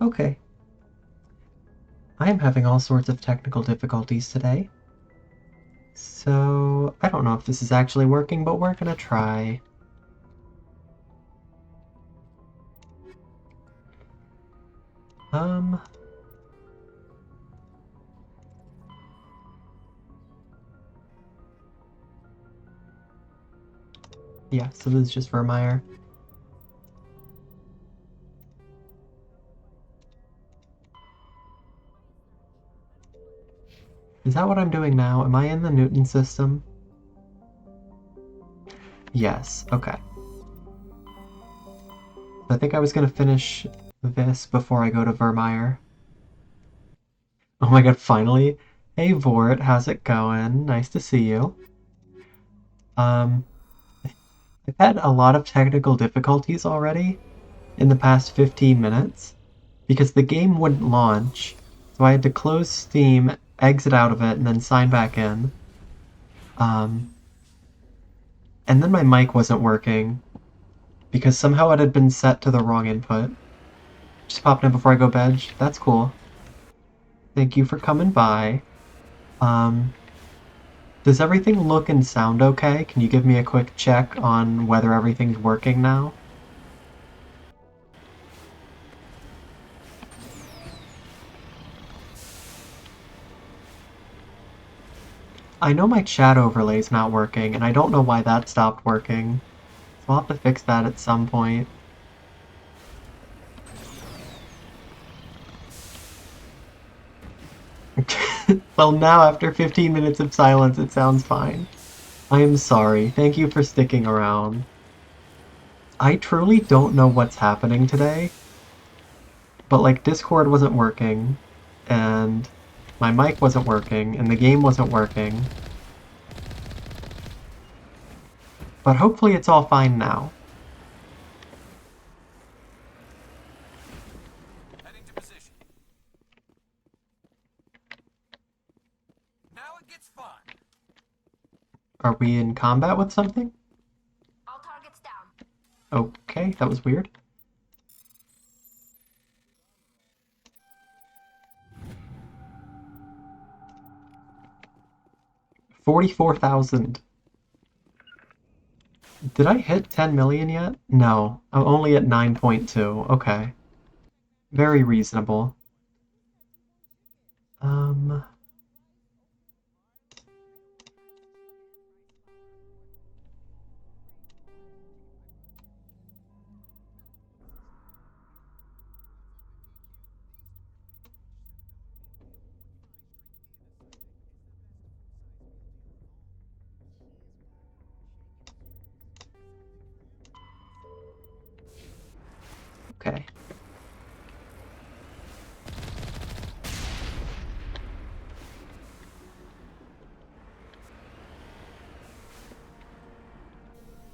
Okay. I am having all sorts of technical difficulties today. So, I don't know if this is actually working, but we're gonna try. Um... Yeah, so this is just Virmire. Is that what I'm doing now? Am I in the Newton system? Yes, okay. I think I was gonna finish this before I go to Virmire. Oh my god, finally! Hey Vort, how's it going? Nice to see you. Um, I've had a lot of technical difficulties already in the past 15 minutes because the game wouldn't launch, so I had to close Steam, exit out of it, and then sign back in. Um, and then my mic wasn't working because somehow it had been set to the wrong input. Just popped in before I go bed. That's cool. Thank you for coming by. Um, does everything look and sound okay? Can you give me a quick check on whether everything's working now? I know my chat overlay's not working, and I don't know why that stopped working. So I'll have to fix that at some point. Well, now after 15 minutes of silence, it sounds fine. I am sorry. Thank you for sticking around. I truly don't know what's happening today, but like Discord wasn't working, and my mic wasn't working, and the game wasn't working. But hopefully it's all fine now. Heading to position. Now it gets fun. Are we in combat with something? All targets down. Okay, that was weird. $44,000. Did I hit 10 million yet? No, I'm only at 9.2. Okay. Very reasonable. Um... Okay.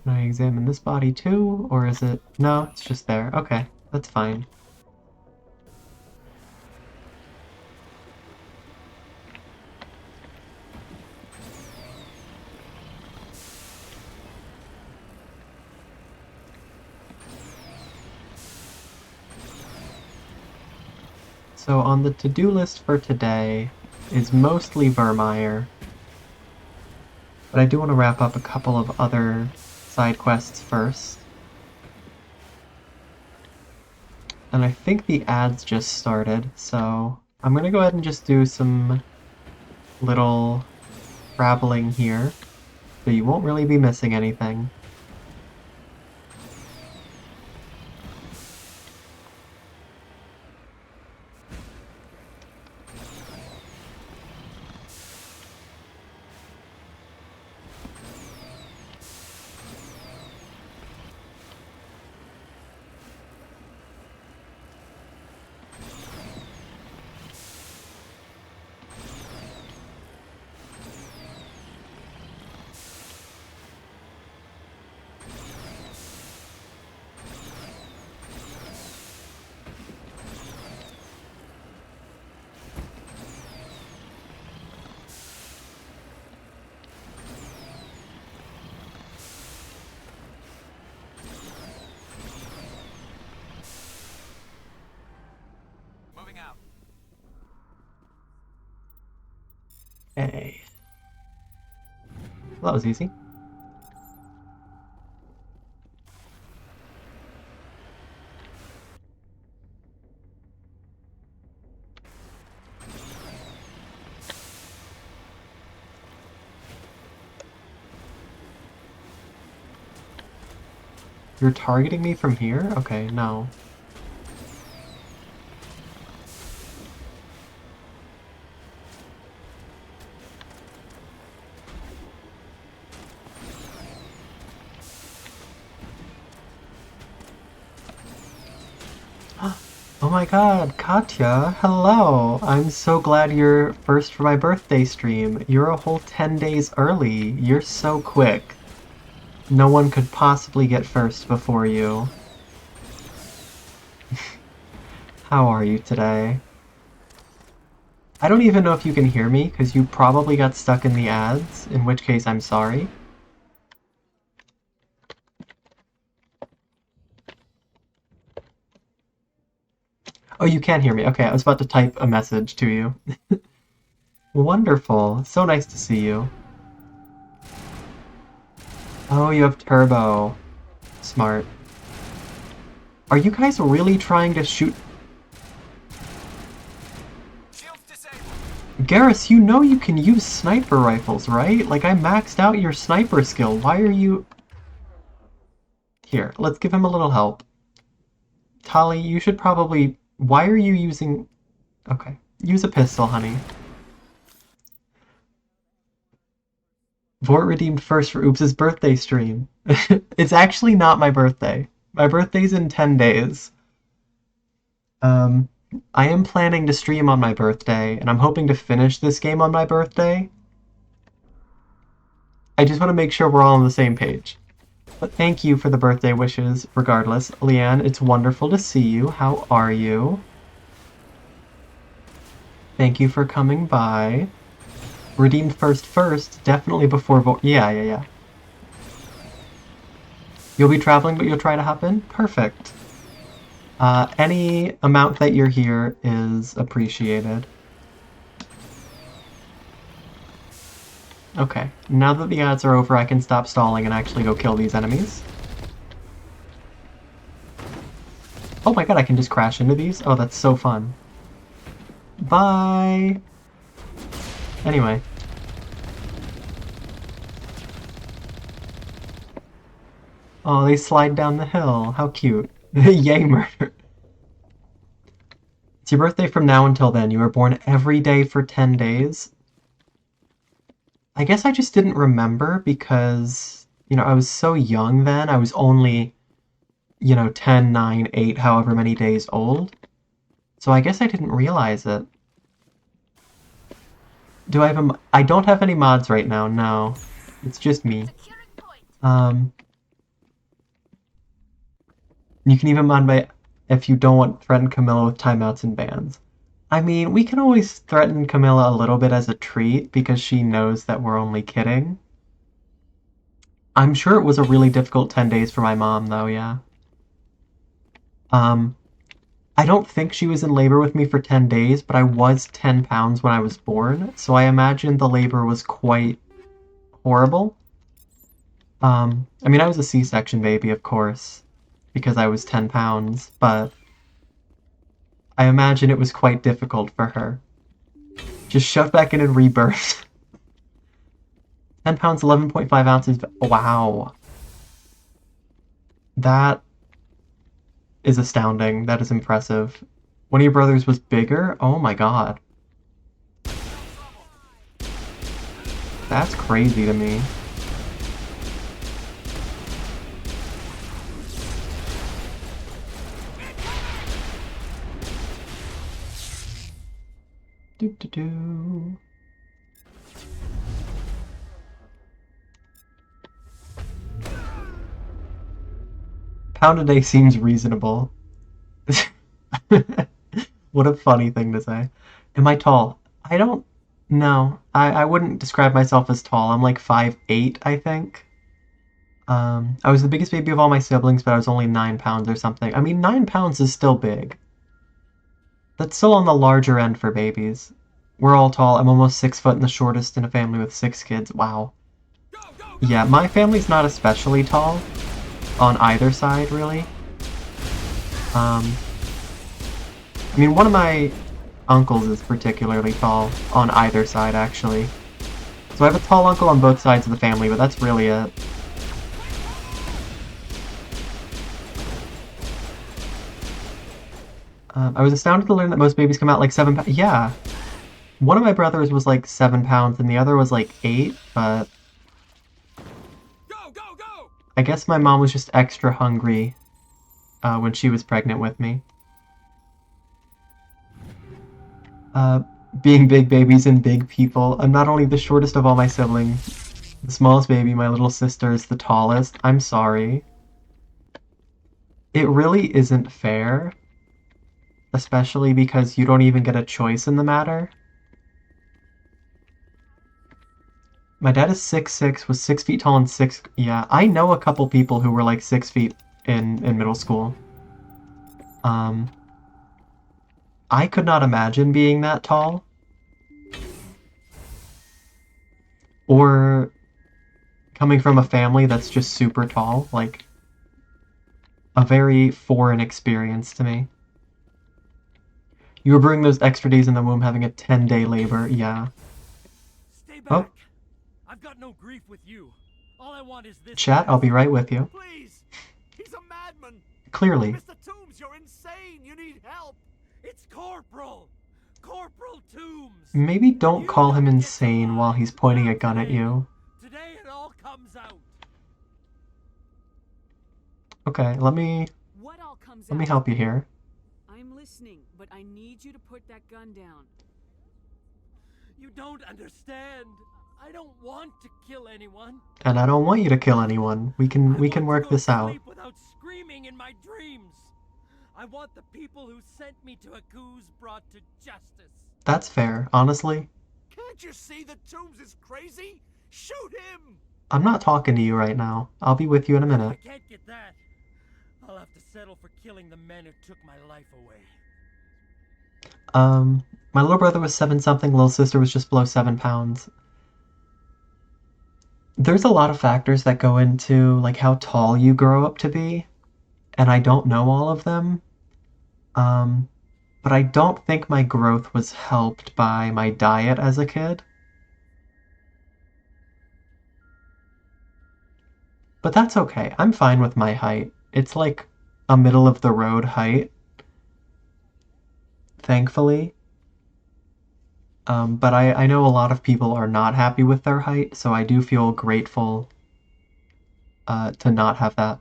Can I examine this body too? Or is it... No, it's just there. Okay, that's fine. So on the to-do list for today is mostly Virmire, but I do want to wrap up a couple of other side quests first. And I think the ads just started, so I'm gonna go ahead and just do some little traveling here, so you won't really be missing anything. Hey. Well, that was easy. You're targeting me from here? Okay, no. Oh my god, Katya, hello! I'm so glad you're first for my birthday stream. You're a whole 10 days early. You're so quick. No one could possibly get first before you. How are you today? I don't even know if you can hear me, because you probably got stuck in the ads, in which case I'm sorry. Oh, you can hear me. Okay, I was about to type a message to you. Wonderful. So nice to see you. Oh, you have turbo. Smart. Are you guys really trying to shoot... Shields disabled. Garrus, you know you can use sniper rifles, right? Like, I maxed out your sniper skill. Why are you... Here, let's give him a little help. Tali, you should probably... Why are you using... Okay. Use a pistol, honey. Vort redeemed first for Oops' birthday stream. It's actually not my birthday. My birthday's in 10 days. I am planning to stream on my birthday, and I'm hoping to finish this game on my birthday. I just want to make sure we're all on the same page. But thank you for the birthday wishes, regardless. Leanne, it's wonderful to see you. How are you? Thank you for coming by. Redeemed first, definitely before yeah. You'll be traveling, but you'll try to hop in? Perfect. Any amount that you're here is appreciated. Okay, now that the ads are over, I can stop stalling and actually go kill these enemies. Oh my god, I can just crash into these? Oh, that's so fun. Bye! Anyway. Oh, they slide down the hill. How cute. Yay, murder. It's your birthday from now until then. You were born every day for 10 days. I guess I just didn't remember because, I was so young then. I was only, 10, 9, 8, however many days old. So I guess I didn't realize it. Do I have I don't have any mods right now, no. It's just me. You can even mod my if you don't want threaten Camilla with timeouts and bans. I mean, we can always threaten Camilla a little bit as a treat because she knows that we're only kidding. I'm sure it was a really difficult 10 days for my mom, though, yeah. I don't think she was in labor with me for 10 days, but I was 10 pounds when I was born, so I imagine the labor was quite horrible. I mean, I was a C-section baby, of course, because I was 10 pounds, but I imagine it was quite difficult for her. Just shove back in and rebirth. 10 pounds, 11.5 ounces. Wow. That is astounding. That is impressive. One of your brothers was bigger? Oh my god. That's crazy to me. Do. Pound a day seems reasonable. What a funny thing to say. Am I tall? I don't know. I wouldn't describe myself as tall. I'm like 5'8", I think. I was the biggest baby of all my siblings, but I was only 9 pounds or something. I mean, 9 pounds is still big. That's still on the larger end for babies. We're all tall. I'm almost 6 foot and the shortest in a family with 6 kids. Wow. Go, go, go! Yeah, my family's not especially tall on either side, really. I mean, one of my uncles is particularly tall on either side, actually. So I have a tall uncle on both sides of the family, but that's really it. I was astounded to learn that most babies come out like 7 pounds. Yeah. One of my brothers was like 7 pounds and the other was like 8, but Go, go, go! I guess my mom was just extra hungry when she was pregnant with me. Uh, Being big babies and big people, I'm not only the shortest of all my siblings, the smallest baby, my little sister, is the tallest. I'm sorry. It really isn't fair, especially because you don't even get a choice in the matter. My dad is 6'6", was 6 feet tall and six. Yeah, I know a couple people who were like 6 feet in middle school. I could not imagine being that tall. Or coming from a family that's just super tall. Like, a very foreign experience to me. You were brewing those extra days in the womb, having a 10-day labor. Yeah. Stay Oh, back. I've got no grief with you. All I want is this. chat, I'll be right with you. Please. He's a madman. Clearly. Mr. Toombs, you're insane. You need help. It's Corporal. Corporal Toombs. Maybe don't You call him don't get insane to while lie. he's pointing a Not gun at today. you. Today it all comes out. Okay, let me What all comes let me out? help you here. I'm listening, but I need you to put that gun down. You don't understand. I don't want to kill anyone. And I don't want you to kill anyone. We can work I want to go this to out. sleep without screaming in my dreams. I want the people who sent me to Akuz brought to justice. That's fair, honestly. Can't you see that Toombs is crazy? Shoot him! I'm not talking to you right now. I'll be with you in a If I minute. can't get that, I'll have to settle for killing the men who took my life away. My little brother was 7 something, little sister was just below 7 pounds. There's a lot of factors that go into like how tall you grow up to be, and I don't know all of them. But I don't think my growth was helped by my diet as a kid. But that's okay. I'm fine with my height. It's like a middle of the road height, thankfully. But I know a lot of people are not happy with their height, so I do feel grateful to not have that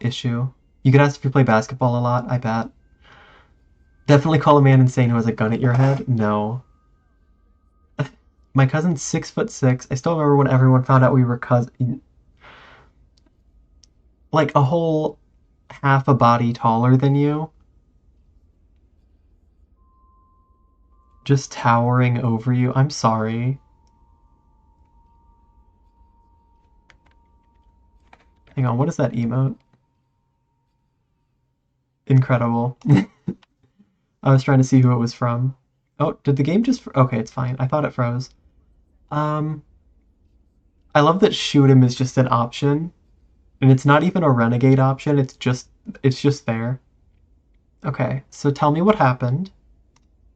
issue. You get asked if you play basketball a lot, I bet. Definitely call a man insane who has a gun at your head? No. My cousin's 6'6". I still remember when everyone found out we were cousins. Like a whole half a body taller than you. Just towering over you. I'm sorry. Hang on, what is that emote? Incredible. I was trying to see who it was from. Oh, did the game just... Okay, it's fine. I thought it froze. I love that shoot him is just an option. And it's not even a renegade option, it's just there. Okay, so tell me what happened.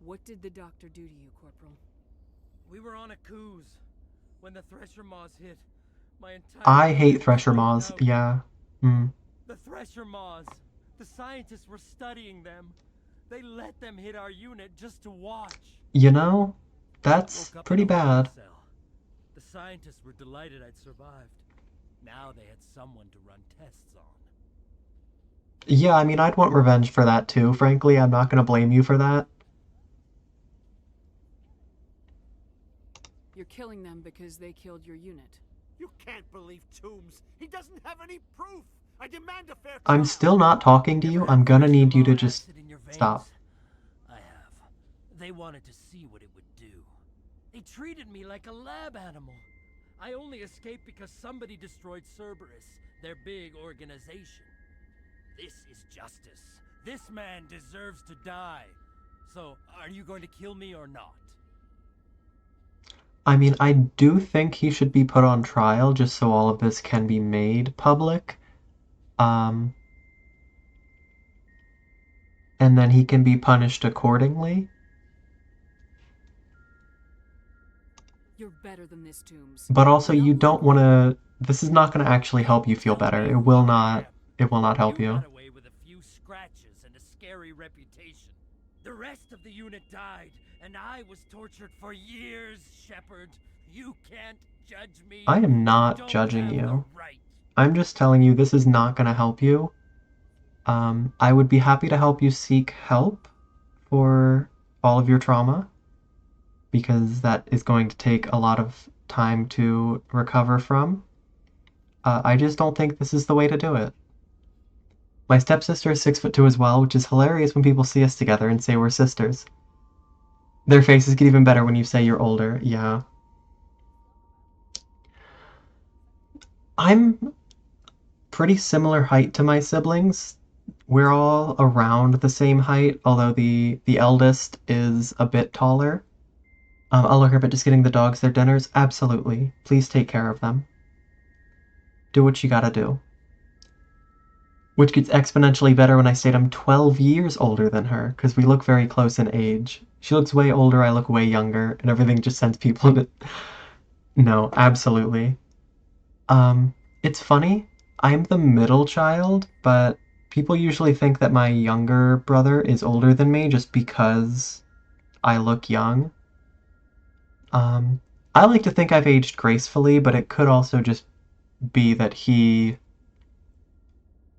What did the doctor do to you, Corporal? We were on Akuz when the Thresher Maws hit. My entire I hate unit Thresher was Maws, wiped out. yeah. The Thresher Maws. The scientists were studying them. They let them hit our unit just to watch. You know, that's Woke up pretty in a holding bad. cell. The scientists were delighted I'd survived. Now they had someone to run tests on. Yeah, I mean, I'd want revenge for that too, frankly. I'm not gonna blame you for that. You're killing them because they killed your unit. You can't believe Toombs. He doesn't have any proof. I demand a fair trial. I'm still not talking to you. I'm gonna need you to just stop. I have. They wanted to see what it would do. They treated me like a lab animal. I only escaped because somebody destroyed Cerberus, their big organization. This is justice. This man deserves to die. So, are you going to kill me or not? I mean, I do think he should be put on trial just so all of this can be made public. Um, and then he can be punished accordingly. You're better than this, Toombs. But also, Not you one don't want to. This is not going to actually help you feel Tell better. me It who will I not. am. It will not help You you. got away with a few scratches and a scary reputation. The rest of the unit died, and I was tortured for years, Shepard. You can't judge me. I am You not don't judging have you. the right. I'm just telling you this is not going to help you. I would be happy to help you seek help for all of your trauma, because that is going to take a lot of time to recover from. I just don't think this is the way to do it. My stepsister is 6'2" as well, which is hilarious when people see us together and say we're sisters. Their faces get even better when you say you're older. Yeah. I'm pretty similar height to my siblings. We're all around the same height, although the eldest is a bit taller. I'll look up at just getting the dogs their dinners. Absolutely. Please take care of them. Do what you gotta do. Which gets exponentially better when I state I'm 12 years older than her, because we look very close in age. She looks way older, I look way younger, and everything just sends people to... No, absolutely. It's funny. I'm the middle child, but people usually think that my younger brother is older than me just because I look young. Um, I like to think I've aged gracefully, but it could also just be that he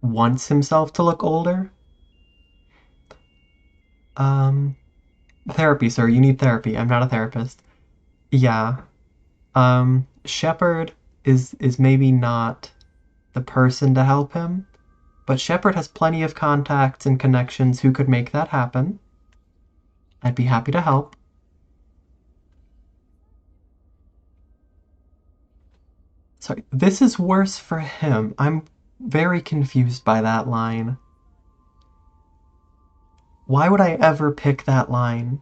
wants himself to look older. Um, Therapy, sir. You need therapy. I'm not a therapist. Yeah. Shepard is maybe not the person to help him, but Shepard has plenty of contacts and connections who could make that happen. I'd be happy to help. Sorry, this is worse for him. I'm very confused by that line. Why would I ever pick that line?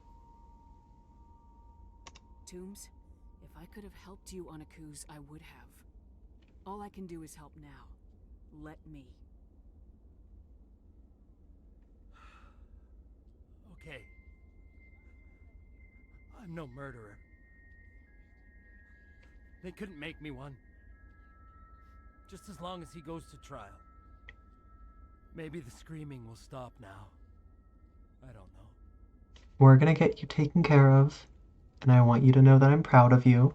Toombs, if I could have helped you on Akuze, I would have. All I can do is help now. Let me. Okay. I'm no murderer. They couldn't make me one. Just as long as he goes to trial. Maybe the screaming will stop now. I don't know. We're gonna get you taken care of, and I want you to know that I'm proud of you.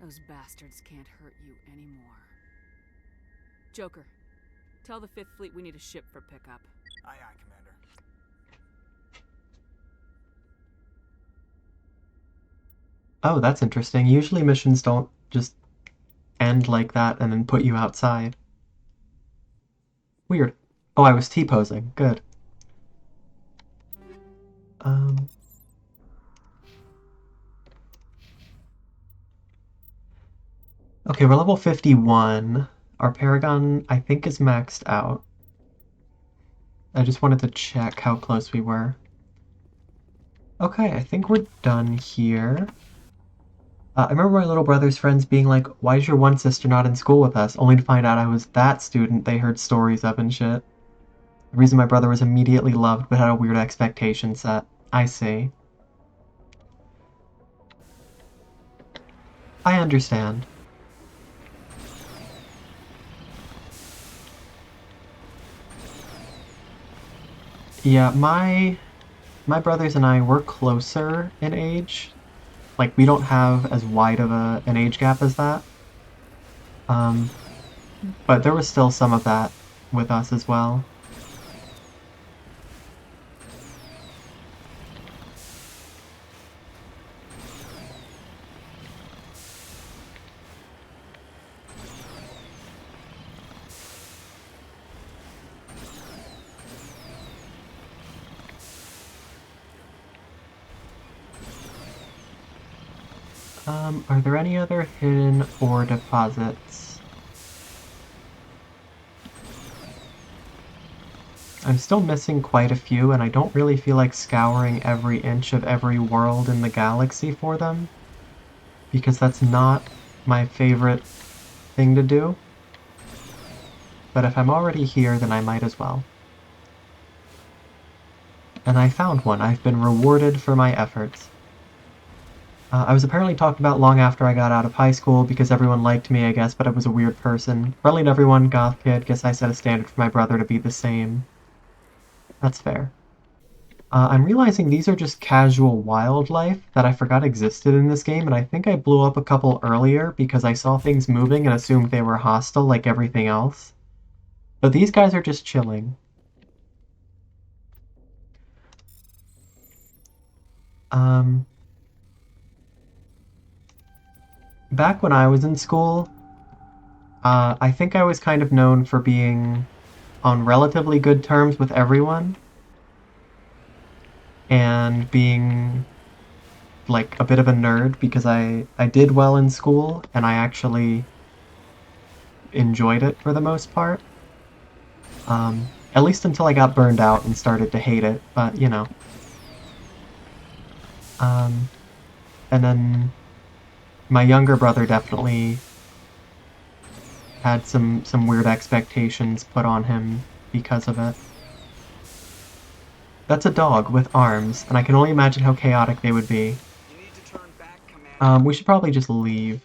Those bastards can't hurt you anymore. Joker, tell the 5th Fleet we need a ship for pickup. Aye, aye, Commander. Oh, that's interesting. Usually missions don't just end like that and then put you outside. Weird. Oh, I was T-posing. Good. Okay, we're level 51. Our Paragon, I think, is maxed out. I just wanted to check how close we were. Okay, I think we're done here. I remember my little brother's friends being like, why is your one sister not in school with us? Only to find out I was that student they heard stories of and shit. The reason my brother was immediately loved but had a weird expectation set. I see. I understand. Yeah, my brothers and I were closer in age. Like, we don't have as wide of an age gap as that. But there was still some of that with us as well. Are there any other hidden ore deposits? I'm still missing quite a few, and I don't really feel like scouring every inch of every world in the galaxy for them, because that's not my favorite thing to do. But if I'm already here, then I might as well. And I found one. I've been rewarded for my efforts. I was apparently talked about long after I got out of high school because everyone liked me, I guess, but I was a weird person. Friendly to everyone, goth kid, guess I set a standard for my brother to be the same. That's fair. I'm realizing these are just casual wildlife that I forgot existed in this game, and I think I blew up a couple earlier because I saw things moving and assumed they were hostile like everything else. But these guys are just chilling. Back when I was in school, I think I was kind of known for being on relatively good terms with everyone and being like a bit of a nerd because I did well in school and I actually enjoyed it for the most part. At least until I got burned out and started to hate it, but you know. Um, and then my younger brother definitely had some weird expectations put on him because of it. That's a dog with arms, and I can only imagine how chaotic they would be. We should probably just leave.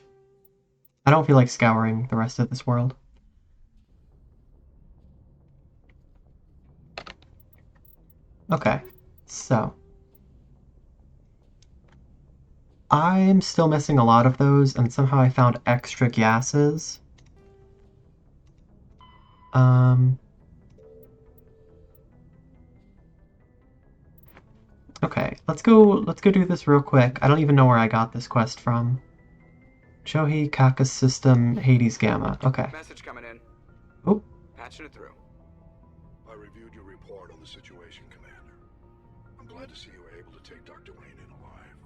I don't feel like scouring the rest of this world. Okay, so. I'm still missing a lot of those, and somehow I found extra gases. Okay, let's go do this real quick. I don't even know where I got this quest from. Chohi Kakas System Hades Gamma. Okay. Message coming in. Oh. Patching it through. I reviewed your report on the situation, Commander. I'm glad to see you were able to take Dr. Wayne in alive.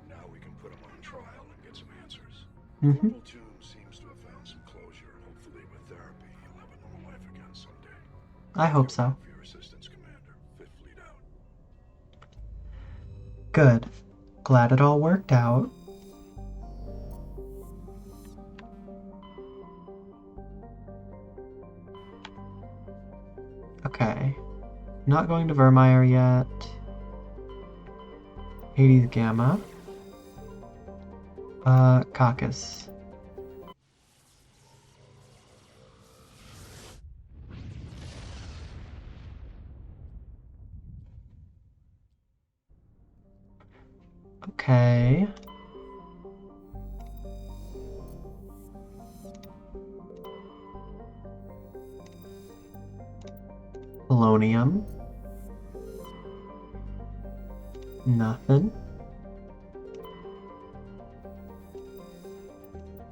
Now we can put him on trial and get some answers. Corporal Tombs seems to have found some closure, and hopefully with therapy, he'll have a normal life again someday. I hope so. For your assistance, Commander. Fifth Fleet out. Good. Glad it all worked out. Okay. Not going to Virmire yet. Hades Gamma. Caucus. Okay. Polonium. Nothing.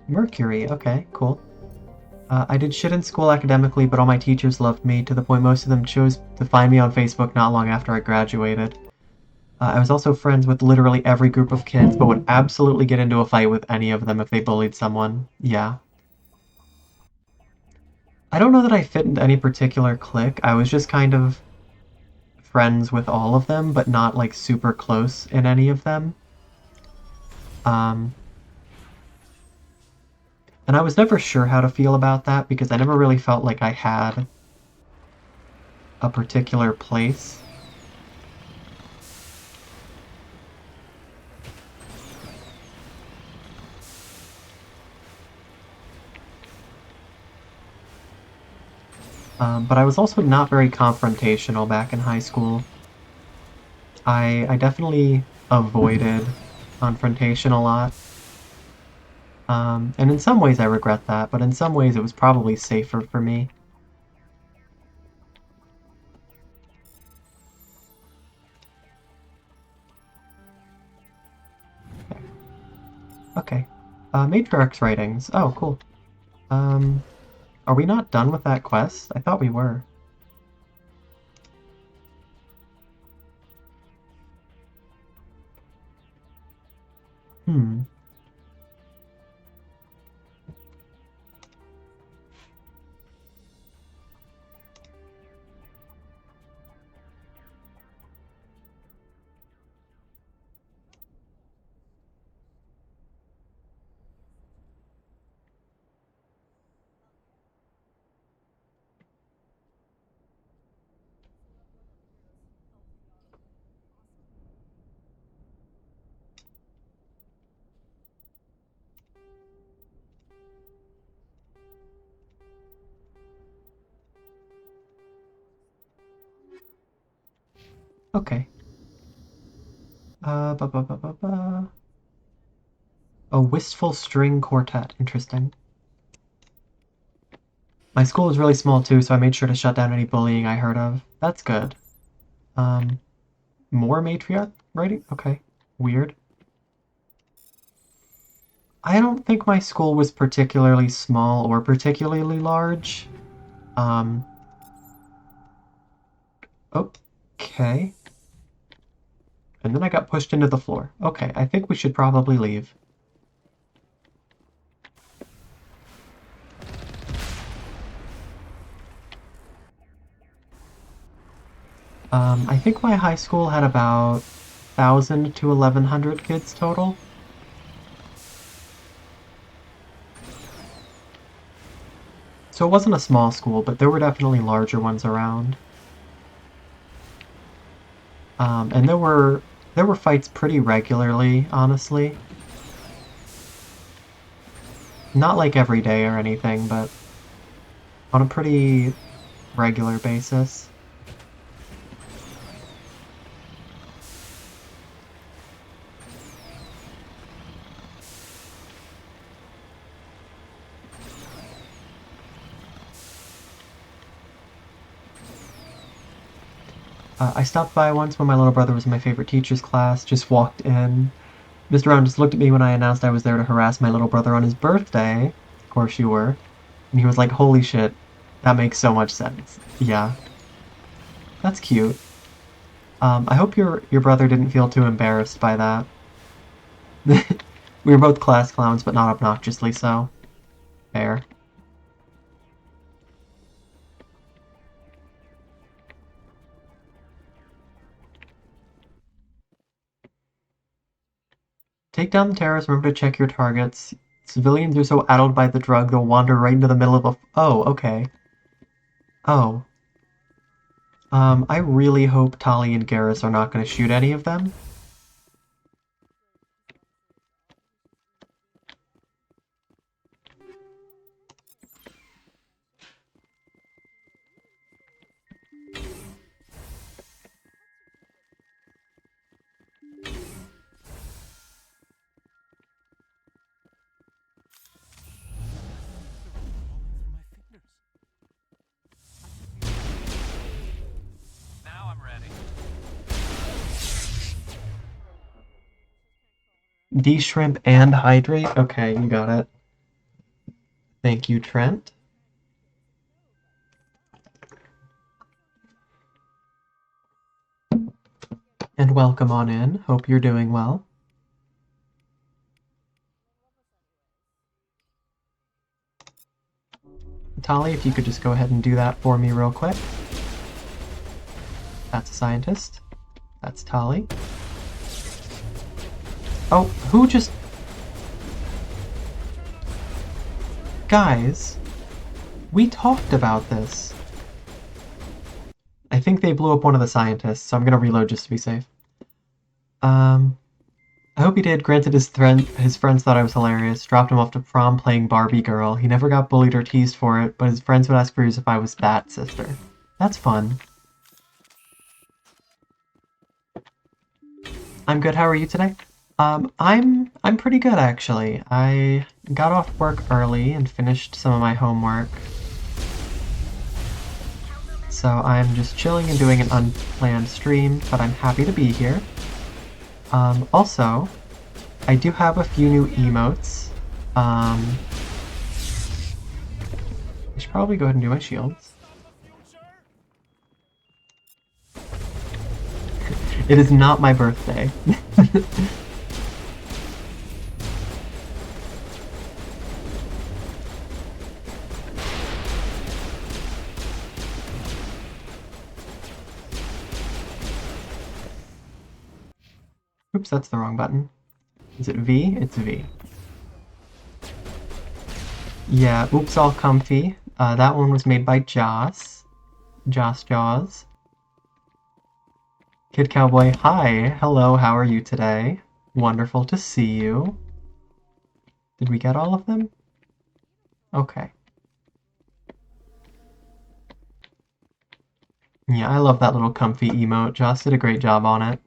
Mercury, okay, cool. I did shit in school academically, but all my teachers loved me, to the point most of them chose to find me on Facebook not long after I graduated. I was also friends with literally every group of kids, but would absolutely get into a fight with any of them if they bullied someone. Yeah. I don't know that I fit into any particular clique. I was just kind of friends with all of them, but not like super close in any of them. And I was never sure how to feel about that because I never really felt like I had a particular place. But I was also not very confrontational back in high school. I definitely avoided confrontation a lot. And in some ways I regret that, but in some ways it was probably safer for me. Okay. Matriarch's writings. Oh, cool. Are we not done with that quest? I thought we were. Okay. Ba ba ba ba ba. A wistful string quartet. Interesting. My school is really small too, so I made sure to shut down any bullying I heard of. That's good. More matriarch writing? Okay. Weird. I don't think my school was particularly small or particularly large. Um, okay. And then I got pushed into the floor. Okay, I think we should probably leave. I think my high school had about 1,000 to 1,100 kids total. So it wasn't a small school, but there were definitely larger ones around. And there were fights pretty regularly, honestly. Not like every day or anything, but on a pretty regular basis. I stopped by once when my little brother was in my favorite teacher's class, just walked in. Mr. Brown just looked at me when I announced I was there to harass my little brother on his birthday. Of course you were. And he was like, holy shit, that makes so much sense. Yeah. That's cute. I hope your brother didn't feel too embarrassed by that. We were both class clowns, but not obnoxiously so. Fair. Take down the terrorists, remember to check your targets. Civilians are so addled by the drug, they'll wander right into the middle of a... Oh, okay. Oh. I really hope Tali and Garrus are not going to shoot any of them. Now I'm ready. De-shrimp and hydrate? Okay, you got it. Thank you, Trent. And welcome on in. Hope you're doing well. Tali, if you could just go ahead and do that for me real quick. That's a scientist. That's Tali. Oh, who just... Guys, we talked about this. I think they blew up one of the scientists, so I'm gonna reload just to be safe. I hope he did. Granted, his friends thought I was hilarious. Dropped him off to prom playing Barbie girl. He never got bullied or teased for it, but his friends would ask for if I was that sister. That's fun. I'm good. How are you today? I'm pretty good actually. I got off work early and finished some of my homework. So I'm just chilling and doing an unplanned stream, but I'm happy to be here. Also, I do have a few new emotes. I should probably go ahead and do my shields. It is not my birthday. Oops, that's the wrong button. Is it V? It's V. Yeah, oops, all comfy. That one was made by Joss. Jaws. Kid Cowboy, hi. Hello, how are you today? Wonderful to see you. Did we get all of them? Okay. Yeah, I love that little comfy emote. Joss did a great job on it.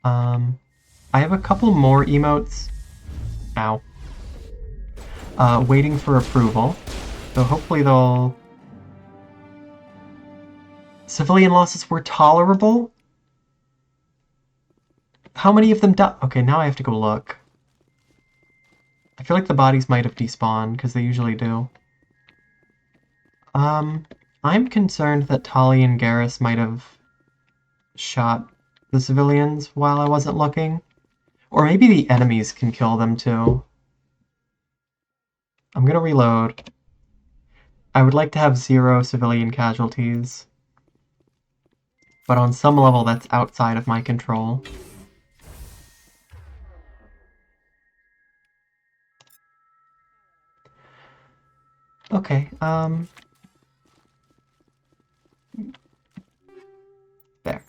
I have a couple more emotes. Ow. Waiting for approval. So hopefully they'll... Civilian losses were tolerable? How many of them died? Okay, now I have to go look. I feel like the bodies might have despawned, because they usually do. I'm concerned that Tali and Garrus might have shot the civilians while I wasn't looking. Or maybe the enemies can kill them too. I'm gonna reload. I would like to have 0 civilian casualties. But on some level that's outside of my control. Okay, there.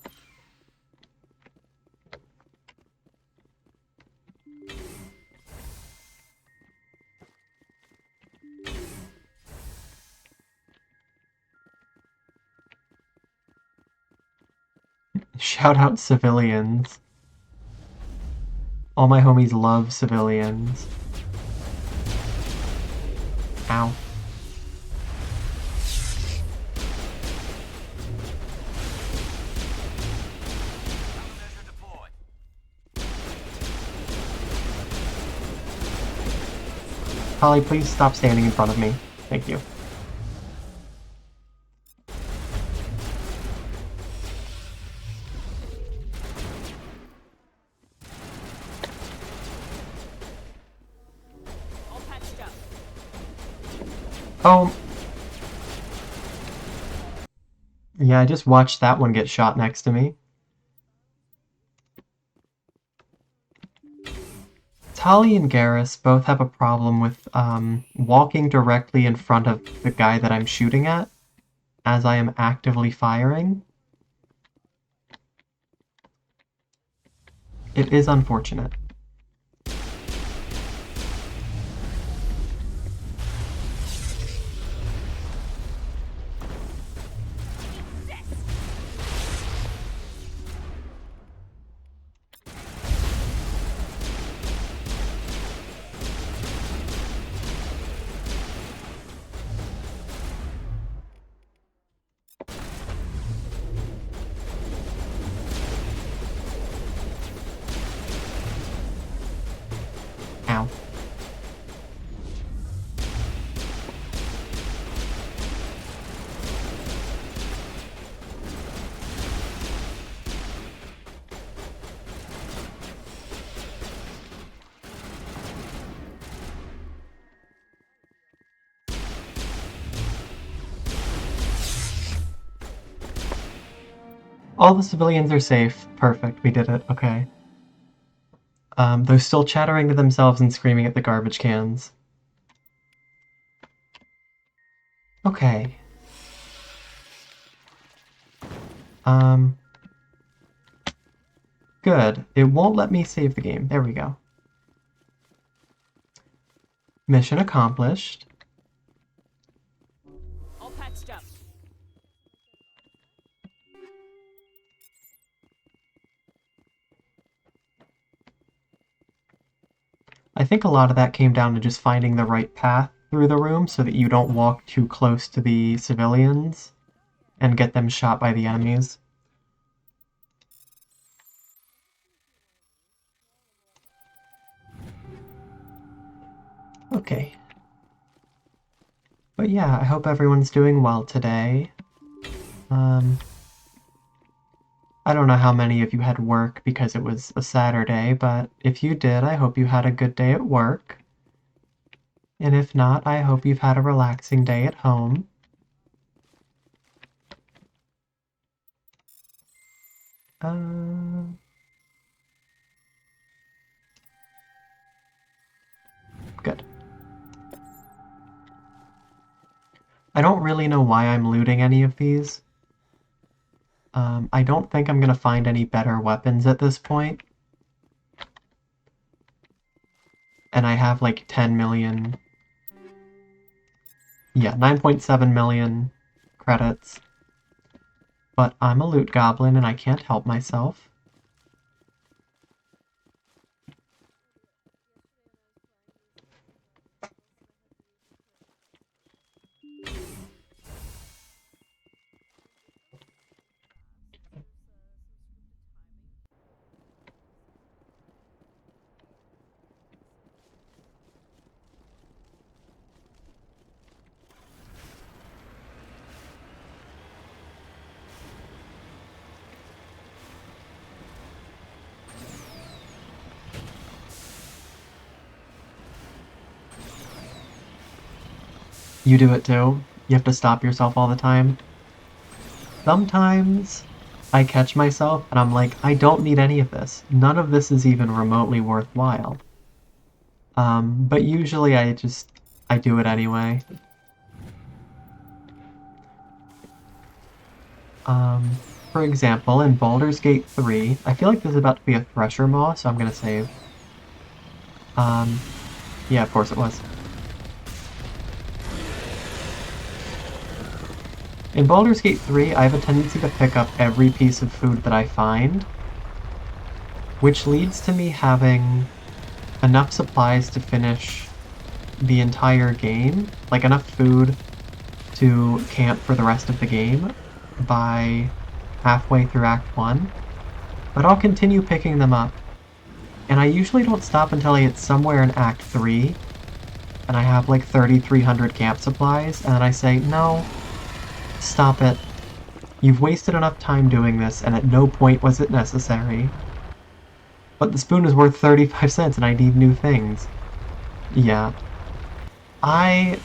Shout out civilians. All my homies love civilians. Ow. Holly, please stop standing in front of me. Thank you. All patched up. Oh. Yeah, I just watched that one get shot next to me. Tali and Garrus both have a problem with walking directly in front of the guy that I'm shooting at as I am actively firing. It is unfortunate. Ow. All the civilians are safe. Perfect, we did it. Okay. They're still chattering to themselves and screaming at the garbage cans. Okay. Good. It won't let me save the game. There we go. Mission accomplished. All patched up. I think a lot of that came down to just finding the right path through the room so that you don't walk too close to the civilians and get them shot by the enemies. Okay. But yeah, I hope everyone's doing well today. I don't know how many of you had work because it was a Saturday, but if you did, I hope you had a good day at work. And if not, I hope you've had a relaxing day at home. Good. I don't really know why I'm looting any of these. I don't think I'm gonna find any better weapons at this point. And I have like 10 million... Yeah, 9.7 million credits. But I'm a loot goblin and I can't help myself. You do it too? You have to stop yourself all the time? Sometimes I catch myself and I'm like, I don't need any of this. None of this is even remotely worthwhile. But usually I do it anyway. For example, in Baldur's Gate 3, I feel like there's about to be a Thresher Maw, so I'm gonna save. Yeah, of course it was. In Baldur's Gate 3, I have a tendency to pick up every piece of food that I find, which leads to me having enough supplies to finish the entire game, like enough food to camp for the rest of the game by halfway through Act 1, but I'll continue picking them up. And I usually don't stop until I get somewhere in Act 3, and I have like 3,300 camp supplies, and then I say, no, stop it. You've wasted enough time doing this, and at no point was it necessary. But the spoon is worth 35 cents, and I need new things. Yeah. I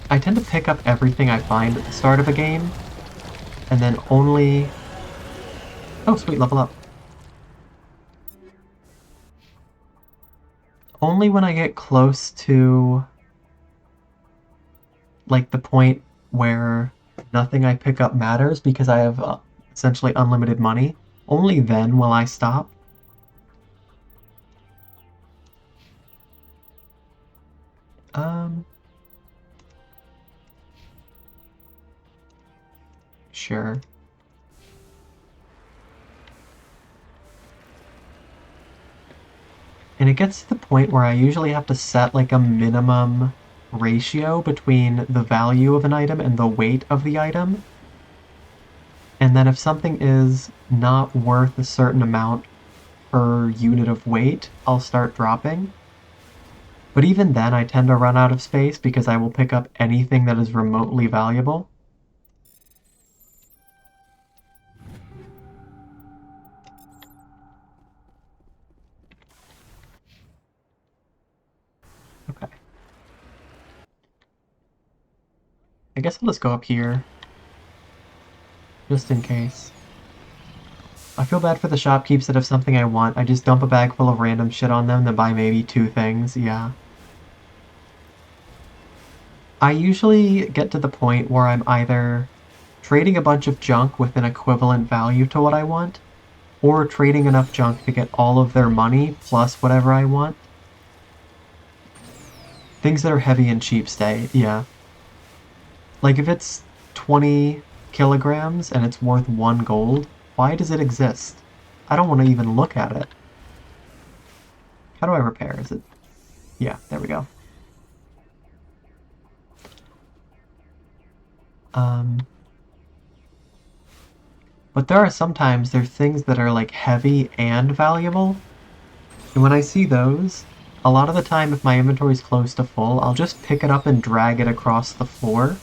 tend to pick up everything I find at the start of a game, and then only... Oh, sweet, level up. Only when I get close to, like, the point where nothing I pick up matters because I have essentially unlimited money, only then will I stop. Sure. And it gets to the point where I usually have to set like a minimum ratio between the value of an item and the weight of the item. And then if something is not worth a certain amount per unit of weight, I'll start dropping. But even then I tend to run out of space because I will pick up anything that is remotely valuable. Okay. I guess I'll just go up here. Just in case. I feel bad for the shopkeepers that have something I want, I just dump a bag full of random shit on them, then buy maybe 2 things, yeah. I usually get to the point where I'm either trading a bunch of junk with an equivalent value to what I want, or trading enough junk to get all of their money plus whatever I want. Things that are heavy and cheap stay, yeah. Like if it's 20 kilograms and it's worth 1 gold, why does it exist? I don't want to even look at it. How do I repair? Is it... Yeah, there we go. But there are sometimes there's things that are like heavy and valuable. And when I see those, a lot of the time if my inventory's close to full, I'll just pick it up and drag it across the floor.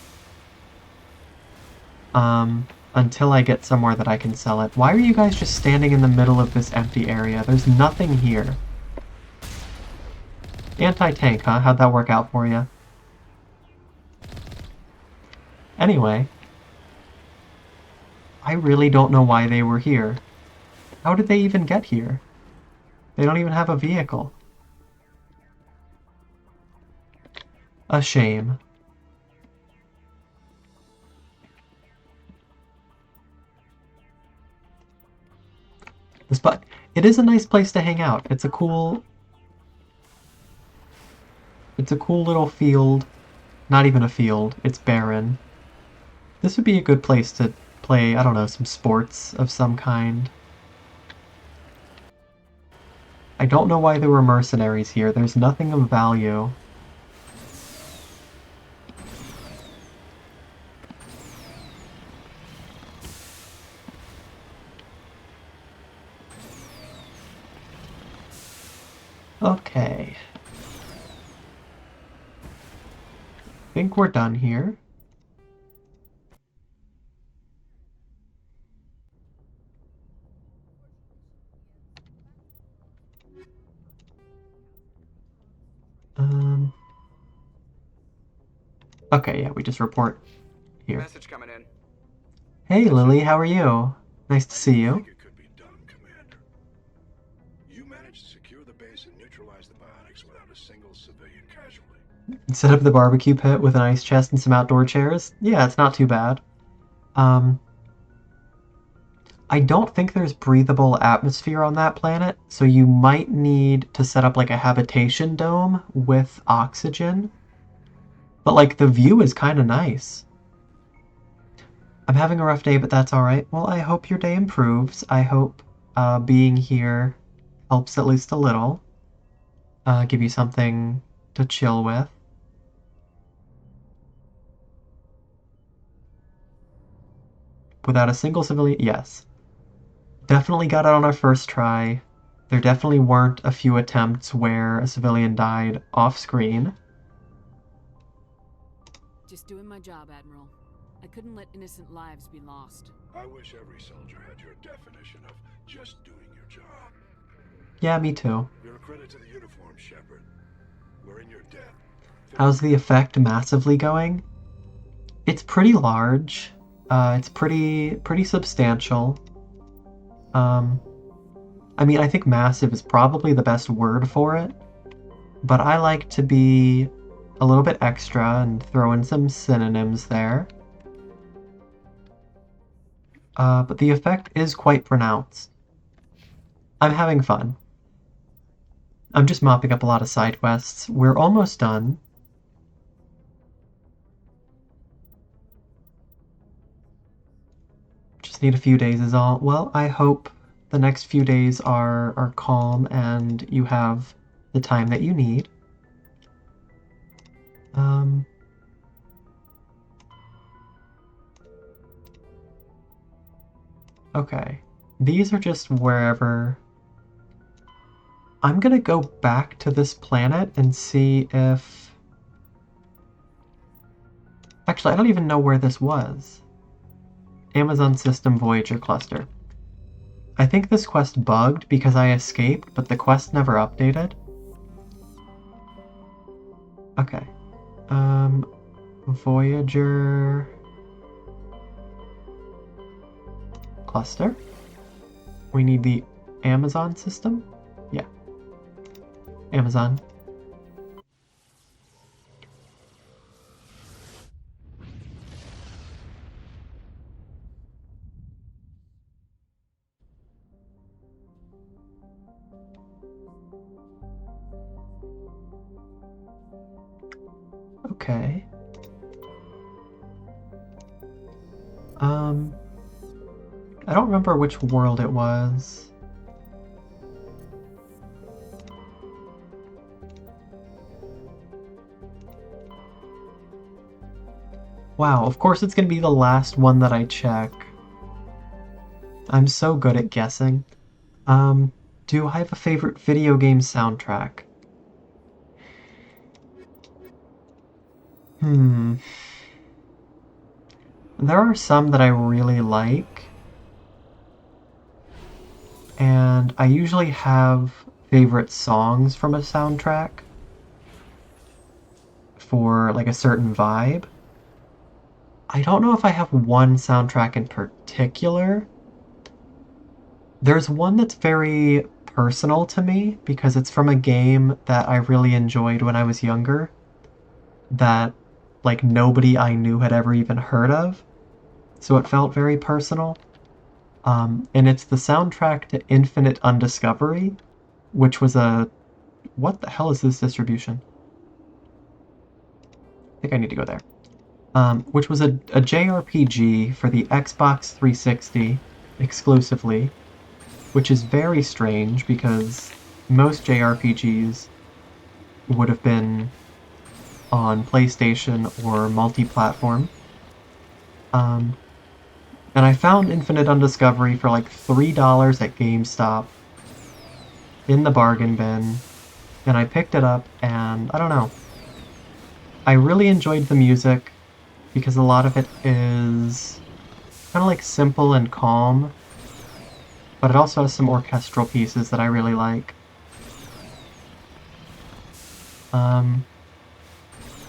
Until I get somewhere that I can sell it. Why are you guys just standing in the middle of this empty area? There's nothing here. Anti-tank, huh? How'd that work out for you? Anyway. I really don't know why they were here. How did they even get here? They don't even have a vehicle. A shame. But it is a nice place to hang out. It's a cool little field. Not even a field. It's barren. This would be a good place to play, I don't know, some sports of some kind. I don't know why there were mercenaries here. There's nothing of value. Okay. I think we're done here. Okay, yeah, we just report here. Message coming in. Hey, Lily, how are you? Nice to see I you. think it could be done, Commander. You managed to secure the base and neutralize the bionics without a single civilian casualty. Set up the barbecue pit with an ice chest and some outdoor chairs. Yeah, it's not too bad. I don't think there's breathable atmosphere on that planet, so you might need to set up like a habitation dome with oxygen. But like the view is kind of nice. I'm having a rough day, but that's alright. Well, I hope your day improves. I hope being here helps at least a little. Give you something to chill with. Without a single civilian? Yes. Definitely got it on our first try. There definitely weren't a few attempts where a civilian died off screen. Just doing my job, Admiral. I couldn't let innocent lives be lost. I wish every soldier had your definition of just doing your job. Yeah, me too. You're a credit to the uniform, Shepard. We're in your debt. How's the effect massively going? It's pretty large. It's pretty substantial. I mean, I think massive is probably the best word for it, but I like to be a little bit extra and throw in some synonyms there. But the effect is quite pronounced. I'm having fun. I'm just mopping up a lot of side quests. We're almost done. Just need a few days is all. Well, I hope the next few days are calm and you have the time that you need. Okay. These are just wherever... I'm gonna go back to this planet and see if... Actually, I don't even know where this was. Amazon System Voyager Cluster. I think this quest bugged because I escaped, but the quest never updated. Okay. Voyager... Cluster. We need the Amazon system? Yeah. Amazon. Okay. I don't remember which world it was. Wow, of course it's gonna be the last one that I check. I'm so good at guessing. Do I have a favorite video game soundtrack? There are some that I really like. And I usually have favorite songs from a soundtrack for like a certain vibe. I don't know if I have one soundtrack in particular. There's one that's very personal to me because it's from a game that I really enjoyed when I was younger that like nobody I knew had ever even heard of. So it felt very personal. And it's the soundtrack to Infinite Undiscovery, which was a... What the hell is this distribution? I think I need to go there. which was a JRPG for the Xbox 360 exclusively, which is very strange because most JRPGs would have been on PlayStation or multi-platform. And I found Infinite Undiscovery for like $3 at GameStop in the bargain bin, and I picked it up, and I don't know. I really enjoyed the music because a lot of it is kind of like simple and calm, but it also has some orchestral pieces that I really like.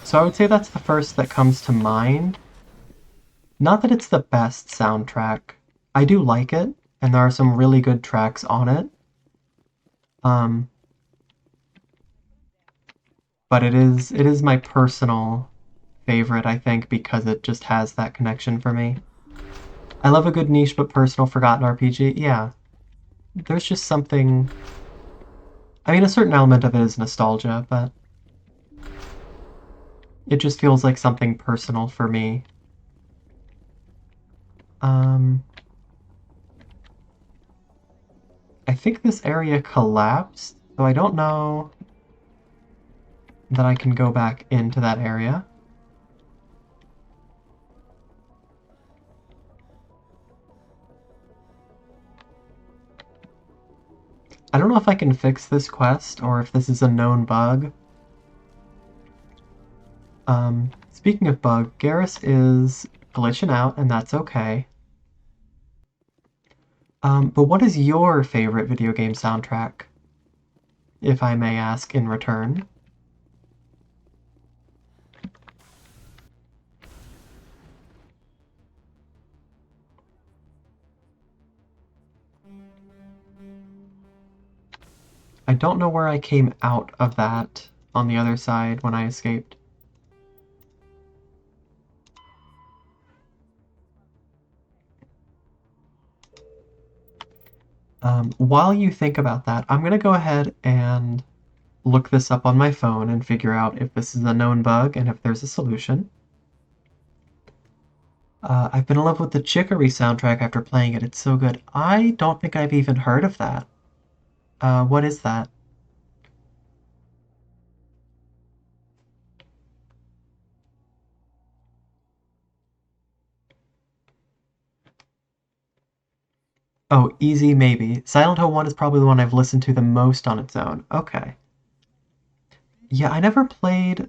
So I would say that's the first that comes to mind. Not that it's the best soundtrack. I do like it, and there are some really good tracks on it. But it is my personal favorite, I think, because it just has that connection for me. I love a good niche but personal forgotten RPG. Yeah. There's just something... I mean, a certain element of it is nostalgia, but it just feels like something personal for me. I think this area collapsed, so I don't know that I can go back into that area. I don't know if I can fix this quest or if this is a known bug. Speaking of bug, Garrus is glitching out, and that's okay. But what is your favorite video game soundtrack? If I may ask in return. I don't know where I came out of that on the other side when I escaped. While you think about that, I'm going to go ahead and look this up on my phone and figure out if this is a known bug and if there's a solution. I've been in love with the Chicory soundtrack after playing it. It's so good. I don't think I've even heard of that. What is that? Oh, Easy Maybe. Silent Hill 1 is probably the one I've listened to the most on its own. Okay. Yeah, I never played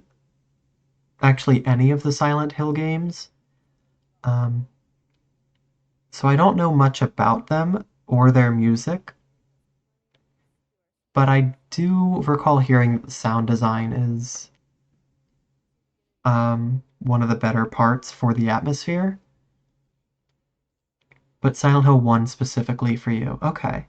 actually any of the Silent Hill games. So I don't know much about them or their music. But I do recall hearing that the sound design is one of the better parts for the atmosphere. But Silent Hill 1 specifically for you. Okay.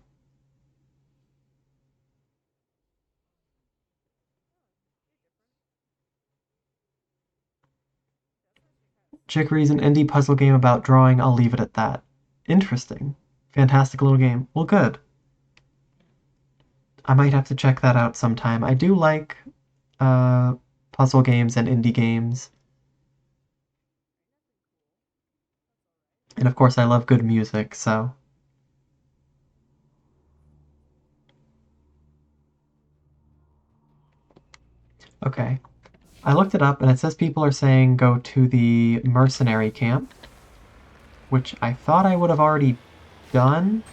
Chicory's an indie puzzle game about drawing. I'll leave it at that. Interesting. Fantastic little game. Well, good. I might have to check that out sometime. I do like puzzle games and indie games. And of course, I love good music, so... Okay. I looked it up, and it says people are saying go to the mercenary camp, which I thought I would have already done,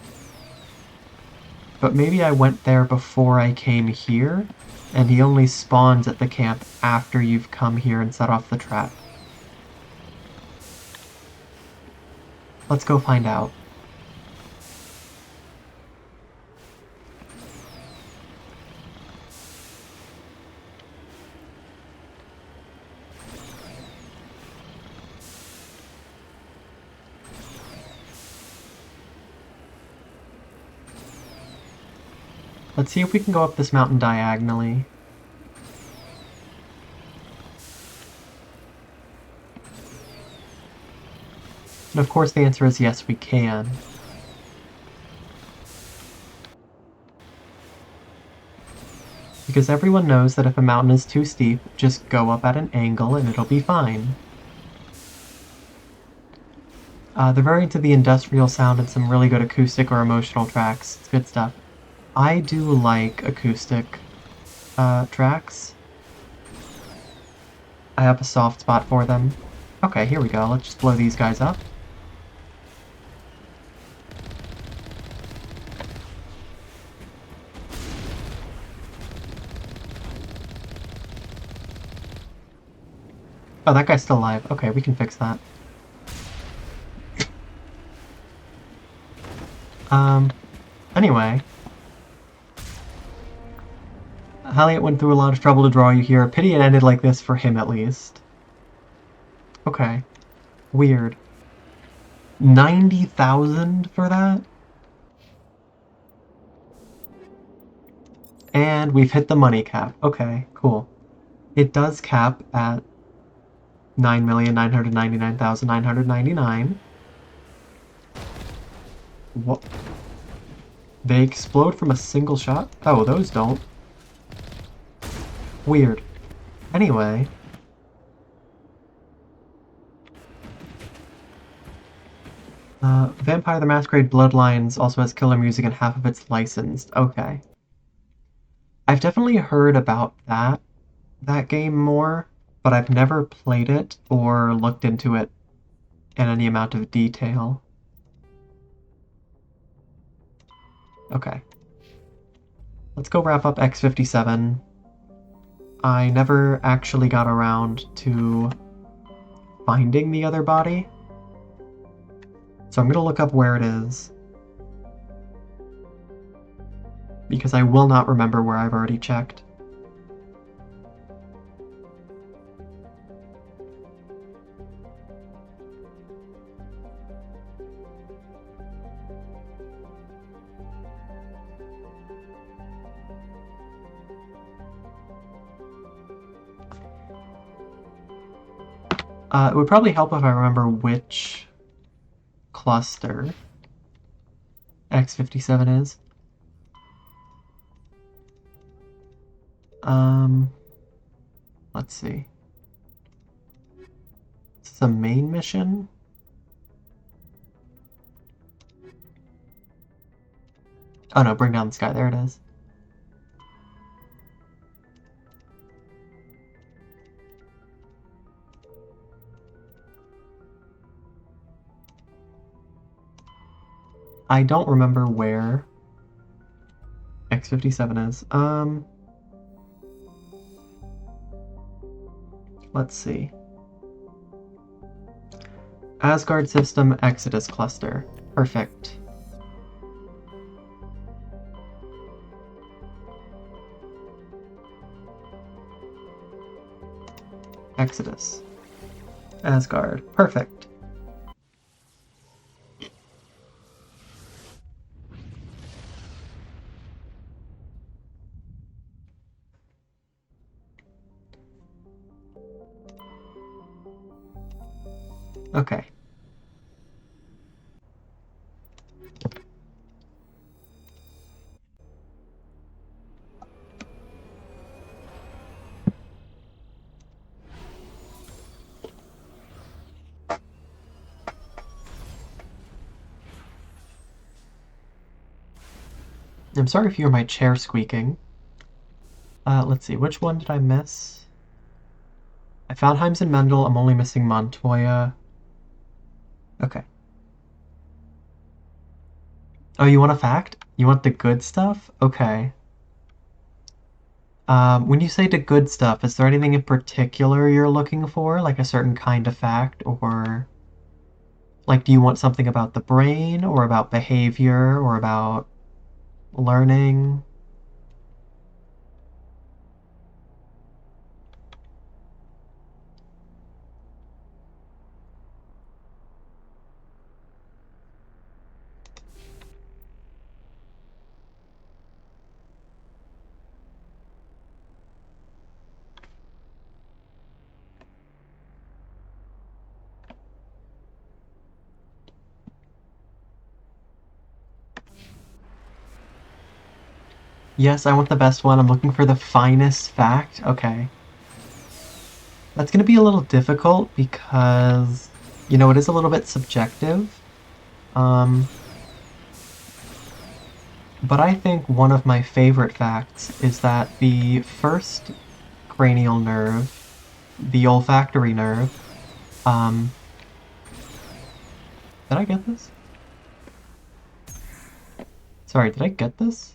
but maybe I went there before I came here, and he only spawns at the camp after you've come here and set off the trap. Let's go find out. Let's see if we can go up this mountain diagonally. And of course the answer is yes, we can. Because everyone knows that if a mountain is too steep, just go up at an angle and it'll be fine. They're very into the industrial sound and some really good acoustic or emotional tracks. It's good stuff. I do like acoustic tracks. I have a soft spot for them. Okay, here we go. Let's just blow these guys up. Oh, that guy's still alive. Okay, we can fix that. Anyway. Halliot went through a lot of trouble to draw you here. Pity it ended like this for him, at least. Okay. Weird. 90,000 for that? And we've hit the money cap. Okay, cool. It does cap at 9,999,999. What? They explode from a single shot? Oh, those don't. Weird. Anyway. Vampire the Masquerade Bloodlines also has killer music and half of it's licensed. Okay. I've definitely heard about that game more, but I've never played it or looked into it in any amount of detail. Okay. Let's go wrap up X57. I never actually got around to finding the other body, so I'm gonna look up where it is, because I will not remember where I've already checked. It would probably help if I remember which cluster X57 is. Let's see. Is this a main mission? Oh no, bring down the sky. There it is. I don't remember where X57 is. Let's see. Asgard System Exodus Cluster. Perfect. Exodus. Asgard. Perfect. Okay. I'm sorry if you hear my chair squeaking. Let's see, which one did I miss? I found Himes and Mendel. I'm only missing Montoya. Okay. Oh, you want a fact? You want the good stuff? Okay. When you say the good stuff, is there anything in particular you're looking for? Like a certain kind of fact? Or, like, do you want something about the brain? Or about behavior? Or about learning? Yes, I want the best one. I'm looking for the finest fact. Okay. That's going to be a little difficult because You know, it is a little bit subjective. But I think one of my favorite facts is that the first cranial nerve, the olfactory nerve, did I get this? Sorry, did I get this?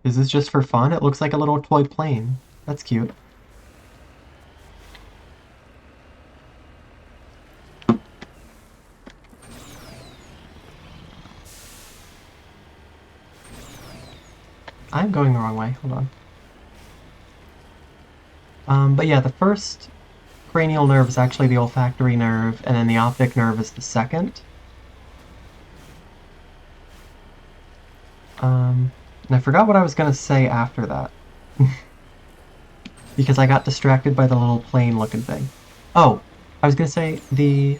Is this just for fun? It looks like a little toy plane. That's cute. I'm going the wrong way. Hold on. But yeah, the first cranial nerve is actually the olfactory nerve, and then the optic nerve is the second. And I forgot what I was gonna say after that. Because I got distracted by the little plane-looking thing. Oh, I was gonna say the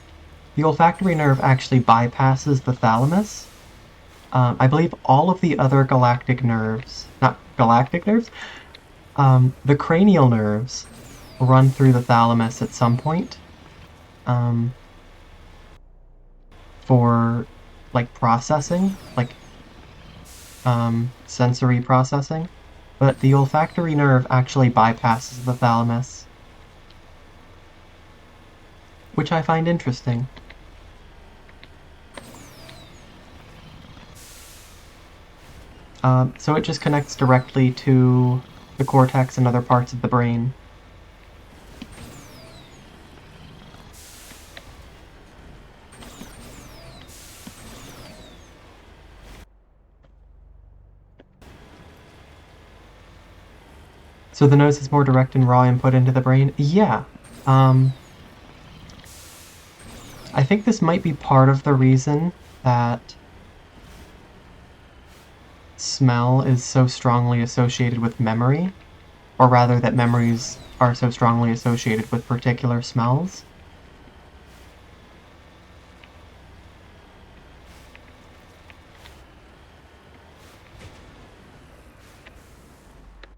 olfactory nerve actually bypasses the thalamus. I believe all of the other galactic nerves, not galactic nerves, the cranial nerves run through the thalamus at some point for like processing, like sensory processing, but the olfactory nerve actually bypasses the thalamus, which I find interesting. So it just connects directly to the cortex and other parts of the brain. So the nose is more direct and raw input into the brain? Yeah. I think this might be part of the reason that smell is so strongly associated with memory, or rather that memories are so strongly associated with particular smells.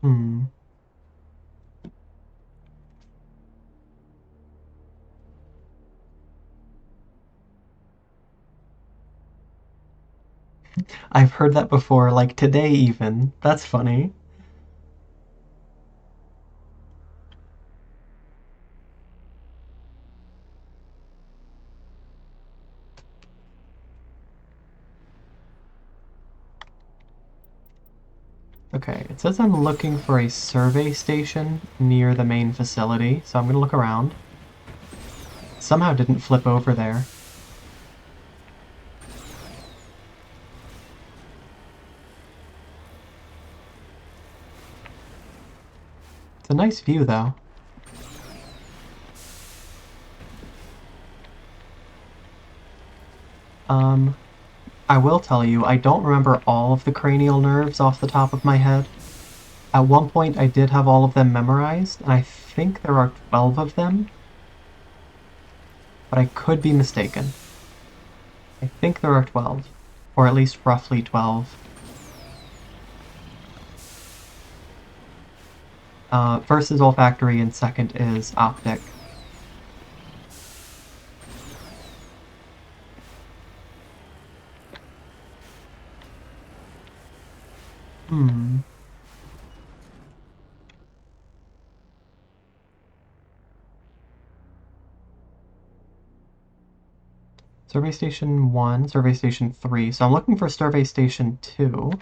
Hmm. I've heard that before, like today even. That's funny. Okay, it says I'm looking for a survey station near the main facility, so I'm gonna look around. Somehow didn't flip over there. It's a nice view, though. I will tell you, I don't remember all of the cranial nerves off the top of my head. At one point, I did have all of them memorized, and I think there are 12 of them. But I could be mistaken. I think there are 12. Or at least roughly 12. First is olfactory, and second is optic. Hmm. Survey Station 1, Survey Station 3. So I'm looking for Survey Station 2.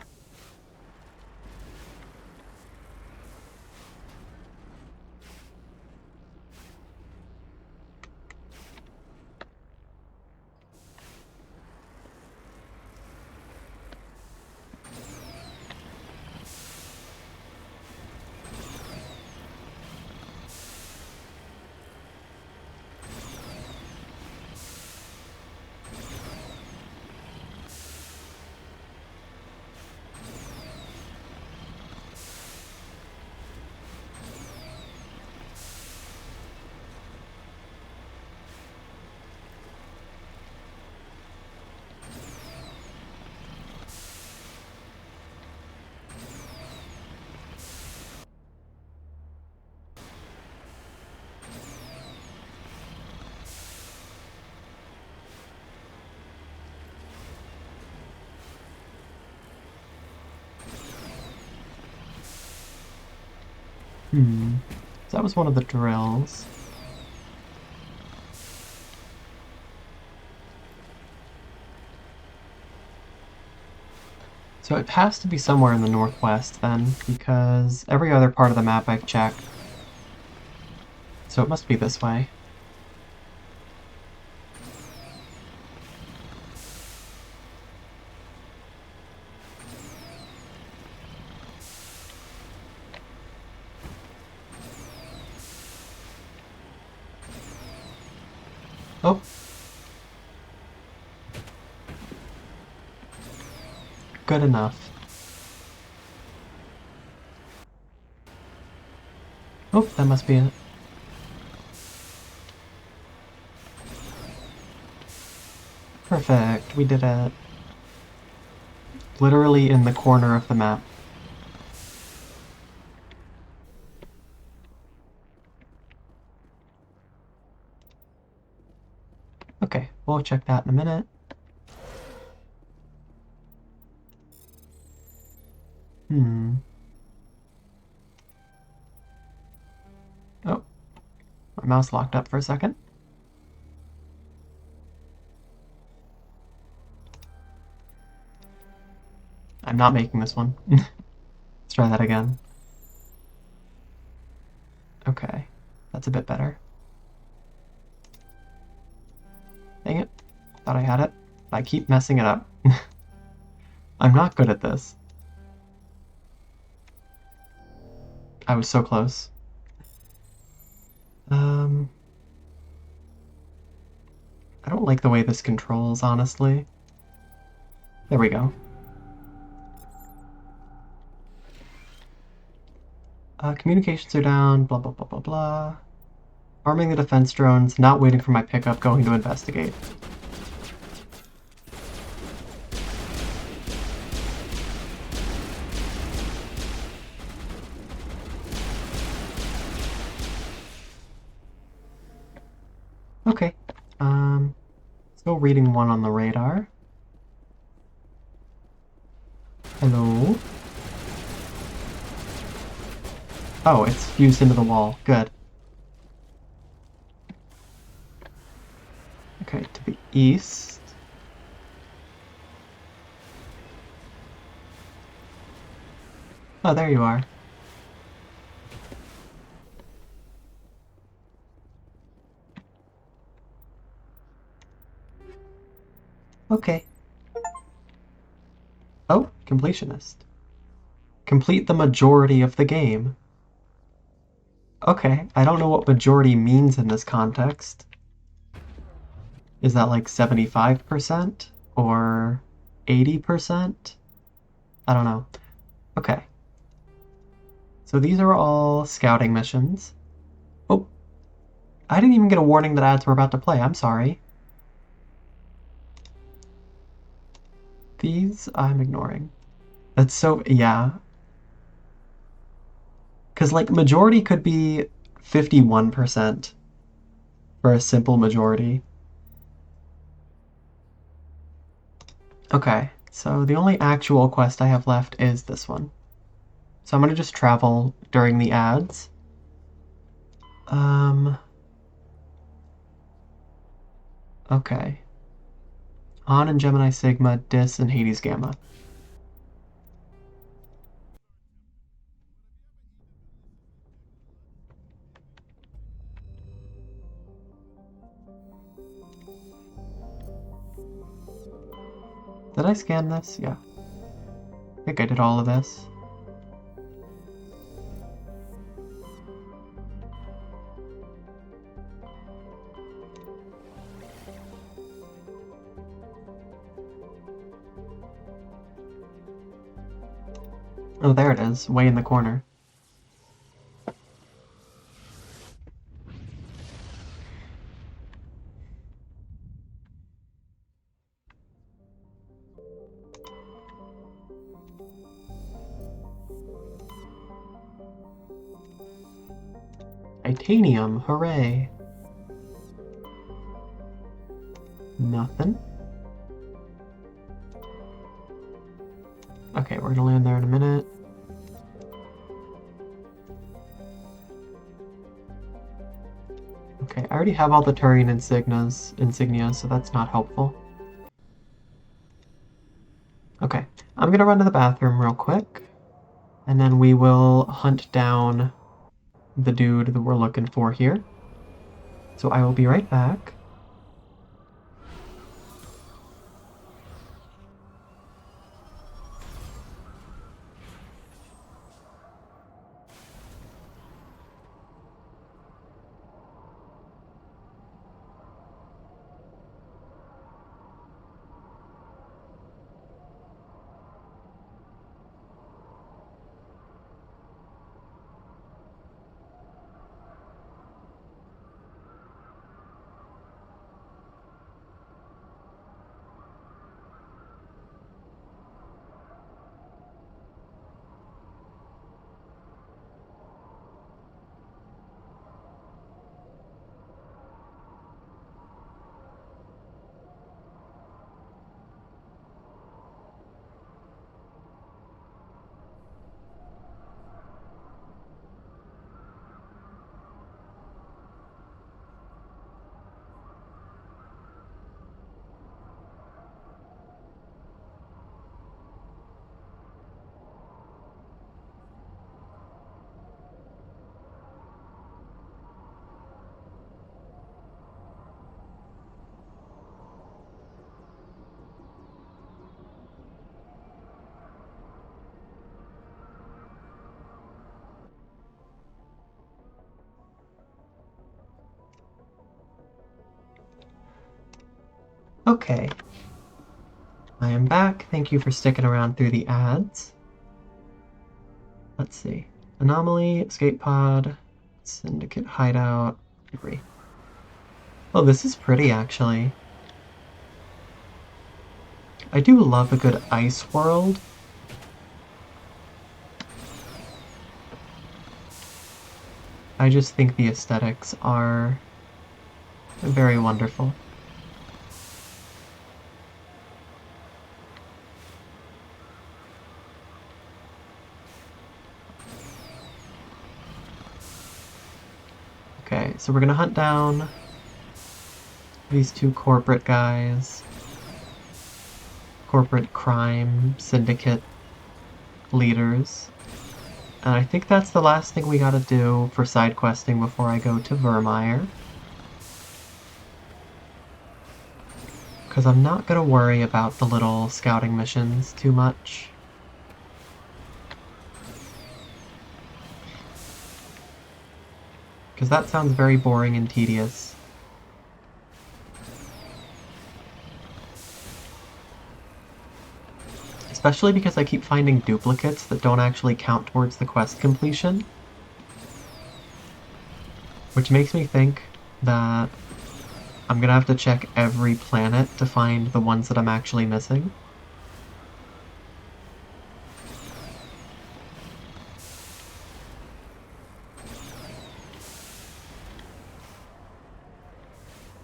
So that was one of the drills. So it has to be somewhere in the northwest then, because every other part of the map I've checked. So it must be this way. Oh. Good enough. Oh, that must be it. Perfect, we did it. Literally in the corner of the map. Okay, we'll check that in a minute. Oh, my mouse locked up for a second. I'm not making this one. Let's try that again. Okay, that's a bit better. Dang it. Thought I had it. I keep messing it up. I'm not good at this. I was so close. I don't like the way this controls, honestly. There we go. Communications are down, blah blah blah blah blah. Arming the defense drones, not waiting for my pickup, going to investigate. Okay, still reading one on the radar. Hello? Oh, it's fused into the wall. Good. Okay, to the east. Oh, there you are. Okay. Oh, completionist. Complete the majority of the game. Okay, I don't know what majority means in this context. Is that like 75% or 80%? I don't know. Okay. So these are all scouting missions. Oh, I didn't even get a warning that ads were about to play. I'm sorry. These I'm ignoring. That's so, yeah. Because, like, majority could be 51% for a simple majority. Okay, so the only actual quest I have left is this one. So I'm gonna just travel during the ads. Okay. Han and Gemini Sigma, Dis, and Hades Gamma. Did I scan this? Yeah. I think I did all of this. Oh, there it is, way in the corner. Titanium, hooray! Nothing. Okay, we're gonna land there in a minute. Okay, I already have all the Turian insignia, so that's not helpful. Okay, I'm gonna run to the bathroom real quick, and then we will hunt down the dude that we're looking for here. So I will be right back. Okay, I am back. Thank you for sticking around through the ads. Let's see. Anomaly, escape pod, syndicate hideout, debris. Oh, this is pretty, actually. I do love a good ice world. I just think the aesthetics are very wonderful. Okay, so we're gonna hunt down these two corporate guys. Corporate crime syndicate leaders. And I think that's the last thing we gotta do for side questing before I go to Virmire. Because I'm not gonna worry about the little scouting missions too much. Because that sounds very boring and tedious. Especially because I keep finding duplicates that don't actually count towards the quest completion. Which makes me think that I'm gonna have to check every planet to find the ones that I'm actually missing.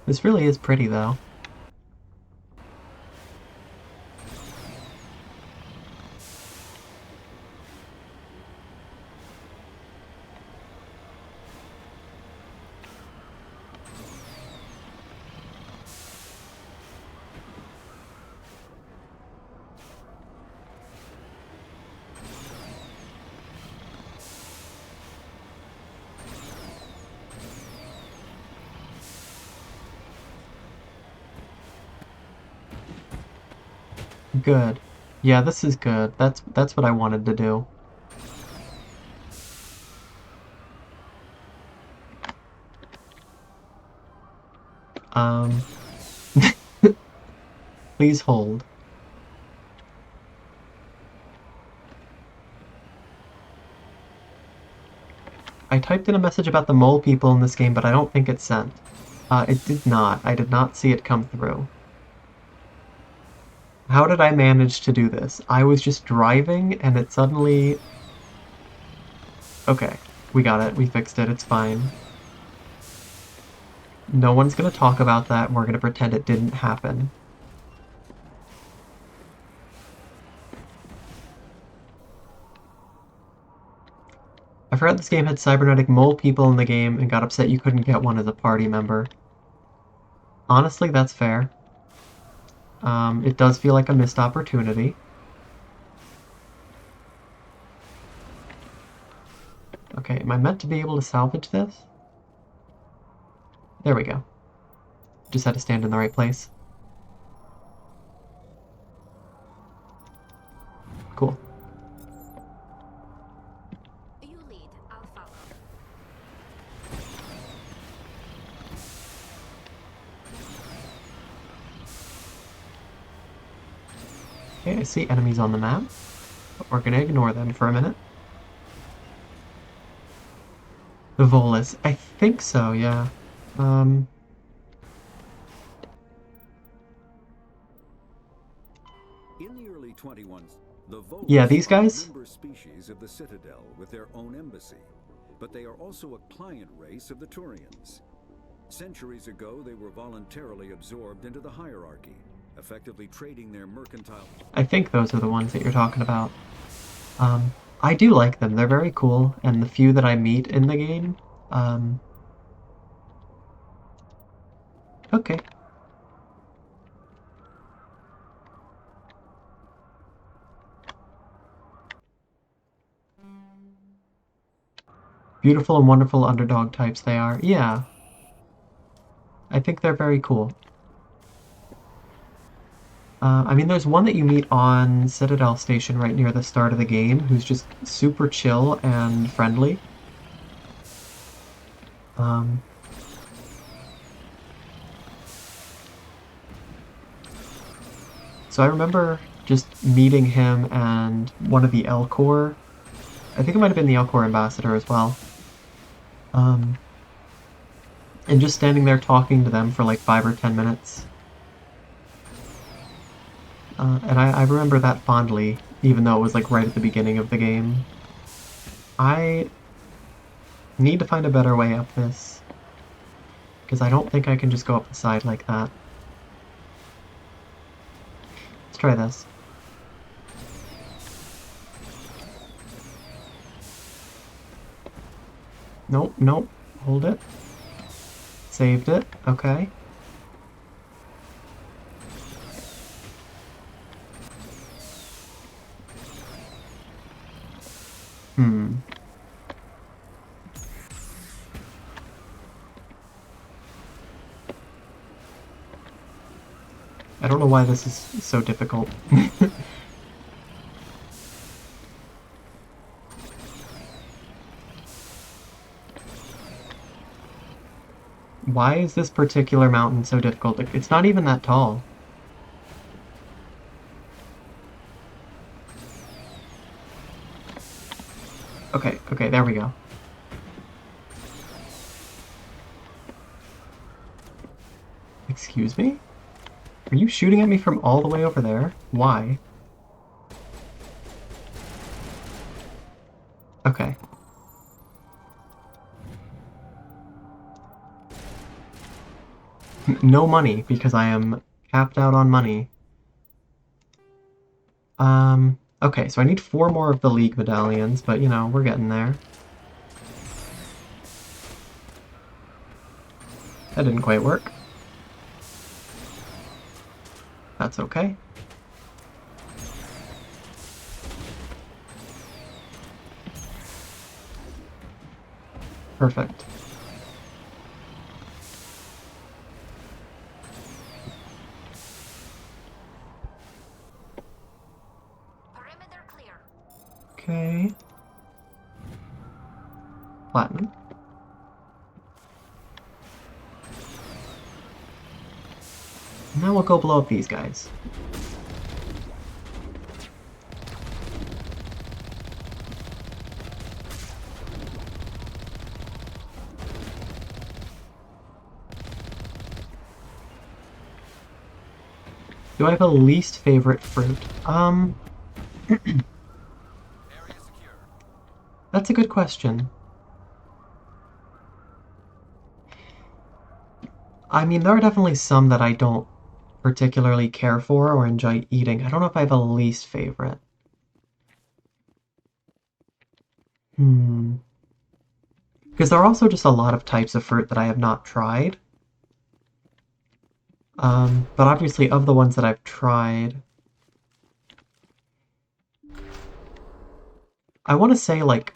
This really is pretty, though. Good. Yeah, this is good. That's what I wanted to do. Um... Please hold. I typed in a message about the mole people in this game, but I don't think it sent. It did not. I did not see it come through. How did I manage to do this? I was just driving and it suddenly... Okay, we got it. We fixed it. It's fine. No one's gonna talk about that, and we're gonna pretend it didn't happen. I forgot this game had cybernetic mole people in the game and got upset you couldn't get one as a party member. Honestly, that's fair. It does feel like a missed opportunity. Okay, am I meant to be able to salvage this? There we go. Just had to stand in the right place. Cool. You lead, I'll follow. Okay, I see enemies on the map, but we're gonna ignore them for a minute. The Volus. I think so, yeah. In the early 21s, the Volus Yeah, these are guys? a member species of the Citadel with their own embassy, but they are also a client race of the Turians. Centuries ago, they were voluntarily absorbed into the hierarchy, effectively trading their mercantile... I think those are the ones that you're talking about. I do like them. They're very cool, and the few that I meet in the game, okay. Beautiful and wonderful underdog types they are. Yeah. I think they're very cool. I mean, there's one that you meet on Citadel Station right near the start of the game who's just super chill and friendly. So I remember just meeting him and one of the Elcor. I think it might have been the Elcor ambassador as well. And just standing there talking to them for like 5 or 10 minutes. And I remember that fondly, even though it was like right at the beginning of the game. I need to find a better way up this, because I don't think I can just go up the side like that. Let's try this. Nope, nope. Hold it. Saved it. Okay. I don't know why this is so difficult. Why is this particular mountain so difficult? It's not even that tall. Okay, okay, there we go. Excuse me? Are you shooting at me from all the way over there? Why? Okay. No money, because I am capped out on money. Okay, so I need 4 more of the League medallions, but you know, we're getting there. That didn't quite work. That's okay. Perfect. Perimeter clear. Okay. Platinum. Now we'll go blow up these guys. Do I have a least favorite fruit? That's a good question. I mean, there are definitely some that I don't particularly care for or enjoy eating. I don't know if I have a least favorite. Because there are also just a lot of types of fruit that I have not tried. But obviously, of the ones that I've tried, I want to say, like,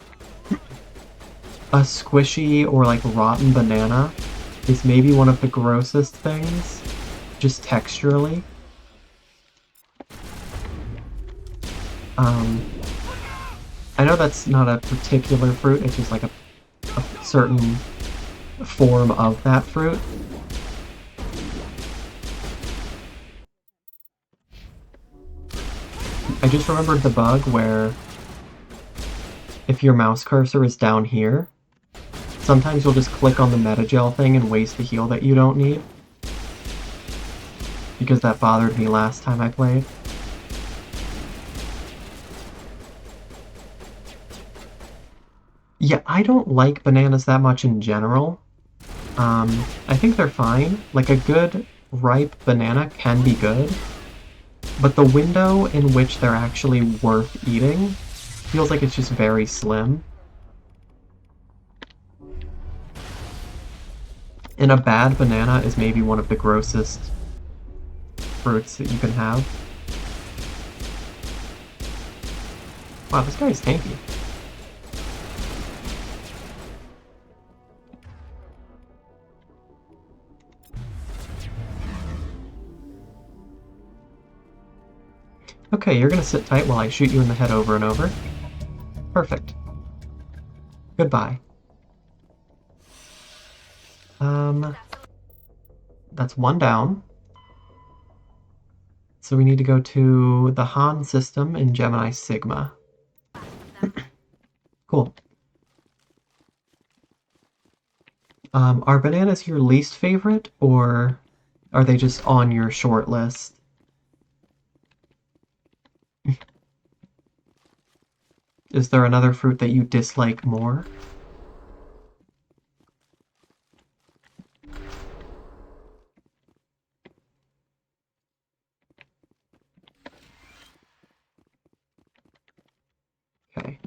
a squishy or, like, rotten banana is maybe one of the grossest things, just texturally. I know that's not a particular fruit, it's just like a certain form of that fruit. I just remembered the bug where if your mouse cursor is down here, sometimes you'll just click on the Metagel thing and waste a heal that you don't need. Because that bothered me last time I played. Yeah, I don't like bananas that much in general. I think they're fine. Like, a good, ripe banana can be good. But the window in which they're actually worth eating feels like it's just very slim. And a bad banana is maybe one of the grossest fruits that you can have. Wow, this guy is tanky. Okay, you're gonna sit tight while I shoot you in the head over and over. Perfect. Goodbye. That's one down. So we need to go to the Han system in Gemini Sigma. Cool. Are bananas your least favorite, or are they just on your short list? Is there another fruit that you dislike more? Okay.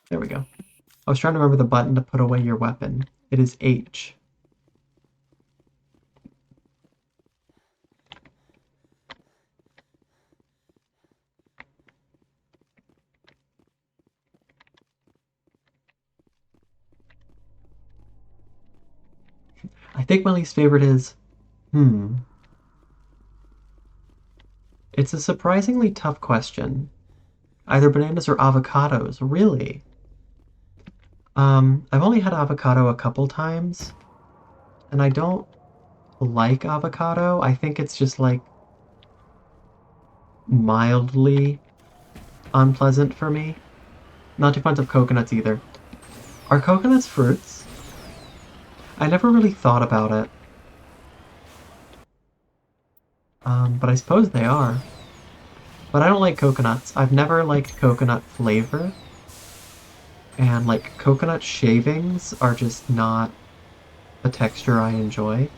There we go. I was trying to remember the button to put away your weapon. It is H. I think my least favorite is... It's a surprisingly tough question. Either bananas or avocados, really? I've only had avocado a couple times, and I don't like avocado. I think it's just, like, mildly unpleasant for me. Not too fond of coconuts either. Are coconuts fruits? I never really thought about it. But I suppose they are. But I don't like coconuts. I've never liked coconut flavor. And, like, coconut shavings are just not a texture I enjoy.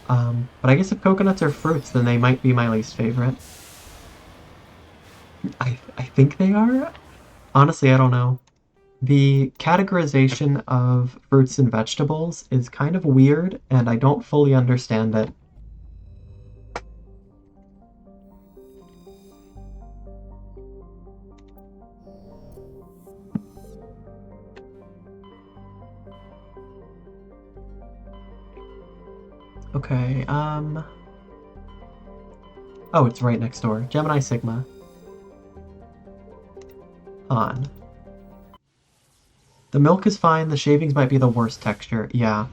But I guess if coconuts are fruits, then they might be my least favorite. I think they are? Honestly, I don't know. The categorization of fruits and vegetables is kind of weird, and I don't fully understand it. Okay, oh, it's right next door. Gemini Sigma. On. The milk is fine, the shavings might be the worst texture, yeah.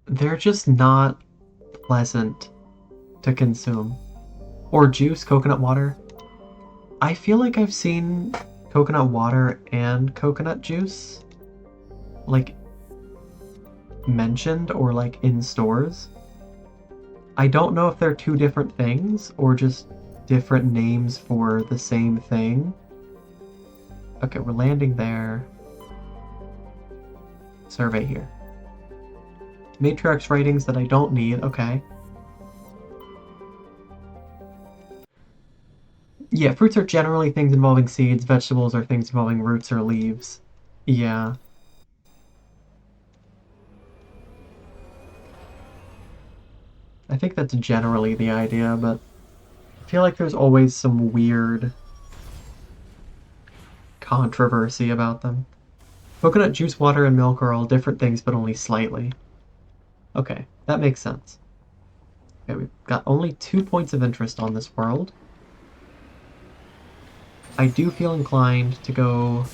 They're just not pleasant to consume. Or juice, coconut water. I feel like I've seen coconut water and coconut juice, like, mentioned or, like, in stores. I don't know if they're two different things or just different names for the same thing. Okay, we're landing there. Survey here. Matriarch's writings that I don't need, okay. Yeah, fruits are generally things involving seeds, vegetables are things involving roots or leaves. Yeah. I think that's generally the idea, but I feel like there's always some weird controversy about them. Coconut juice, water, and milk are all different things, but only slightly. Okay, that makes sense. Okay, we've got only 2 points of interest on this world. I do feel inclined to go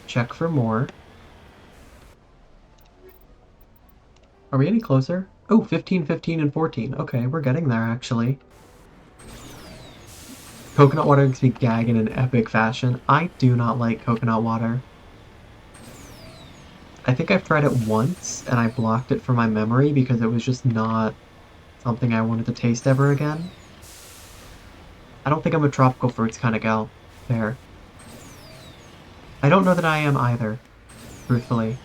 check for more. Are we any closer? Oh, 15, 15, and 14. Okay, we're getting there, actually. Coconut water makes me gag in an epic fashion. I do not like coconut water. I think I've tried it once, and I blocked it from my memory because it was just not something I wanted to taste ever again. I don't think I'm a tropical fruits kind of gal. There. I don't know that I am either, truthfully.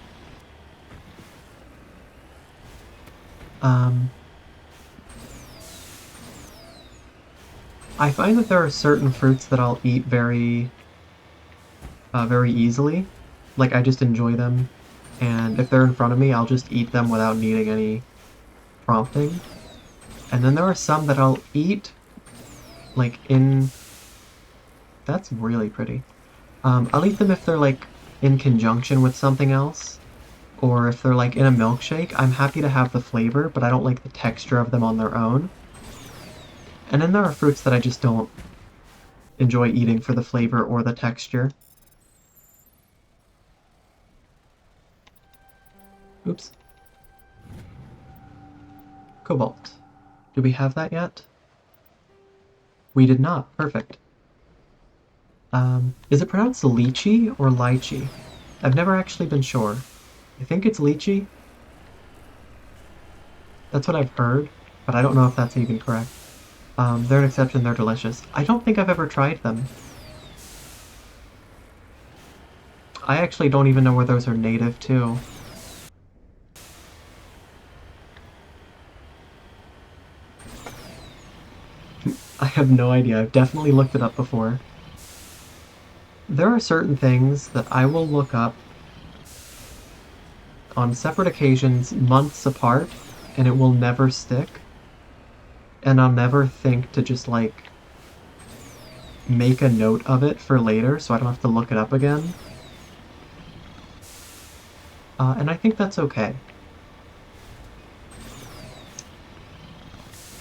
I find that there are certain fruits that I'll eat very easily. Like, I just enjoy them, and if they're in front of me, I'll just eat them without needing any prompting. And then there are some that I'll eat, like, in... That's really pretty. I'll eat them if they're, like, in conjunction with something else, or if they're, like, in a milkshake. I'm happy to have the flavor, but I don't like the texture of them on their own. And then there are fruits that I just don't enjoy eating for the flavor or the texture. Oops. Cobalt. Do we have that yet? We did not. Perfect. Is it pronounced lychee or lychee? I've never actually been sure. I think it's lychee. That's what I've heard, but I don't know if that's even correct. They're an exception, they're delicious. I don't think I've ever tried them. I actually don't even know where those are native to. I have no idea. I've definitely looked it up before. There are certain things that I will look up on separate occasions, months apart, and it will never stick. And I'll never think to just, like, make a note of it for later so I don't have to look it up again. And I think that's okay.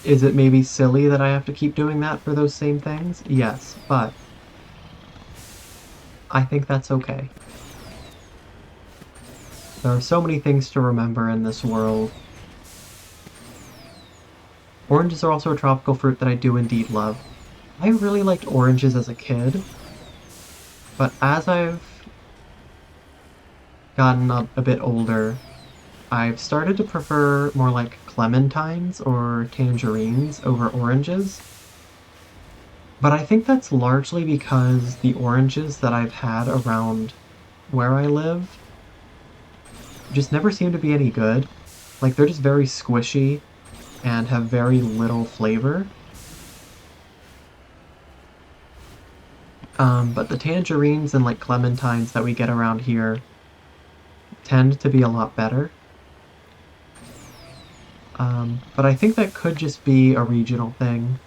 Is it maybe silly that I have to keep doing that for those same things? Yes, but I think that's okay. There are so many things to remember in this world. Oranges are also a tropical fruit that I do indeed love. I really liked oranges as a kid, but as I've gotten a bit older, I've started to prefer more like clementines or tangerines over oranges. But I think that's largely because the oranges that I've had around where I live just never seem to be any good. Like, they're just very squishy and have very little flavor. But the tangerines and like clementines that we get around here tend to be a lot better. But I think that could just be a regional thing.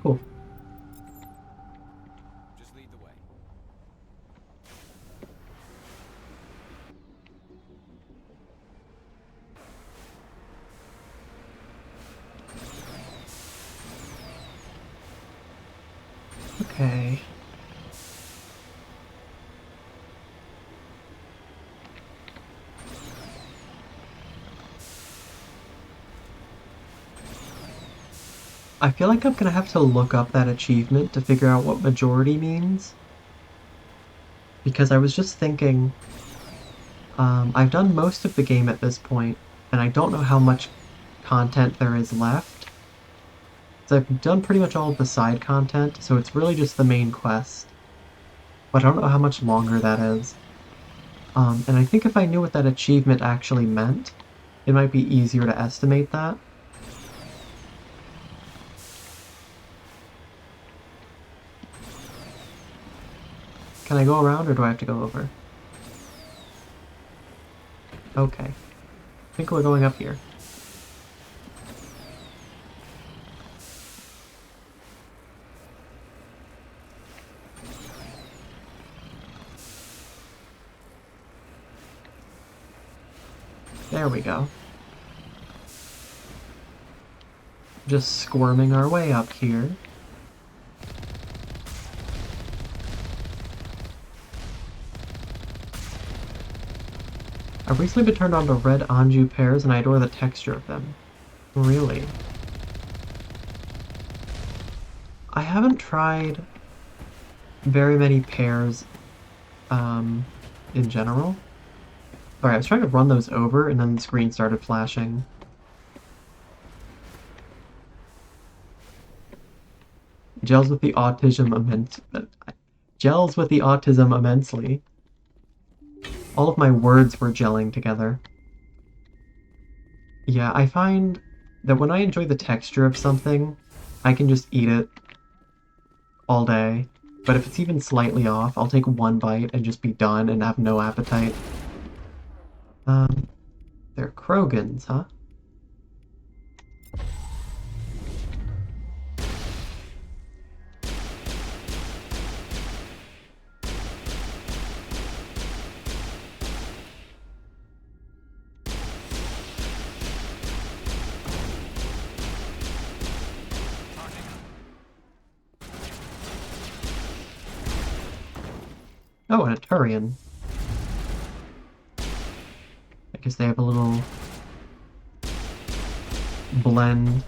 Cool. Just lead the way. Okay. I feel like I'm gonna have to look up that achievement to figure out what majority means. Because I was just thinking, I've done most of the game at this point, and I don't know how much content there is left. So I've done pretty much all of the side content, so it's really just the main quest. But I don't know how much longer that is. And I think if I knew what that achievement actually meant, it might be easier to estimate that. Can I go around, or do I have to go over? Okay. I think we're going up here. There we go. Just squirming our way up here. I've recently been turned on to red Anjou pears, and I adore the texture of them. Really? I haven't tried very many pears, in general. Sorry, I was trying to run those over, and then the screen started flashing. Gels with the autism gels with the autism immensely. All of my words were gelling together. Yeah, I find that when I enjoy the texture of something, I can just eat it all day. But if it's even slightly off, I'll take one bite and just be done and have no appetite. They're Krogans, huh? Oh, and a Turian. I guess they have a little blend.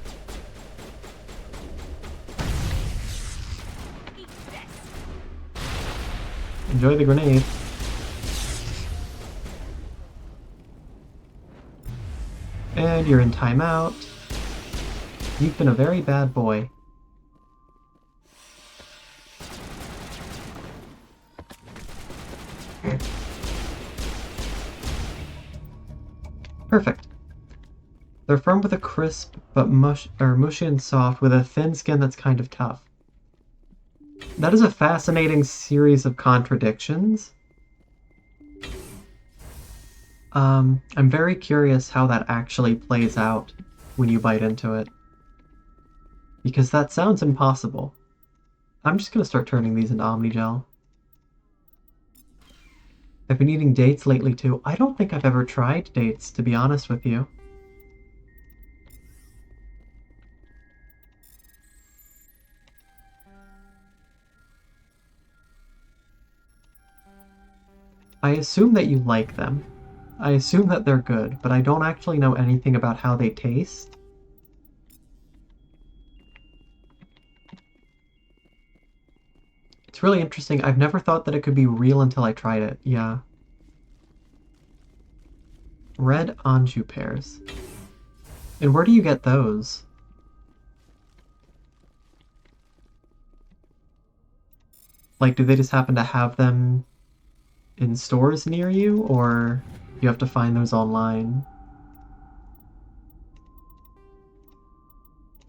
Enjoy the grenade. And you're in timeout. You've been a very bad boy. Perfect. They're firm with a crisp, but mushy and soft with a thin skin that's kind of tough. That is a fascinating series of contradictions. I'm very curious how that actually plays out when you bite into it. Because that sounds impossible. I'm just gonna start turning these into Omnigel. I've been eating dates lately too. I don't think I've ever tried dates, to be honest with you. I assume that you like them. I assume that they're good, but I don't actually know anything about how they taste. It's really interesting. I've never thought that it could be real until I tried it. Yeah. Red Anjou pears. And where do you get those? Like, do they just happen to have them in stores near you, or you have to find those online?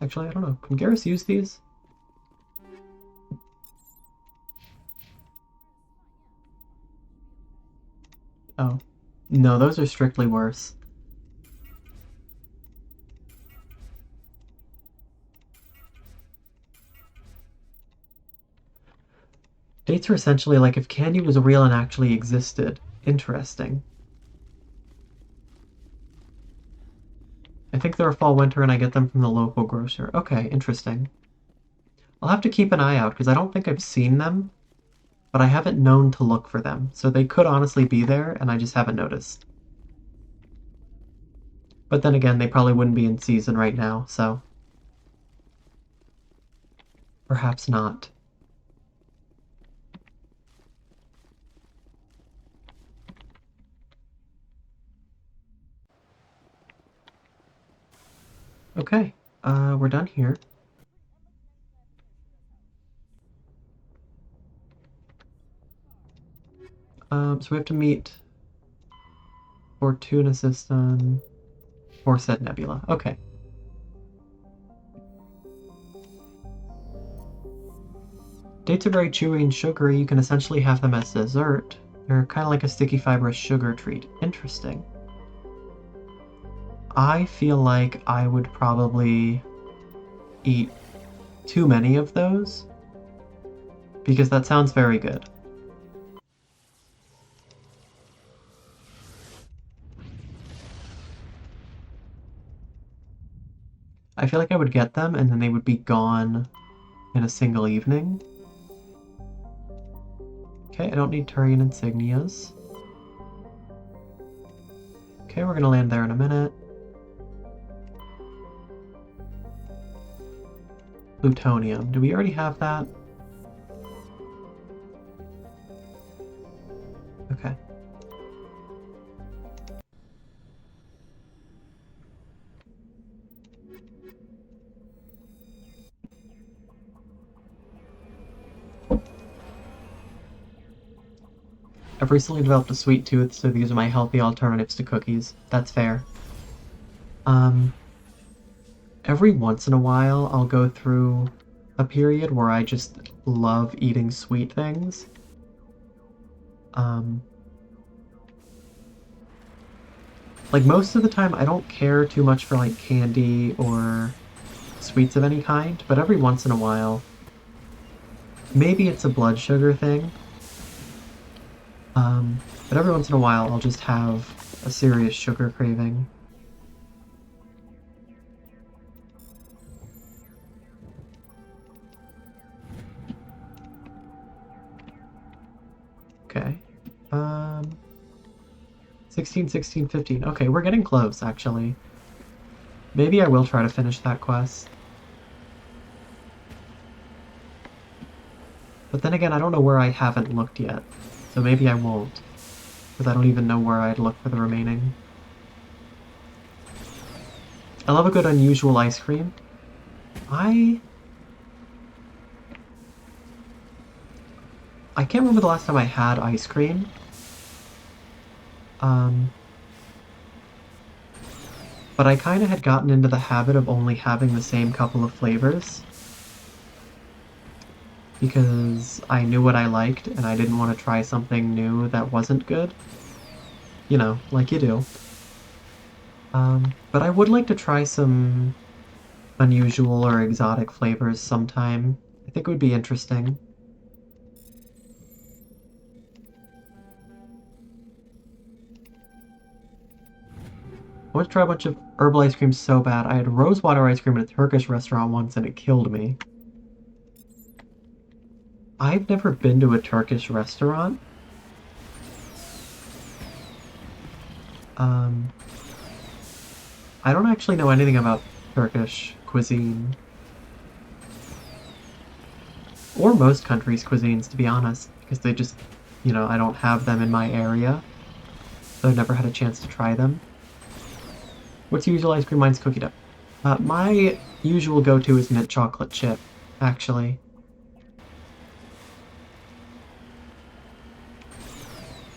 Actually, I don't know. Can Garrus use these? Oh. No, those are strictly worse. Dates are essentially like if candy was real and actually existed. Interesting. I think they're fall winter and I get them from the local grocer. Okay, interesting. I'll have to keep an eye out, because I don't think I've seen them, but I haven't known to look for them, so they could honestly be there, and I just haven't noticed. But then again, they probably wouldn't be in season right now, so... perhaps not. Okay, we're done here. So we have to meet Fortuna System for said nebula. Okay. Dates are very chewy and sugary. You can essentially have them as dessert. They're kind of like a sticky fibrous sugar treat. Interesting. I feel like I would probably eat too many of those, because that sounds very good. I feel like I would get them and then they would be gone in a single evening. Okay, I don't need Turian insignias. Okay, we're gonna land there in a minute. Plutonium. Do we already have that? Okay. I've recently developed a sweet tooth, so these are my healthy alternatives to cookies. That's fair. Every once in a while, I'll go through a period where I just love eating sweet things. Like, most of the time, I don't care too much for, like, candy or sweets of any kind, but every once in a while, maybe it's a blood sugar thing, but every once in a while, I'll just have a serious sugar craving. Okay. 16, 16, 15. Okay, we're getting close, actually. Maybe I will try to finish that quest. But then again, I don't know where I haven't looked yet. So maybe I won't. Because I don't even know where I'd look for the remaining. I love a good unusual ice cream. I can't remember the last time I had ice cream. But I kind of had gotten into the habit of only having the same couple of flavors. Because I knew what I liked, and I didn't want to try something new that wasn't good. You know, like you do. But I would like to try some unusual or exotic flavors sometime. I think it would be interesting. I want to try a bunch of herbal ice cream so bad. I had rosewater ice cream at a Turkish restaurant once and it killed me. I've never been to a Turkish restaurant. I don't actually know anything about Turkish cuisine. Or most countries' cuisines, to be honest, because they just, you know, I don't have them in my area. So I've never had a chance to try them. What's your usual ice cream? Mine's cookie dough. My usual go-to is mint chocolate chip, actually.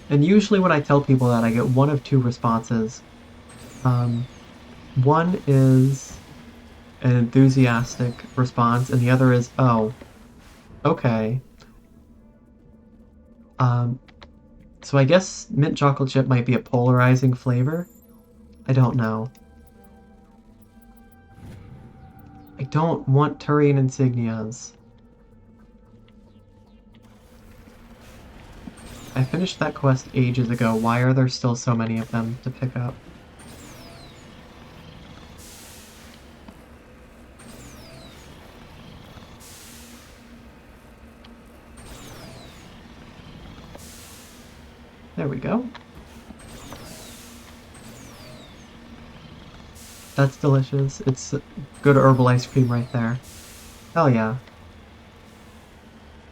And usually when I tell people that, I get one of two responses. One is an enthusiastic response, and the other is, oh, okay. So I guess mint chocolate chip might be a polarizing flavor. I don't know. I don't want Turian insignias. I finished that quest ages ago. Why are there still so many of them to pick up? There we go. That's delicious. It's good herbal ice cream right there. Hell yeah.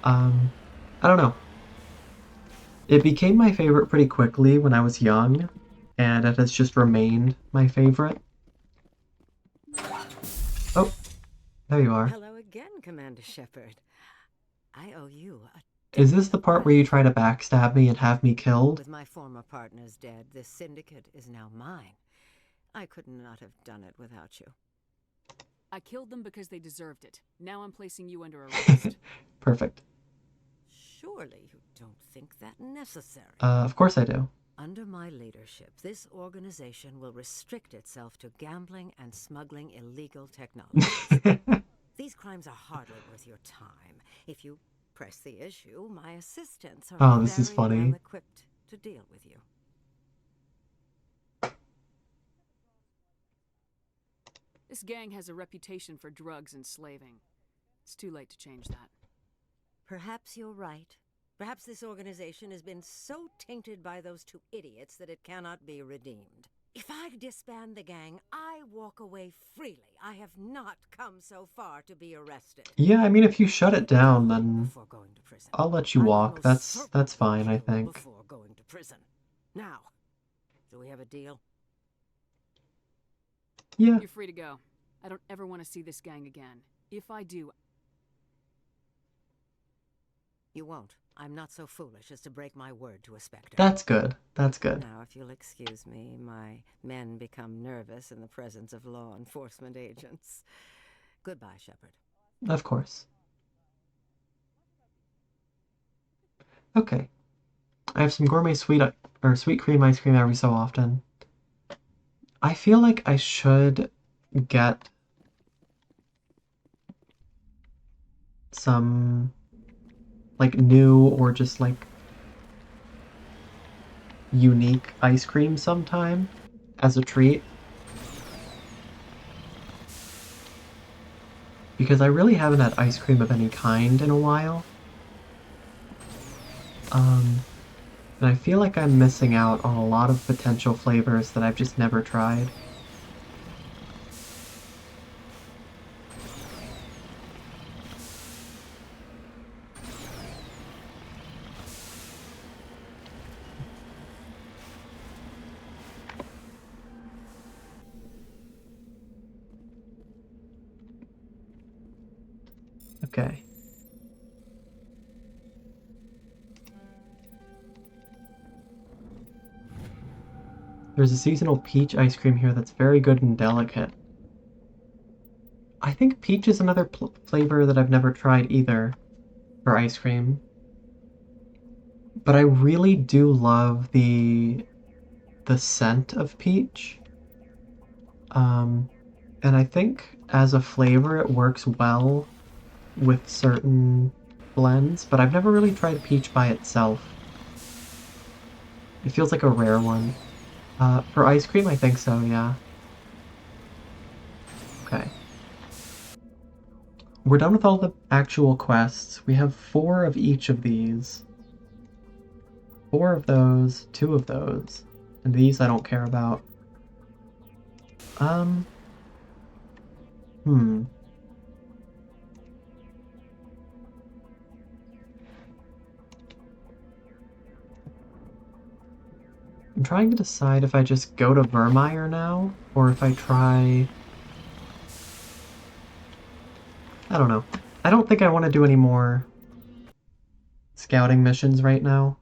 I don't know. It became my favorite pretty quickly when I was young, and it has just remained my favorite. Oh, there you are. Hello again, Commander Shepard. I owe you a Is this the part where you try to backstab me and have me killed? With my former partners dead, this syndicate is now mine. I could not have done it without you. I killed them because they deserved it. Now I'm placing you under arrest. Perfect. Surely you don't think that necessary. Of course I do. Under my leadership, this organization will restrict itself to gambling and smuggling illegal technologies. These crimes are hardly worth your time. If you press the issue, my assistants are this is very funny. well equipped to deal with you. This gang has a reputation for drugs and slaving. It's too late to change that. Perhaps you're right. Perhaps this organization has been so tainted by those two idiots that it cannot be redeemed. If I disband the gang, I walk away freely. I have not come so far to be arrested. Yeah, I mean, if you shut it down, then Before going to prison. I'll let you I will walk. most That's fine, certainly I kill you think. Before going to prison. Now, do we have a deal? Yeah. You're free to go. I don't ever want to see this gang again. If I do... You won't. I'm not so foolish as to break my word to a Spectre. That's good. That's good. Now, if you'll excuse me, my men become nervous in the presence of law enforcement agents. Goodbye, Shepard. Of course. Okay. I have some gourmet sweet cream ice cream every so often. I feel like I should get some like new or just like unique ice cream sometime as a treat. Because I really haven't had ice cream of any kind in a while. And I feel like I'm missing out on a lot of potential flavors that I've just never tried. Okay. There's a seasonal peach ice cream here that's very good and delicate. I think peach is another flavor that I've never tried either for ice cream. But I really do love the scent of peach. And I think as a flavor it works well with certain blends, but I've never really tried peach by itself. It feels like a rare one. For ice cream, I think so, yeah. Okay. We're done with all the actual quests. We have 4 of each of these. 4 of those, 2 of those. And these I don't care about. I'm trying to decide if I just go to Virmire now, or if I try... I don't know. I don't think I want to do any more scouting missions right now.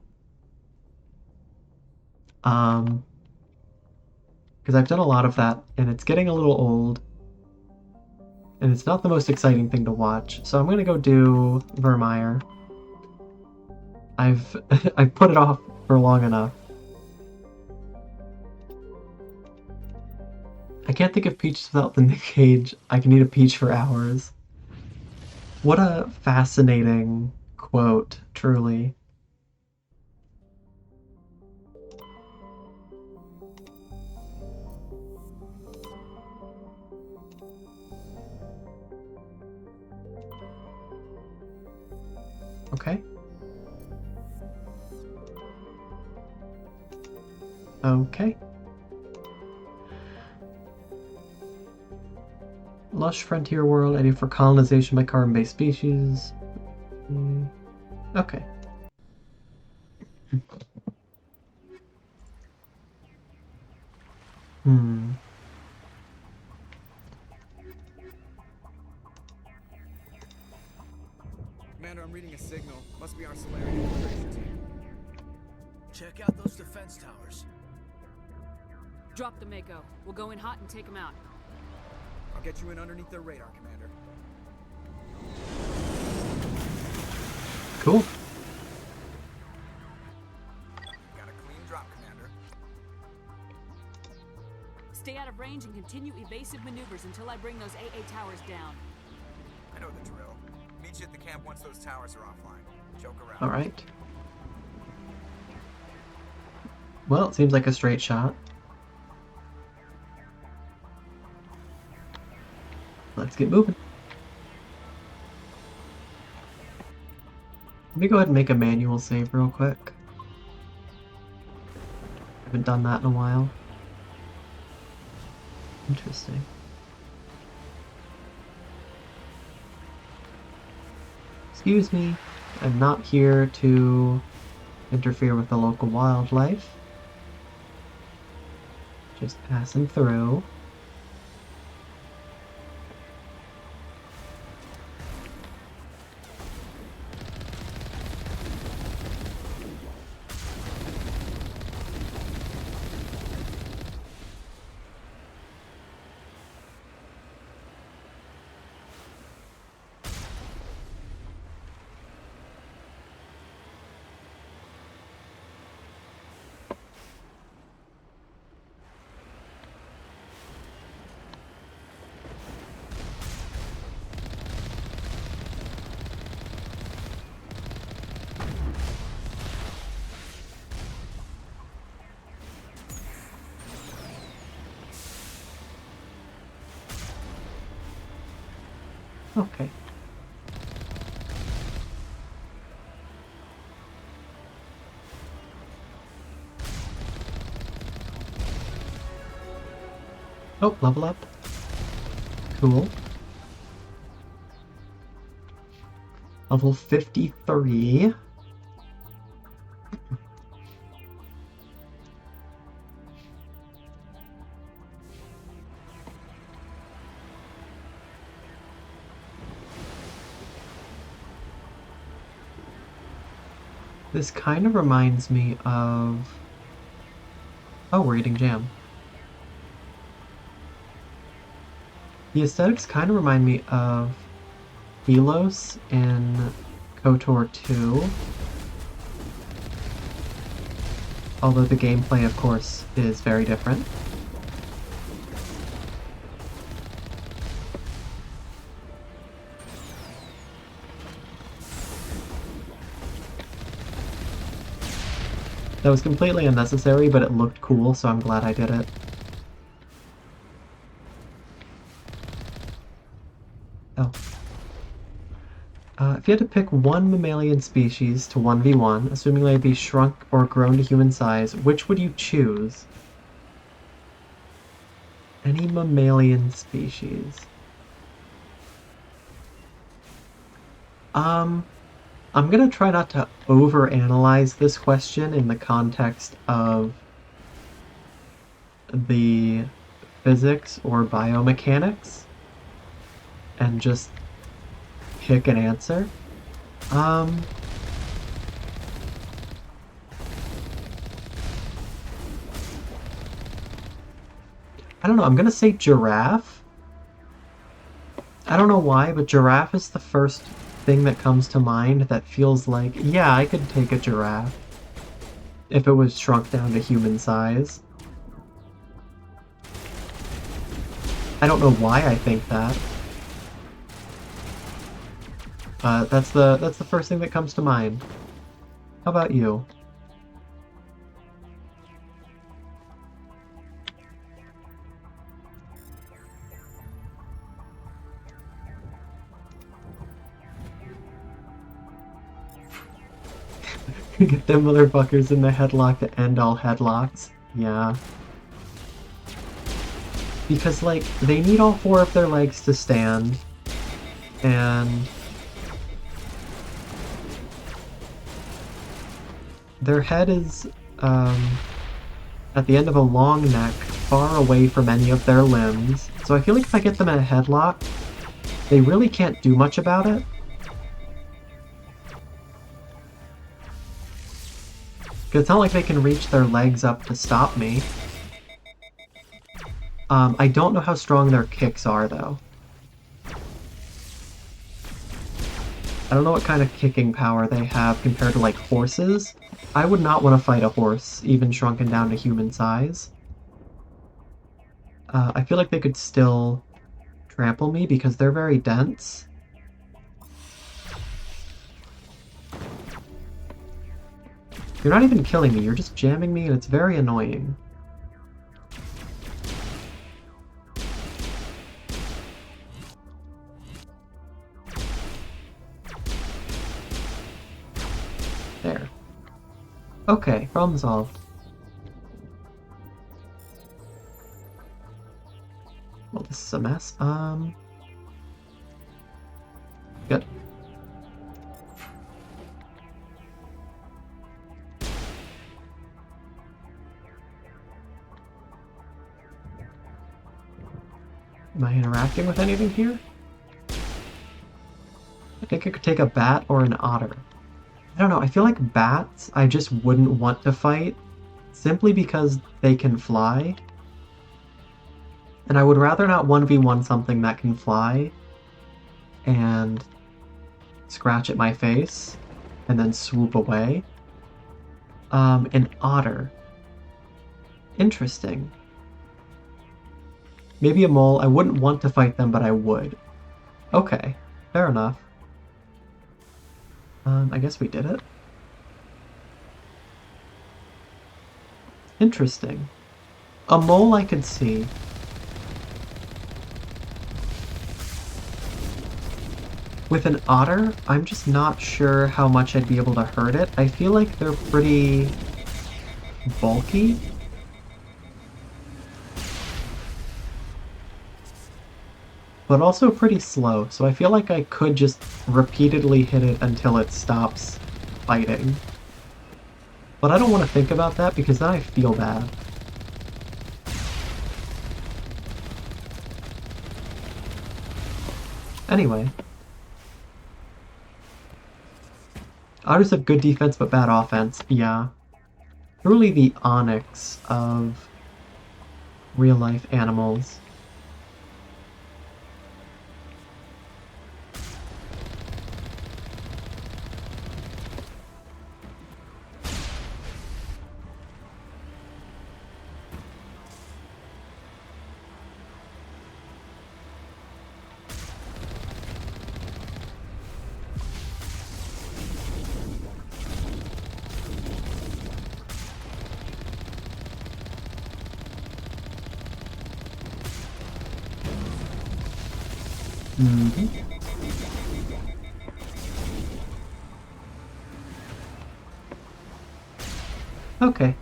Because I've done a lot of that, and it's getting a little old. And it's not the most exciting thing to watch, so I'm gonna go do Virmire. I've put it off for long enough. I can't think of peaches without the Nick Cage. I can eat a peach for hours. What a fascinating quote, truly. Okay. Okay. Lush frontier world, ideal for colonization by carbon-based species. Okay. Commander, I'm reading a signal. Must be our Solarian infiltration team. Check out those defense towers. Drop the Mako. We'll go in hot and take them out. I'll get you in underneath their radar, Commander. Cool. Got a clean drop, Commander. Stay out of range and continue evasive maneuvers until I bring those AA towers down. I know the drill. Meet you at the camp once those towers are offline. Joke around. Alright. Well, it seems like a straight shot. Let's get moving. Let me go ahead and make a manual save real quick. Haven't done that in a while. Interesting. Excuse me, I'm not here to interfere with the local wildlife. Just passing through. Okay. Oh, level up. Cool. Level 53. This kind of reminds me of... Oh, we're eating jam. The aesthetics kind of remind me of Helos in KOTOR 2. Although the gameplay, of course, is very different. That was completely unnecessary, but it looked cool, so I'm glad I did it. Oh. If you had to pick one mammalian species to 1v1, assuming they'd be shrunk or grown to human size, which would you choose? Any mammalian species. I'm gonna try not to overanalyze this question in the context of the physics or biomechanics and just pick an answer. I don't know, I'm gonna say giraffe. I don't know why, but giraffe is the first thing that comes to mind that feels like, yeah, I could take a giraffe if it was shrunk down to human size. I don't know why I think that. That's the first thing that comes to mind. How about you? Get them motherfuckers in the headlock to end all headlocks. Yeah. Because, like, they need all 4 of their legs to stand, and their head is, at the end of a long neck, far away from any of their limbs, so I feel like if I get them in a headlock, they really can't do much about it. Because it's not like they can reach their legs up to stop me. I don't know how strong their kicks are, though. I don't know what kind of kicking power they have compared to, like, horses. I would not want to fight a horse, even shrunken down to human size. I feel like they could still trample me because they're very dense. You're not even killing me, you're just jamming me, and it's very annoying. There. Okay, problem solved. Well, this is a mess. Good. Am I interacting with anything here? I think I could take a bat or an otter. I don't know, I feel like bats I just wouldn't want to fight, simply because they can fly. And I would rather not 1v1 something that can fly and scratch at my face and then swoop away. An otter. Interesting. Maybe a mole. I wouldn't want to fight them, but I would. Okay, fair enough. I guess we did it. Interesting. A mole I could see. With an otter, I'm just not sure how much I'd be able to hurt it. I feel like they're pretty bulky. But also pretty slow, so I feel like I could just repeatedly hit it until it stops fighting. But I don't want to think about that because then I feel bad. Anyway. Otters have good defense but bad offense, yeah. Truly the onyx of real-life animals. Okay.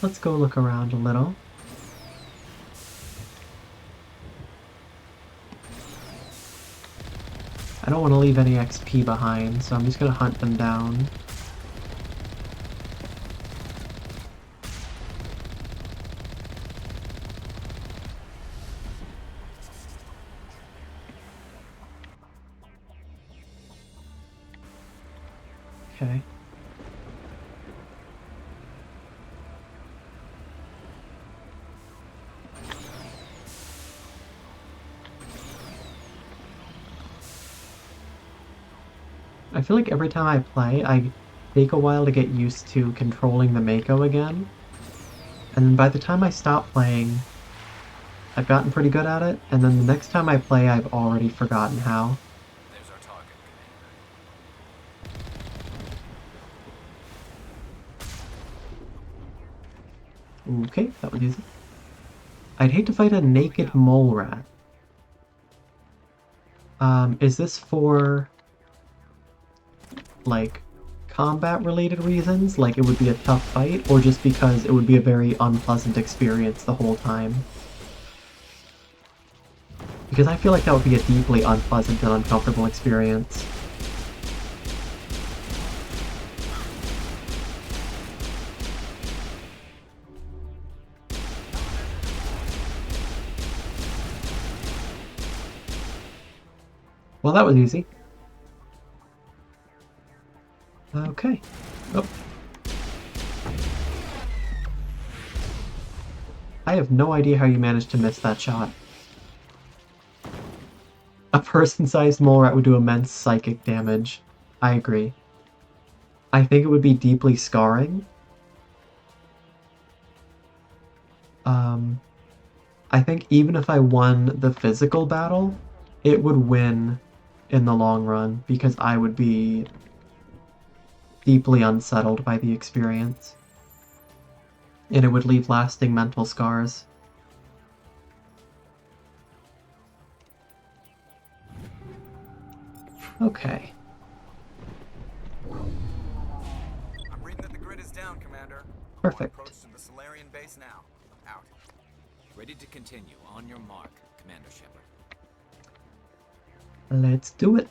Let's go look around a little. I don't want to leave any XP behind, so I'm just going to hunt them down. Okay. I feel like every time I play, I take a while to get used to controlling the Mako again. And by the time I stop playing, I've gotten pretty good at it, and then the next time I play, I've already forgotten how. There's our target, Commander. Okay, that was easy. I'd hate to fight a naked mole rat. Is this for, like, combat-related reasons? Like it would be a tough fight, or just because it would be a very unpleasant experience the whole time? Because I feel like that would be a deeply unpleasant and uncomfortable experience. Well, that was easy. Okay. Oh. I have no idea how you managed to miss that shot. A person-sized mole rat would do immense psychic damage. I agree. I think it would be deeply scarring. I think even if I won the physical battle, it would win in the long run because I would be deeply unsettled by the experience. And it would leave lasting mental scars. Okay. I'm reading that the grid is down, Commander. Perfect. Approach to the Solarian base now. Out. Ready to continue. On your mark, Commander Shepard. Let's do it.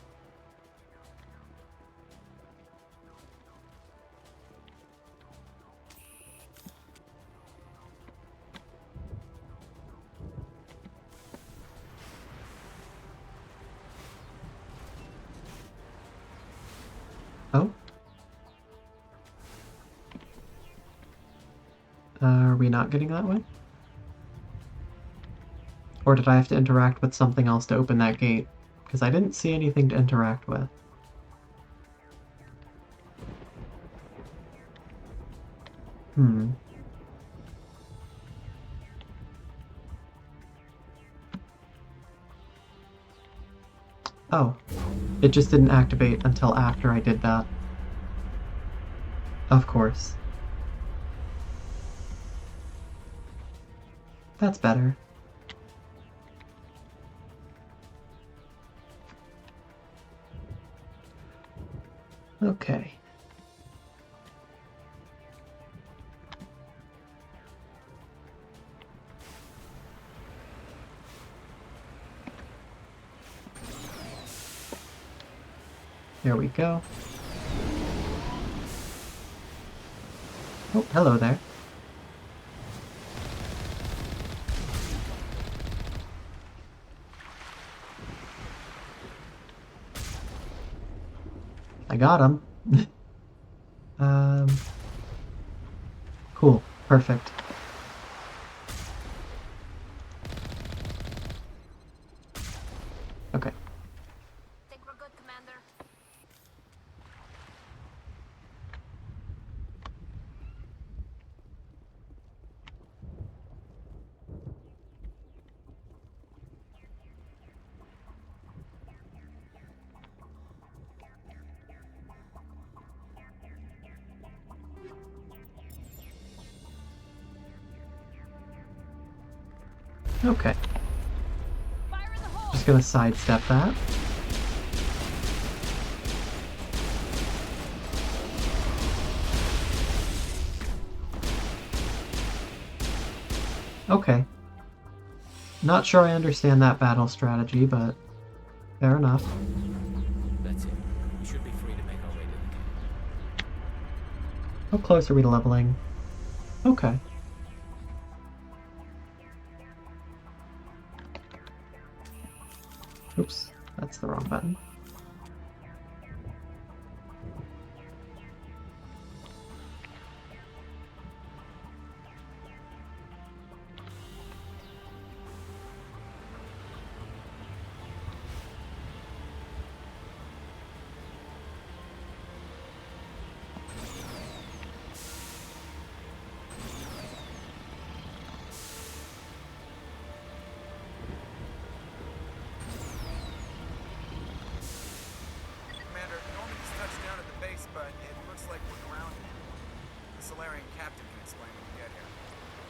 Oh? Are we not getting that way? Or did I have to interact with something else to open that gate? Because I didn't see anything to interact with. Oh. It just didn't activate until after I did that. Of course. That's better. Okay. There we go. Oh, hello there. I got him. Cool. Perfect. Okay. Think we're good, Commander? Okay. Just gonna sidestep that. Okay. Not sure I understand that battle strategy, but fair enough. That's it. We should be free to make our way to the camp. How close are we to leveling? Okay. Oops, that's the wrong button.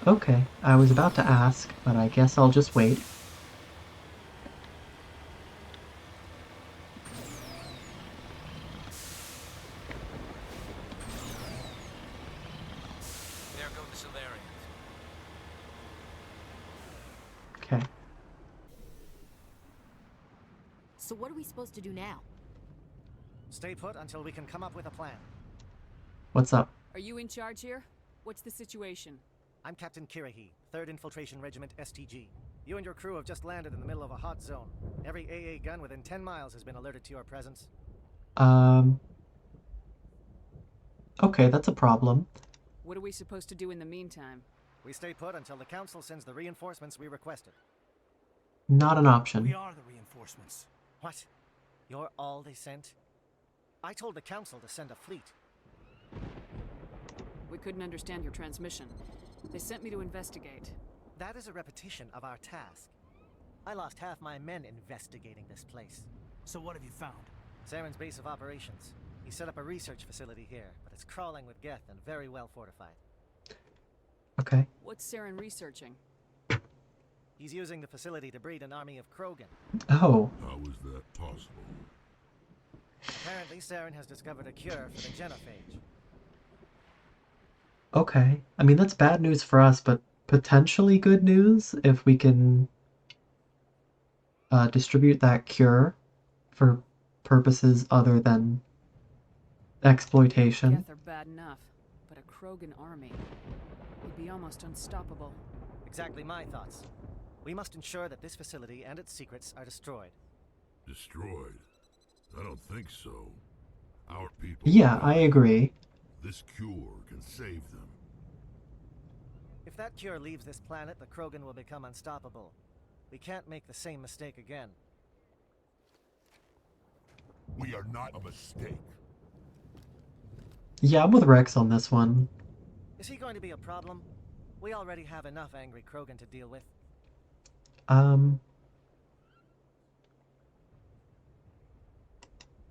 Okay, I was about to ask, but I guess I'll just wait. There go the Solarians. Okay. So what are we supposed to do now? Stay put until we can come up with a plan. What's up? Are you in charge here? What's the situation? I'm Captain Kirahi, 3rd Infiltration Regiment STG. You and your crew have just landed in the middle of a hot zone. Every AA gun within 10 miles has been alerted to your presence. Okay, that's a problem. What are we supposed to do in the meantime? We stay put until the Council sends the reinforcements we requested. Not an option. We are the reinforcements. What? You're all they sent? I told the Council to send a fleet. We couldn't understand your transmission. They sent me to investigate. That is a repetition of our task. I lost half my men investigating this place. So what have you found? Saren's base of operations. He set up a research facility here, but it's crawling with Geth and very well fortified. Okay. What's Saren researching? He's using the facility to breed an army of Krogan. Oh. How is that possible? Apparently, Saren has discovered a cure for the genophage. Okay. I mean, that's bad news for us, but potentially good news if we can distribute that cure for purposes other than exploitation. Geth are bad enough, but a Krogan army would be almost unstoppable. Exactly my thoughts. We must ensure that this facility and its secrets are destroyed. Destroyed? I don't think so. Our people... Yeah, I agree. This cure can save them. If that cure leaves this planet, the Krogan will become unstoppable. We can't make the same mistake again. We are not a mistake. Yeah, I'm with Rex on this one. Is he going to be a problem? We already have enough angry Krogan to deal with.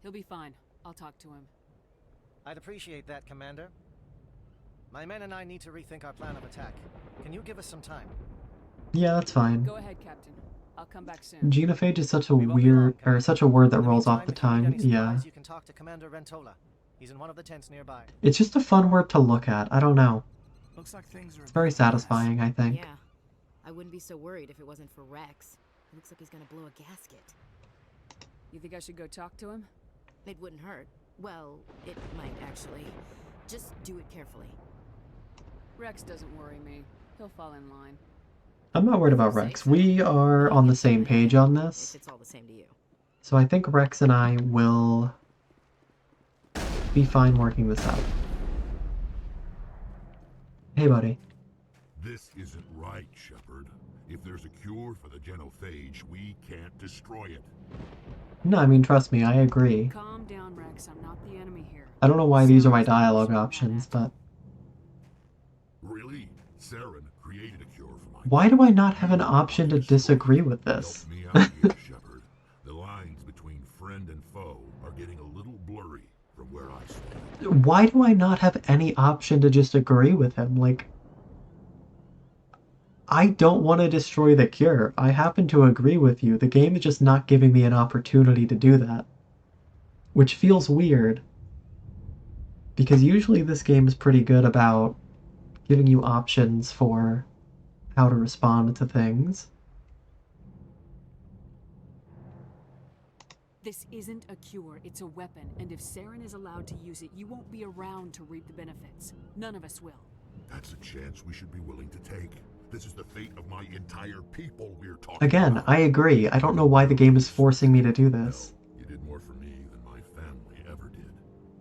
He'll be fine. I'll talk to him. I'd appreciate that, Commander. My men and I need to rethink our plan of attack. Can you give us some time? Yeah, that's fine. Go ahead, Captain. I'll come back soon. Genophage is such a We won't be long, weird, or Commander. such a word that In the rolls off meantime, the if you need tongue. any Yeah. supplies, you can talk to Commander Rentola. He's in one of the tents nearby. It's just a fun word to look at. I don't know. Looks like things are. It's very satisfying, I think. Yeah. I wouldn't be so worried if it wasn't for Rex. It looks like he's gonna blow a gasket. You think I should go talk to him? It wouldn't hurt. Well, it might actually. Just do it carefully. Rex doesn't worry me. He'll fall in line. I'm not worried about Say Rex. so. We are on the same page on If this. it's all the same to you. So I think Rex and I will be fine working this out. Hey, buddy. This isn't right, Shepard. If there's a cure for the genophage, we can't destroy it. No, I mean, trust me, I agree. Calm down, Rex. I'm not the enemy here. I don't know why these are my Saren's the dialogue person I'm options, after. but Really? Saren created a cure for my... why do I not have an option to disagree with this? Help me out here, Shepard. The lines between friend and foe are getting a little blurry from where I stand. Why do I not have any option to just agree with him? Like, I don't want to destroy the cure. I happen to agree with you. The game is just not giving me an opportunity to do that. Which feels weird. Because usually this game is pretty good about giving you options for how to respond to things. This isn't a cure, it's a weapon, and if Saren is allowed to use it, you won't be around to reap the benefits. None of us will. That's a chance we should be willing to take. This is the fate of my entire people we're talking Again, about. I agree. I don't know why the game is forcing me to do this. No, you did more for me than my family ever did.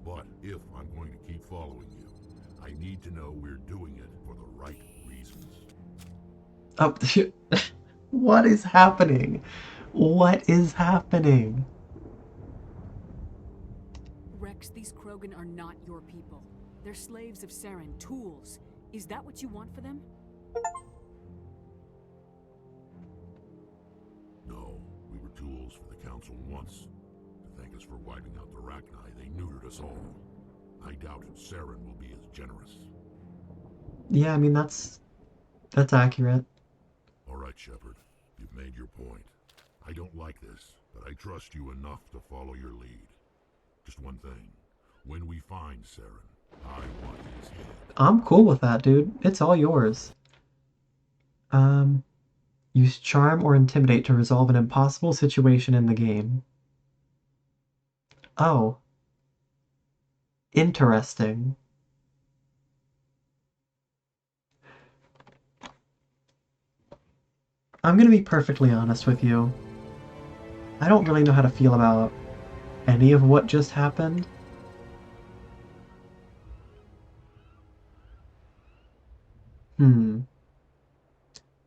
But if I'm going to keep following you, I need to know we're doing it for the right reasons. Oh, what is happening? What is happening? Rex, these Krogan are not your people. They're slaves of Saren, tools. Is that what you want for them? No, we were tools for the Council once. To thank us for wiping out the Rachni, they neutered us all. I doubt Saren will be as generous. Yeah, I mean, that's That's accurate. All right, Shepard. You've made your point. I don't like this, but I trust you enough to follow your lead. Just one thing. When we find Saren, I want his head. I'm cool with that, dude. It's all yours. Use charm or intimidate to resolve an impossible situation in the game. Oh. Interesting. I'm gonna be perfectly honest with you. I don't really know how to feel about any of what just happened.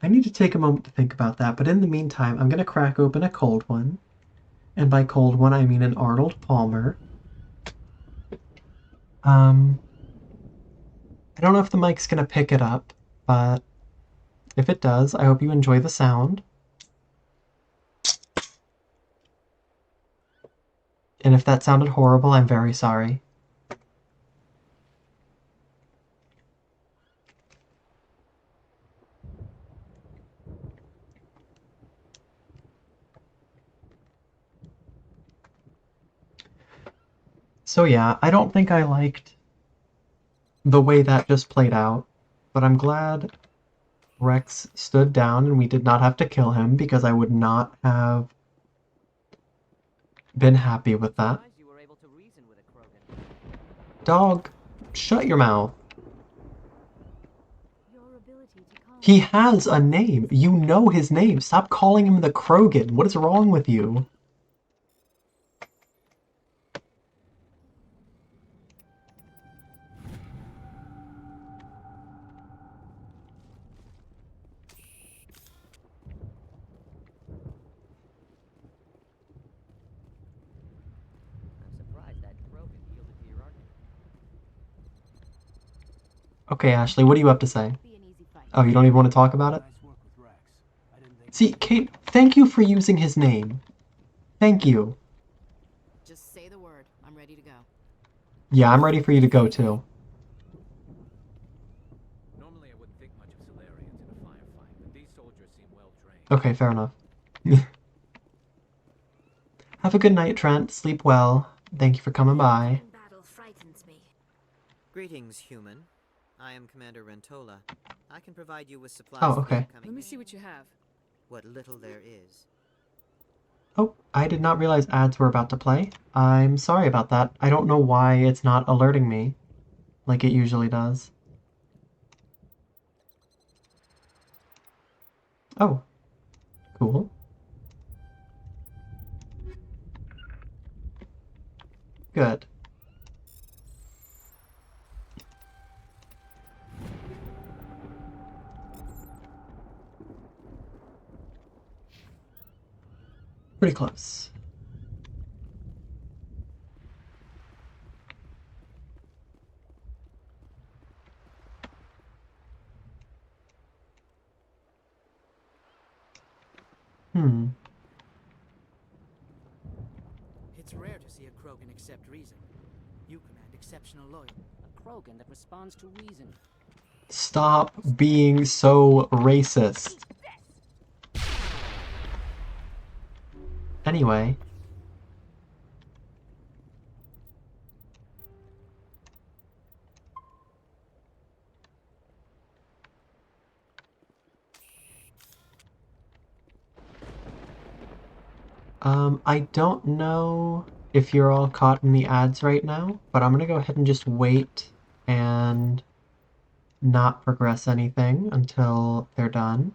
I need to take a moment to think about that, but in the meantime, I'm gonna crack open a cold one. And by cold one, I mean an Arnold Palmer. I don't know if the mic's gonna pick it up, but if it does, I hope you enjoy the sound. And if that sounded horrible, I'm very sorry. So yeah, I don't think I liked the way that just played out, but I'm glad Rex stood down and we did not have to kill him because I would not have been happy with that. Dog, shut your mouth. He has a name. You know his name. Stop calling him the Krogan. What is wrong with you? Okay, Ashley, what do you have to say? Oh, you don't even want to talk about it? See, Kate, thank you for using his name. Thank you. Just say the word. I'm ready to go. Yeah, I'm ready for you to go, too. Normally I wouldn't think much of Solarians in a firefight, but these soldiers seem well trained. Okay, fair enough. Have a good night, Trent. Sleep well. Thank you for coming by. Battle frightens me. Greetings, human. I am Commander Rentola. I can provide you with supplies Oh, for the okay. upcoming Let me mission. see what you have. What little there is. Oh, I did not realize ads were about to play. I'm sorry about that. I don't know why it's not alerting me like it usually does. Oh, cool. Good. Pretty close. It's rare to see a Krogan accept reason. You command exceptional loyalty. A Krogan that responds to reason. Stop being so racist. Anyway. I don't know if you're all caught in the ads right now, but I'm gonna go ahead and just wait and not progress anything until they're done.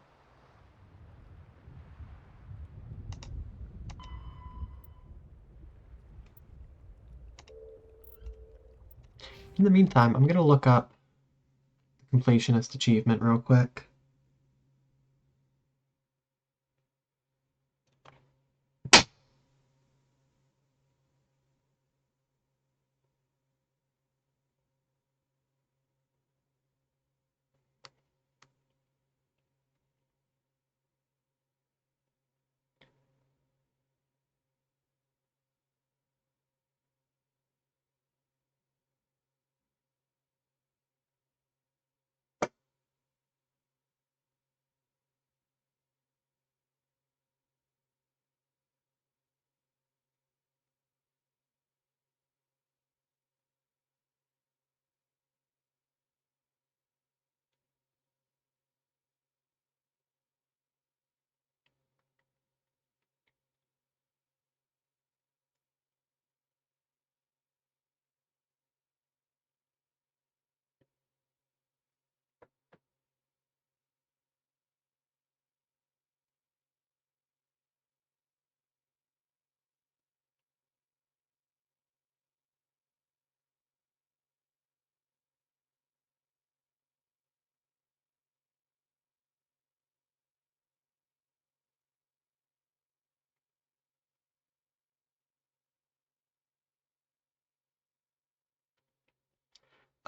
In the meantime, I'm gonna look up the completionist achievement real quick.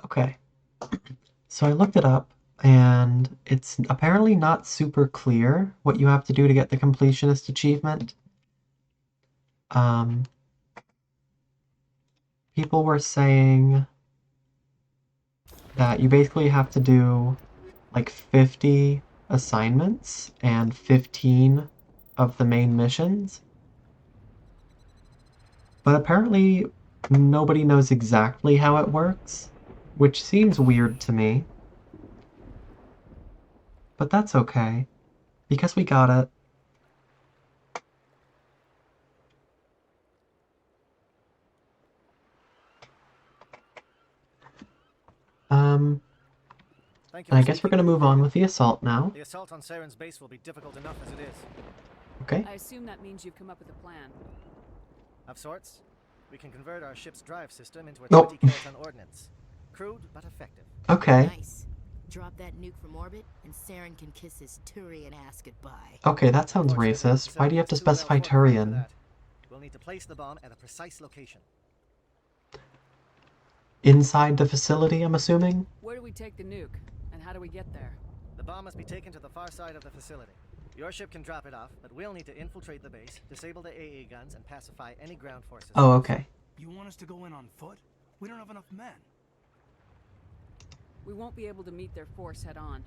Okay. So I looked it up, and it's apparently not super clear what you have to do to get the completionist achievement. Um, people were saying that you basically have to do like 50 assignments and 15 of the main missions. But apparently nobody knows exactly how it works, which seems weird to me. But that's okay, because we got it. Um, Thank you and I for guess we're speaking gonna with move on Krogan. with the assault now. The assault on Saren's base will be difficult enough as it is. Okay. I assume that means you've come up with a plan. Of sorts. We can convert our ship's drive system into a Nope. 20-kiloton ordnance. Crude, but effective. Okay. Nice. Drop that nuke from orbit, and Saren can kiss his Turian ass goodbye. Okay, that sounds Unfortunately, the racist. Why do you have to facility is too specify well fortified for Turian? that. We'll need to place the bomb at a precise location. Inside the facility, I'm assuming? Where do we take the nuke? And how do we get there? The bomb must be taken to the far side of the facility. Your ship can drop it off, but we'll need to infiltrate the base, disable the AA guns, and pacify any ground forces. Oh, okay. You want us to go in on foot? We don't have enough men. We won't be able to meet their force head on.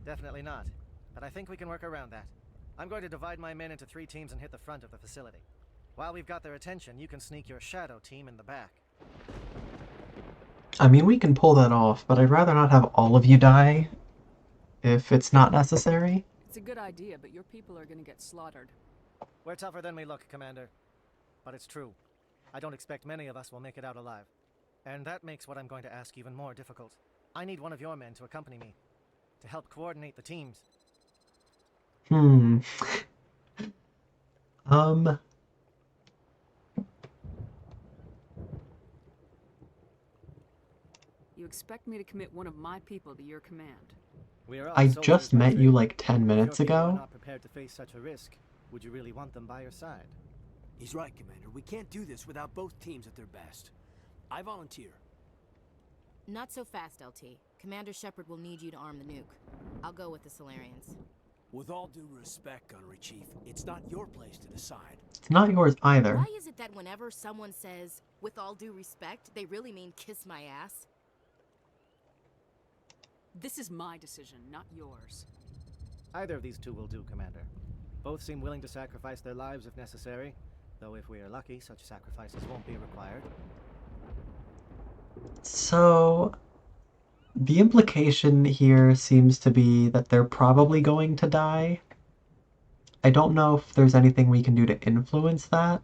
Definitely not. But I think we can work around that. I'm going to divide my men into 3 teams and hit the front of the facility. While we've got their attention, you can sneak your shadow team in the back. I mean, we can pull that off, but I'd rather not have all of you die if it's not necessary. It's a good idea, but your people are gonna get slaughtered. We're tougher than we look, Commander. But it's true. I don't expect many of us will make it out alive. And that makes what I'm going to ask even more difficult. I need one of your men to accompany me, to help coordinate the teams. You expect me to commit one of my people to your command? I just met you like 10 minutes If your people are ago. not prepared to face such a risk, would you really want them by your side? He's right, Commander. We can't do this without both teams at their best. I volunteer. Not so fast, LT. Commander Shepard will need you to arm the nuke. I'll go with the Solarians. With all due respect, Gunnery Chief, it's not your place to decide. It's not yours either. Why is it that whenever someone says, with all due respect, they really mean kiss my ass? This is my decision, not yours. Either of these two will do, Commander. Both seem willing to sacrifice their lives if necessary, though if we are lucky, such sacrifices won't be required. So, the implication here seems to be that they're probably going to die. I don't know if there's anything we can do to influence that.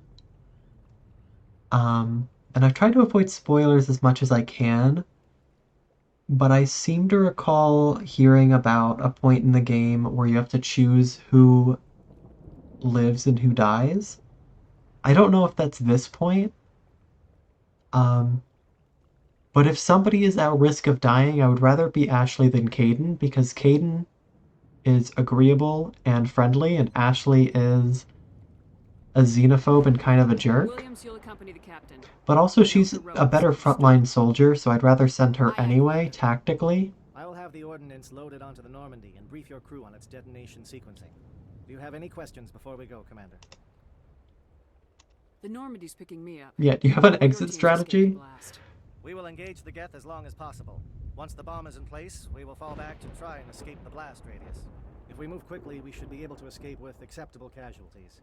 And I've tried to avoid spoilers as much as I can, but I seem to recall hearing about a point in the game where you have to choose who lives and who dies. I don't know if that's this point. But if somebody is at risk of dying, I would rather it be Ashley than Caden, because Caden is agreeable and friendly, and Ashley is a xenophobe and kind of a jerk. Williams, you'll accompany the captain. But also she's a better frontline soldier, so I'd rather send her anyway, tactically. I will have the ordnance loaded onto the Normandy and brief your crew on its detonation sequencing. Do you have any questions before we go, Commander? The Normandy's picking me up. Yeah, do you have an Your exit team's strategy? escaping blast. We will engage the Geth as long as possible. Once the bomb is in place, we will fall back to try and escape the blast radius. If we move quickly, we should be able to escape with acceptable casualties.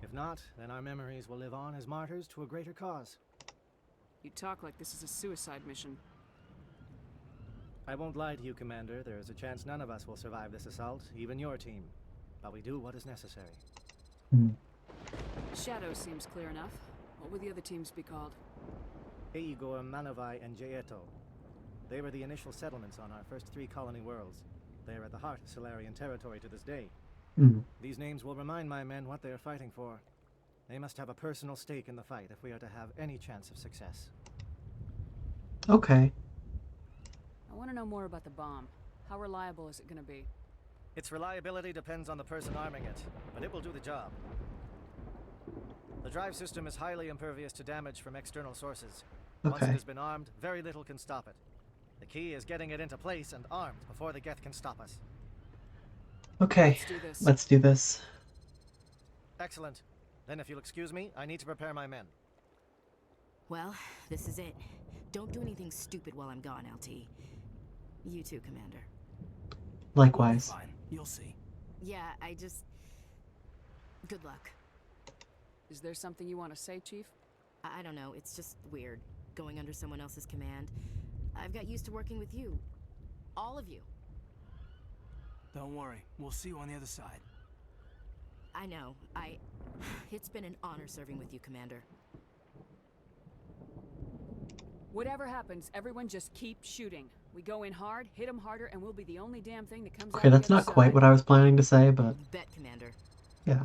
If not, then our memories will live on as martyrs to a greater cause. You talk like this is a suicide mission. I won't lie to you, Commander. There is a chance none of us will survive this assault, even your team. But we do what is necessary. Shadow seems clear enough. What would the other teams be called? Igor, Manovai, and Jaeto. They were the initial settlements on our first 3 colony worlds. They are at the heart of Solarian territory to this day. These names will remind my men what they are fighting for. They must have a personal stake in the fight if we are to have any chance of success. Okay. I want to know more about the bomb. How reliable is it going to be? Its reliability depends on the person arming it, but it will do the job. The drive system is highly impervious to damage from external sources. Once it has been armed, very little can stop it. The key is getting it into place and armed before the Geth can stop us. Okay, let's do this. Excellent. Then if you'll excuse me, I need to prepare my men. Well, this is it. Don't do anything stupid while I'm gone, LT. You too, Commander. Likewise. Fine. You'll see. Yeah, I just... Good luck. Is there something you want to say, Chief? I don't know, it's just weird, going under someone else's command. I've got used to working with you. All of you. Don't worry. We'll see you on the other side. I know. It's been an honor serving with you, Commander. Whatever happens, everyone just keep shooting. We go in hard, hit them harder, and we'll be the only damn thing that comes out. Okay, that's not quite what I was planning to say, but... You bet, Commander. Yeah.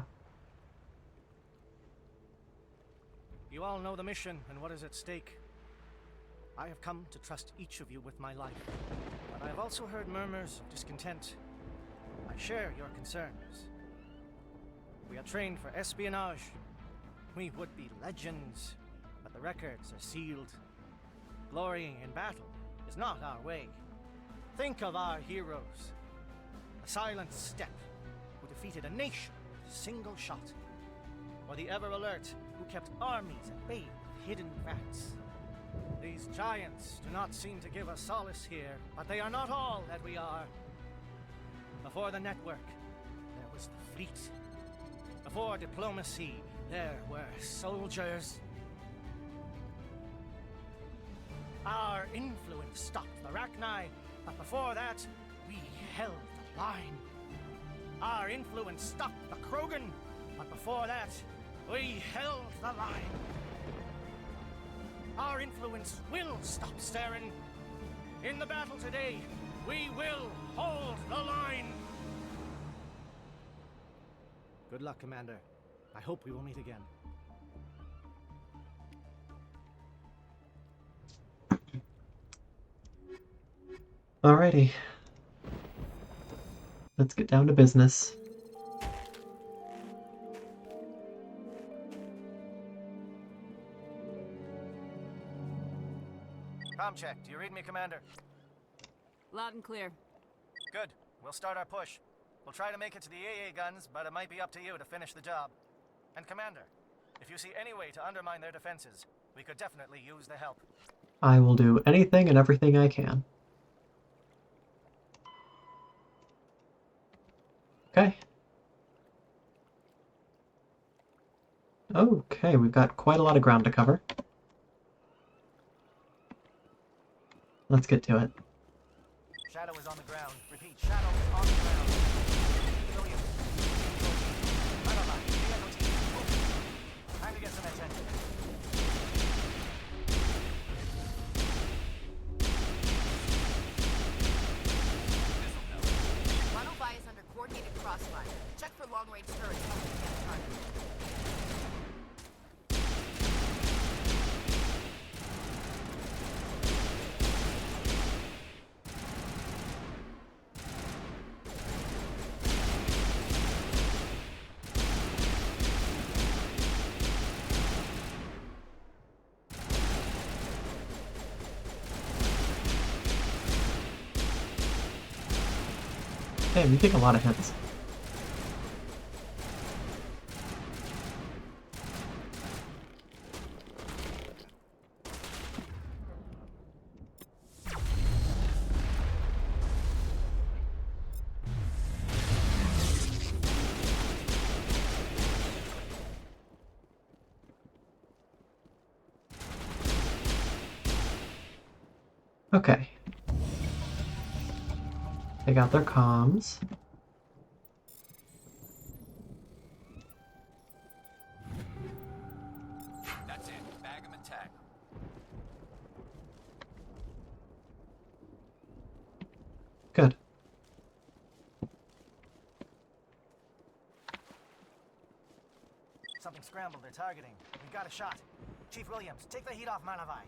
You all know the mission and what is at stake. I have come to trust each of you with my life, but I have also heard murmurs of discontent. I share your concerns. We are trained for espionage. We would be legends, but the records are sealed. Glorying in battle is not our way. Think of our heroes. The silent step who defeated a nation with a single shot. Or the ever-alert who kept armies at bay with hidden facts. These giants do not seem to give us solace here, but they are not all that we are. Before the network, there was the fleet. Before diplomacy, there were soldiers. Our influence stopped the Rachni, but before that, we held the line. Our influence stopped the Krogan, but before that, we held the line. Our influence will stop Saren. In the battle today, we will hold the line. Good luck, Commander. I hope we will meet again. Alrighty. Let's get down to business. Com check. Do you read me, Commander? Loud and clear. Good. We'll start our push. We'll try to make it to the AA guns, but it might be up to you to finish the job. And Commander, if you see any way to undermine their defenses, we could definitely use the help. I will do anything and everything I can. Okay. Okay, we've got quite a lot of ground to cover. Let's get to it. Shadow is on the ground. Repeat, Shadow is on the ground. William. Time to get some attention. Monophi is under coordinated crossfire. Check for long-range turrets helping to get target. Damn, you take a lot of hits. Okay. They got their comms. That's it. Bag 'em and tag 'em. Good. Something scrambled. They're targeting. We've got a shot. Chief Williams, take the heat off Manavai.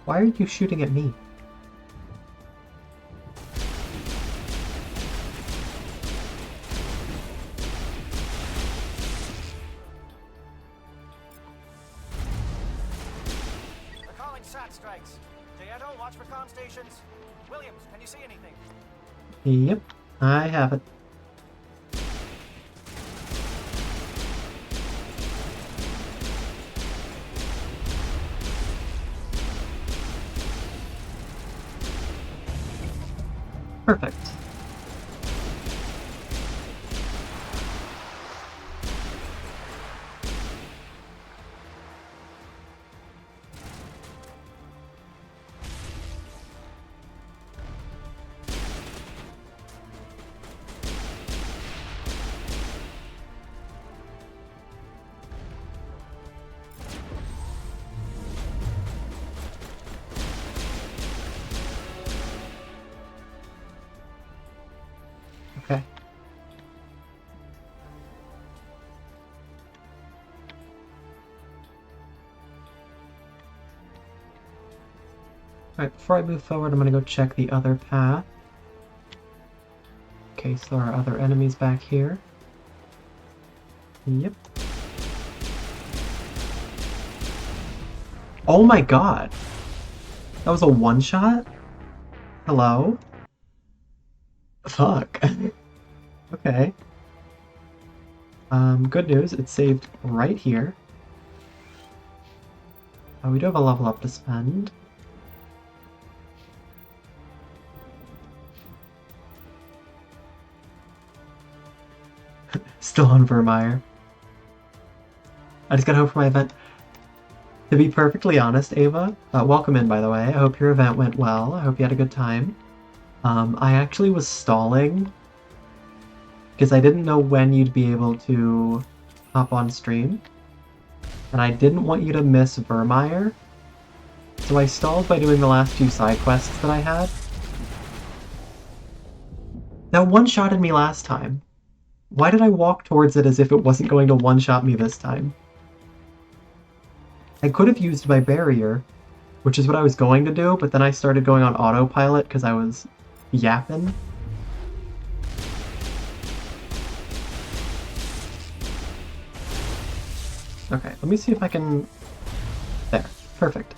Why are you shooting at me? They're calling SAT strikes. Jaeto, watch for comm stations. Williams, can you see anything? Yep, I have it. Perfect. Okay. Alright, before I move forward, I'm gonna go check the other path. In case there are other enemies back here. Yep. Oh my god! That was a one-shot? Hello? Fuck. Okay. Good news, it's saved right here. We do have a level up to spend. Still on Virmire. I just got home from my event. To be perfectly honest, Ava, welcome in, by the way. I hope your event went well. I hope you had a good time. I actually was stalling because I didn't know when you'd be able to hop on stream. And I didn't want you to miss Virmire. So I stalled by doing the last few side quests that I had. That one-shotted me last time. Why did I walk towards it as if it wasn't going to one-shot me this time? I could have used my barrier, which is what I was going to do, but then I started going on autopilot because I was yapping. Okay, let me see if I can... There. Perfect.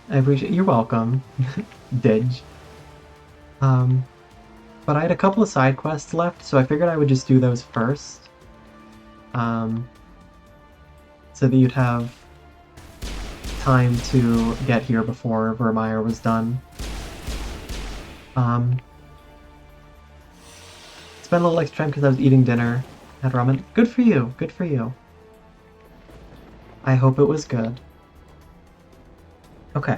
I appreciate... You're welcome. Didge. But I had a couple of side quests left, so I figured I would just do those first. So that you'd have time to get here before Virmire was done. Spent a little extra time because I was eating dinner. Had ramen. Good for you. Good for you. I hope it was good. Okay.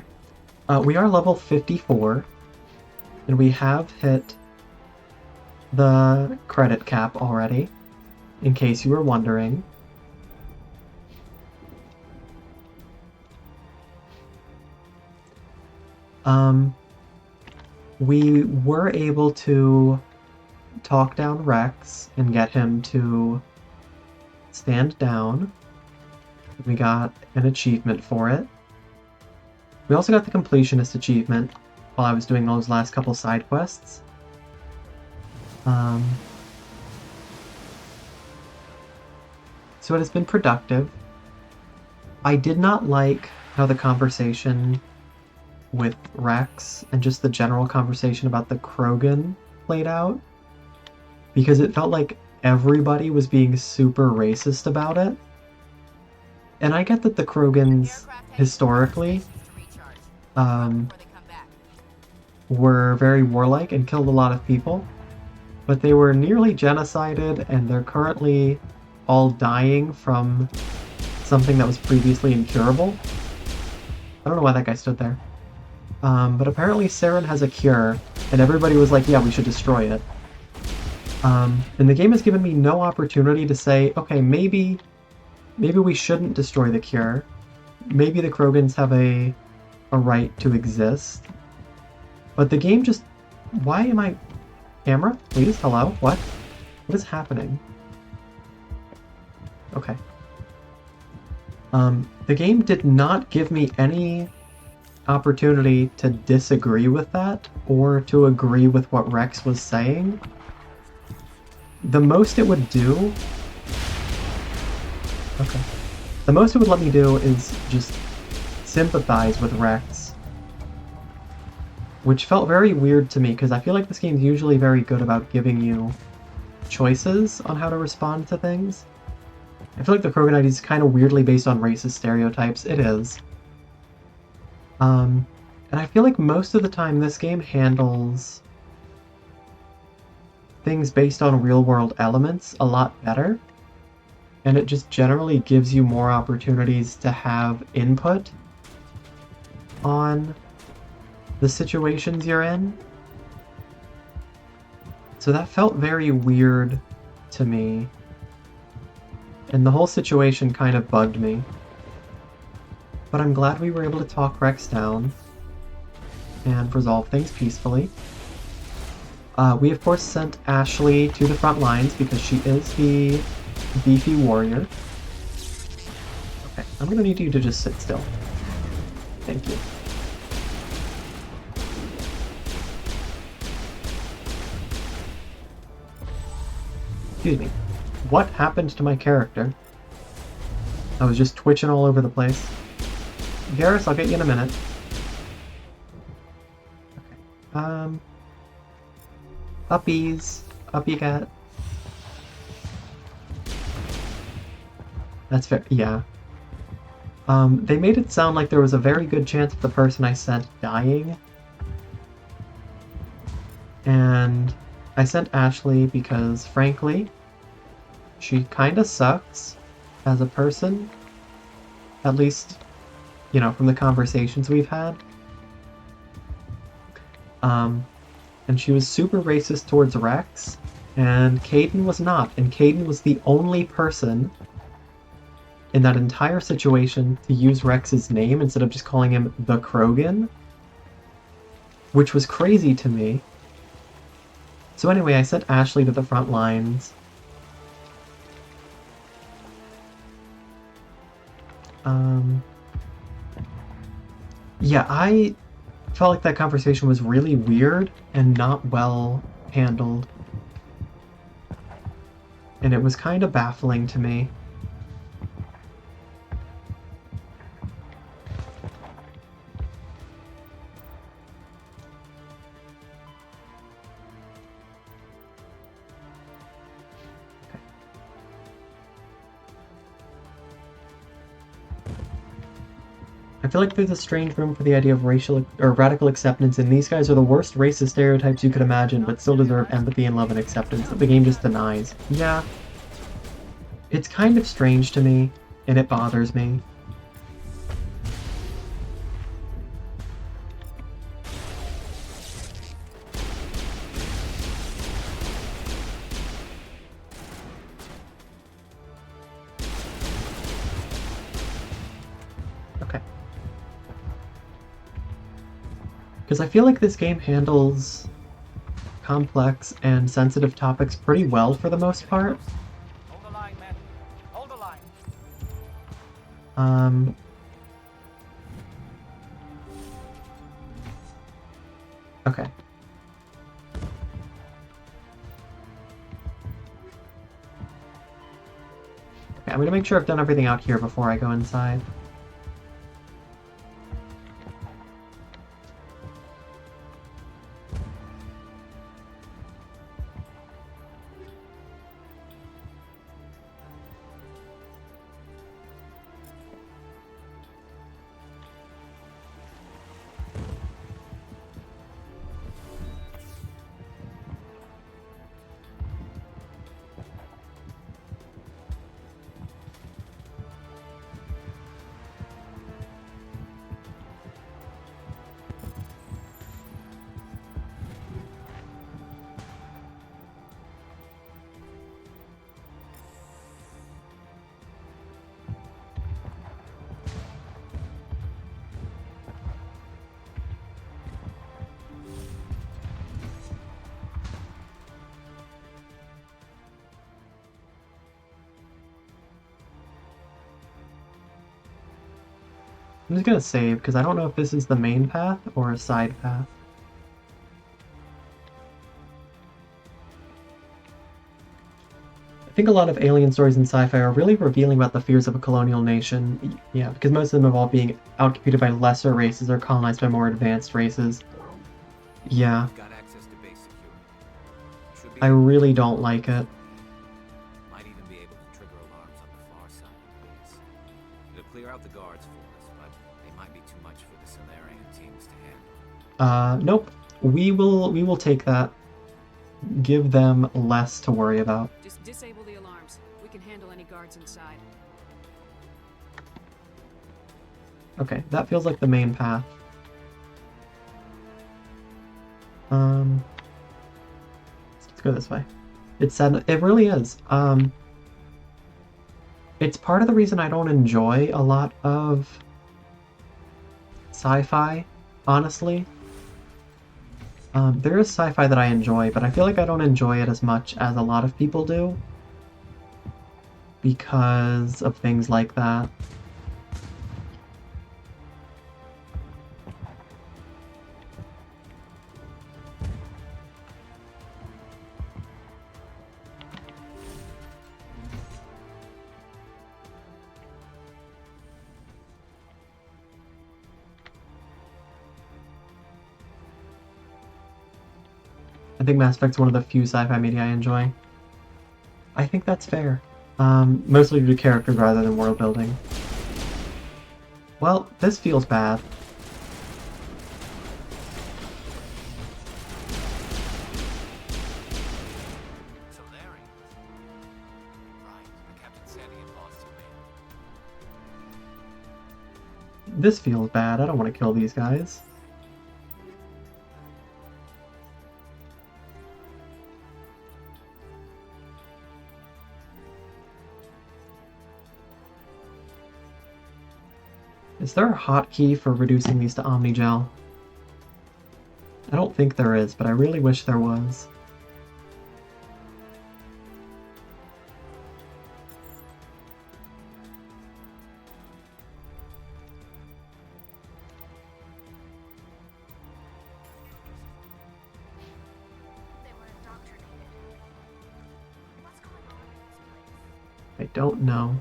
We are level 54. And we have hit the credit cap already, in case you were wondering. We were able to talk down Rex and get him to stand down. We got an achievement for it. We also got the completionist achievement while I was doing those last couple side quests. So it has been productive. I did not like how the conversation with Rex and just the general conversation about the Krogan played out, because it felt like everybody was being super racist about it. And I get that the Krogans, historically, were very warlike and killed a lot of people, but they were nearly genocided, and they're currently all dying from something that was previously incurable. I don't know why that guy stood there. But apparently Saren has a cure, and everybody was like, yeah, we should destroy it. And the game has given me no opportunity to say, okay, maybe we shouldn't destroy the cure. Maybe the Krogans have a right to exist. But the game just... Why am I... Camera? Please? Hello? What? What is happening? Okay. The game did not give me any opportunity to disagree with that or to agree with what Rex was saying, the most it would do... Okay. The most it would let me do is just sympathize with Rex. Which felt very weird to me, because I feel like this game's usually very good about giving you choices on how to respond to things. I feel like the Krogan ID is kind of weirdly based on racist stereotypes. It is. And I feel like most of the time this game handles things based on real-world elements a lot better. And it just generally gives you more opportunities to have input on the situations you're in. So that felt very weird to me. And the whole situation kind of bugged me. But I'm glad we were able to talk Rex down and resolve things peacefully. We of course sent Ashley to the front lines because she is the beefy warrior. Okay, I'm gonna need you to just sit still. Thank you. Excuse me. What happened to my character? I was just twitching all over the place. Garrus, I'll get you in a minute. Okay. Uppies. Up you got. That's fair. Yeah. They made it sound like there was a very good chance of the person I sent dying. And I sent Ashley because, frankly, she kinda sucks as a person. At least, you know, from the conversations we've had. And she was super racist towards Rex, and Caden was not. And Caden was the only person in that entire situation to use Rex's name instead of just calling him the Krogan, which was crazy to me. So anyway, I sent Ashley to the front lines. Yeah, I felt like that conversation was really weird and not well handled. And it was kind of baffling to me. I feel like there's a strange room for the idea of racial or radical acceptance, and these guys are the worst racist stereotypes you could imagine, but still deserve empathy and love and acceptance that the game just denies. Yeah. It's kind of strange to me, and it bothers me. Okay. Because I feel like this game handles complex and sensitive topics pretty well for the most part. Hold the line, men. Hold the line. Okay. Okay, I'm gonna make sure I've done everything out here before I go inside. I'm just gonna save, because I don't know if this is the main path or a side path. I think a lot of alien stories in sci-fi are really revealing about the fears of a colonial nation. Yeah, because most of them involve being outcompeted by lesser races or colonized by more advanced races. Yeah. Got access to base security. Should be I really don't like it. Might even be able to trigger alarms on the far side of the base. It'll clear out the guards for us, but they might be too much for the Solarian teams to handle. Nope. We will take that. Give them less to worry about. Just disable the alarms. We can handle any guards inside. Okay, that feels like the main path. Let's go this way. It's sad. It really is. It's part of the reason I don't enjoy a lot of sci-fi, honestly. There is sci-fi that I enjoy, but I feel like I don't enjoy it as much as a lot of people do because of things like that. I think Mass Effect's one of the few sci-fi media I enjoy. I think that's fair. Mostly due to characters rather than world building. Well, this feels bad. Solarian. Right, the captain said he had lost a man. This feels bad. I don't want to kill these guys. Is there a hotkey for reducing these to Omnigel? I don't think there is, but I really wish there was. I don't know.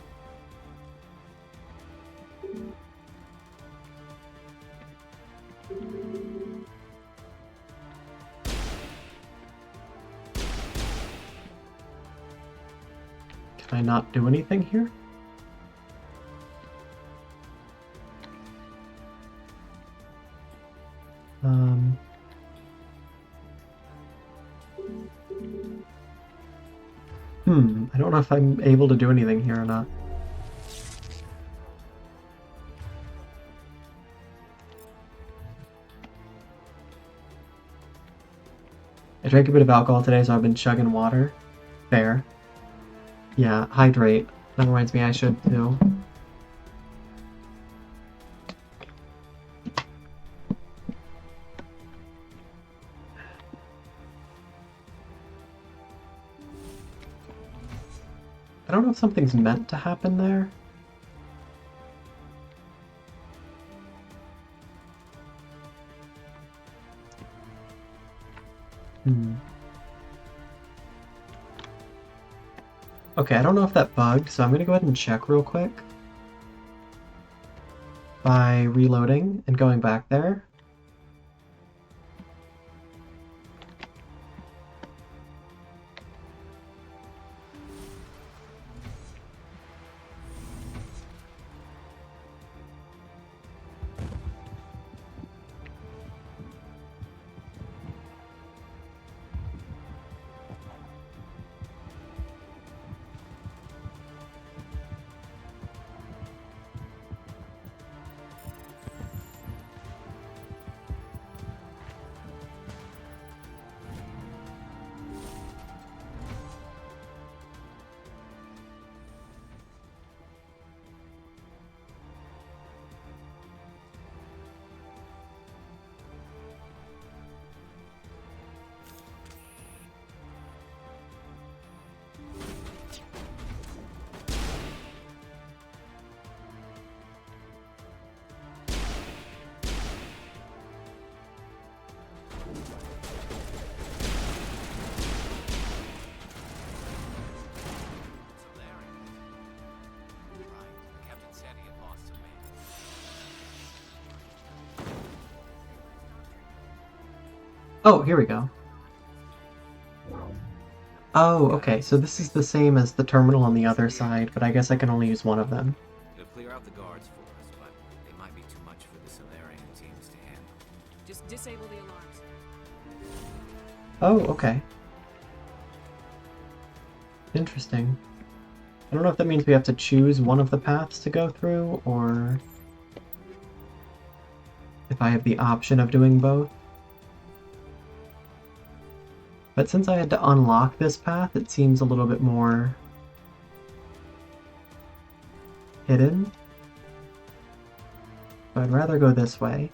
Can I not do anything here? I don't know if I'm able to do anything here or not. I drank a bit of alcohol today, so I've been chugging water. Fair. Yeah, hydrate. That reminds me I should too. I don't know if something's meant to happen there. Okay, I don't know if that bugged, so I'm gonna go ahead and check real quick by reloading and going back there. Oh, here we go. Oh, okay, so this is the same as the terminal on the other side, but I guess I can only use one of them. It'll clear out the guards for us, but they might be too much for the Solarian teams to handle. Just disable the alarms. Oh, okay. Interesting. I don't know if that means we have to choose one of the paths to go through, or if I have the option of doing both. But since I had to unlock this path, it seems a little bit more hidden. So I'd rather go this way.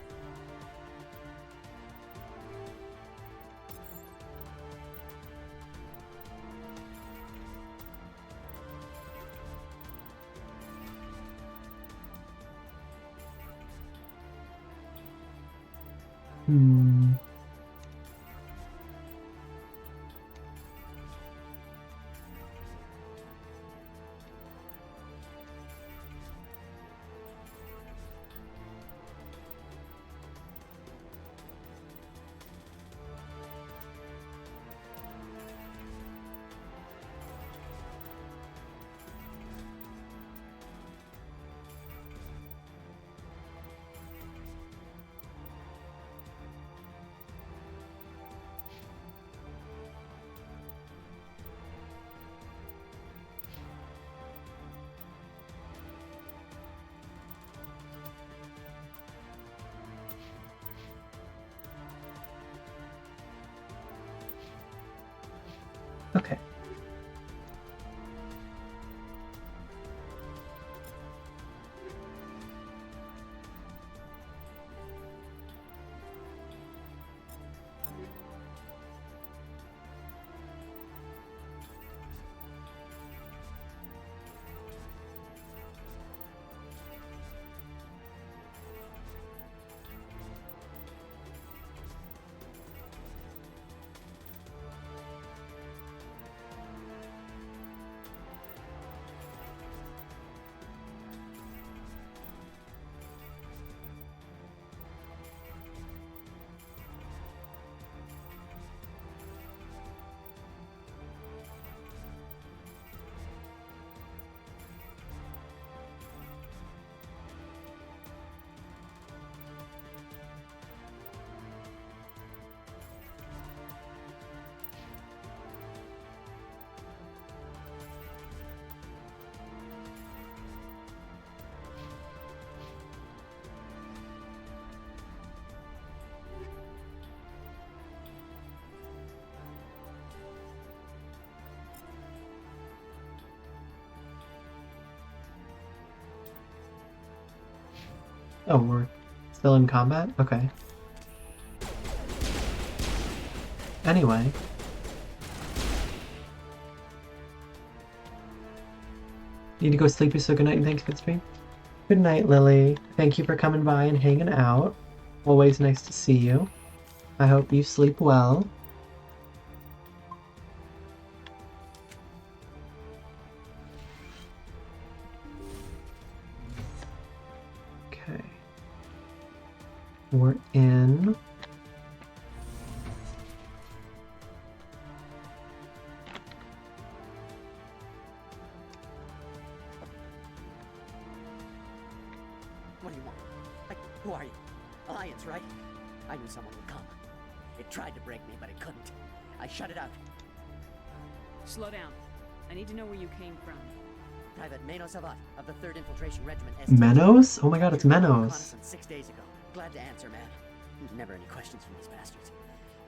Okay. Oh, we're still in combat? Okay. Anyway. Need to go sleepy, so good night and thanks for the stream. Good night, Lily. Thank you for coming by and hanging out. Always nice to see you. I hope you sleep well. Okay. We're in. What do you want? Who are you? Alliance, right? I knew someone would come. It tried to break me, but it couldn't. I shut it out. Slow down. I need to know where you came from. Private Menos Avat of the 3rd Infiltration Regiment. Menos? Oh my god, it's Menos. Reconnaissance 6 days ago. Glad to answer, man. Never any questions from these bastards.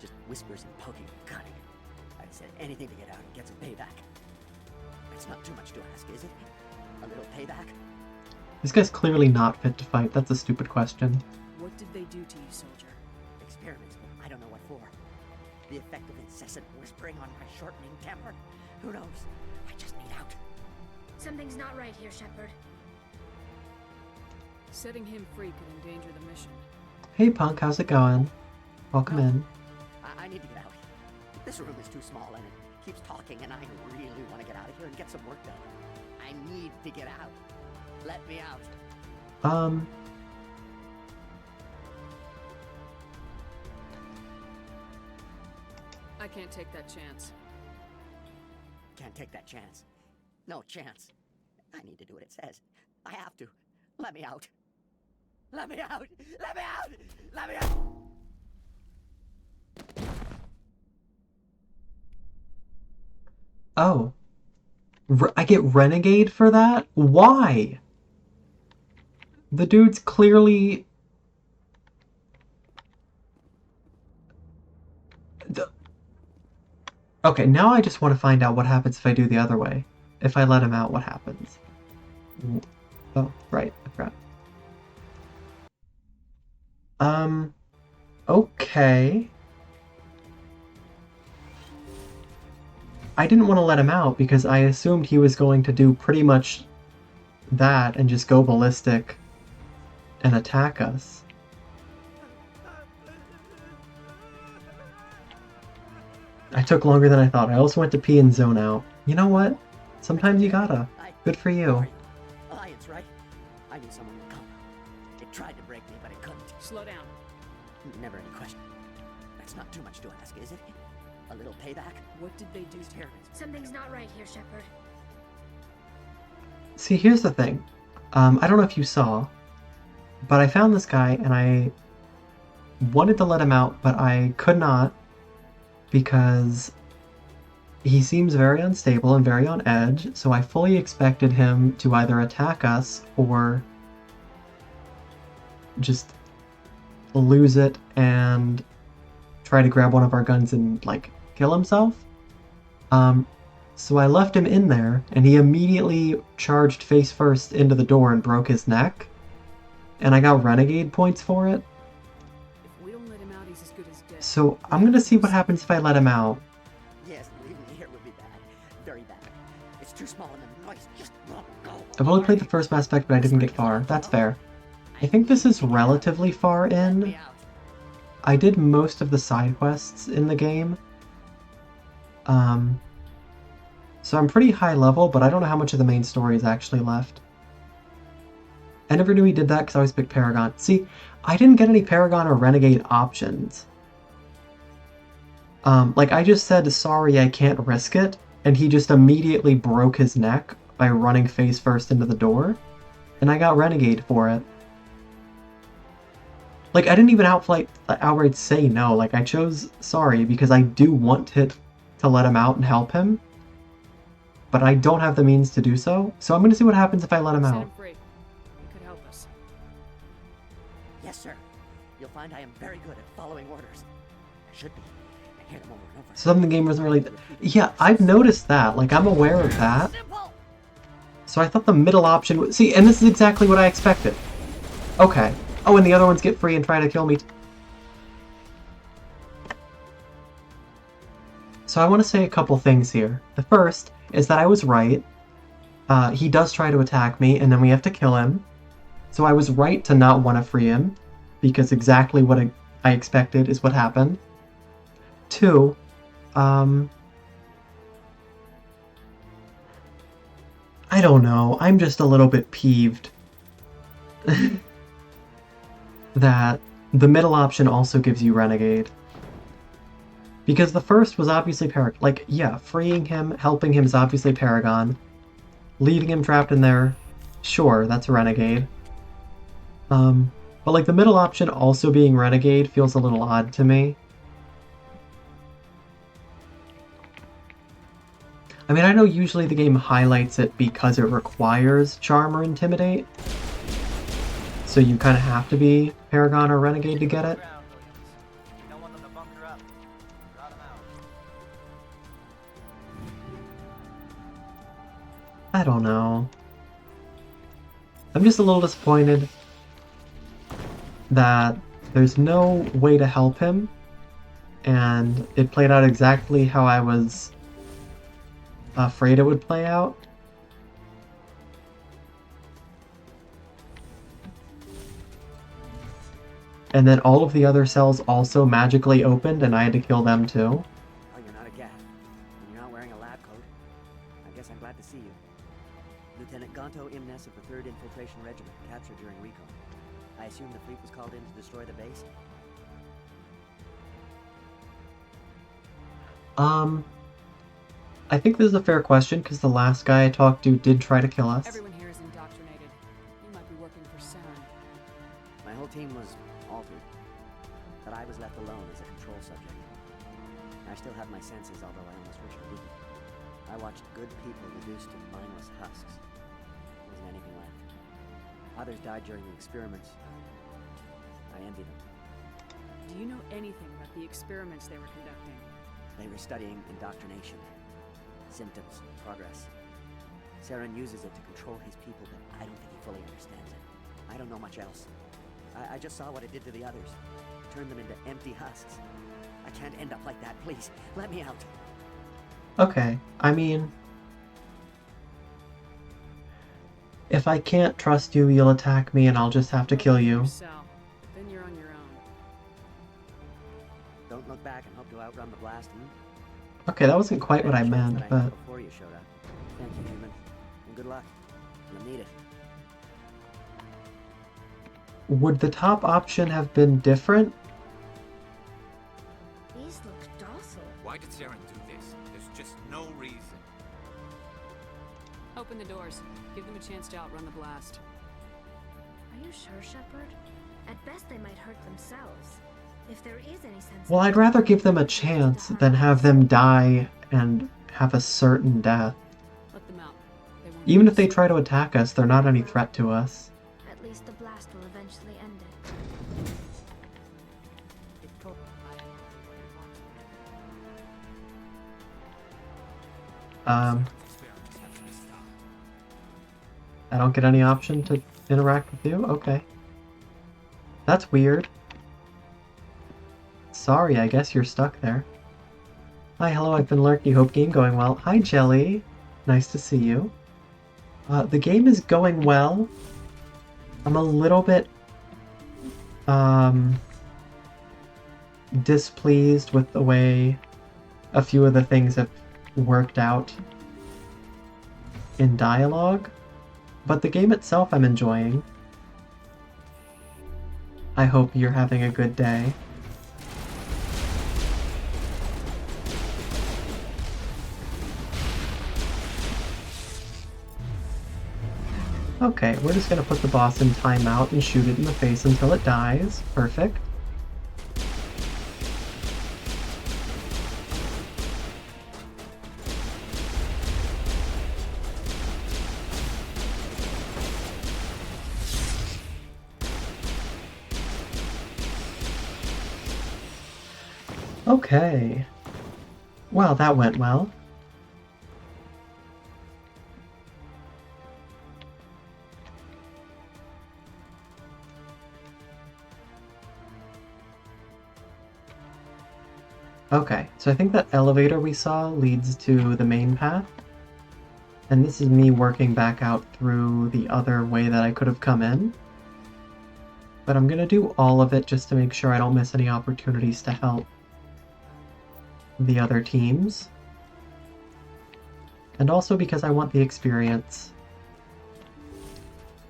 Just whispers and poking and cutting. I'd said anything to get out and get some payback. It's not too much to ask, is it? A little payback? This guy's clearly not fit to fight. That's a stupid question. What did they do to you, soldier? Experiments, but I don't know what for. The effect of incessant whispering on my shortening temper? Who knows? I just need out. Something's not right here, Shepard. Setting him free could endanger the mission. Hey Punk, how's it going? Welcome in. I need to get out. This room is too small and it keeps talking and I really want to get out of here and get some work done. I need to get out. Let me out. I can't take that chance. Can't take that chance. No chance. I need to do what it says. I have to. Let me out. Let me out! Let me out! Let me out! Oh. I get Renegade for that? Why? The dude's clearly... Okay, now I just want to find out what happens if I do the other way. If I let him out, what happens? Oh, right, I forgot. Okay. I didn't want to let him out because I assumed he was going to do pretty much that and just go ballistic and attack us. I took longer than I thought. I also went to pee and zone out. You know what? Sometimes you gotta. Good for you. Alliance, right? I knew someone would come. It tried to break me, but it couldn't. Slow down. Never any question. That's not too much to ask, is it? A little payback? What did they do to her? Something's not right here, Shepard. See, here's the thing. I don't know if you saw, but I found this guy and I wanted to let him out, but I could not because he seems very unstable and very on edge, so I fully expected him to either attack us or just lose it and try to grab one of our guns and, like, kill himself. So I left him in there, and he immediately charged face first into the door and broke his neck. And I got Renegade points for it. If we don't let him out, he's as good as dead. So I'm gonna see what happens if I let him out. Yes, leaving me here would be bad. Very bad. It's too small and the noise just won't go. I've only played the first Mass Effect, but I didn't get far. That's fair. I think this is relatively far in. I did most of the side quests in the game. So I'm pretty high level, but I don't know how much of the main story is actually left. I never knew he did that because I always picked Paragon. See, I didn't get any Paragon or Renegade options. Like, I just said, sorry, I can't risk it, and he just immediately broke his neck by running face first into the door, and I got Renegade for it. Like, I didn't even outright say no. Like, I chose sorry because I do want to let him out and help him, but I don't have the means to do so, so I'm going to see what happens if I let him out. Set him free. You could help us. Yes, sir. You'll find I am very good at following orders. I should be. I hear them over and over. Some of the game wasn't really... Yeah, I've noticed that. Like, I'm aware of that. So I thought the middle option was... See, and this is exactly what I expected. Okay. Oh, and the other ones get free and try to kill me. So I want to say a couple things here. The first is that I was right. He does try to attack me, and then we have to kill him. So I was right to not want to free him, because exactly what I expected is what happened. 2, I don't know. I'm just a little bit peeved that the middle option also gives you Renegade. Because the first was obviously Paragon. Like, yeah, freeing him, helping him is obviously Paragon. Leaving him trapped in there, sure, that's a Renegade. But like the middle option also being Renegade feels a little odd to me. I mean, I know usually the game highlights it because it requires Charm or Intimidate. So you kind of have to be Paragon or Renegade to get it. I don't know. I'm just a little disappointed that there's no way to help him, and it played out exactly how I was afraid it would play out. And then all of the other cells also magically opened, and I had to kill them too. Oh, you're not a gat. And you're not wearing a lab coat. I guess I'm glad to see you. Lieutenant Gonto Imnes of the 3rd Infiltration Regiment, captured during recon. I assume the fleet was called in to destroy the base? I think this is a fair question, because the last guy I talked to did try to kill us. Everyone here is indoctrinated. You might be working for Saren. My whole team was altered, but I was left alone as a control subject. I still have my senses, although I almost wish I didn't. I watched good people reduced to mindless husks. There wasn't anything left. Others died during the experiments. I envy them. Do you know anything about the experiments they were conducting? They were studying indoctrination. Symptoms, progress. Saren uses it to control his people, but I don't think he fully understands it. I don't know much else. I just saw what it did to the others. Turned them into empty husks. I can't end up like that, please. Let me out. Okay, I mean... If I can't trust you, you'll attack me and I'll just have to kill you. Then you're on your own. Don't look back and hope to outrun the blast, Okay, that wasn't quite what I meant, but... Before you showed up. Thank you, human. And good luck. You'll need it. Would the top option have been different? These look docile. Why did Saren do this? There's just no reason. Open the doors. Give them a chance to outrun the blast. Are you sure, Shepard? At best, they might hurt themselves. If there is any sense. Well, I'd rather give them a chance than have them die and have a certain death. Let them out. Even if they try to attack us, they're not any threat to us. At least the blast will eventually end it. I don't get any option to interact with you? Okay. That's weird. Sorry, I guess you're stuck there. Hi, hello, I've been lurking. Hope game going well. Hi, Jelly. Nice to see you. The game is going well. I'm a little bit displeased with the way a few of the things have worked out in dialogue, but the game itself I'm enjoying. I hope you're having a good day. Okay, we're just gonna put the boss in timeout and shoot it in the face until it dies. Perfect. Okay. Well, that went well. Okay, so I think that elevator we saw leads to the main path. And this is me working back out through the other way that I could have come in. But I'm gonna do all of it just to make sure I don't miss any opportunities to help the other teams. And also because I want the experience.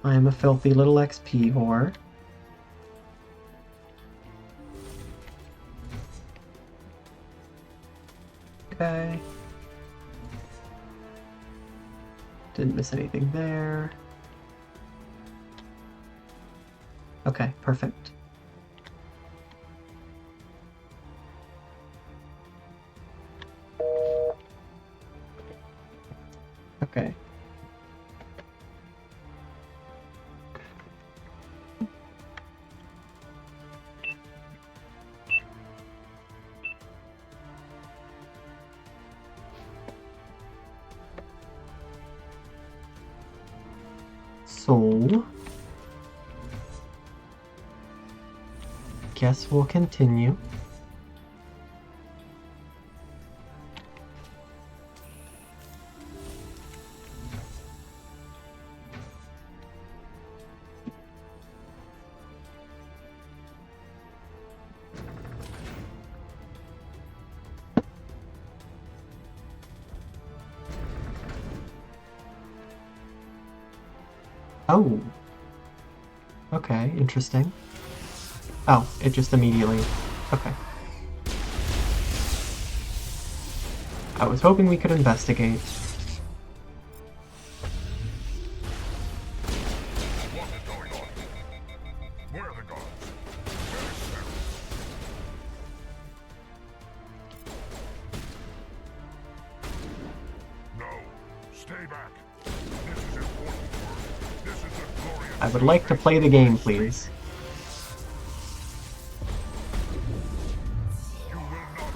I am a filthy little XP whore. Okay. Didn't miss anything there. Okay, perfect. Okay. So, guess we'll continue. Oh. Okay, interesting. Oh, it just immediately... Okay. I was hoping we could investigate. What is going on? Where are the guards? Where is Sarah? No. Stay back. This is important work. This is a glorious... I would like to play the game, please. You will not...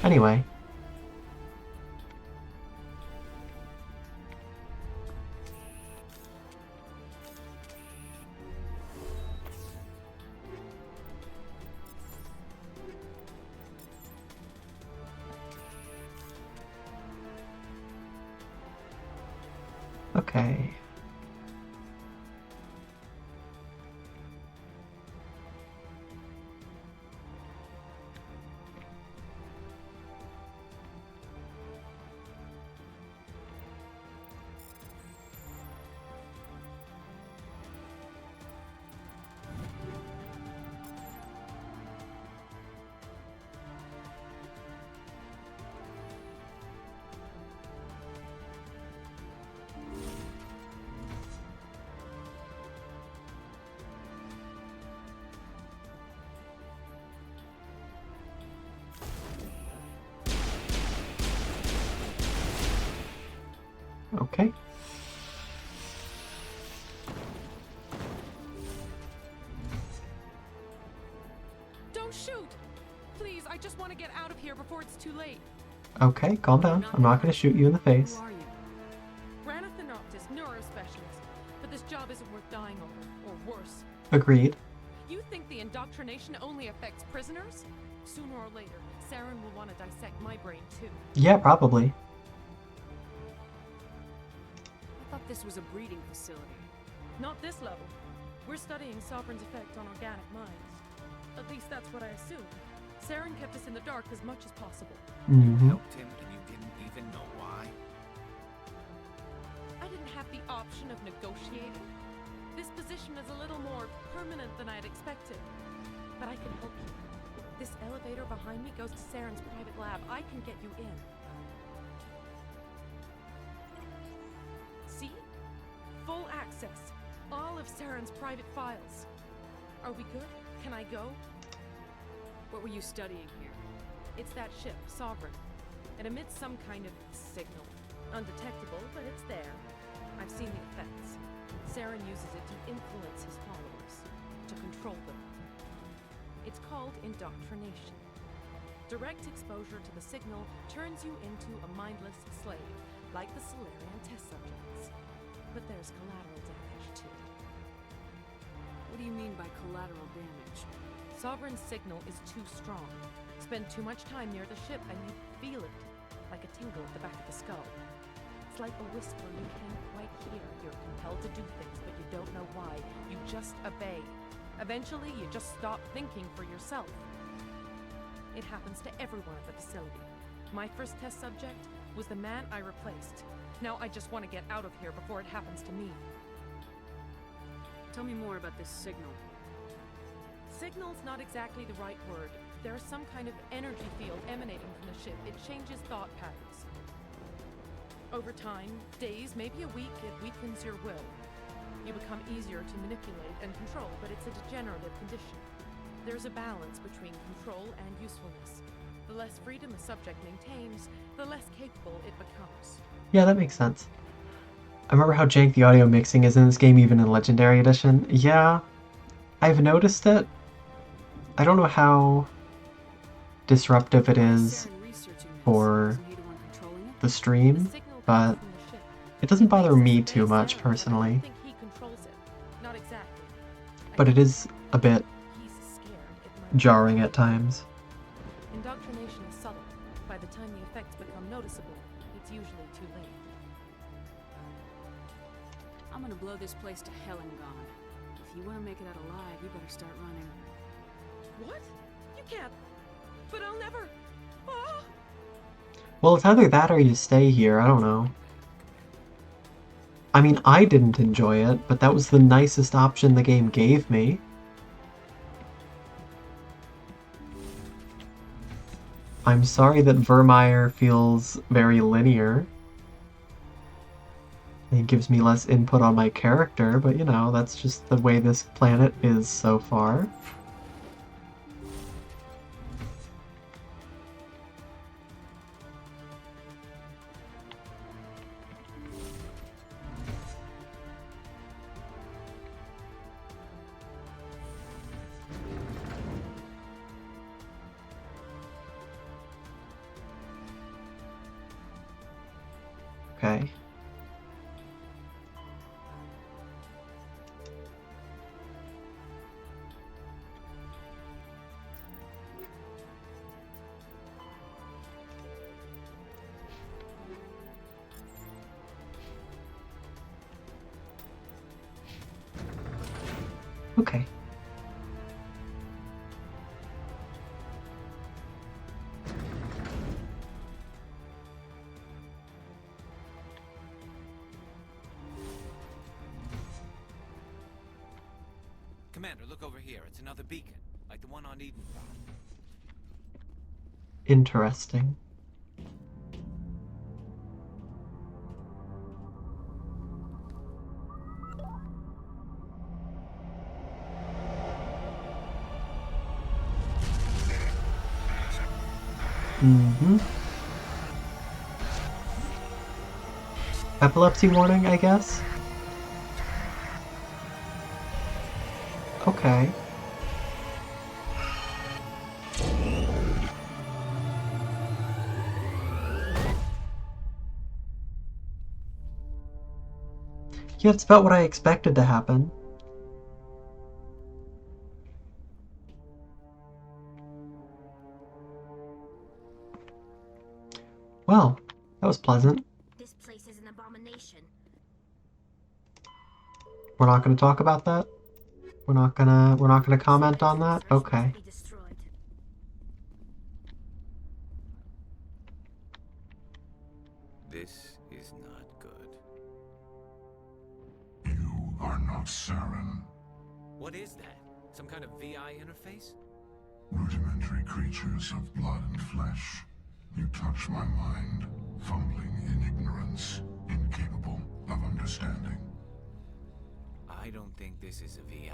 Anyway. Okay. Okay. Don't shoot! Please, I just want to get out of here before it's too late. Okay, calm down. I'm not going to shoot you in the face. Who are you? Ranathanoptis, neurospecialist. But this job isn't worth dying over, or worse. Agreed. You think the indoctrination only affects prisoners? Sooner or later, Saren will want to dissect my brain too. Yeah, probably. I thought this was a breeding facility. Not this level. We're studying Sovereign's effect on organic minds. At least that's what I assumed. Saren kept us in the dark as much as possible. Mm-hmm. Helped him and you didn't even know why? I didn't have the option of negotiating. This position is a little more permanent than I'd expected. But I can help you. This elevator behind me goes to Saren's private lab. I can get you in. See? Full access. All of Saren's private files. Are we good? Can I go? What were you studying here? It's that ship, Sovereign. It emits some kind of signal. Undetectable, but it's there. I've seen the effects. Saren uses it to influence his followers, to control them. It's called indoctrination. Direct exposure to the signal turns you into a mindless slave, like the Solarian test subjects. But there's collateral damage, too. What do you mean by collateral damage? Sovereign's signal is too strong. Spend too much time near the ship and you feel it, like a tingle at the back of the skull. It's like a whisper you can't quite hear. You're compelled to do things, but you don't know why. You just obey. Eventually, you just stop thinking for yourself. It happens to everyone at the facility. My first test subject was the man I replaced. Now I just want to get out of here before it happens to me. Tell me more about this signal. Signal's not exactly the right word. There's some kind of energy field emanating from the ship. It changes thought patterns. Over time, days, maybe a week, it weakens your will. You become easier to manipulate and control, but it's a degenerative condition. There's a balance between control and usefulness. The less freedom a subject maintains, the less capable it becomes. Yeah, that makes sense. I remember how jank the audio mixing is in this game, even in Legendary Edition. Yeah, I've noticed it. I don't know how disruptive it is for the stream, but it doesn't bother me too much, personally. But it is a bit jarring at times. Indoctrination is subtle. By the time the effects become noticeable, it's usually too late. I'm gonna blow this place to hell and gone. If you want to make it out alive, you better start running. What? You can't. But I'll never. Ah! Well, it's either that or you stay here, I don't know. I mean, I didn't enjoy it, but that was the nicest option the game gave me. I'm sorry that Virmire feels very linear. It gives me less input on my character, but you know, that's just the way this planet is so far. Okay. Okay. Commander, look over here. It's another beacon, like the one on Edenpod. Interesting. Mm-hmm. Epilepsy warning, I guess? Okay. Yeah, it's about what I expected to happen. Well, that was pleasant. This place is an abomination. We're not gonna talk about that? We're not gonna comment on that? Okay. This is not good. You are not Saren. What is that? Some kind of VI interface? Rudimentary creatures of blood and flesh. You touch my mind, fumbling in ignorance, incapable of understanding. I don't think this is a VI.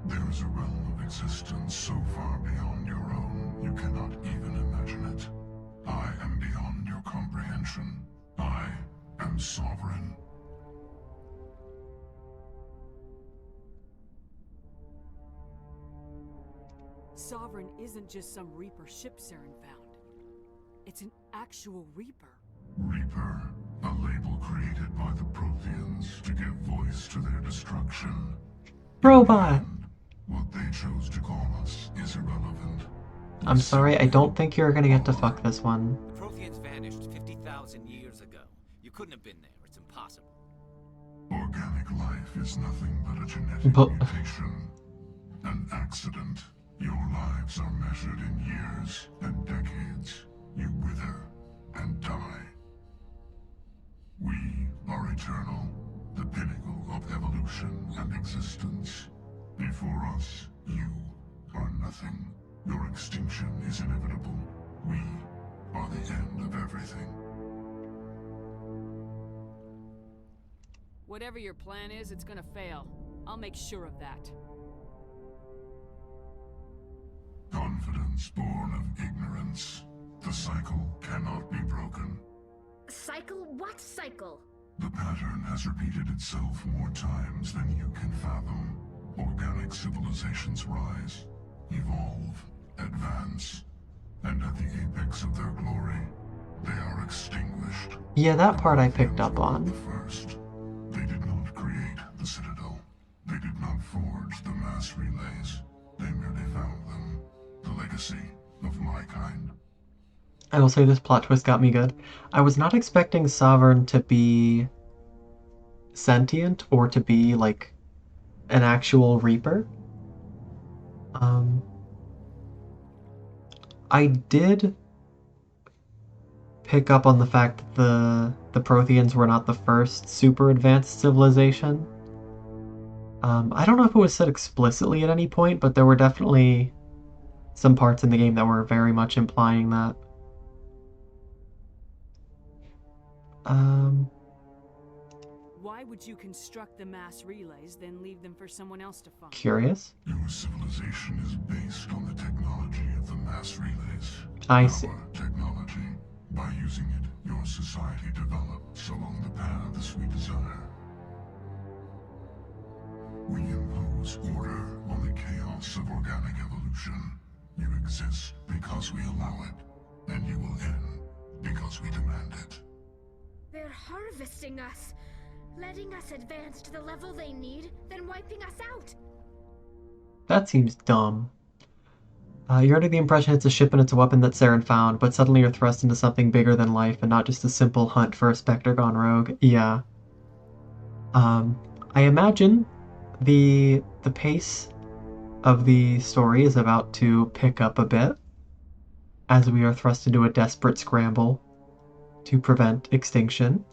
There is a realm of existence so far beyond your own, you cannot even imagine it. I am beyond your comprehension. I am sovereign. Sovereign isn't just some Reaper ship Saren found. It's an actual Reaper. Reaper, a label created by the Protheans to give voice to their destruction. Robot! What they chose to call us is irrelevant. I'm sorry, I don't think you're gonna get to fuck this one. The Protheans vanished 50,000 years ago. You couldn't have been there. It's impossible. Organic life is nothing but a genetic mutation. An accident. Your lives are measured in years and decades. You wither and die. We are eternal, the pinnacle of evolution and existence. Before us, you are nothing. Your extinction is inevitable. We are the end of everything. Whatever your plan is, it's gonna fail. I'll make sure of that. Confidence born of ignorance. The cycle cannot be broken. Cycle? What cycle? The pattern has repeated itself more times than you can fathom. Organic civilizations rise, evolve, advance, and at the apex of their glory, they are extinguished. Yeah, that part I picked up on. First, they did not create the Citadel. They did not forge the mass relays. They merely found them. The legacy of my kind. I will say this plot twist got me good. I was not expecting Sovereign to be sentient or to be like an actual Reaper. I did pick up on the fact that the Protheans were not the first super advanced civilization. I don't know if it was said explicitly at any point, but there were definitely some parts in the game that were very much implying that. Why would you construct the mass relays, then leave them for someone else to fund? Curious. Your civilization is based on the technology of the mass relays. I see. Our technology. By using it, your society develops along the paths we desire. We impose order on the chaos of organic evolution. You exist because we allow it, and you will end because we demand it. They're harvesting us, letting us advance to the level they need, then wiping us out. That seems dumb. You're under the impression it's a ship and it's a weapon that Saren found, but suddenly you're thrust into something bigger than life and not just a simple hunt for a Spectre gone rogue. Yeah. I imagine the pace of the story is about to pick up a bit as we are thrust into a desperate scramble to prevent extinction.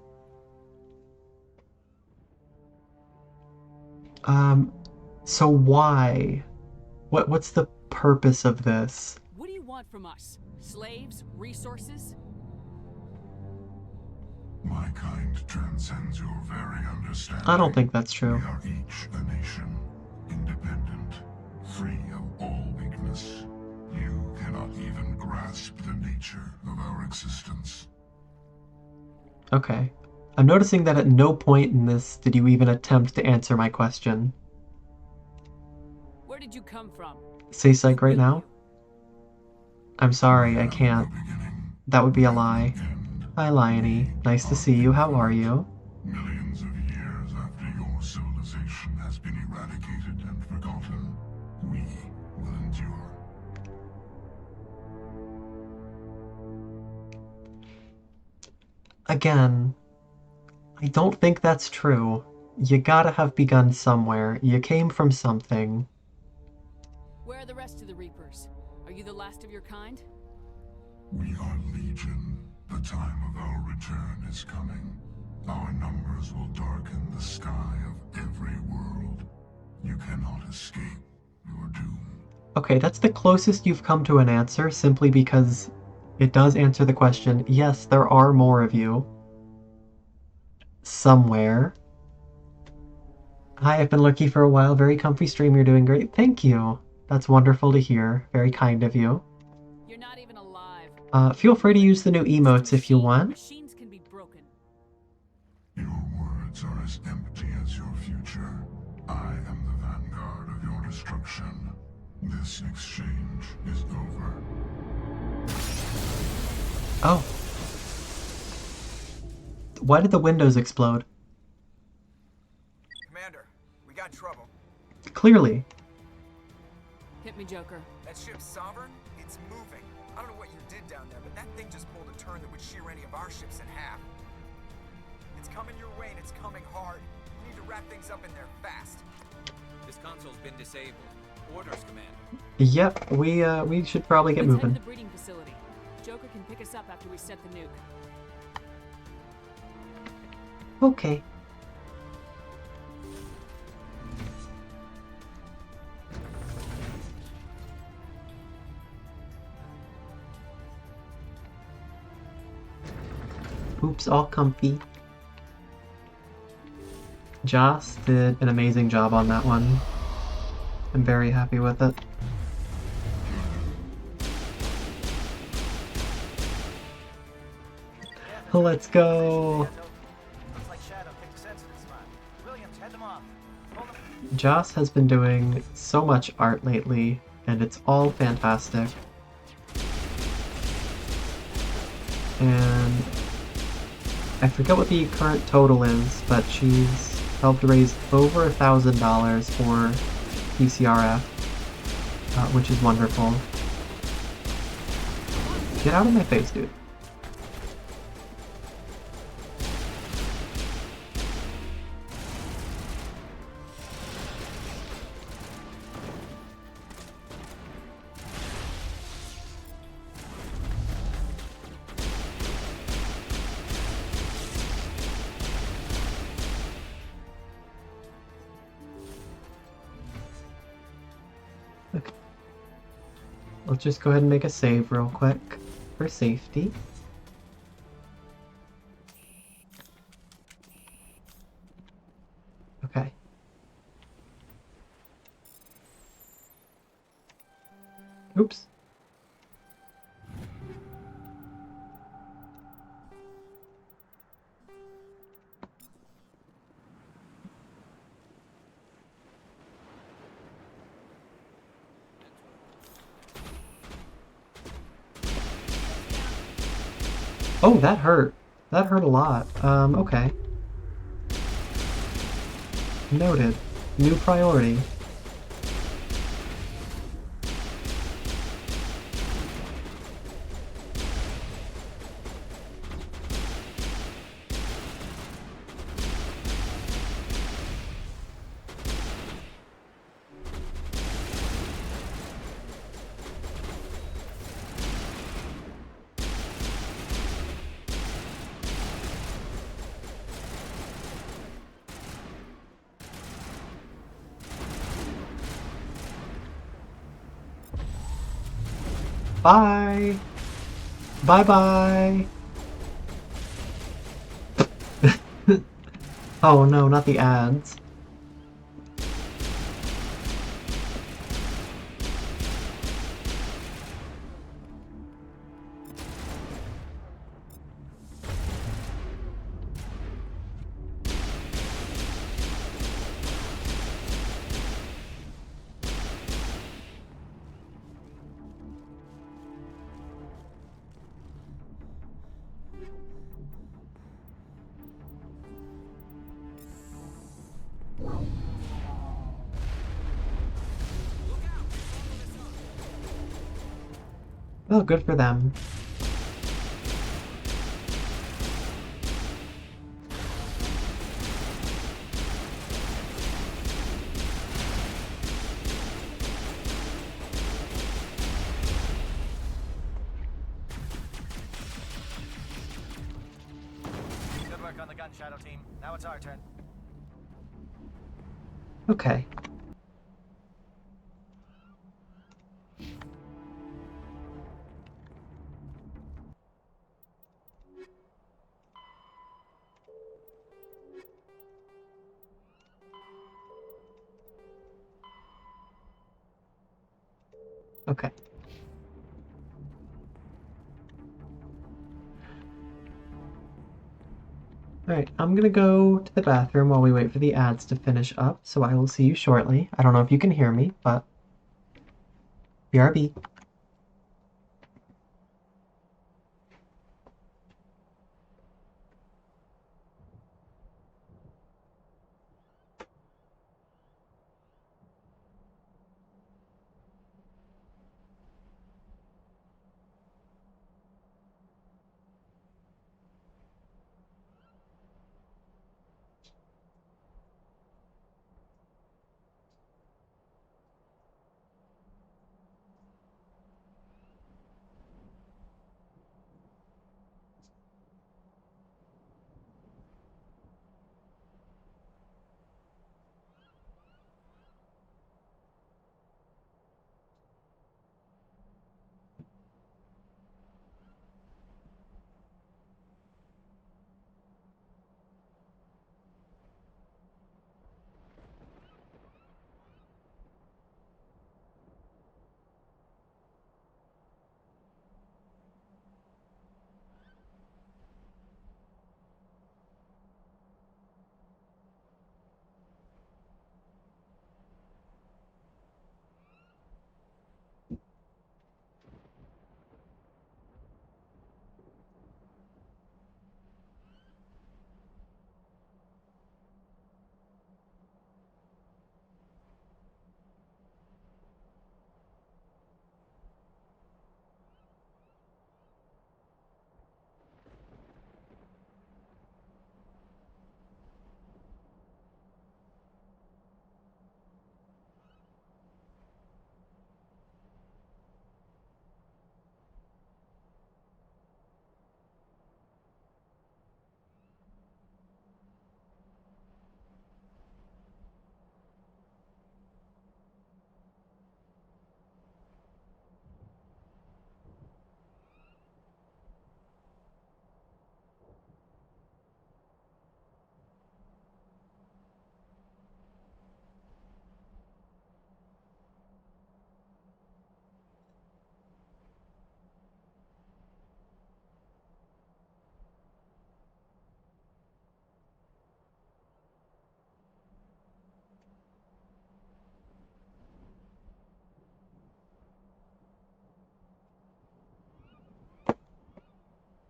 So why? What's the purpose of this? What do you want from us? Slaves? Resources? My kind transcends your very understanding. I don't think that's true. We are each a nation, independent, free of all weakness. You cannot even grasp the nature of our existence. Okay. I'm noticing that at no point in this did you even attempt to answer my question. Where did you come from? Say psych right now? I'm sorry, I can't. That would be a lie. Hi, Liony. Nice to see you. How are you? Millions of years after your civilization has been eradicated and forgotten, we will endure. Again, I don't think that's true. You gotta have begun somewhere. You came from something. Where are the rest of the Reapers? Are you the last of your kind? We are Legion. The time of our return is coming. Our numbers will darken the sky of every world. You cannot escape your doom. Okay, that's the closest you've come to an answer, simply because it does answer the question. Yes, there are more of you. Somewhere. Hi, I've been lurking for a while. Very comfy stream. You're doing great. Thank you. That's wonderful to hear. Very kind of you. You're not even alive. Feel free to use the new emotes if you want. Machines can be broken. Your words are as empty as your future. I am the vanguard of your destruction. This exchange is over. Oh. Why did the windows explode? Commander, we got trouble. Clearly. Hit me, Joker. That ship's Sovereign? It's moving. I don't know what you did down there, but that thing just pulled a turn that would shear any of our ships in half. It's coming your way and it's coming hard. You need to wrap things up in there fast. This console's been disabled. Orders, Commander. Yep, we should probably get Let's head moving. to the breeding facility. Joker can pick us up after we set the nuke. Okay. Oops, all comfy. Joss did an amazing job on that one. I'm very happy with it. Let's go! Joss has been doing so much art lately, and it's all fantastic. And I forget what the current total is, but she's helped raise over $1,000 for PCRF, which is wonderful. Get out of my face, dude. let's just go ahead and make a save real quick for safety. Okay. Oops. Oh, that hurt. That hurt a lot. Okay. Noted. New priority. Bye! Bye-bye! Oh no, not the ads. Oh, good for them. Good work on the gun, Shadow Team. Now it's our turn. Okay. Okay. Alright, I'm gonna go to the bathroom while we wait for the ads to finish up, so I will see you shortly. I don't know if you can hear me, but BRB.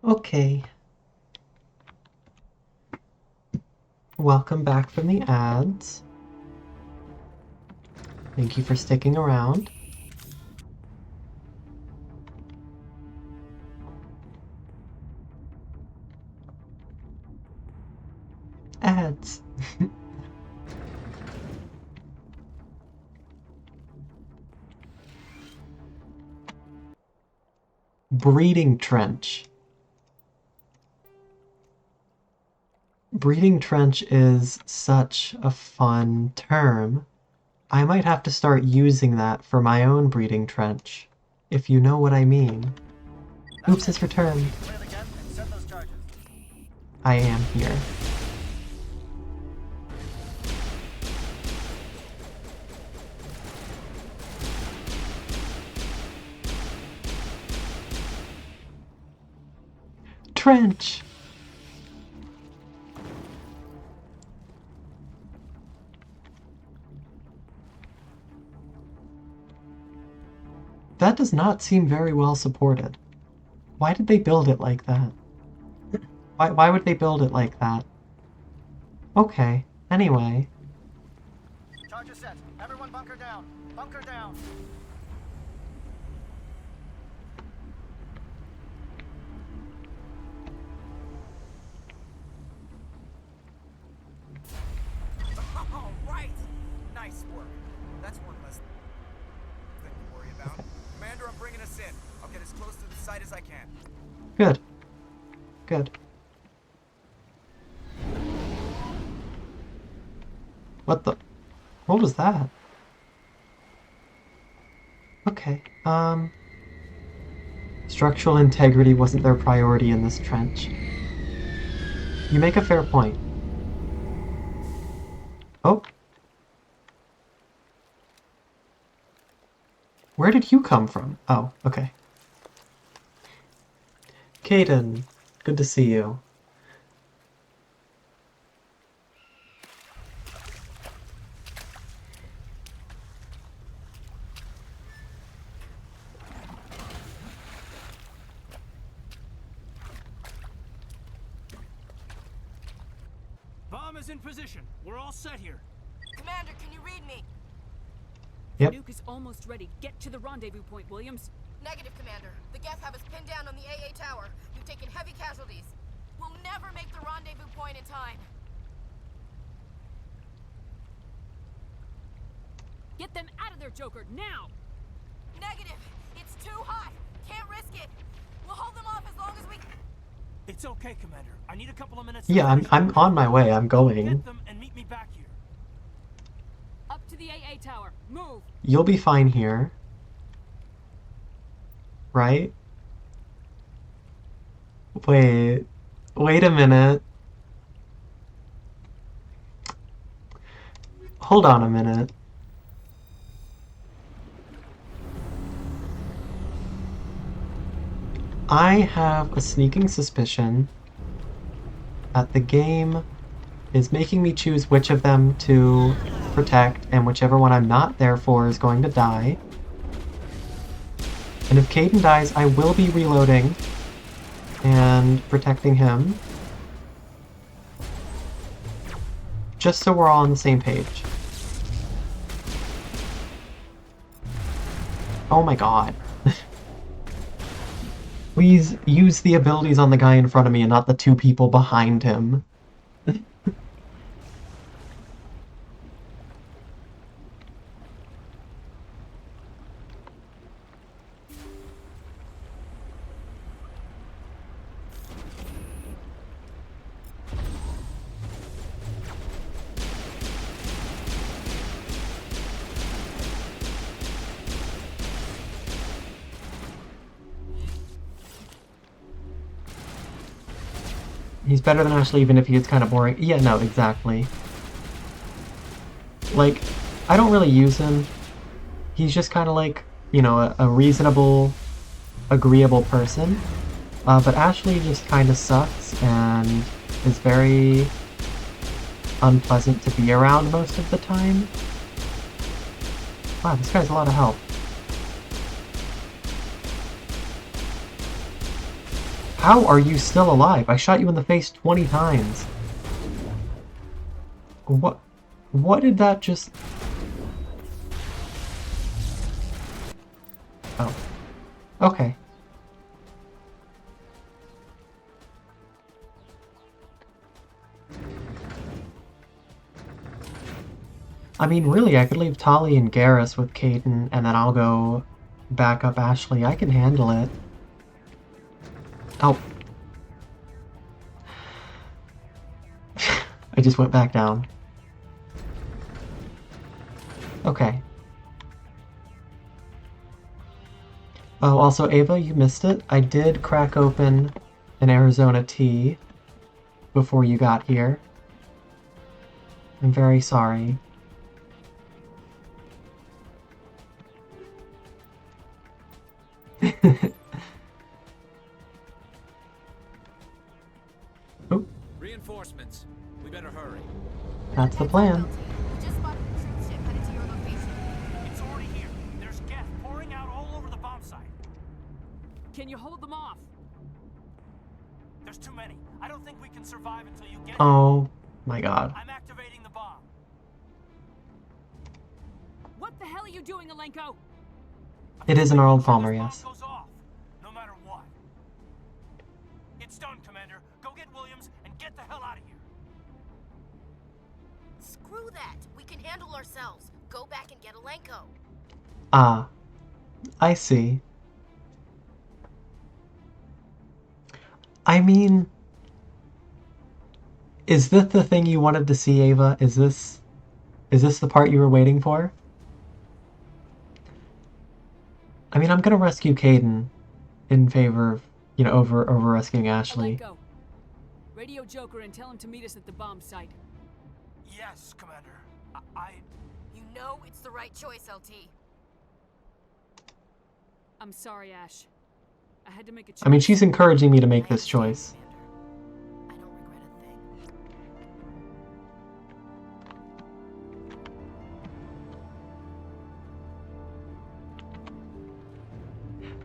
Okay. Welcome back from the ads. Thank you for sticking around. Ads. Breeding trench. Breeding trench is such a fun term. I might have to start using that for my own breeding trench, if you know what I mean. Oops, it's returned. I am here. Trench! That does not seem very well supported. Why did they build it like that? Why would they build it like that? Okay, anyway. Charges set. Everyone bunker down. Bunker down. All right. Nice work. That's one less thing to worry about. Commander, I'm bringing us in. I'll get as close to the site as I can. Good. Good. What the? What was that? Okay, structural integrity wasn't their priority in this trench. You make a fair point. Oh. Where did you come from? Oh, okay. Caden, good to see you. Bomb is in position. We're all set here. Commander, can you read me? Yep. The nuke is almost ready. Get to the rendezvous point, Williams. Negative, Commander. The Geth have us pinned down on the AA tower. We've taken heavy casualties. We'll never make the rendezvous point in time. Get them out of there, Joker, now! Negative. It's too hot. Can't risk it. We'll hold them off as long as we can. It's okay, Commander. I need a couple of minutes. Yeah, I'm on my way. I'm going. Get them and meet me back here. Up to the AA tower. Move! You'll be fine here. Right? Wait a minute. Hold on a minute. I have a sneaking suspicion that the game is making me choose which of them to protect, and whichever one I'm not there for is going to die. And if Caden dies, I will be reloading and protecting him. Just so we're all on the same page. Oh my god. Please use the abilities on the guy in front of me and not the two people behind him. He's better than Ashley even if he gets kind of boring. Yeah, no, exactly. Like, I don't really use him. He's just kind of like, you know, a reasonable, agreeable person. But Ashley just kind of sucks and is very unpleasant to be around most of the time. Wow, this guy's a lot of help. How are you still alive? I shot you in the face 20 times. What did that just... Oh. Okay. I mean, really, I could leave Tali and Garrus with Caden, and then I'll go back up Ashley. I can handle it. Oh. I just went back down. Okay. Oh, also, Ava, you missed it. I did crack open an Arizona tea before you got here. I'm very sorry. Oh. Reinforcements. We better hurry. That's the plan. Just spotted a troop ship headed to your location. It's already here. There's gas pouring out all over the bomb site. Can you hold them off? There's too many. I don't think we can survive until you get Oh my god. I'm activating the bomb. What the hell are you doing, Alenko? It is an Arnold Palmer, yes. Goes off, no matter what. It's done, Commander. Go get Williams and get the hell out of here. Screw that. We can handle ourselves. Go back and get Alenko. Ah. I see. I mean... Is this the thing you wanted to see, Ava? Is this the part you were waiting for? I mean, I'm gonna rescue Caden in favor of, over rescuing Ashley. Alenko, radio Joker and tell him to meet us at the bomb site. Yes, Commander. You know it's the right choice, LT. I'm sorry, Ash. I had to make a choice. I mean, she's encouraging me to make this choice. I don't regret a thing.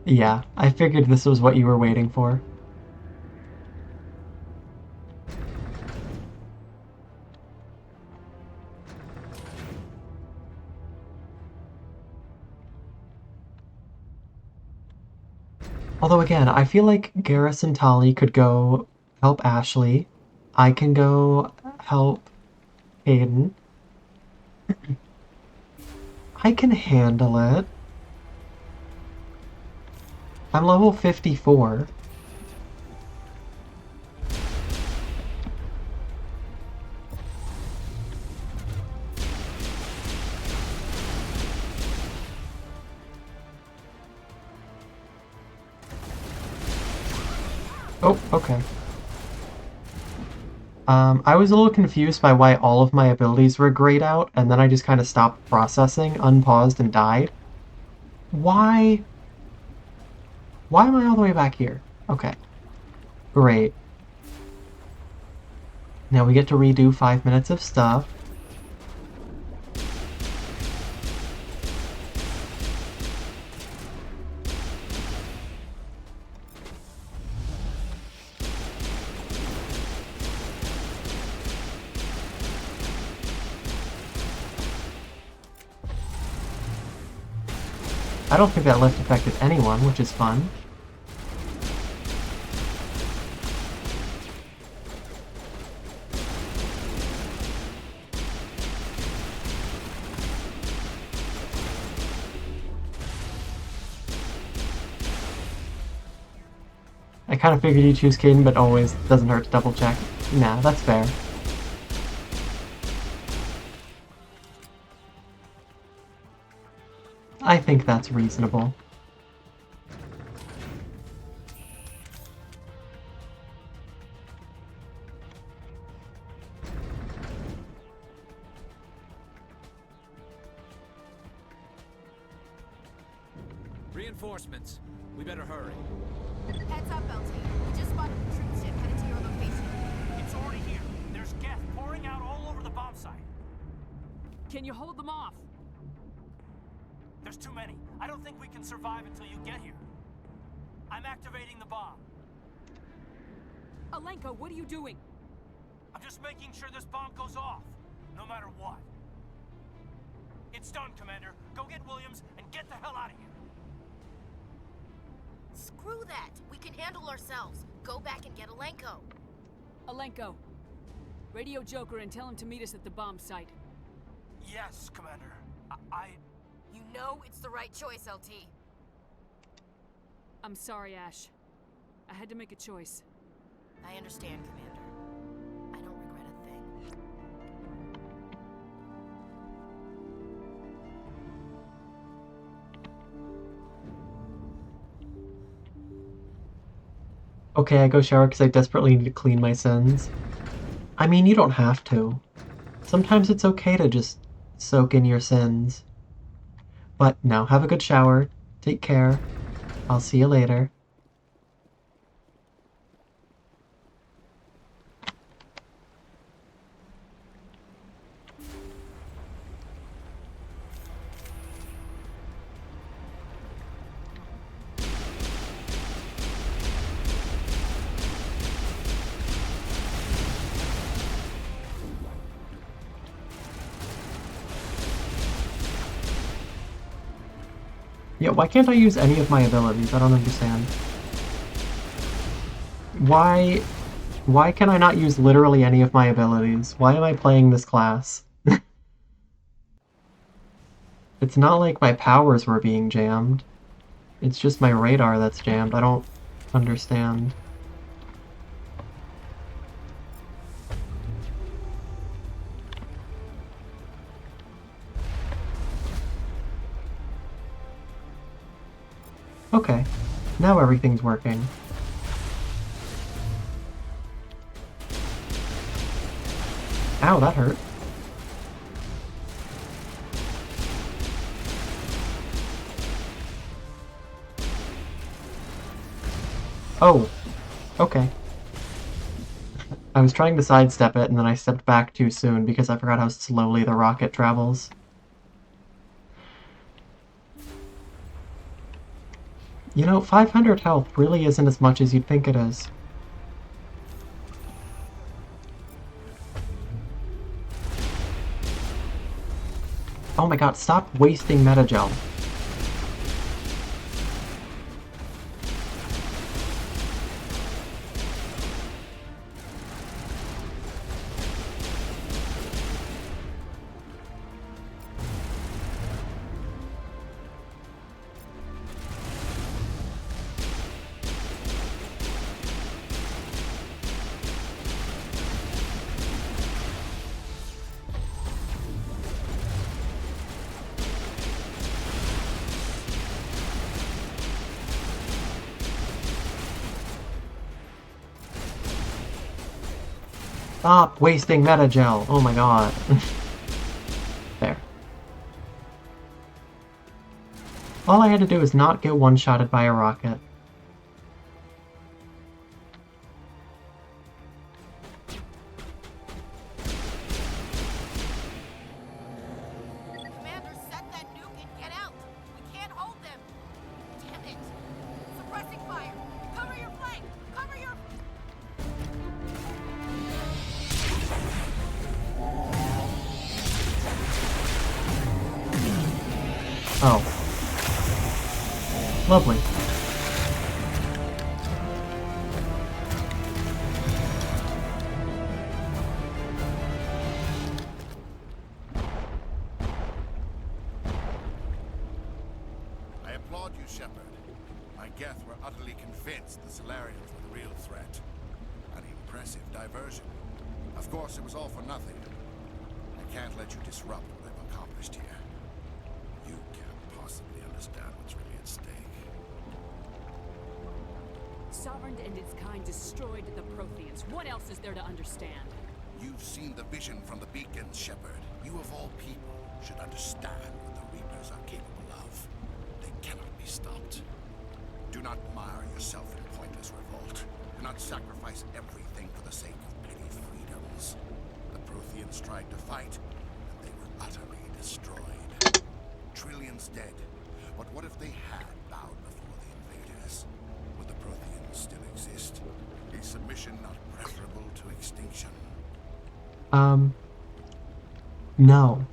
Yeah, I figured this was what you were waiting for. Although again, I feel like Garrus and Tali could go help Ashley. I can go help Aiden. I can handle it. I'm level 54. Oh, okay. I was a little confused by why all of my abilities were grayed out, and then I just kind of stopped processing, unpaused, and died. Why? Why am I all the way back here? Okay. Great. Now we get to redo 5 minutes of stuff. I don't think that lift affected anyone, which is fun. I kind of figured you'd choose Caden, but always doesn't hurt to double check. Nah, that's fair. I think that's reasonable. Reinforcements. We better hurry. Heads up, LT. We just spotted a troop ship headed to your location. It's already here. There's gas pouring out all over the bomb site. Can you hold them off? There's too many. I don't think we can survive until you get here. I'm activating the bomb. Alenka, what are you doing? I'm just making sure this bomb goes off, no matter what. It's done, Commander. Go get Williams and get the hell out of here. Screw that. We can handle ourselves. Go back and get Alenko. Alenko, radio Joker and tell him to meet us at the bomb site. Yes, Commander. You know it's the right choice, LT. I'm sorry, Ash. I had to make a choice. I understand, Commander. I don't regret a thing. Okay, I go shower because I desperately need to clean my sins. I mean, you don't have to. Sometimes it's okay to just soak in your sins. But now, have a good shower. Take care. I'll see you later. Yeah, why can't I use any of my abilities? I don't understand. Why can I not use literally any of my abilities? Why am I playing this class? It's not like my powers were being jammed. It's just my radar that's jammed. I don't understand. Okay, now everything's working. Ow, that hurt. Oh, okay. I was trying to sidestep it and then I stepped back too soon because I forgot how slowly the rocket travels. You know, 500 health really isn't as much as you'd think it is. Oh my god, stop wasting metagel. Stop wasting metagel! Oh my god. There. All I had to do is not get one-shotted by a rocket. Commander, set that nuke and get out! We can't hold them! Damn it! Suppressing fire! Cover your flank! Cover your... Oh. Lovely. I applaud you, Shepard. My Geth were utterly convinced the Solarians were the real threat. An impressive diversion. Of course, it was all for nothing. I can't let you disrupt what I've accomplished here. You can't possibly understand what's really at stake. Sovereign and its kind destroyed the Protheans. What else is there to understand? You've seen the vision from the beacons, Shepard. You of all people should understand what the Reapers are capable of. They cannot be stopped. Do not mire yourself in pointless revolt. Do not sacrifice everything for the sake of petty freedoms. The Protheans tried to fight, and they were utterly destroyed. Trillions dead. But what if they had bowed before the invaders? Would the Protheans still exist? A submission not preferable to extinction? No.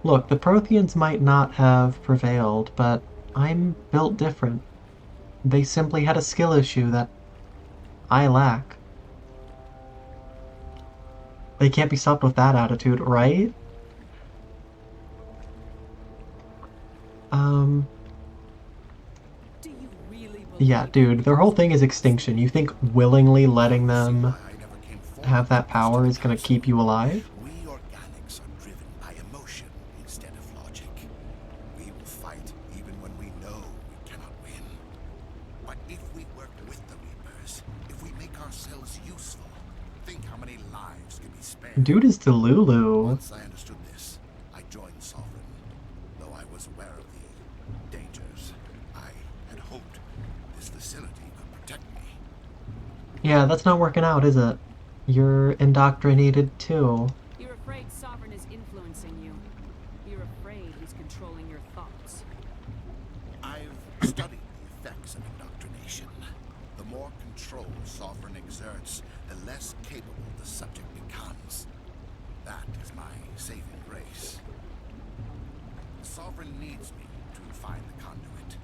Look, the Protheans might not have prevailed, but I'm built different. They simply had a skill issue that I lack. They can't be stopped with that attitude, right? Yeah, dude, their whole thing is extinction. You think willingly letting them have that power is gonna keep you alive? We organics are driven by emotion instead of logic. We will fight even when we know we cannot win. But if we work with the Reapers, if we make ourselves useful, think how many lives can be spared. Dude is Delulu. Once I understood this, I joined Sovereign. Though I was aware of the dangers, I had hoped this facility could protect me. Yeah, that's not working out, is it? You're indoctrinated too. You're afraid Sovereign is influencing you. You're afraid he's controlling your thoughts. I've studied the effects of indoctrination. The more control Sovereign exerts, the less capable the subject becomes. That is my saving grace. Sovereign needs me to find the conduit.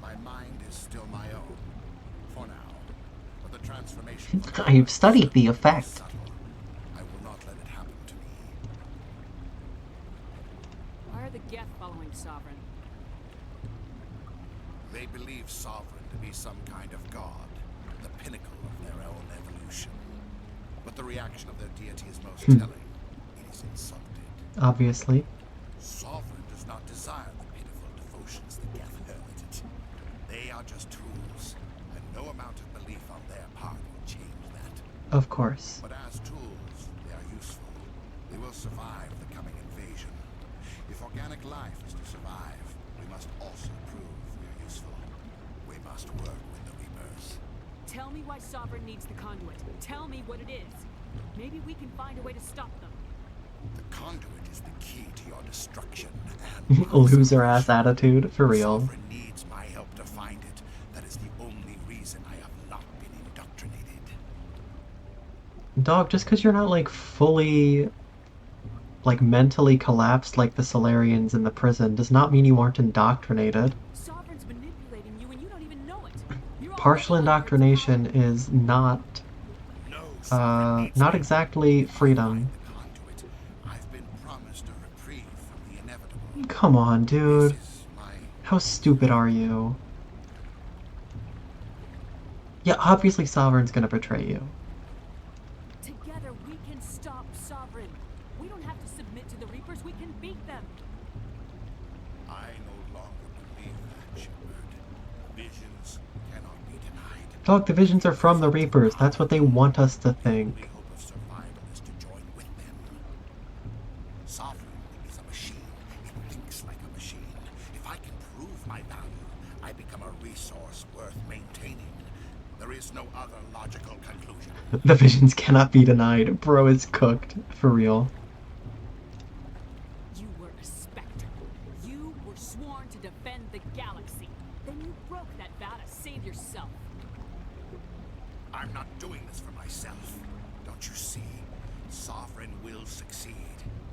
My mind is still my own. For now. But the transformation... I've studied the effect. I will not let it happen to me. Why are the Geth following Sovereign? They believe Sovereign to be some kind of god, the pinnacle of their own evolution. But the reaction of their deity is most telling. It is insulted. Obviously. Sovereign does not desire the pitiful devotions the Geth hurl at it. They are just tools, and no amount of belief on their part will change that. Of course. But as tools, they are useful. They will survive the coming invasion. If organic life is to survive, we must also prove we are useful. We must work with the Reapers. Tell me why Sovereign needs the conduit. Tell me what it is. Maybe we can find a way to stop them. The conduit is the key to your destruction and Loser-ass attitude, for real. Sovereign needs my help to find it. That is the only reason I have not been indoctrinated. Dog, just because you're not, like, fully, like, mentally collapsed like the Solarians in the prison does not mean you aren't indoctrinated. Sovereign's manipulating you and you don't even know it. Partial indoctrination is not, not exactly freedom. Come on, dude. How stupid are you? Yeah, obviously Sovereign's gonna betray you. Together we can stop Sovereign. We don't have to submit to the Reapers, we can beat them. I no longer believe that, Shepard. Visions cannot be denied. Dog, the visions are from the Reapers. That's what they want us to think. The only hope of survival is to join with them. Sovereign is a machine. It thinks like a machine. If I can prove my value, I become a resource worth maintaining. There is no other logical conclusion. The visions cannot be denied. Bro is cooked. For real. You were a Spectre. You were sworn to defend the galaxy. Then you broke that vow to save yourself. I'm not doing this for myself. Don't you see? Sovereign will succeed.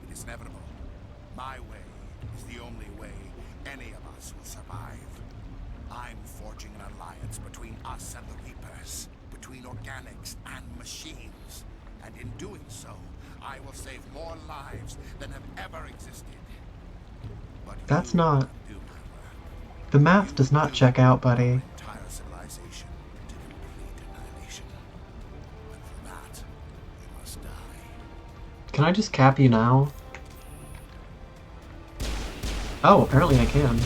It is inevitable. My way is the only way any of us will survive. I'm forging an alliance between us and the Reapers, between organics and machines. And in doing so, I will save more lives than have ever existed. But that's not... The math does not check out, buddy. entire civilization to complete annihilation. But for that, you must die. Can I just cap you now? Oh, apparently I can.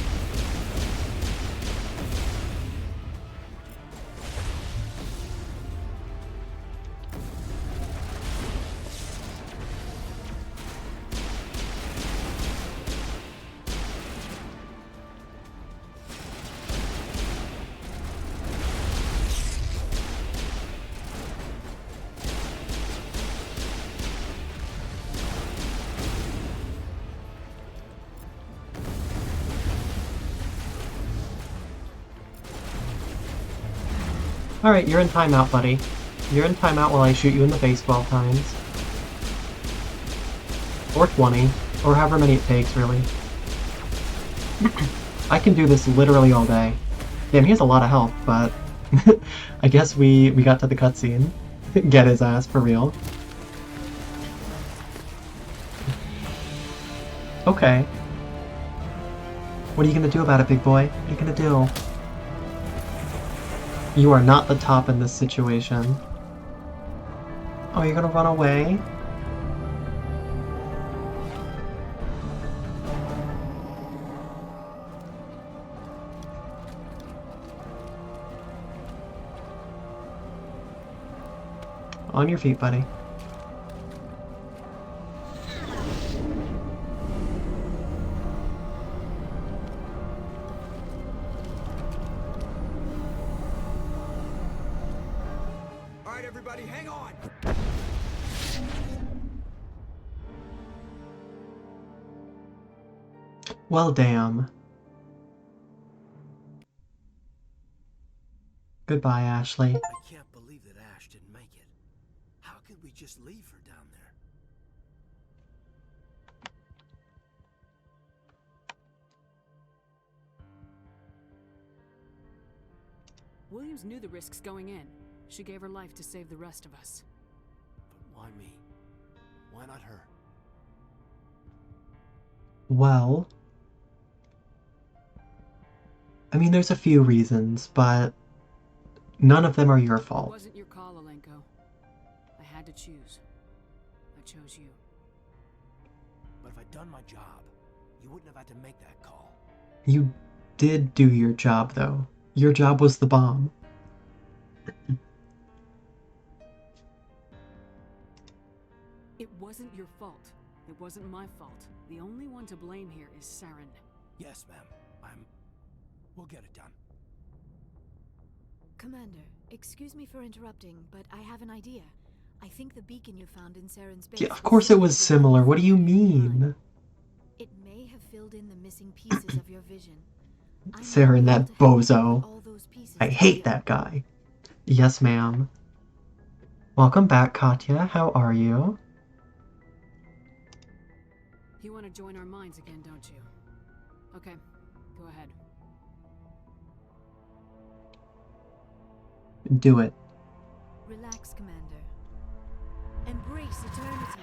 Alright, you're in timeout, buddy. You're in timeout while I shoot you in the face 12 times. Or 20. Or however many it takes, really. I can do this literally all day. Damn, he has a lot of health, but... I guess we got to the cutscene. Get his ass, for real. Okay. What are you gonna do about it, big boy? What are you gonna do? You are not the top in this situation. Oh, you're gonna run away? On your feet, buddy. All right, everybody, hang on. Well, damn. Goodbye, Ashley. I can't believe that Ash didn't make it. How could we just leave her down there? Williams knew the risks going in. She gave her life to save the rest of us. But why me? Why not her? Well... I mean, there's a few reasons, but... none of them are your fault. It wasn't your call, Alenko. I had to choose. I chose you. But if I'd done my job, you wouldn't have had to make that call. You did do your job, though. Your job was the bomb. It wasn't your fault. It wasn't my fault. The only one to blame here is Saren. Yes, ma'am. We'll get it done. Commander, excuse me for interrupting, but I have an idea. I think the beacon you found in Saren's base... Yeah, of course it was similar. What do you mean? It may have filled in the missing pieces of your vision. Saren, that bozo. I hate that guy. Yes, ma'am. Welcome back, Katya. How are you? You want to join our minds again, don't you? Okay, go ahead. Do it. Relax, Commander. Embrace eternity.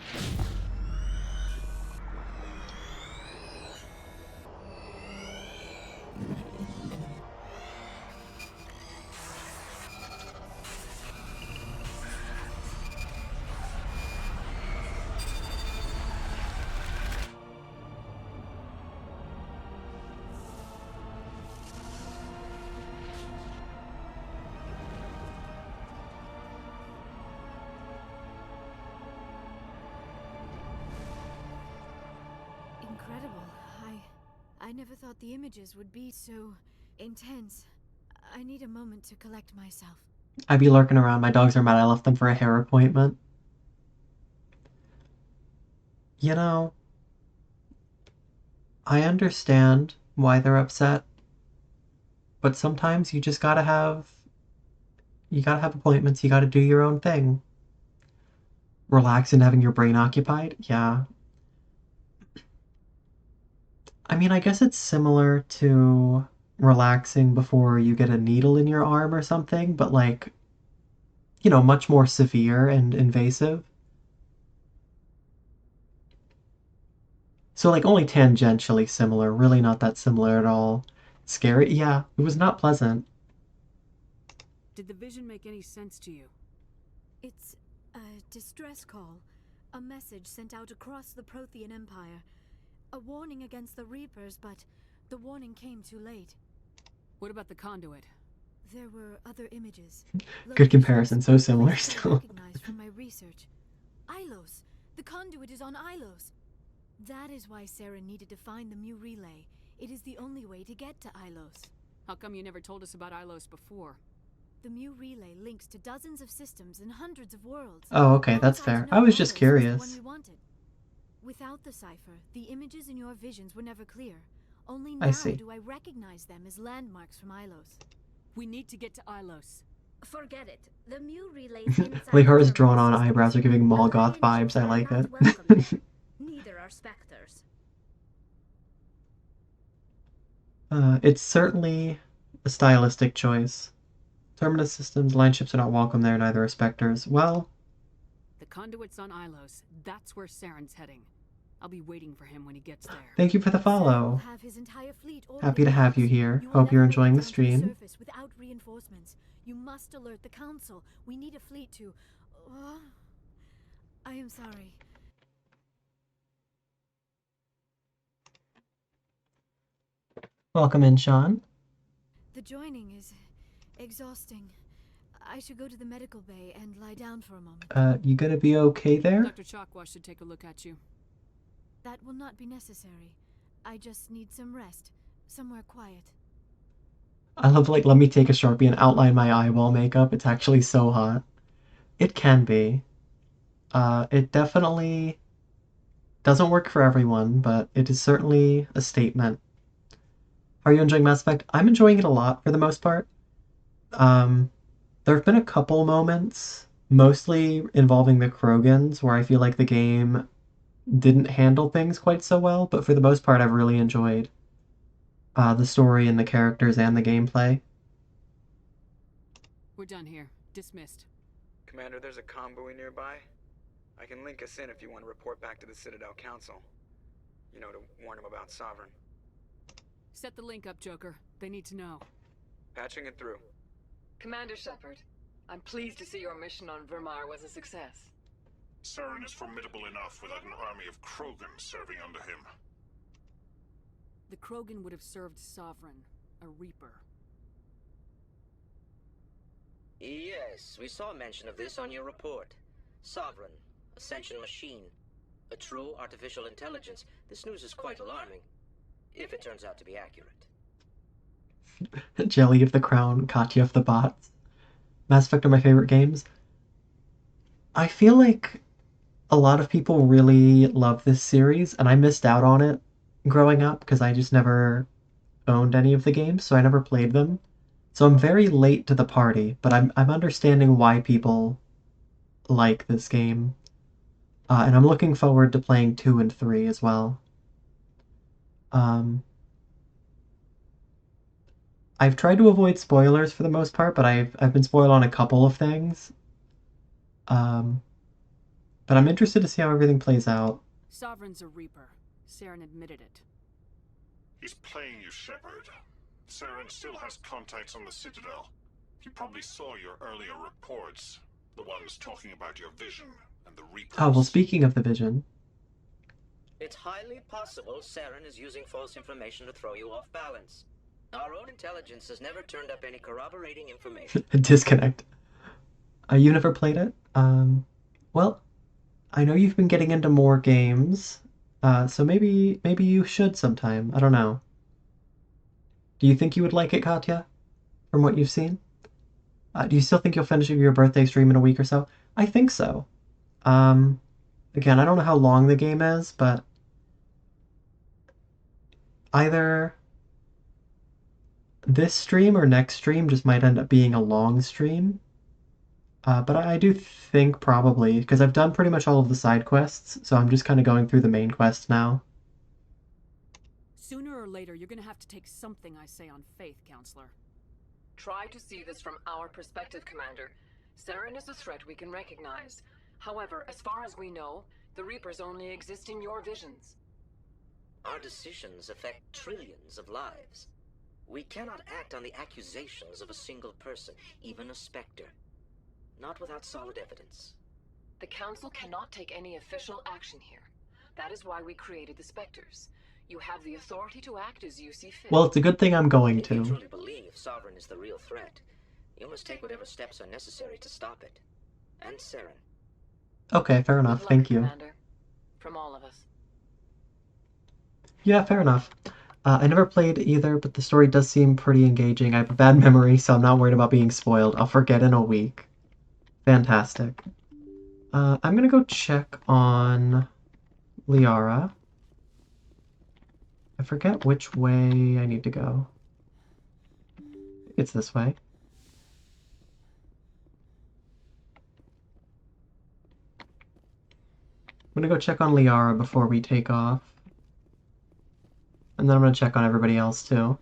Incredible. I never thought the images would be so intense. I need a moment to collect myself. I'd be lurking around. My dogs are mad I left them for a hair appointment. You know, I understand why they're upset, but sometimes you just gotta have appointments. You gotta do your own thing. Relax and having your brain occupied? Yeah. I mean, I guess it's similar to relaxing before you get a needle in your arm or something, but like, you know, much more severe and invasive. So like only tangentially similar, really not that similar at all. Scary? Yeah, it was not pleasant. Did the vision make any sense to you? It's a distress call. A message sent out across the Prothean Empire. A warning against the Reapers, but the warning came too late. What about the conduit? There were other images. Good comparison, so similar still. Recognized from my research. Ilos! The conduit is on Ilos! That is why Saren needed to find the Mu relay. It is the only way to get to Ilos. How come you never told us about Ilos before? The Mu relay links to dozens of systems and hundreds of worlds. Oh, okay, that's fair. I was just curious. Without the cipher, the images in your visions were never clear. Only now do I recognize them as landmarks from Ilos. We need to get to Ilos. Forget it. The Mu relays inside Liara's the drawn-on terminal eyebrows are systems. giving Molgoth Alliance vibes. ships I are like not it. welcome there. Neither are Spectres. It's certainly a stylistic choice. Terminus systems, line ships are not welcome there, neither are Spectres. Well... The conduit's on Ilos. That's where Saren's heading. I'll be waiting for him when he gets there. Thank you for the follow. Have his entire fleet Happy to have you here. Hope you're enjoying the stream. Without reinforcements. You must alert the council. We need a fleet to... I am sorry. Welcome in, Sean. The joining is exhausting. I should go to the medical bay and lie down for a moment. You gonna be okay there? Dr. Chakwa should take a look at you. That will not be necessary. I just need some rest. Somewhere quiet. I love, like, let me take a Sharpie and outline my eyeball makeup. It's actually so hot. It can be. It definitely doesn't work for everyone, but it is certainly a statement. Are you enjoying Mass Effect? I'm enjoying it a lot, for the most part. There have been a couple moments, mostly involving the Krogans, where I feel like the game didn't handle things quite so well, but for the most part I've really enjoyed the story and the characters and the gameplay. We're done here. Dismissed. Commander, there's a convoy nearby. I can link us in if you want to report back to the Citadel Council. You know, to warn them about Sovereign. Set the link up, Joker. They need to know. Patching it through. Commander Shepard, I'm pleased to see your mission on Virmire was a success. Saren is formidable enough without an army of Krogans serving under him. The Krogan would have served Sovereign, a Reaper. Yes, we saw mention of this on your report. Sovereign, Ascension machine, a true artificial intelligence. This news is quite alarming, if it turns out to be accurate. Jelly of the Crown, Katya of the Bots. Mass Effect are my favorite games. I feel like a lot of people really love this series, and I missed out on it growing up because I just never owned any of the games, so I never played them. So I'm very late to the party, but I'm understanding why people like this game. And I'm looking forward to playing 2 and 3 as well. I've tried to avoid spoilers for the most part, but I've been spoiled on a couple of things. But I'm interested to see how everything plays out. Sovereign's a Reaper. Saren admitted it. He's playing you, Shepard. Saren still has contacts on the Citadel. He probably saw your earlier reports. The ones talking about your vision and the Reapers. Oh, well, speaking of the vision. It's highly possible Saren is using false information to throw you off balance. Our own intelligence has never turned up any corroborating information. Disconnect. You never played it? Well, I know you've been getting into more games, so maybe you should sometime. I don't know. Do you think you would like it, Katya? From what you've seen? Do you still think you'll finish your birthday stream in a week or so? I think so. Again, I don't know how long the game is, but either this stream or next stream just might end up being a long stream. But I do think probably, because I've done pretty much all of the side quests, so I'm just kind of going through the main quest now. Sooner or later, you're gonna have to take something I say on faith, Counselor. Try to see this from our perspective, Commander. Saren is a threat we can recognize. However, as far as we know, the Reapers only exist in your visions. Our decisions affect trillions of lives. We cannot act on the accusations of a single person, even a Spectre. Not without solid evidence. The Council cannot take any official action here. That is why we created the Spectres. You have the authority to act as you see fit. Well, it's a good thing I'm going If you to. truly believe Sovereign is the real threat, you must take whatever steps are necessary to stop it. And Saren. Okay, fair enough. Thank you. Commander. From all of us. Yeah, fair enough. I never played either, but the story does seem pretty engaging. I have a bad memory, so I'm not worried about being spoiled. I'll forget in a week. Fantastic. I'm gonna go check on Liara. I forget which way I need to go. It's this way. gonna go check on Liara before we take off. And then I'm gonna check on everybody else too.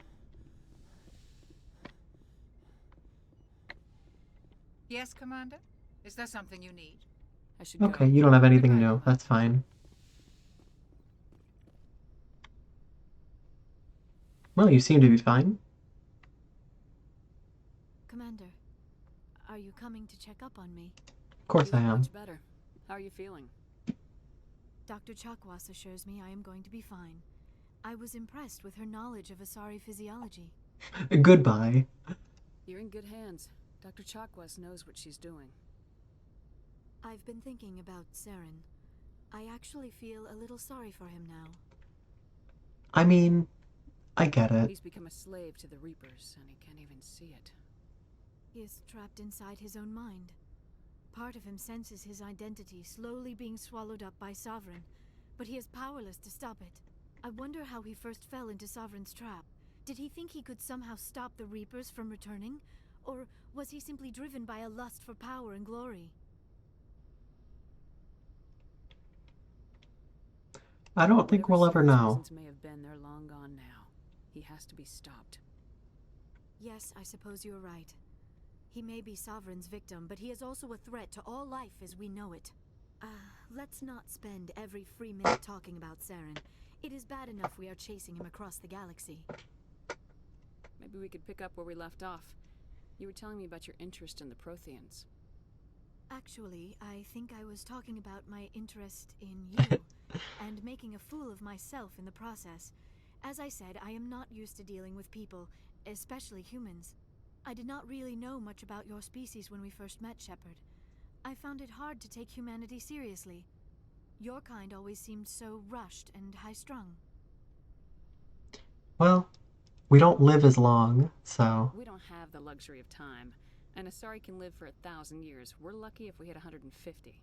Yes, Commander? Is there something you need? I should Okay, go. you don't have anything new. That's fine. Well, you seem to be fine. Commander, are you coming to check up on me? Of course I am. Much better. How are you feeling? Dr. Chakwas assures me I am going to be fine. I was impressed with her knowledge of Asari physiology. Goodbye. You're in good hands. Dr. Chakwas knows what she's doing. I've been thinking about Saren. I actually feel a little sorry for him now. I mean, I get it. He's become a slave to the Reapers, and he can't even see it. He is trapped inside his own mind. Part of him senses his identity slowly being swallowed up by Sovereign, but he is powerless to stop it. I wonder how he first fell into Sovereign's trap. Did he think he could somehow stop the Reapers from returning? Or was he simply driven by a lust for power and glory? I don't think we'll ever know. May have been, they're long gone now. He has to be stopped. Yes, I suppose you're right. He may be Sovereign's victim, but he is also a threat to all life as we know it. Let's not spend every free minute talking about Saren. It is bad enough we are chasing him across the galaxy. Maybe we could pick up where we left off. You were telling me about your interest in the Protheans. Actually, I think I was talking about my interest in you, and making a fool of myself in the process. As I said, I am not used to dealing with people, especially humans. I did not really know much about your species when we first met, Shepard. I found it hard to take humanity seriously. Your kind always seemed so rushed and high-strung. Well, we don't live as long, so... We don't have the luxury of time. And Asari can live for 1,000 years. We're lucky if we hit 150.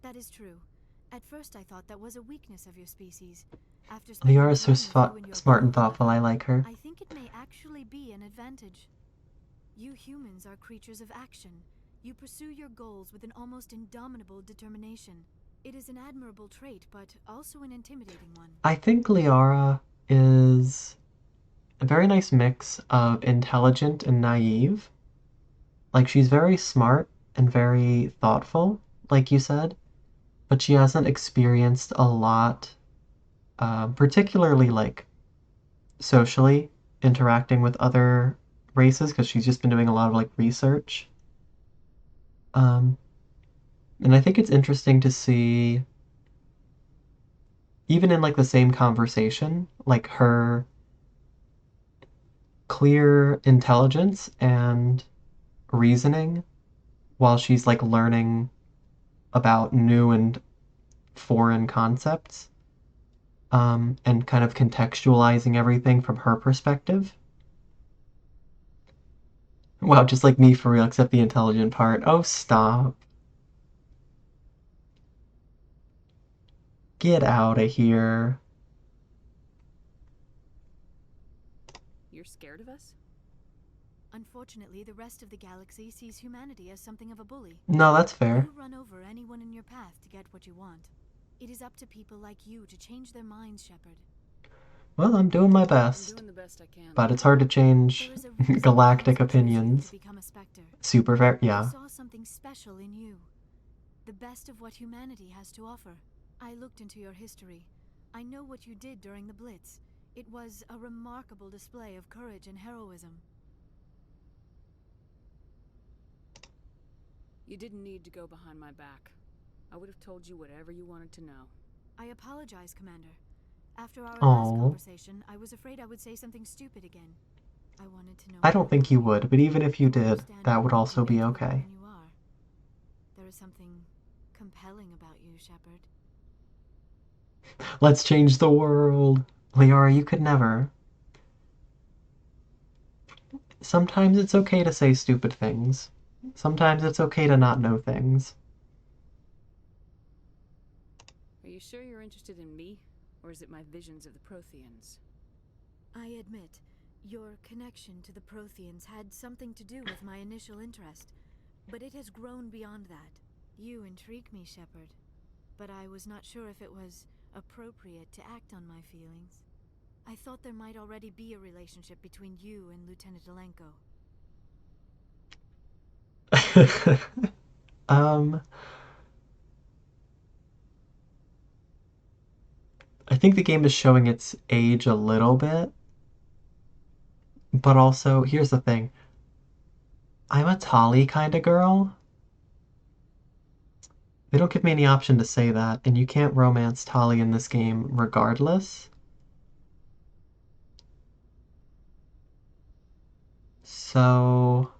That is true. At first I thought that was a weakness of your species. After Liara is so smart and thoughtful. I like her. I think it may actually be an advantage. You humans are creatures of action. You pursue your goals with an almost indomitable determination. It is an admirable trait, but also an intimidating one. I think Liara is a very nice mix of intelligent and naive. Like, she's very smart and very thoughtful, like you said, but she hasn't experienced a lot, particularly, like, socially interacting with other races, because she's just been doing a lot of, like, research. And I think it's interesting to see, even in, like, the same conversation, like, her clear intelligence and reasoning while she's, like, learning about new and foreign concepts, and kind of contextualizing everything from her perspective. Wow, just like me for real, except the intelligent part. Oh, stop. Get out of here. You're scared of us? Unfortunately, the rest of the galaxy sees humanity as something of a bully. No, that's fair. You run over anyone in your path to get what you want. It is up to people like you to change their minds, Shepard. Well, I'm doing my best. I'm doing the best I can. But it's hard to change galactic opinions. Super fair, yeah. I saw something special in you. The best of what humanity has to offer. I looked into your history. I know what you did during the Blitz. It was a remarkable display of courage and heroism. You didn't need to go behind my back. I would have told you whatever you wanted to know. I apologize, Commander. After our last Aww. conversation, I was afraid I would say something stupid again. I wanted to know. I don't think you would, but even if you did, that would also be okay. You are. There is something compelling about you, Shepard. Let's change the world. Liara, you could never. Sometimes it's okay to say stupid things. Sometimes it's okay to not know things. Are you sure you're interested in me? Or is it my visions of the Protheans? I admit, your connection to the Protheans had something to do with my initial interest, but it has grown beyond that. You intrigue me, Shepard. but I was not sure if it was appropriate to act on my feelings. I thought there might already be a relationship between you and Lieutenant Alenko. I think the game is showing its age a little bit. But also, here's the thing. I'm a Tali kind of girl. They don't give me any option to say that, and you can't romance Tali in this game regardless. So...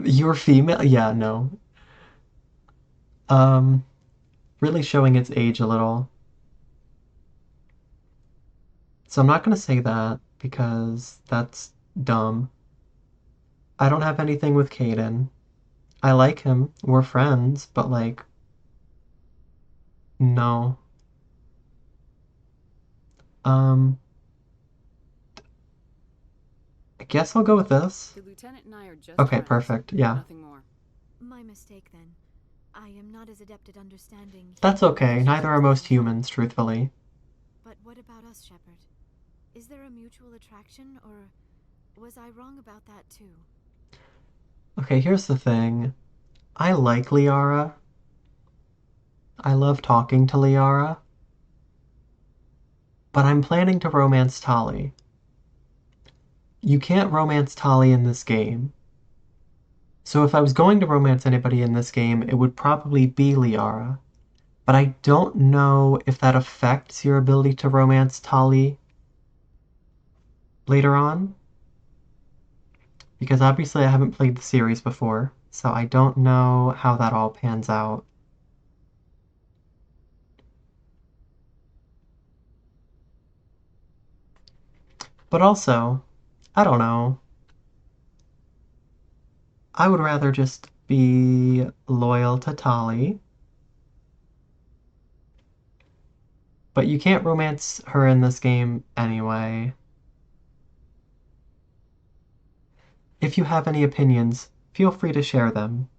You're female? Yeah, no. Really showing its age a little. So I'm not gonna say that, because that's dumb. I don't have anything with Caden. I like him. We're friends, but like... No. I guess I'll go with this. The lieutenant and I are just Okay, friends, perfect. Yeah. nothing more. My mistake then. I am not as adept at understanding. That's okay. Neither are most humans, truthfully. But what about us, Shepard? Is there a mutual attraction, or was I wrong about that too? Okay, here's the thing. I like Liara. I love talking to Liara. But I'm planning to romance Tali. You can't romance Tali in this game. So if I was going to romance anybody in this game, it would probably be Liara. But I don't know if that affects your ability to romance Tali later on. Because obviously I haven't played the series before, so I don't know how that all pans out. But also, I don't know. I would rather just be loyal to Tali. But you can't romance her in this game anyway. If you have any opinions, feel free to share them.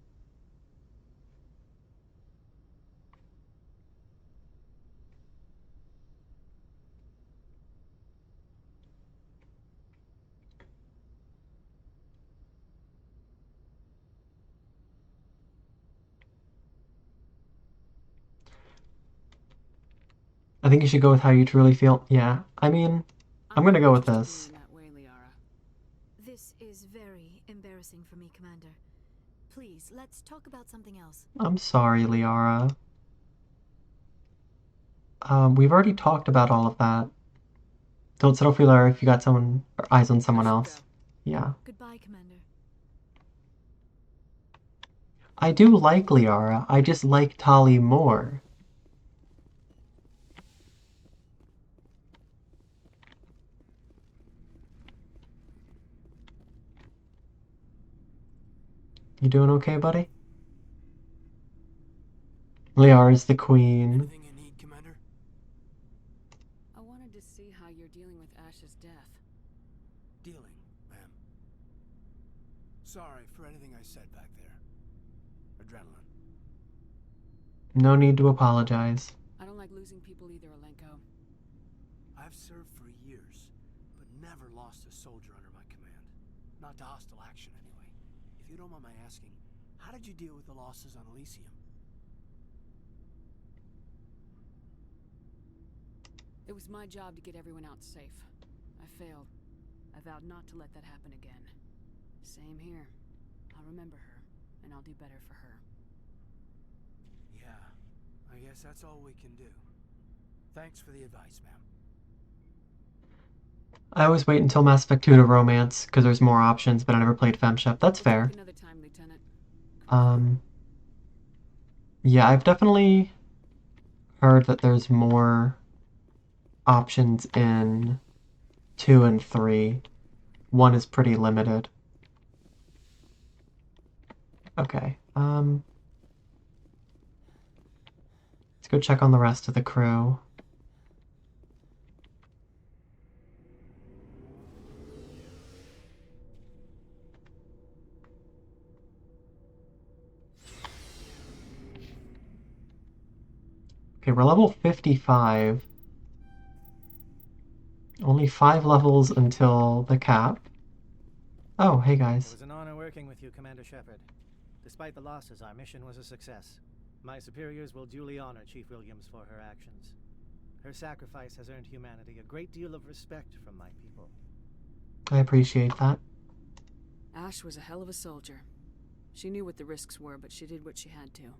I think you should go with how you truly feel. Yeah, I mean, I'm gonna go with this. This is very embarrassing for me, Commander. Please, let's talk about something else. I'm sorry, Liara. We've already talked about all of that. Don't settle for Liara if you got someone or eyes on someone else. Yeah. Goodbye, Commander. I do like Liara. I just like Tali more. You doing okay, buddy? Liara's the queen. Anything you need, Commander? I wanted to see how you're dealing with Ash's death. Dealing, ma'am. Sorry for anything I said back there. Adrenaline. No need to apologize. I don't like losing people either, Alenko. I've served for years, but never lost a soldier under my command. Not to hostile action, anyway. If you don't mind my asking, how did you deal with the losses on Elysium? It was my job to get everyone out safe. I failed. I vowed not to let that happen again. Same here. I'll remember her, and I'll do better for her. Yeah, I guess that's all we can do. Thanks for the advice, ma'am. I always wait until Mass Effect 2 to romance, because there's more options, but I never played FemShep. That's fair. Another time, Lieutenant. Yeah, I've definitely heard that there's more options in 2 and 3. 1 is pretty limited. Okay, let's go check on the rest of the crew. Okay, we're level 55. Only 5 levels until the cap. Oh, hey guys. It was an honor working with you, Commander Shepard. Despite the losses, our mission was a success. My superiors will duly honor Chief Williams for her actions. Her sacrifice has earned humanity a great deal of respect from my people. I appreciate that. Ash was a hell of a soldier. She knew what the risks were, but she did what she had to.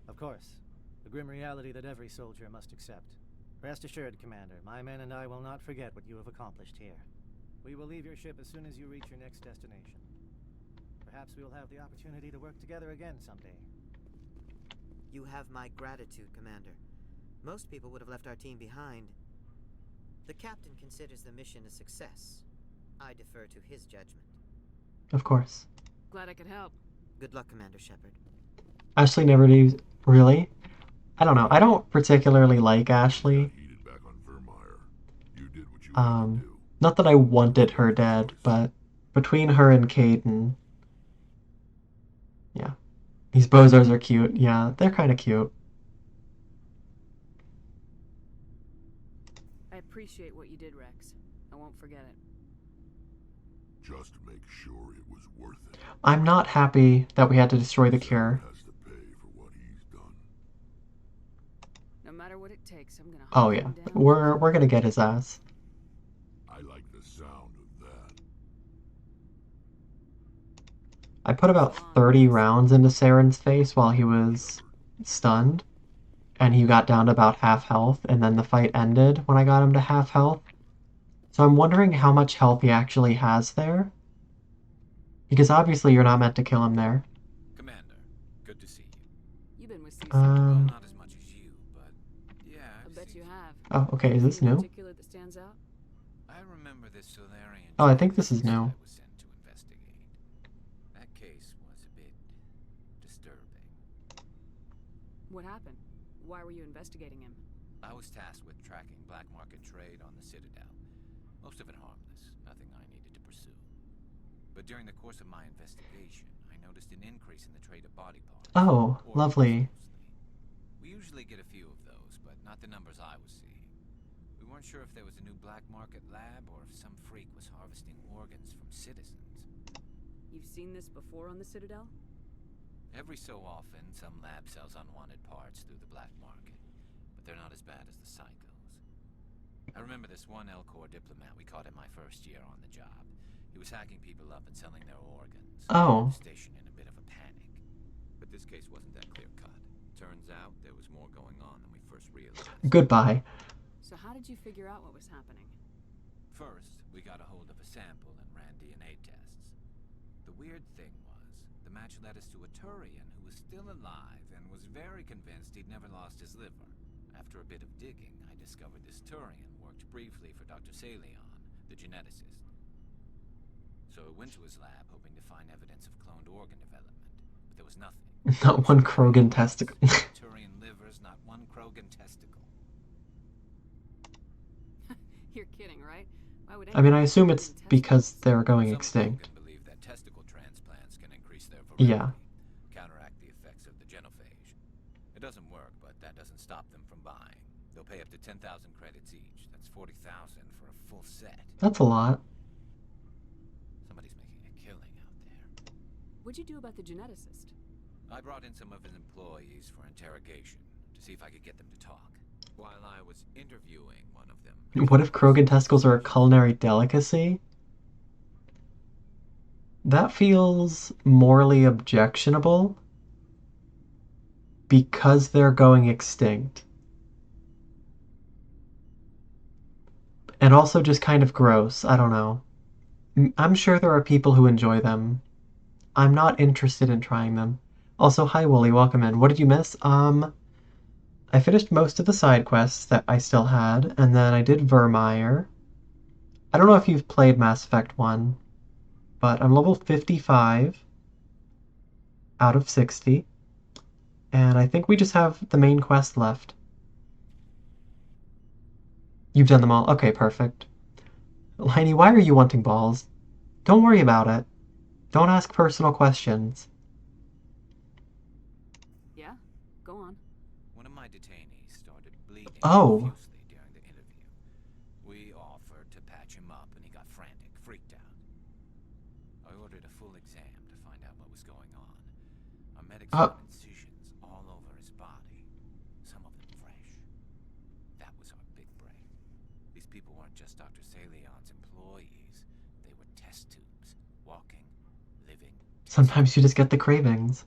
Of course. The grim reality that every soldier must accept. Rest assured, Commander, my men and I will not forget what you have accomplished here. We will leave your ship as soon as you reach your next destination. Perhaps we will have the opportunity to work together again someday. You have my gratitude, Commander. Most people would have left our team behind. The captain considers the mission a success. I defer to his judgment. Of course. Glad I could help. Good luck, Commander Shepard. Ashley never did. Really? I don't know. I don't particularly like Ashley. Not that I wanted her dead, but between her and Caden. Yeah. These bozos are cute. Yeah, they're kind of cute. I appreciate what you did, Rex. I won't forget it. Just make sure it was worth it. I'm not happy that we had to destroy the cure. No matter what it takes, I'm gonna Oh yeah, we're gonna get his ass. I like the sound of that. I put about 30 rounds into Saren's face while he was stunned, and he got down to about half health, and then the fight ended when I got him to half health. So I'm wondering how much health he actually has there. Because obviously you're not meant to kill him there. Commander, good to see you. You've been with well, not as much as you, but yeah. I bet you have. Oh, okay, is this new? Particular that stands out? I remember this Solarian. Oh, I think this is new. I was sent to investigate. That case was a bit disturbing. What happened? Why were you investigating him? I was tasked with tracking black market trade on the Citadel. Most of it harmless, nothing I needed to pursue. But during the course of my investigation, I noticed an increase in the trade of body parts. Oh, lovely. We usually get a few of those, but not the numbers I was seeing. We weren't sure if there was a new black market lab or if some freak was harvesting organs from citizens. You've seen this before on the Citadel? Every so often, some lab sells unwanted parts through the black market, but they're not as bad as the psychos. I remember this one Elcor diplomat we caught in my first year on the job. He was hacking people up and selling their organs. Oh. The station in a bit of a panic. But this case wasn't that clear-cut. Turns out there was more going on than we first realized. Goodbye. So how did you figure out what was happening? First, we got a hold of a sample and ran DNA tests. The weird thing was, the match led us to a Turian who was still alive and was very convinced he'd never lost his liver. After a bit of digging, I discovered this Turian worked briefly for Dr. Salion, the geneticist. So I went to his lab hoping to find evidence of cloned organ development, but there was nothing. Not one Krogan testicle. Turian livers, not one Krogan testicle. You're kidding, right? Why would I mean, I assume it's because they're going extinct. Believe that testicle transplants can increase their virility, yeah. Counteract the effects of the genophage. It doesn't work, but that doesn't stop them from buying. They'll pay up to 10,000 credits each. That's 40,000 for a full set. That's a lot. Somebody's making a killing out there. What'd you do about the geneticist? I brought in some of his employees for interrogation to see if I could get them to talk. While I was interviewing one of them... What if Krogan testicles are a culinary delicacy? That feels morally objectionable because they're going extinct. And also just kind of gross. I don't know. I'm sure there are people who enjoy them. I'm not interested in trying them. Also, hi Wooly, welcome in. What did you miss? I finished most of the side quests that I still had, and then I did Virmire. I don't know if you've played Mass Effect 1, but I'm level 55 out of 60, and I think we just have the main quest left. You've done them all? Okay, perfect. Liney, why are you wanting balls? Don't worry about it. Don't ask personal questions. Yeah? Go on. One of my detainees started Oh. During the interview. We offered to patch him up and he got frantic, freaked out. I ordered a full exam to find out what was going on. Our medics found incisions all over his body, some of them fresh. That was our big break. These people weren't just Dr. Salion's employees. They were test tubes, walking, living. Sometimes you just get the cravings.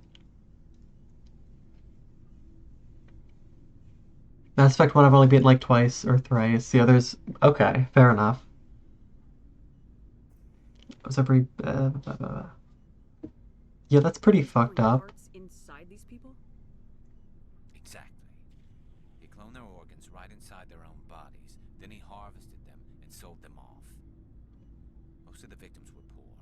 Mass Effect 1 I've only beat like twice or thrice. The others, okay, fair enough. Was every... Yeah, that's pretty fucked up. Inside these people? Exactly. He cloned their organs right inside their own bodies. Then he harvested them and sold them off. Most of the victims were poor.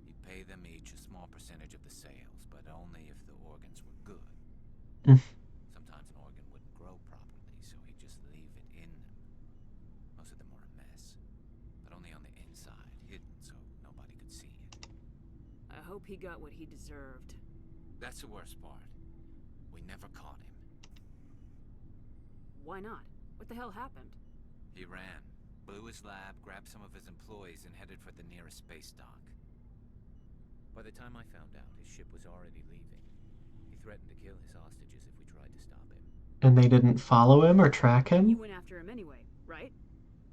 He'd pay them each a small percentage of the sales, but only if the organs were good. Sometimes an organ wouldn't grow properly, so he'd just leave it in them. Most of them were a mess, but only on the inside, hidden so nobody could see it. I hope he got what he deserved. That's the worst part. We never caught him. Why not? What the hell happened? He ran, blew his lab, grabbed some of his employees, and headed for the nearest space dock. By the time I found out, his ship was already leaving. He threatened to kill his hostages if we tried to stop him. And they didn't follow him or track him? You went after him anyway, right?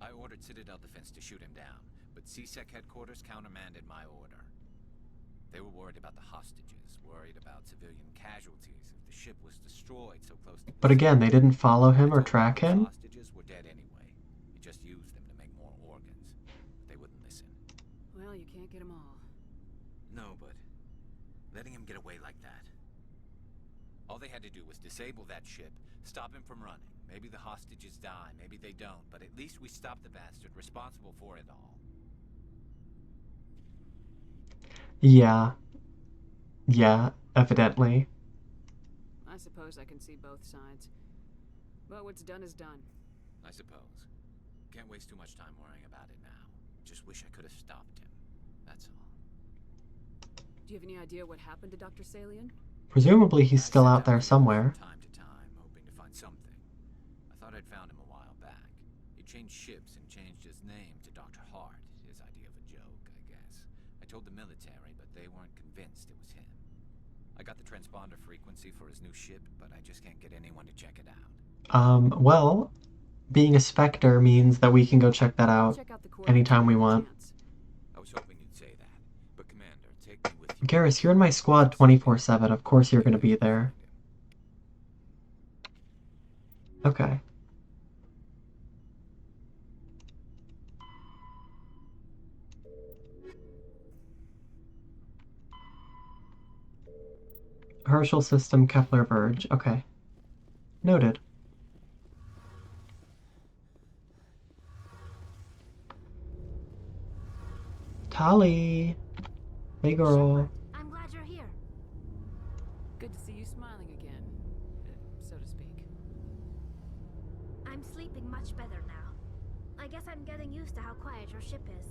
I ordered Citadel Defense to shoot him down, but CSEC headquarters countermanded my order. They were worried about the hostages, worried about civilian casualties if the ship was destroyed so close to... But again, they didn't follow him or track him? Hostages were dead anyway. He just used them to make more organs. They wouldn't listen. Well, you can't get them all. No, but letting him get away like that. All they had to do was disable that ship, stop him from running. Maybe the hostages die, maybe they don't, but at least we stopped the bastard responsible for it all. Yeah. Yeah, evidently. I suppose I can see both sides. But what's done is done. I suppose. Can't waste too much time worrying about it now. Just wish I could have stopped him. That's all. Do you have any idea what happened to Dr. Salion? Presumably he's still out there somewhere. Time to time, hoping to find something. I thought I'd found him a while back. He changed ships and changed his name to Dr. Hart. His idea of a joke, I guess. I told the military, but they weren't convinced it was him. I got the transponder frequency for his new ship, but I just can't get anyone to check it out. Well, being a Spectre means that we can go check that out anytime we want. I was hoping you'd say that, but Commander, take me with you. Garrus, you're in my squad 24/7. Of course you're gonna be there. Okay. Herschel system, Kepler Verge. Okay. Noted. Tali! Hey girl. I'm glad you're here. Good to see you smiling again, so to speak. I'm sleeping much better now. I guess I'm getting used to how quiet your ship is.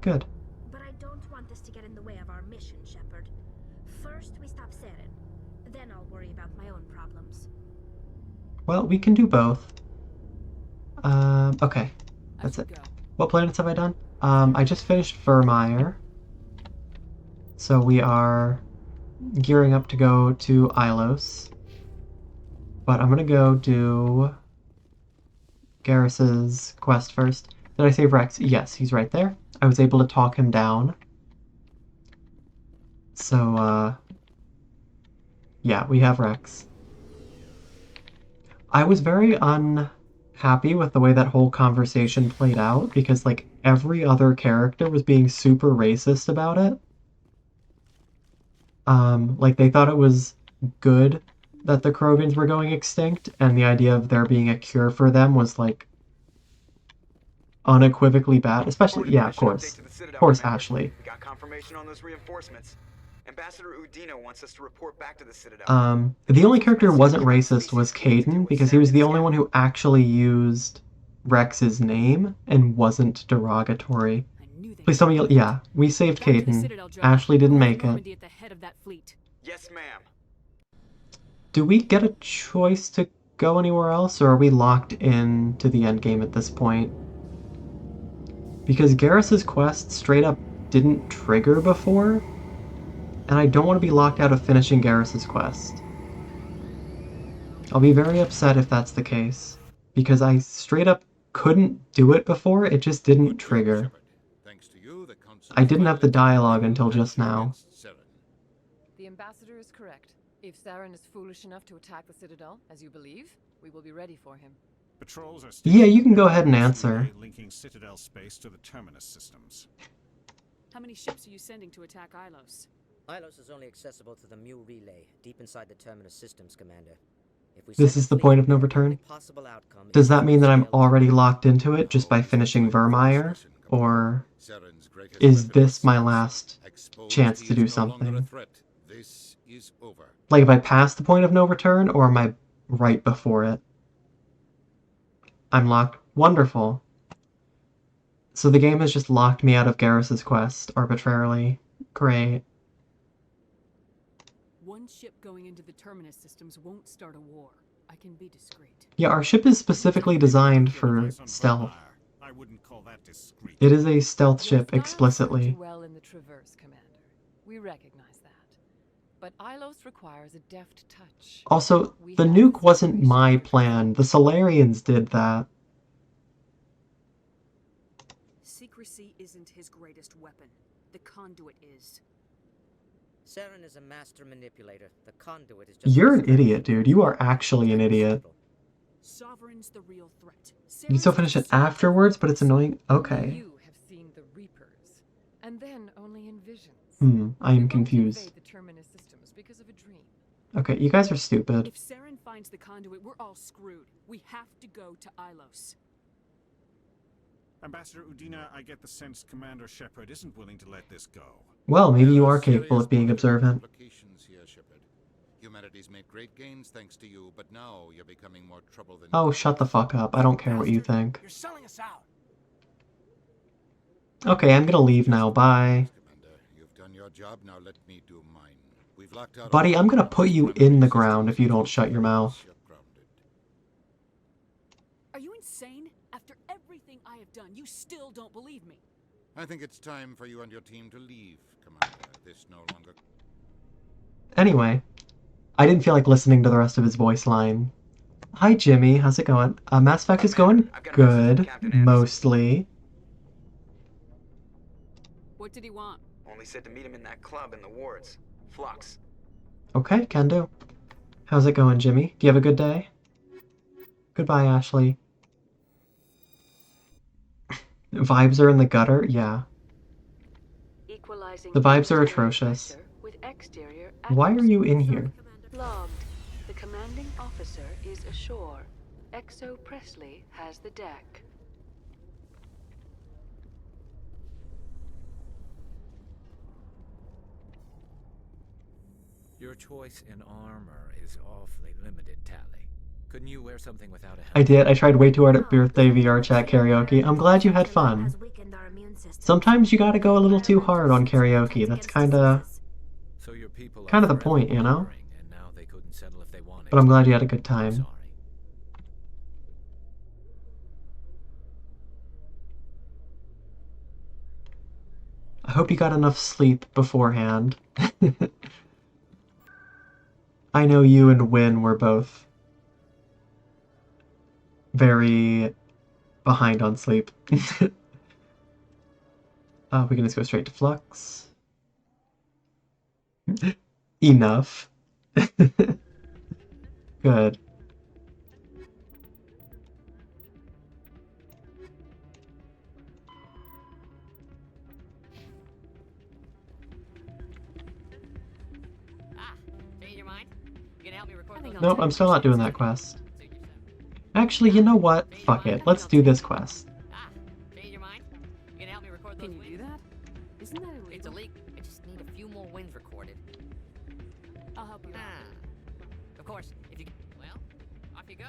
Good. But I don't want this to get in the way of our mission, Shepard. First, we stop Saren. Then I'll worry about my own problems. Well, we can do both. Okay. That's it. What planets have I done? I just finished Virmire. So we are gearing up to go to Ilos. But I'm gonna go do Garrus's quest first. Did I save Rex? Yes, he's right there. I was able to talk him down. So, yeah, we have Rex. I was very unhappy with the way that whole conversation played out because, like, every other character was being super racist about it. Like, they thought it was good that the Krogans were going extinct, and the idea of there being a cure for them was, like, unequivocally bad. Especially, yeah, of course. Of course, Ashley. We got confirmation on those reinforcements. Ambassador Udina wants us to report back to the Citadel. The only character who wasn't racist was Caden, because he was the only one who actually used Rex's name and wasn't derogatory. Please tell me, yeah, we saved Caden. Ashley didn't make it. Yes, ma'am. Do we get a choice to go anywhere else, or are we locked in to the end game at this point? Because Garrus's quest straight up didn't trigger before, and I don't want to be locked out of finishing Garrus's quest. I'll be very upset if that's the case, because I straight up couldn't do it before, it just didn't trigger. I didn't have the dialogue until just now. The ambassador is correct. If Saren is foolish enough to attack the Citadel, as you believe, we will be ready for him. Patrols are Yeah, you can go ahead and answer. Linking Citadel space to the terminus systems. How many ships are you sending to attack Ilos? Ilos is only accessible to the Mu relay, deep inside the terminus systems, Commander. If we This is the point of no return? Does that mean that I'm already locked into it just by finishing Virmire? Or is this my last chance to do something? Like if I pass the point of no return, or am I right before it? I'm locked. Wonderful. So the game has just locked me out of Garrus's quest arbitrarily. Great. One ship going into the terminus systems won't start a war. I can be discreet. Yeah, our ship is specifically designed for stealth. I wouldn't call that discreet. It is a stealth ship explicitly. Well in the Traverse, Commander. We recognize that. But Ilos requires a deft touch. Also, the nuke wasn't my plan. The Solarians did that. Secrecy isn't his greatest weapon. The conduit is. Saren is a master manipulator. The conduit is just... You're an idiot, dude. You are actually an idiot. Sovereign's the real threat. You can still finish it afterwards, but it's annoying. Okay. You have seen the Reapers, and then only in visions. I am confused. The terminus systems because of a dream. Okay, you guys are stupid. If Saren finds the conduit, we're all screwed. We have to go to Ilos. Ambassador Udina, I get the sense Commander Shepard isn't willing to let this go. Well, maybe you are capable of being observant. Humanity's made great gains thanks to you, but now you're becoming more trouble than... Oh, shut the fuck up. I don't care what you think. You're selling us out. Okay, I'm gonna leave now. Bye. You've done your job, now let me do mine. We've locked out... Buddy, I'm gonna put you in the ground if you don't shut your mouth. Are you insane? After everything I have done, you still don't believe me. I think it's time for you and your team to leave, Commander. This no longer... Anyway, I didn't feel like listening to the rest of his voice line. Hi, Jimmy. How's it going? Mass Effect is going good, mostly. What did he want? Only said to meet him in that club in the wards. Flux. Okay, can do. How's it going, Jimmy? Do you have a good day? Goodbye, Ashley. Vibes are in the gutter? Yeah. The vibes are atrocious. Why are you in here? Logged. The commanding officer is ashore. Exo Presley has the deck. Your choice in armor is awfully limited, Tally. Couldn't you wear something without a helmet? I did. I tried way too hard at birthday VR chat karaoke. I'm glad you had fun. Sometimes you gotta go a little too hard on karaoke. That's kinda the point, you know? But I'm glad you had a good time. I hope you got enough sleep beforehand. I know you and Win were both very behind on sleep. We can just go straight to Flux. Enough. Good. Nope, I'm still not doing that quest. Actually, you know what? Fuck it. Let's do this quest. Can you do that? Isn't that illegal? It's illegal. I just need a few more wins recorded. I'll help you out. Of course, if you... Well, off you go.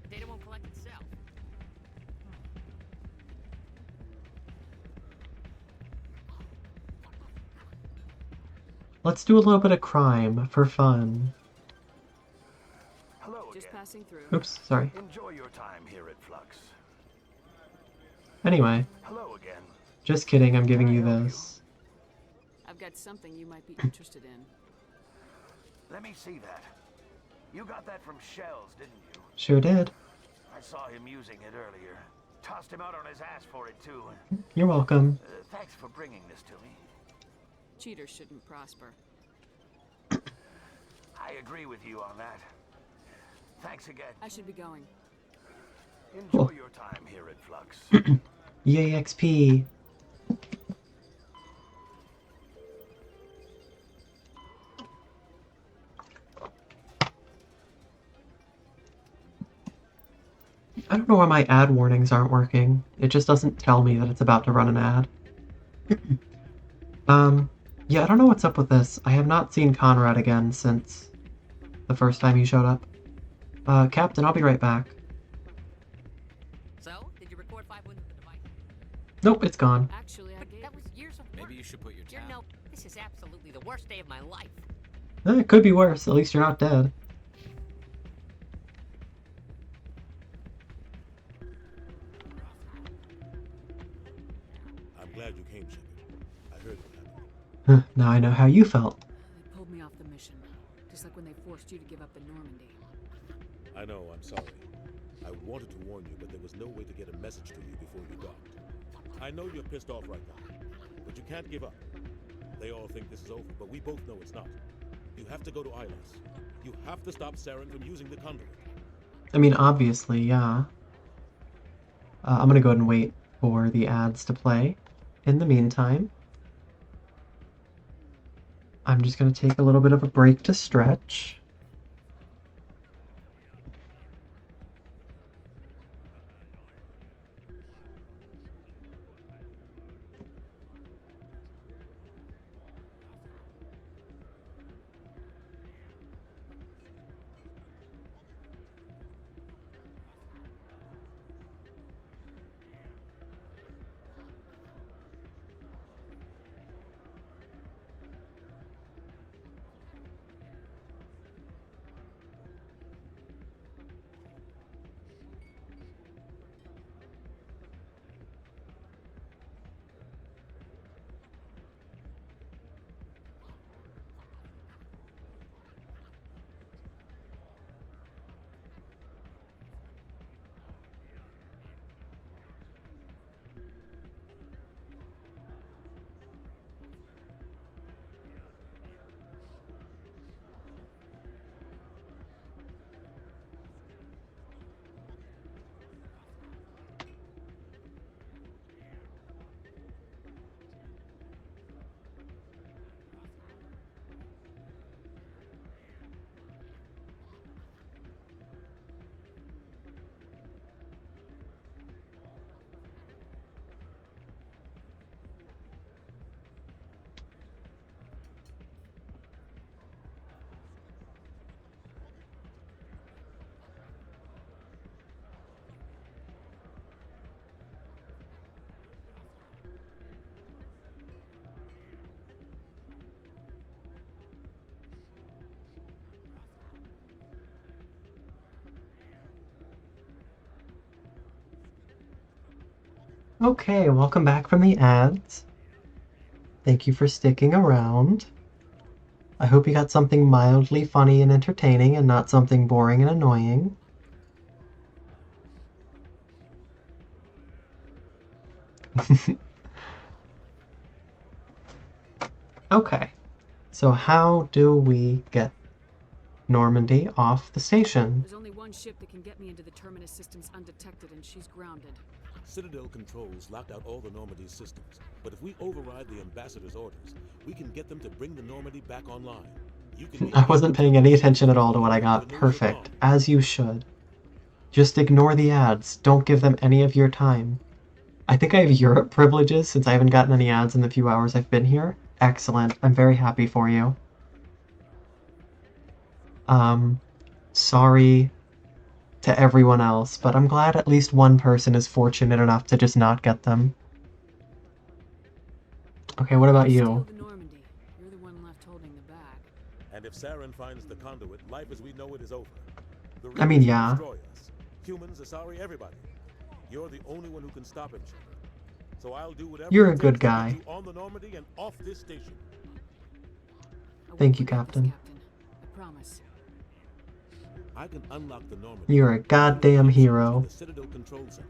The data won't collect itself. Let's do a little bit of crime for fun. Hello Just passing through. Oops, sorry. Enjoy your time here at Flux. Anyway. Hello again. Just kidding, I'm giving you this. I've got something you might be interested in. Let me see that. You got that from Shells, didn't you? Sure did. I saw him using it earlier. Tossed him out on his ass for it, too. You're welcome. Thanks for bringing this to me. Cheaters shouldn't prosper. I agree with you on that. Thanks again. I should be going. Enjoy your time here at Flux. Yay, XP. I don't know why my ad warnings aren't working. It just doesn't tell me that it's about to run an ad. Yeah, I don't know what's up with this. I have not seen Conrad again since the first time he showed up. Captain, I'll be right back. So, did you record 5 wins with the device? Nope, it's gone. Actually, that was years of work. Maybe you should put your tab. No, this is absolutely the worst day of my life. It could be worse. At least you're not dead. I'm glad you came, Shepard. I heard what happened. Now I know how you felt. They pulled me off the mission, just like when they forced you to give up the Normandy. I know, I'm sorry. I wanted to warn you, but there was no way to get a message to you before you docked. I know you're pissed off right now, but you can't give up. They all think this is over, but we both know it's not. You have to go to Ilas. You have to stop Saren from using the conduit. I mean, obviously, yeah. I'm gonna go ahead and wait for the ads to play. In the meantime, I'm just gonna take a little bit of a break to stretch. Okay, welcome back from the ads. Thank you for sticking around. I hope you got something mildly funny and entertaining and not something boring and annoying. Okay, so how do we get Normandy off the station? There's only one ship that can get me into the Terminus systems undetected, and she's grounded. Citadel controls locked out all the Normandy's systems, but if we override the ambassador's orders, we can get them to bring the Normandy back online. You can I wasn't paying any attention at all to what I got. Perfect, as you should. Just ignore the ads. Don't give them any of your time. I think I have Europe privileges since I haven't gotten any ads in the few hours I've been here. Excellent. I'm very happy for you. Sorry to everyone else, but I'm glad at least one person is fortunate enough to just not get them. Okay, what about you? The Normandy. You're the one left holding the if Saren finds the conduit, life as we know it is over. The I mean, Reapers will yeah. destroy us. Humans are sorry, everybody. You're the only one who can stop him, Shepard. So I'll do whatever You're it a good takes to get guy. you on the Normandy and off this station. Thank you, Captain. I promise. I can unlock the Normandy. You're a goddamn hero. The Citadel Control Center.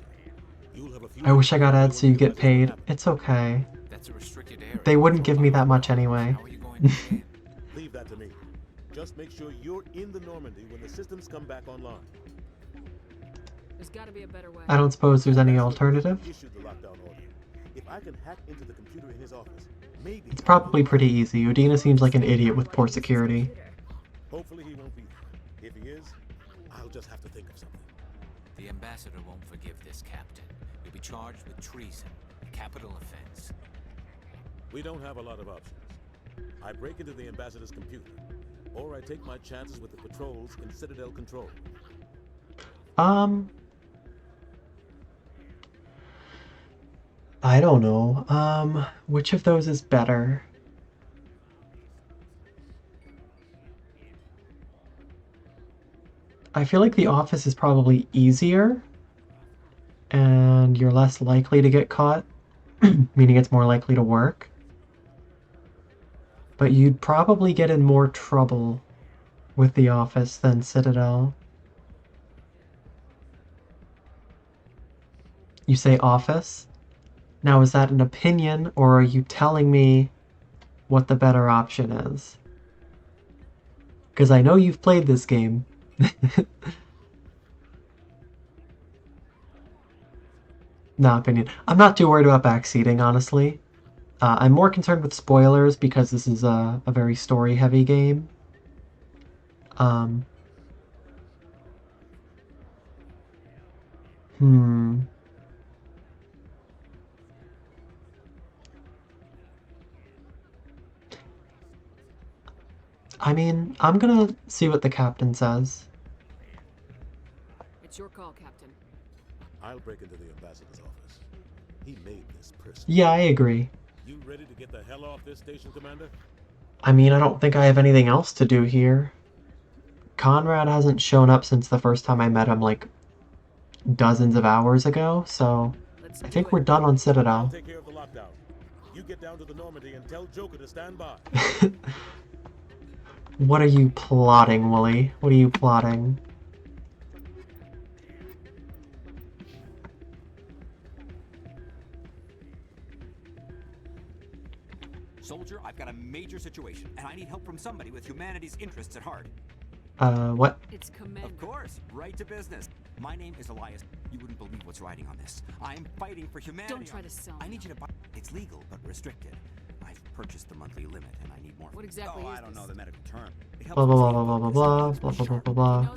You'll have a few I wish I got minutes ads so you before get everyone paid. realizes It's okay. That's a restricted area. They wouldn't give me that much anyway. How are you going to get in? Leave that to me. Just make sure you're in the Normandy when the systems come back online. There's got to be a better way. I don't suppose there's any alternative. Issued the lockdown order. If I can hack into the computer in his office, maybe It's probably pretty easy. Udina seems like an idiot with poor security. Hopefully he won't be there. If he is, I'll just have to think of something. The ambassador won't forgive this, Captain. You'll be charged with treason, a capital offense. We don't have a lot of options. I break into the ambassador's computer, or I take my chances with the patrols in Citadel Control. I don't know. Which of those is better? I feel like the office is probably easier, and you're less likely to get caught, meaning it's more likely to work. But you'd probably get in more trouble with the office than Citadel. You say office? Now, is that an opinion, or are you telling me what the better option is? Because I know you've played this game. No opinion. I'm not too worried about backseating, honestly. I'm more concerned with spoilers because this is a very story-heavy game. I mean, I'm gonna see what the captain says. It's your call, Captain. I'll break into the ambassador's office. He made this person. Yeah, I agree. You ready to get the hell off this station, Commander? I mean, I don't think I have anything else to do here. Conrad hasn't shown up since the first time I met him, like, dozens of hours ago, so I think we're done on Citadel. I'll take care of the lockdown. You get down to the Normandy and tell Joker to stand by. What are you plotting, Wooly? What are you plotting? Soldier, I've got a major situation, and I need help from somebody with humanity's interests at heart. What? It's Commander. Of course, right to business. My name is Elias. You wouldn't believe what's riding on this. I'm fighting for humanity. Don't try to sell me. I need you to buy. It's legal, but restricted. I've purchased the monthly limit, and I need more. What exactly Oh, is I don't this? know the medical term. It helps Blah blah us blah blah blah blah blah blah blah blah blah.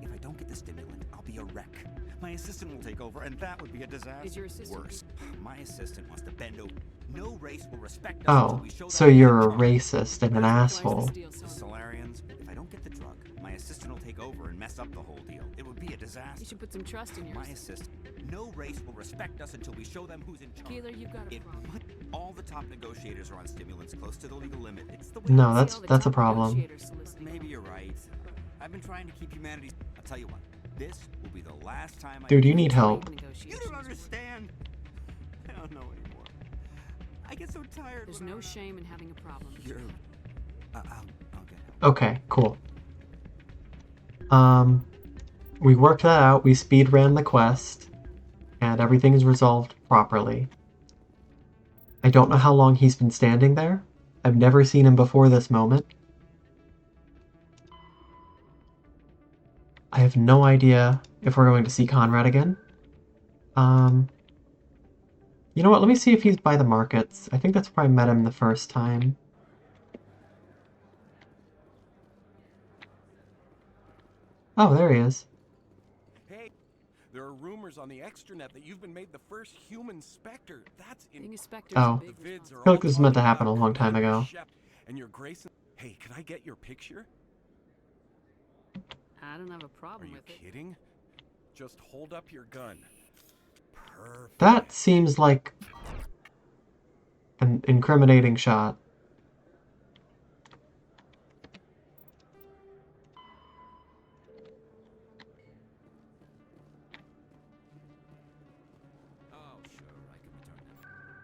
If I don't get the stimulant, I'll be a wreck. My assistant will take over, and that would be a disaster. Is your assistant? Worse. My assistant wants to bend over. No race will respect us until Oh, we show so them you're a who's in charge. racist and an asshole. The Solarians, if I don't get the drug, my assistant will take over and mess up the whole deal. It would be a disaster. You should put some trust in your My assistant. No race will respect us until we show them who's in charge. Keeler, you've got a problem. All the top negotiators are on stimulants close to the legal limit. It's the way No, that's a problem. Maybe you're right. I've been trying to keep humanity. I'll tell you what. This will be the last time. Dude, you need help. You don't understand. I don't know anymore. I get so tired. There's no shame in having a problem. You're. I'll get help. Okay, cool. We worked that out, we speed ran the quest, and everything is resolved properly. I don't know how long he's been standing there. I've never seen him before this moment. I have no idea if we're going to see Conrad again. You know what, let me see if he's by the markets. I think that's where I met him the first time. Oh, there he is. Hey, there are rumors on the extranet that you've been made the first human Spectre. That's Being a Spectre. Oh, The vids are I feel like all this was meant to talking happen a about long time Commander ago. Shep and your Grayson. Hey, can I get your picture? I don't have a Are problem you with it. kidding? Just hold up your gun. Perfect. That seems like an incriminating shot.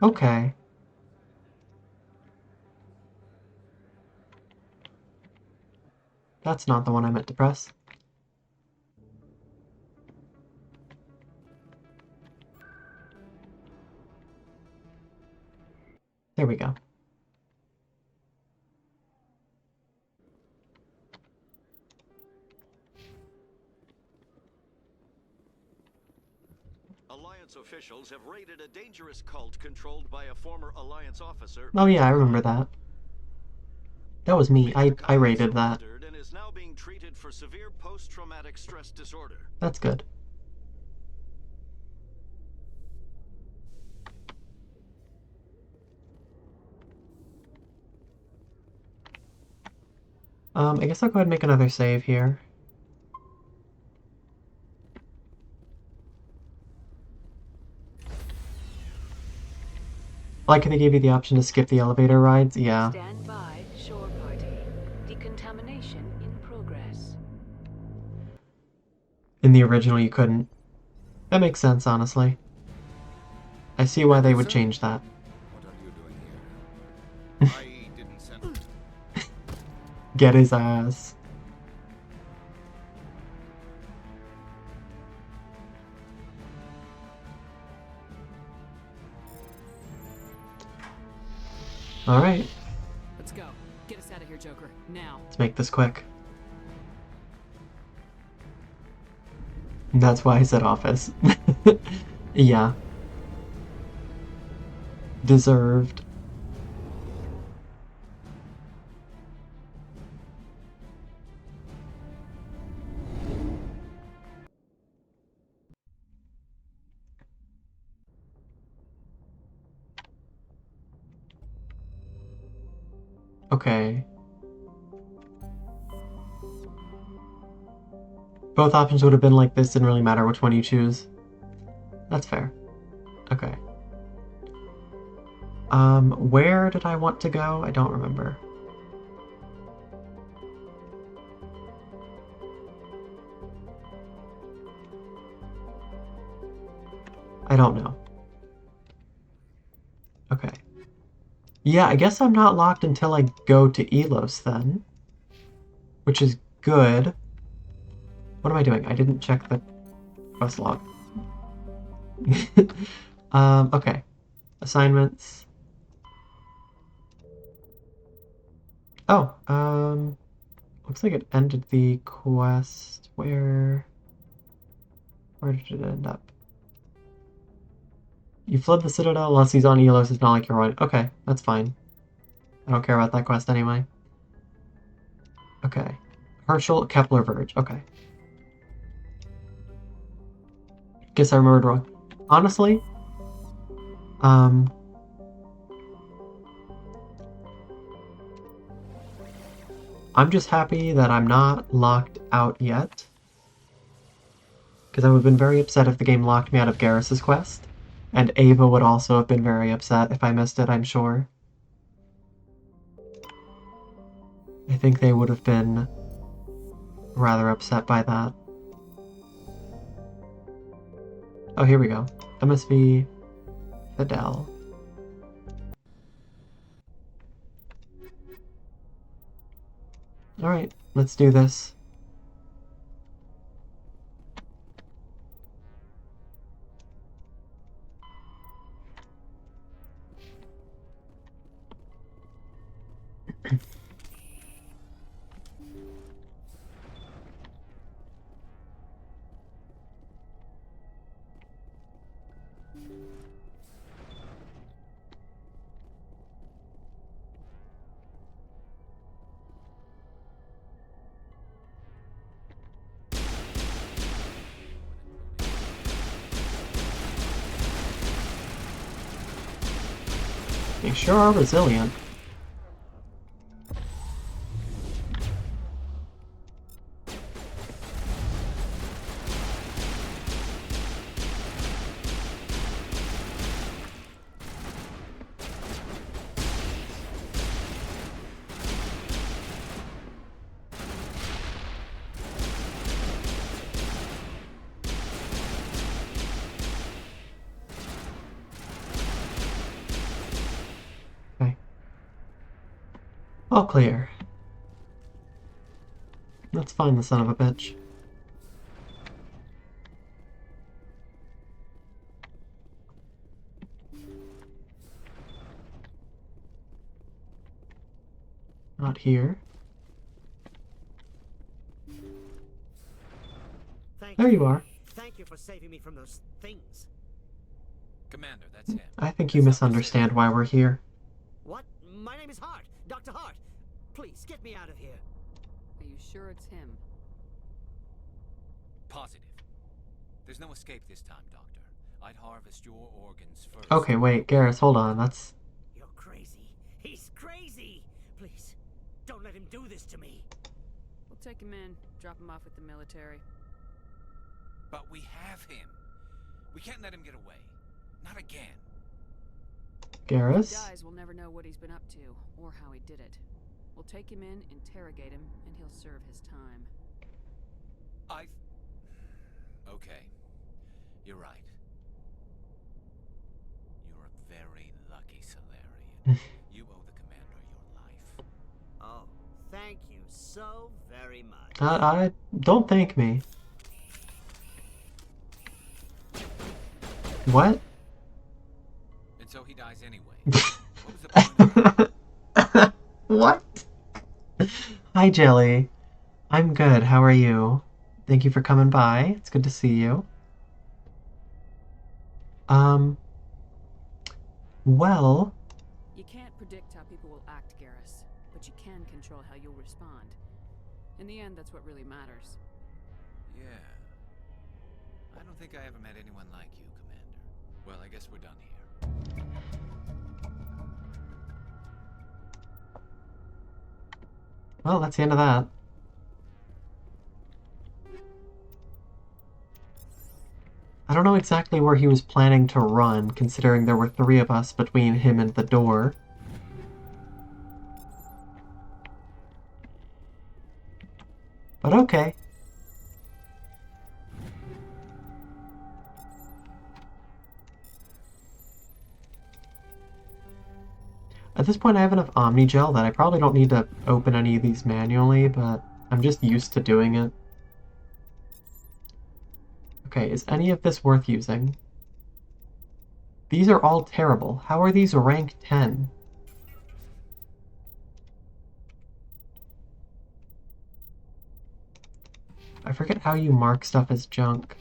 Okay. That's not the one I meant to press. There we go. Alliance officials have raided a dangerous cult controlled by a former Alliance officer. Oh yeah, I remember that. That was me. I rated that. And is now being treated for severe post-traumatic stress disorder. That's good. I guess I'll go ahead and make another save here. Like, they gave you the option to skip the elevator rides? Yeah. Stand by, shore party. Decontamination in progress. In the original, you couldn't. That makes sense, honestly. I see why they would change that. What are you doing here? I didn't send. Get his ass. Alright. Let's go. Get us out of here, Joker. Now. Let's make this quick. That's why I said office. Yeah. Deserved. Okay. Both options would have been like this, didn't really matter which one you choose. That's fair. Okay. Where did I want to go? I don't remember. I don't know. Okay. Yeah, I guess I'm not locked until I go to Elos then. Which is good. What am I doing? I didn't check the quest log. Okay. Assignments. Oh, looks like it ended the quest. Where did it end up? You fled the Citadel unless he's on Elos. It's not like you're on. Okay, that's fine. I don't care about that quest anyway. Okay. Herschel, Kepler, Verge. Okay. Guess I remembered wrong. Honestly, I'm just happy that I'm not locked out yet. Because I would have been very upset if the game locked me out of Garrus's quest. And Ava would also have been very upset if I missed it, I'm sure. I think they would have been rather upset by that. Oh, here we go. MSV Fidel. Alright, let's do this. They sure are resilient. All clear. Let's find the son of a bitch. Not here. There you are. Thank you for saving me from those things. Commander, that's him. I think you misunderstand why we're here. What? My name is Hart. Dr. Hart. Please, get me out of here. Are you sure it's him? Positive. There's no escape this time, Doctor. I'd harvest your organs first. Okay, wait, Garrus, hold on. That's... You're crazy. He's crazy. Please, don't let him do this to me. We'll take him in, drop him off at the military. But we have him. We can't let him get away. Not again. Garrus? If he dies, we'll never know what he's been up to, or how he did it. We'll take him in, interrogate him, and he'll serve his time. Okay. You're right. You're a very lucky Solarian. You owe the commander your life. Oh, thank you so very much. I don't thank me. What? And so he dies anyway. What was the point? What? Hi, Jelly. I'm good. How are you? Thank you for coming by. It's good to see you. Well... You can't predict how people will act, Garrus, but you can control how you'll respond. In the end, that's what really matters. Yeah. I don't think I ever met anyone like you, Commander. Well, I guess we're done here. Well, that's the end of that. I don't know exactly where he was planning to run, considering there were 3 of us between him and the door. But okay. At this point I have enough Omnigel that I probably don't need to open any of these manually, but I'm just used to doing it. Okay, is any of this worth using? These are all terrible. How are these rank 10? I forget how you mark stuff as junk.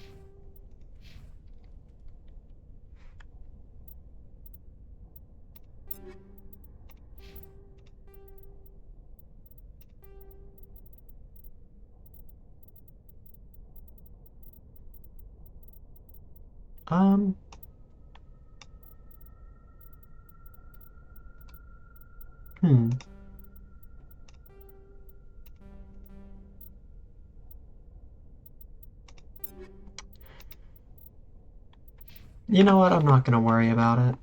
You know what? I'm not gonna worry about it.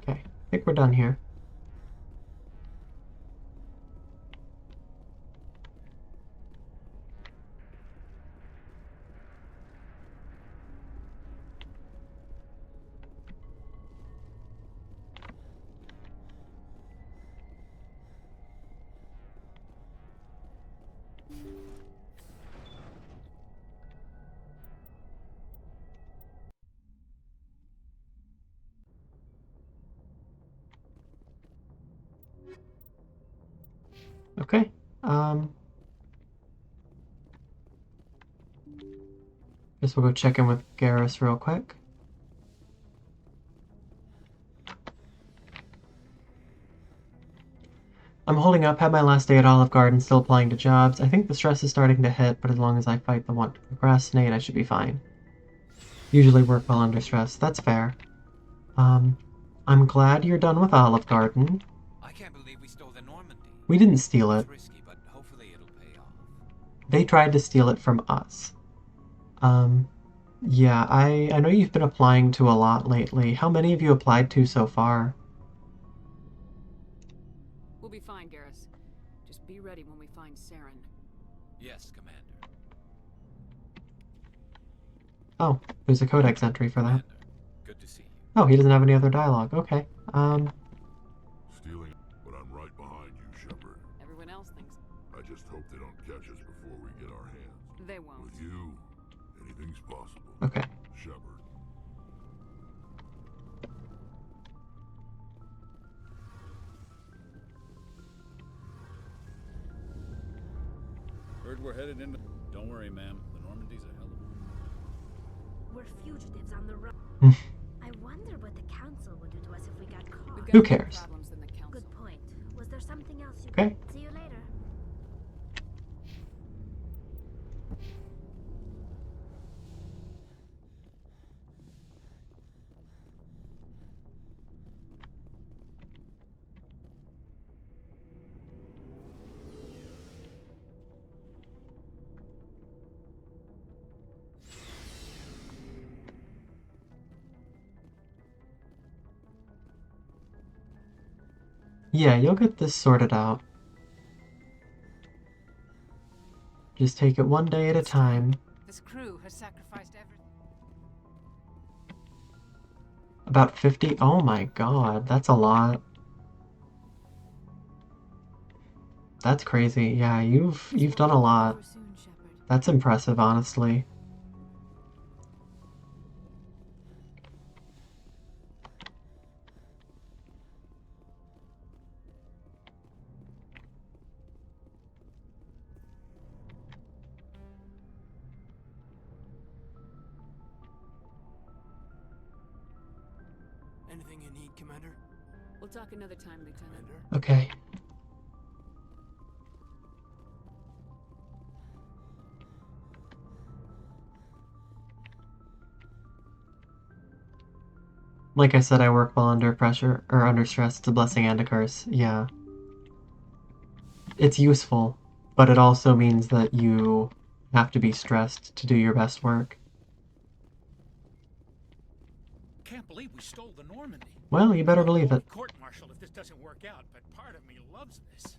Okay, I think we're done here. Okay, guess we'll go check in with Garrus real quick. I'm holding up, had my last day at Olive Garden, still applying to jobs. I think the stress is starting to hit, but as long as I fight the want to procrastinate, I should be fine. Usually work well under stress, that's fair. I'm glad you're done with Olive Garden. I can't believe we stole the Normandy. We didn't steal it. It's risky, but hopefully it'll pay off. They tried to steal it from us. Yeah, I know you've been applying to a lot lately. How many have you applied to so far? We'll be fine, Garrus. Just be ready when we find Saren. Yes, Commander. Oh, there's a codex entry for that. Good to see you. Oh, he doesn't have any other dialogue. Okay. Stealing, but I'm right behind you, Shepard. Everyone else thinks. I just hope they don't catch us before we get our hands. They won't. With you, anything's possible. Okay. Shepard. Heard we're headed into... Don't worry, ma'am. The Normandy's a hell of a... We're fugitives on the run. I wonder what the council would do to us if we got caught. Who cares? Good point. Was there something else you Okay. See you later. Yeah, you'll get this sorted out. Just take it one day at a time. This crew has sacrificed everything. About 50? Oh my god, that's a lot. That's crazy. Yeah, you've done a lot. That's impressive, honestly. Anything you need, Commander? We'll talk another time, Lieutenant. Okay. Like I said, I work well under pressure, or under stress. It's a blessing and a curse. Yeah. It's useful, but it also means that you have to be stressed to do your best work. Can't believe we stole the Normandy. Well, you better believe it. Court-martial if this doesn't work out, but part of me loves this.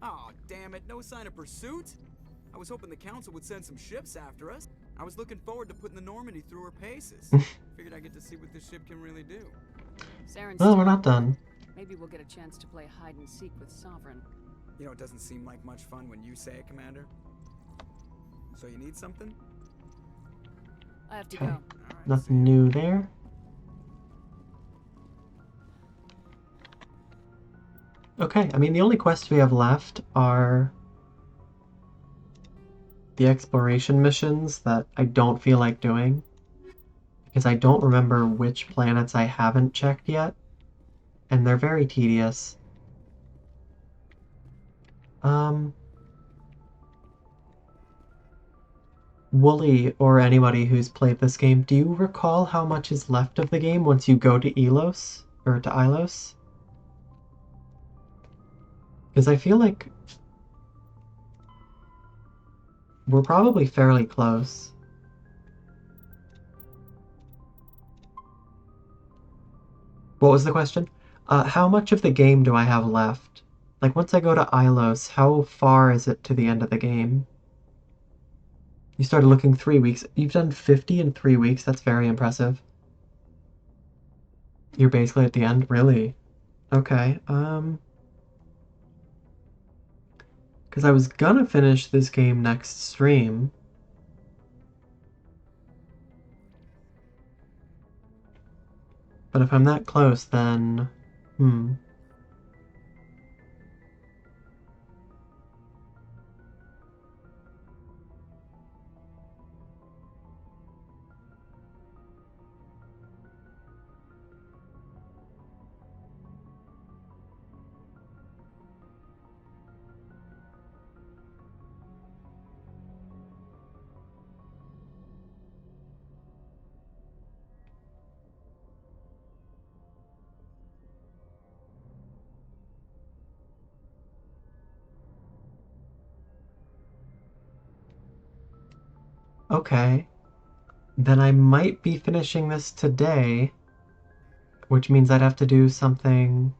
Oh, damn it. No sign of pursuit? I was hoping the council would send some ships after us. I was looking forward to putting the Normandy through her paces. Figured I'd get to see what this ship can really do. Saren's Well, we're not done. Maybe we'll get a chance to play hide and seek with Sovereign. You know, it doesn't seem like much fun when you say it, Commander. So you need something? I have to Okay. go. Nothing new there. Okay, I mean, the only quests we have left are the exploration missions that I don't feel like doing, because I don't remember which planets I haven't checked yet, and they're very tedious. Wooly, or anybody who's played this game, do you recall how much is left of the game once you go to Elos, or to Ilos? Because I feel like we're probably fairly close. What was the question? How much of the game do I have left? Like, once I go to Ilos, how far is it to the end of the game? You started looking 3 weeks. You've done 50 in 3 weeks? That's very impressive. You're basically at the end? Really? Okay, because I was gonna finish this game next stream. But if I'm that close, then... Okay. Then I might be finishing this today. which means I'd have to do something...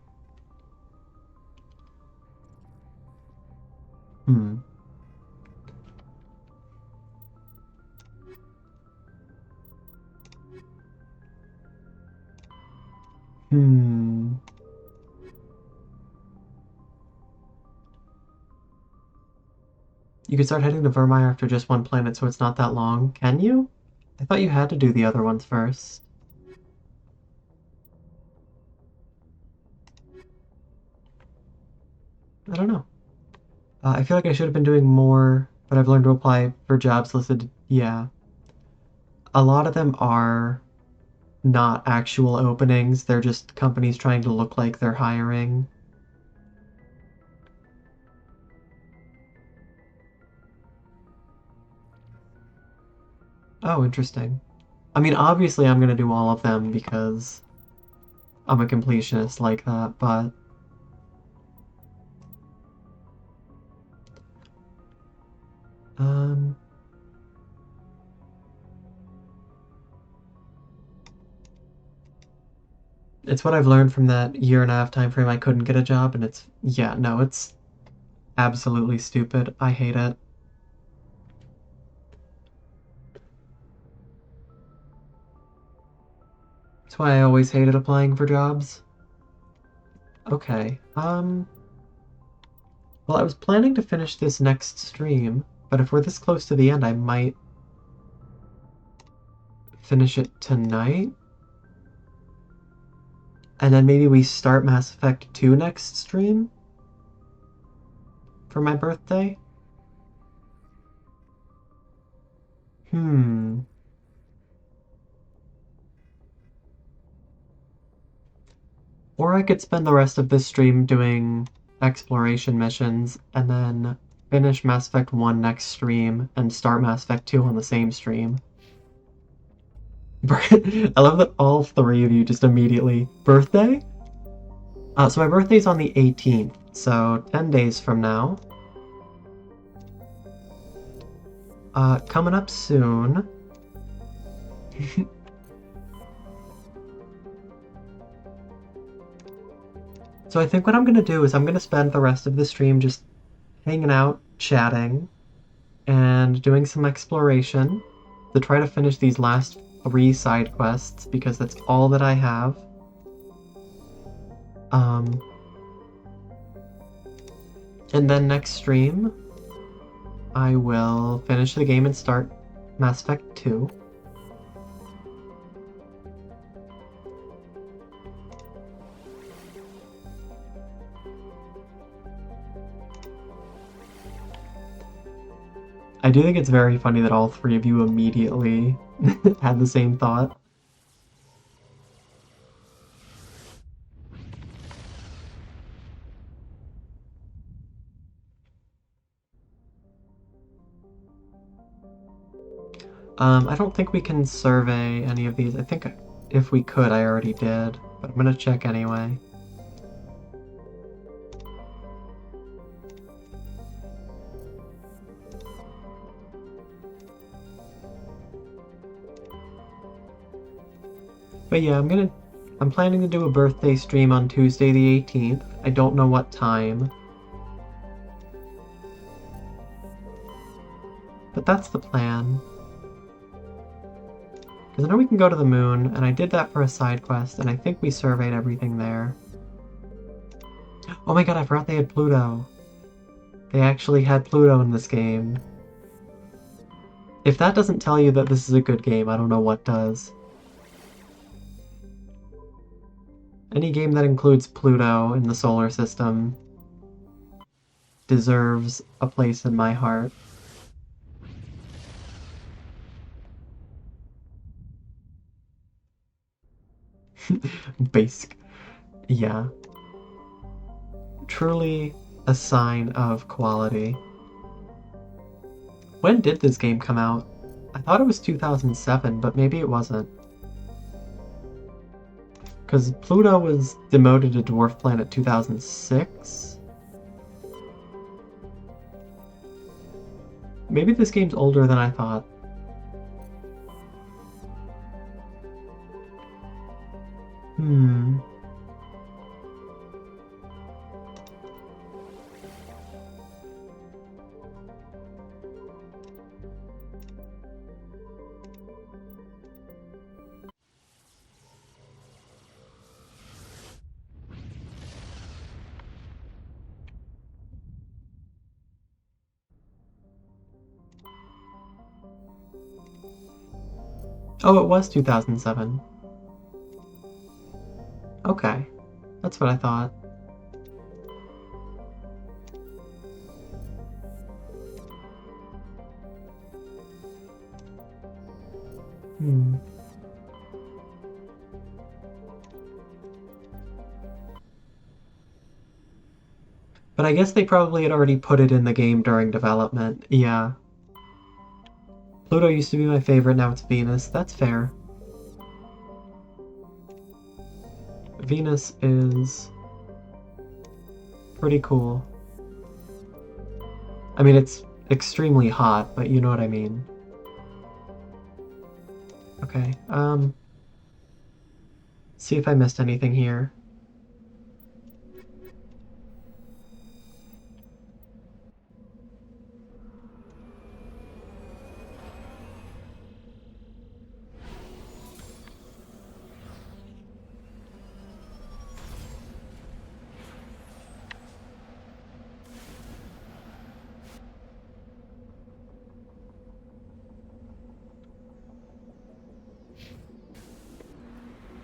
You can start heading to Virmire after just one planet, so it's not that long. Can you? I thought you had to do the other ones first. I don't know. I feel like I should have been doing more, but I've learned to apply for jobs listed. Yeah. A lot of them are not actual openings, they're just companies trying to look like they're hiring. Oh, interesting. I mean, obviously I'm gonna do all of them because I'm a completionist like that, but... It's what I've learned from that year and a half time frame I couldn't get a job, and it's... Yeah, no, it's absolutely stupid. I hate it. That's why I always hated applying for jobs. Okay, well, I was planning to finish this next stream, but if we're this close to the end, I might finish it tonight. And then maybe we start Mass Effect 2 next stream? For my birthday? Or I could spend the rest of this stream doing exploration missions, and then finish Mass Effect 1 next stream, and start Mass Effect 2 on the same stream. I love that all three of you just immediately... Birthday? So my birthday's on the 18th, so 10 days from now. Coming up soon. So I think what I'm going to do is I'm going to spend the rest of the stream just hanging out, chatting, and doing some exploration to try to finish these last 3 side quests, because that's all that I have. And then next stream, I will finish the game and start Mass Effect 2. I do think it's very funny that all three of you immediately had the same thought. I don't think we can survey any of these. I think if we could, I already did, but I'm gonna check anyway. But yeah, I'm planning to do a birthday stream on Tuesday the 18th. I don't know what time. But that's the plan. Because I know we can go to the moon, and I did that for a side quest, and I think we surveyed everything there. Oh my god, I forgot they had Pluto. They actually had Pluto in this game. If that doesn't tell you that this is a good game, I don't know what does. Any game that includes Pluto in the solar system deserves a place in my heart. Basic. Yeah. Truly a sign of quality. When did this game come out? I thought it was 2007, but maybe it wasn't. Because Pluto was demoted to Dwarf Planet 2006? Maybe this game's older than I thought. Oh, it was 2007. Okay. That's what I thought. Hmm. But I guess they probably had already put it in the game during development. Yeah. Pluto used to be my favorite, now it's Venus. That's fair. Venus is pretty cool. I mean, it's extremely hot, but you know what I mean. Okay, see if I missed anything here.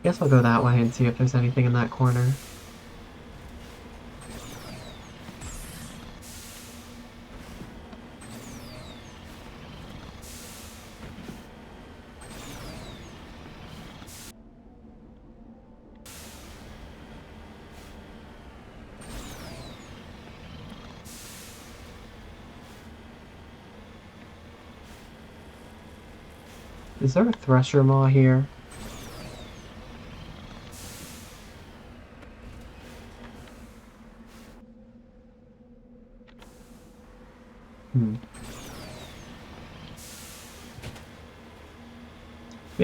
Guess I'll go that way and see if there's anything in that corner. Is there a Thresher Maw here?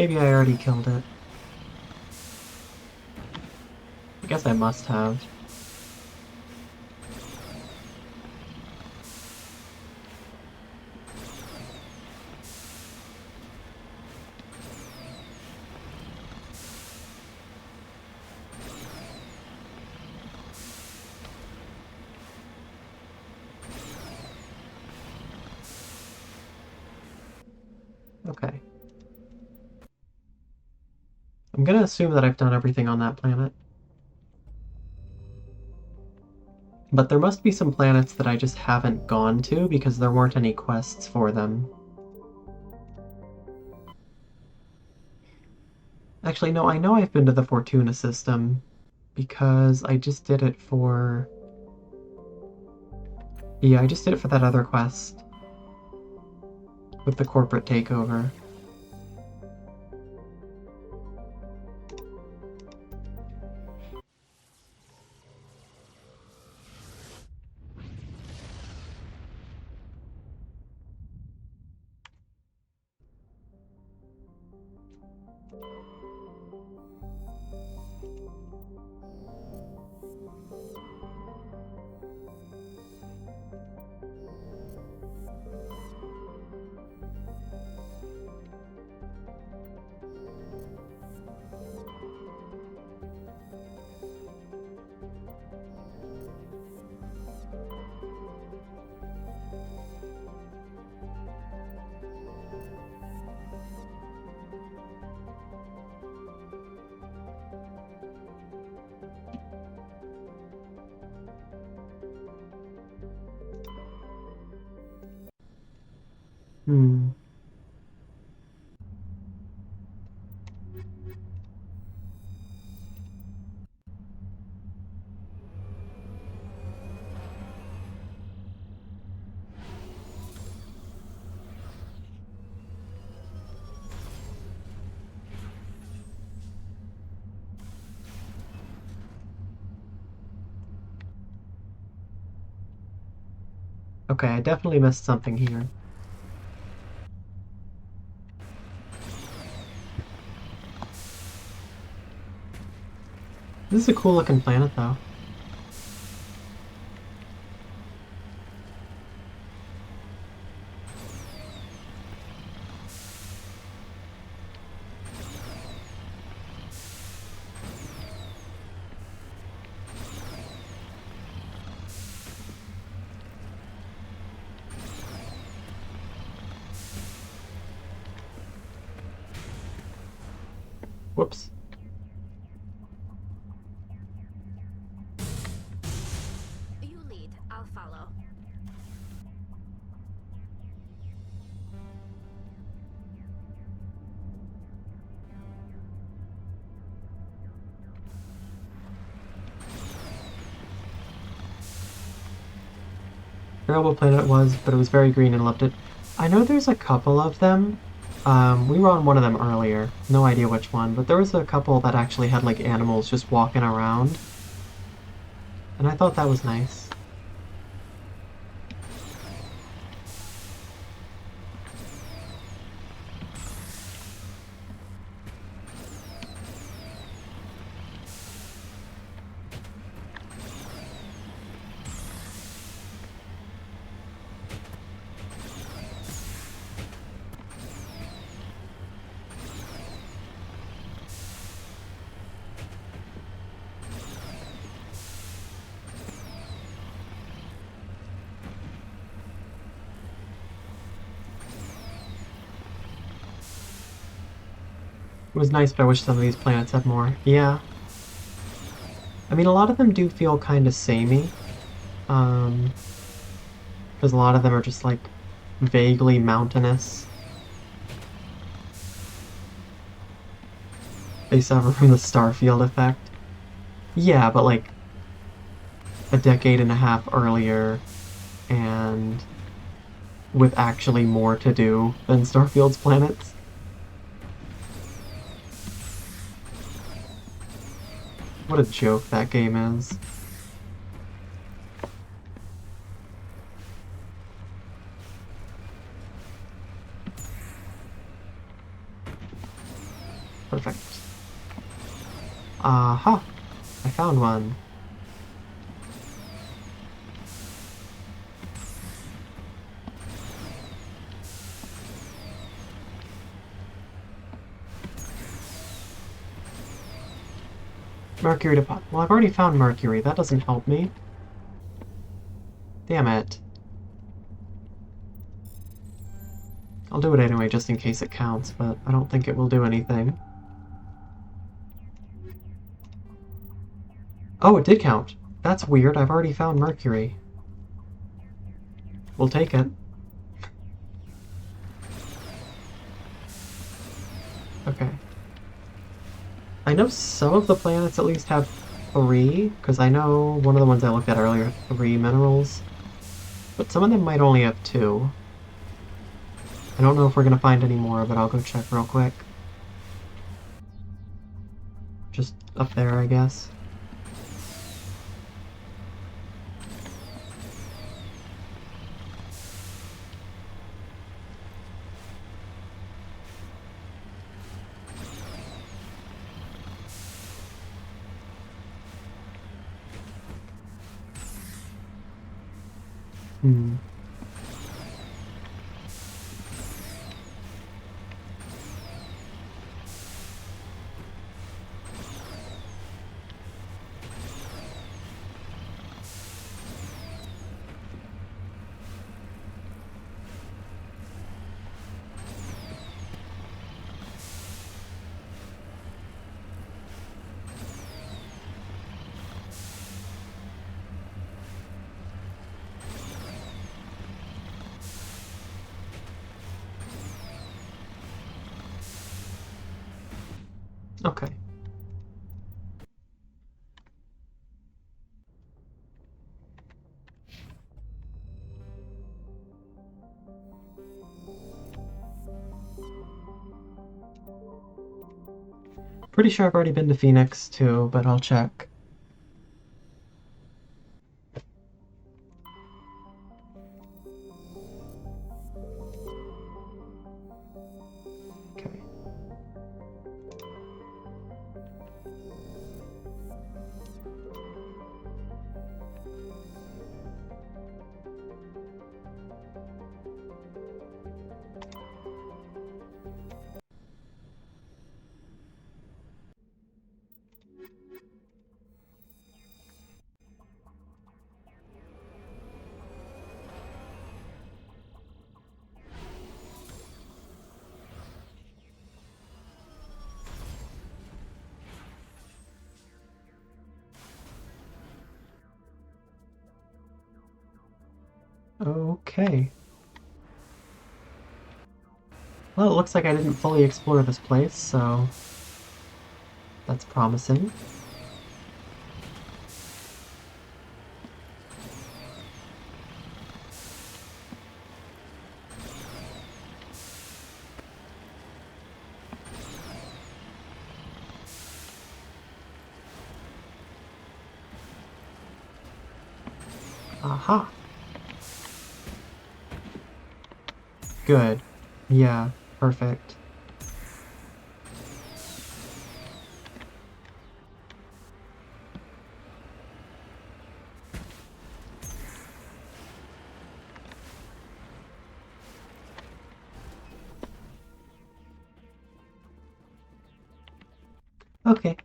Maybe I already killed it. I guess I must have. Okay. I'm gonna assume that I've done everything on that planet. But there must be some planets that I just haven't gone to because there weren't any quests for them. Actually, no, I know I've been to the Fortuna system because I just did it for... Yeah, I just did it for that other quest with the corporate takeover. Hmm. Okay, I definitely missed something here. This is a cool looking planet, though. Whoops. You lead, I'll follow. I forgot what planet it was, but it was very green and loved it. I know there's a couple of them. We were on one of them earlier. No idea which one, but there was a couple that actually had like animals just walking around. And I thought that was nice. It was nice, but I wish some of these planets had more. Yeah. I mean, a lot of them do feel kind of samey. Because a lot of them are just, like, vaguely mountainous. They suffer from the Starfield effect. Yeah, but, like, a decade and a half earlier, and with actually more to do than Starfield's planets. What a joke that game is. Perfect. Aha! I found one. Mercury deposit. Well, I've already found Mercury. That doesn't help me. Damn it. I'll do it anyway, just in case it counts, but I don't think it will do anything. Oh, it did count. That's weird. I've already found Mercury. We'll take it. Okay. I know some of the planets at least have 3, because I know one of the ones I looked at earlier had 3 minerals. But some of them might only have 2. I don't know if we're going to find any more, but I'll go check real quick. Just up there, I guess. Hmm. Okay. Pretty sure I've already been to Phoenix too, but I'll check. Okay. Okay. Well, it looks like I didn't fully explore this place, so that's promising. Aha! Good. Yeah, perfect. Okay.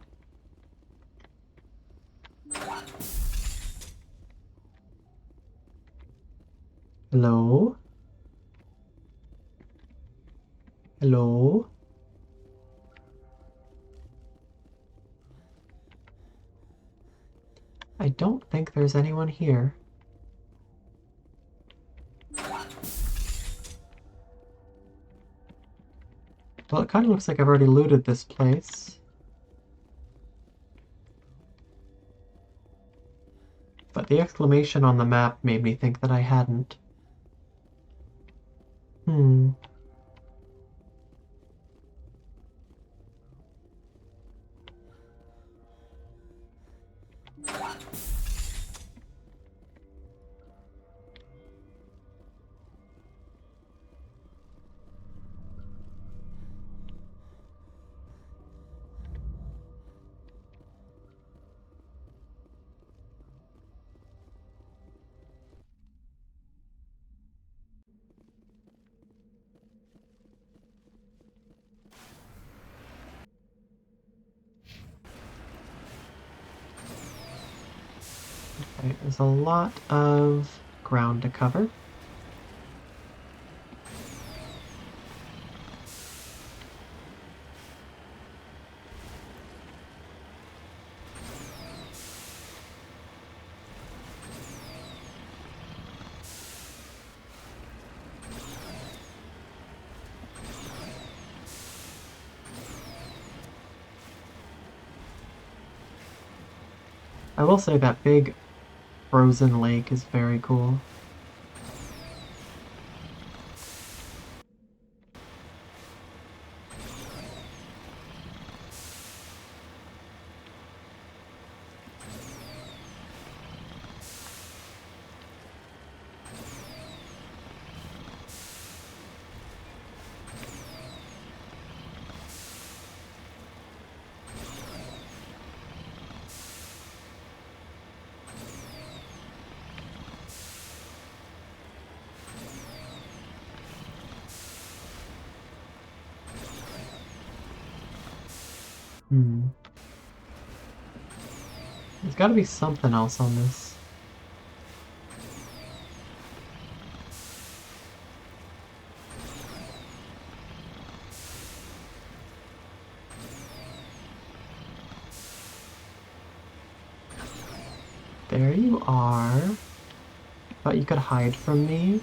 Hello? Hello? I don't think there's anyone here. Well, it kind of looks like I've already looted this place. But the exclamation on the map made me think that I hadn't. Hmm. Okay, there's a lot of ground to cover. I will say that big frozen lake is very cool. Hmm. There's gotta be something else on this. There you are. Thought you could hide from me.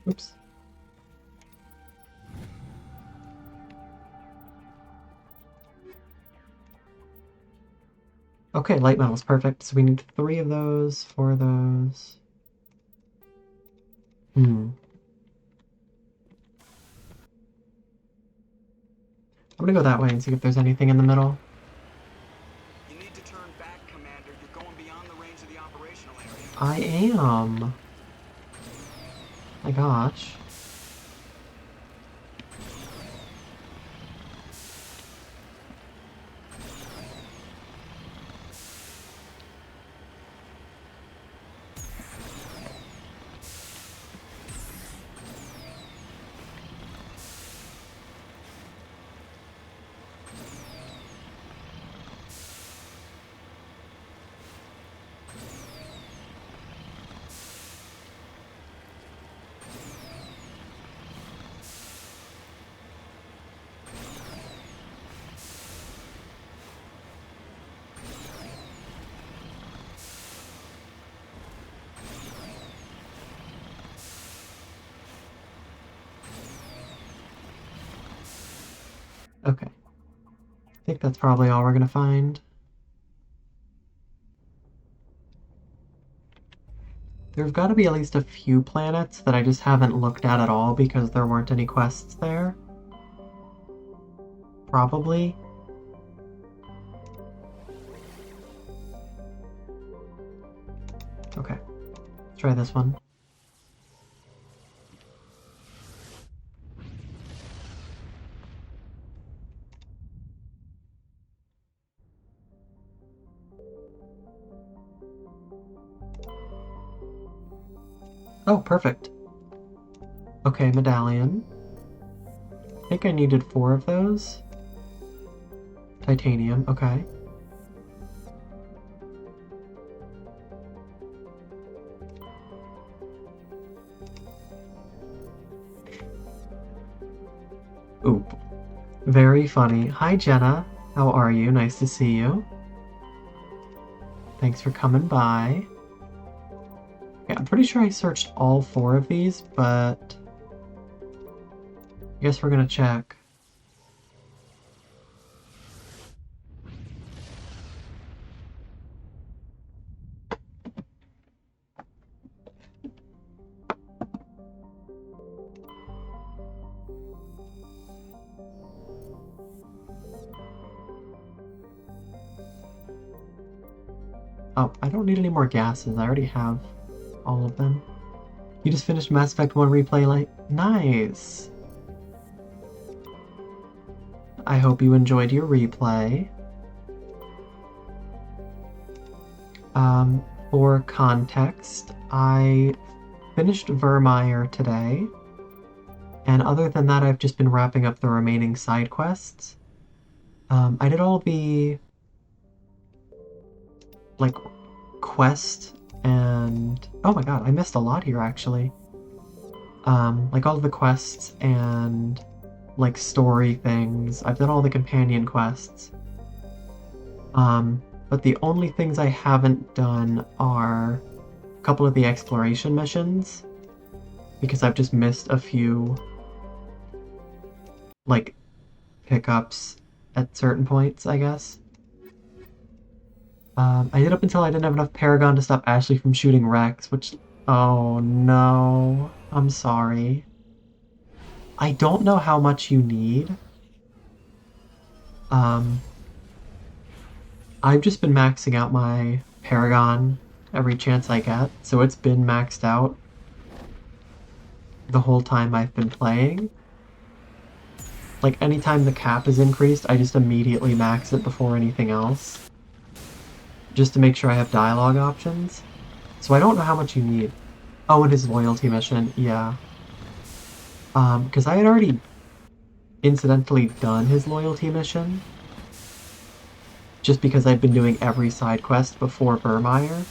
Oops. Okay, light metal's perfect, so we need 3 of those, 4 of those. I'm gonna go that way and see if there's anything in the middle. You need to turn back, Commander. You're going beyond the range of the operational area. I am. My gosh. Okay. I think that's probably all we're gonna find. There's gotta be at least a few planets that I just haven't looked at all because there weren't any quests there. Probably. Okay. Let's try this one. Oh, perfect. Okay, medallion. I think I needed 4 of those. Titanium, okay. Oop. Very funny. Hi, Jenna. How are you? Nice to see you. Thanks for coming by. Yeah, I'm pretty sure I searched all 4 of these, but I guess we're gonna check. Oh, I don't need any more gases. I already have all of them. You just finished Mass Effect 1 replay, like, nice! I hope you enjoyed your replay. For context, I finished Virmire today, and other than that, I've just been wrapping up the remaining side quests. I did all the, like, quest and... oh my god, I missed a lot here, actually. Like, all of the quests and, like, story things. I've done all the companion quests. But the only things I haven't done are a couple of the exploration missions, because I've just missed a few, like, pickups at certain points, I guess. I did up until I didn't have enough Paragon to stop Ashley from shooting Rex, which... oh no. I'm sorry. I don't know how much you need. I've just been maxing out my Paragon every chance I get, so it's been maxed out the whole time I've been playing. Like, anytime the cap is increased, I just immediately max it before anything else, just to make sure I have dialogue options. So I don't know how much you need. Oh, and his loyalty mission, yeah. Because I had already incidentally done his loyalty mission, just because I've been doing every side quest before Virmire.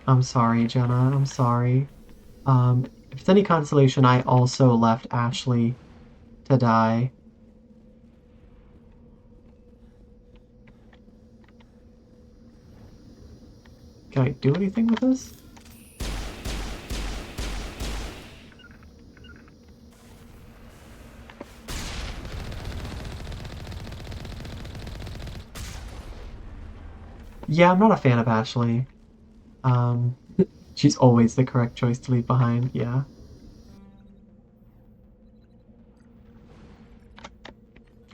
I'm sorry, Jenna, I'm sorry. If it's any consolation, I also left Ashley to die. Can I do anything with this? Yeah, I'm not a fan of Ashley. She's always the correct choice to leave behind, yeah.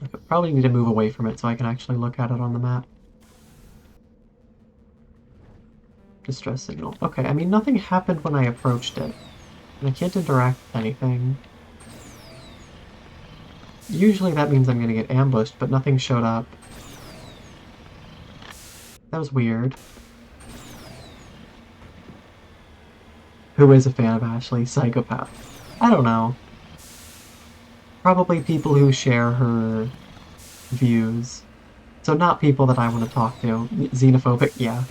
I probably need to move away from it so I can actually look at it on the map. Distress signal. Okay, I mean, nothing happened when I approached it, and I can't interact with anything. Usually that means I'm gonna get ambushed, but nothing showed up. That was weird. Who is a fan of Ashley? Psychopath. I don't know. Probably people who share her views. So not people that I want to talk to. Xenophobic, yeah.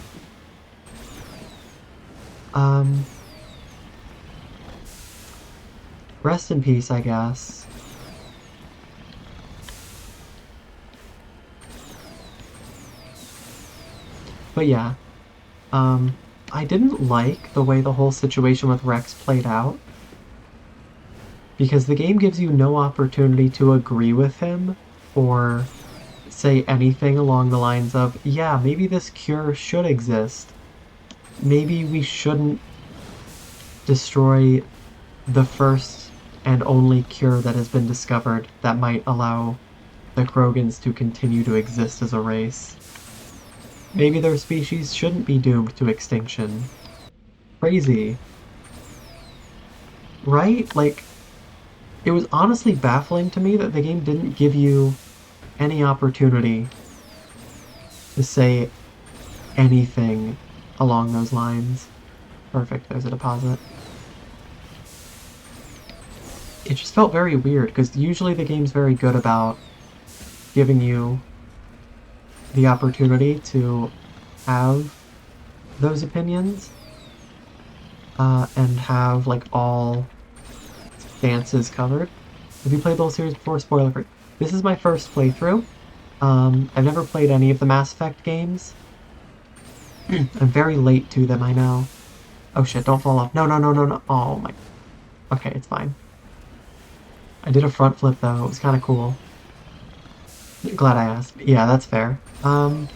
Rest in peace, I guess. But yeah. I didn't like the way the whole situation with Rex played out. Because the game gives you no opportunity to agree with him or say anything along the lines of, yeah, maybe this cure should exist. Maybe we shouldn't destroy the first and only cure that has been discovered that might allow the Krogans to continue to exist as a race. Maybe their species shouldn't be doomed to extinction. Crazy. Right? Like, it was honestly baffling to me that the game didn't give you any opportunity to say anything along those lines. Perfect, there's a deposit. It just felt very weird, because usually the game's very good about giving you the opportunity to have those opinions, and have, like, all stances covered. Have you played the whole series before? Spoiler free. This is my first playthrough. I've never played any of the Mass Effect games. I'm very late to them, I know. Oh shit, don't fall off. No, no, no, no, no. Oh my... Okay, it's fine. I did a front flip though, it was kind of cool. Glad I asked. Yeah, that's fair. I've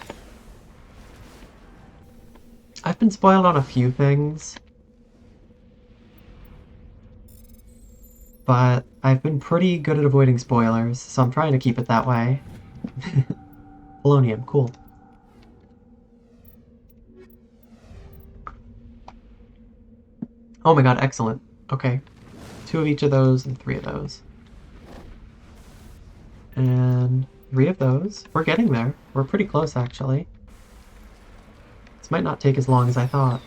been spoiled on a few things. But I've been pretty good at avoiding spoilers, so I'm trying to keep it that way. Polonium, cool. Oh my god, excellent. Okay. 2 of each of those and 3 of those. And 3 of those. We're getting there. We're pretty close, actually. This might not take as long as I thought.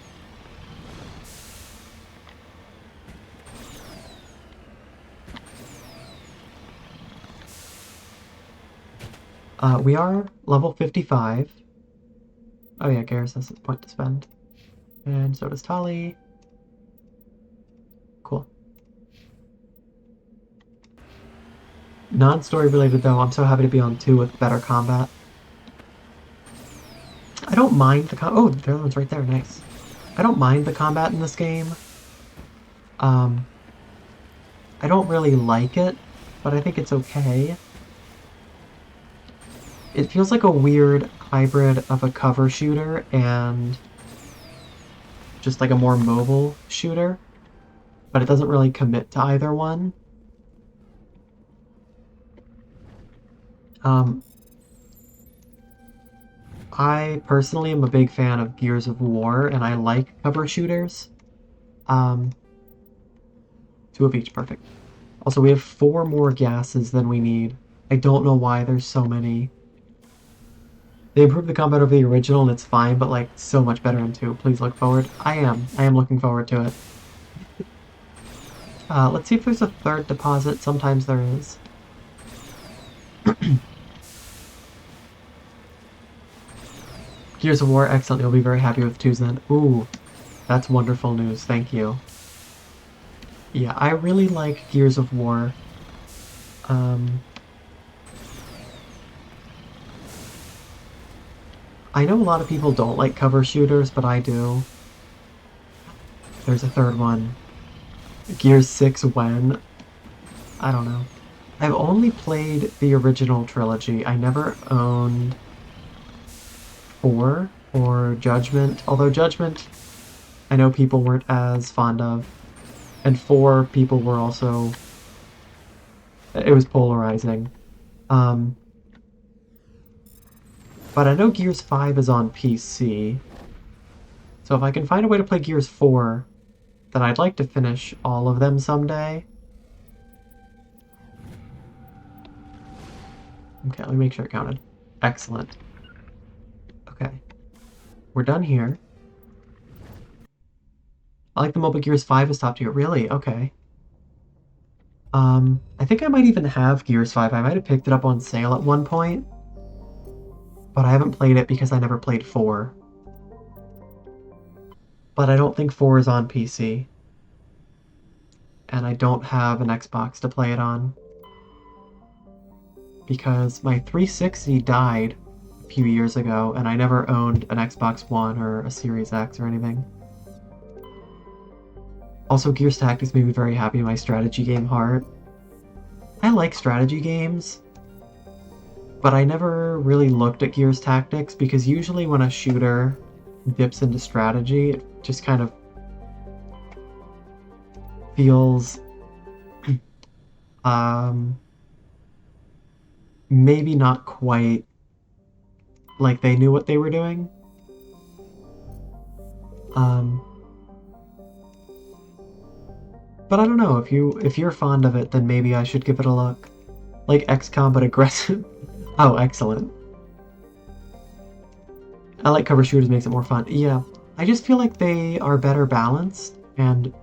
We are level 55. Oh yeah, Garrus has his point to spend. And so does Tali. Cool. Non-story related though, I'm so happy to be on 2 with better combat. I don't mind the oh, the other one's right there, nice. I don't mind the combat in this game. I don't really like it, but I think it's okay. It feels like a weird hybrid of a cover shooter and just like a more mobile shooter, but it doesn't really commit to either one. I personally am a big fan of Gears of War, and I like cover shooters. 2 of each, perfect. Also, we have 4 more gases than we need. I don't know why there's so many. They improved the combat over the original, and it's fine, but, like, so much better in 2. Please look forward. I am looking forward to it. Let's see if there's a 3rd deposit. Sometimes there is. Gears of War, excellent. You'll be very happy with 2s then. Ooh, that's wonderful news. Thank you. Yeah, I really like Gears of War. I know a lot of people don't like cover shooters, but I do. There's a 3rd one. Gears 6 when? I don't know. I've only played the original trilogy. I never owned 4 or Judgment, although Judgment I know people weren't as fond of, and 4 people were also... It was polarizing. But I know Gears 5 is on PC, so if I can find a way to play Gears 4, then I'd like to finish all of them someday. Okay, let me make sure it counted. Excellent. Okay. We're done here. I like the mobile Gears 5 is top tier. Really? Okay. I think I might even have Gears 5. I might have picked it up on sale at one point. But I haven't played it because I never played 4. But I don't think 4 is on PC. And I don't have an Xbox to play it on. Because my 360 died a few years ago, and I never owned an Xbox One or a Series X or anything. Also, Gears Tactics made me very happy in my strategy game heart. I like strategy games, but I never really looked at Gears Tactics because usually when a shooter dips into strategy, it just kind of feels maybe not quite like they knew what they were doing. But I don't know, if you're fond of it, then maybe I should give it a look. Like XCOM but aggressive. Oh, excellent. I like cover shooters, makes it more fun. Yeah, I just feel like they are better balanced, and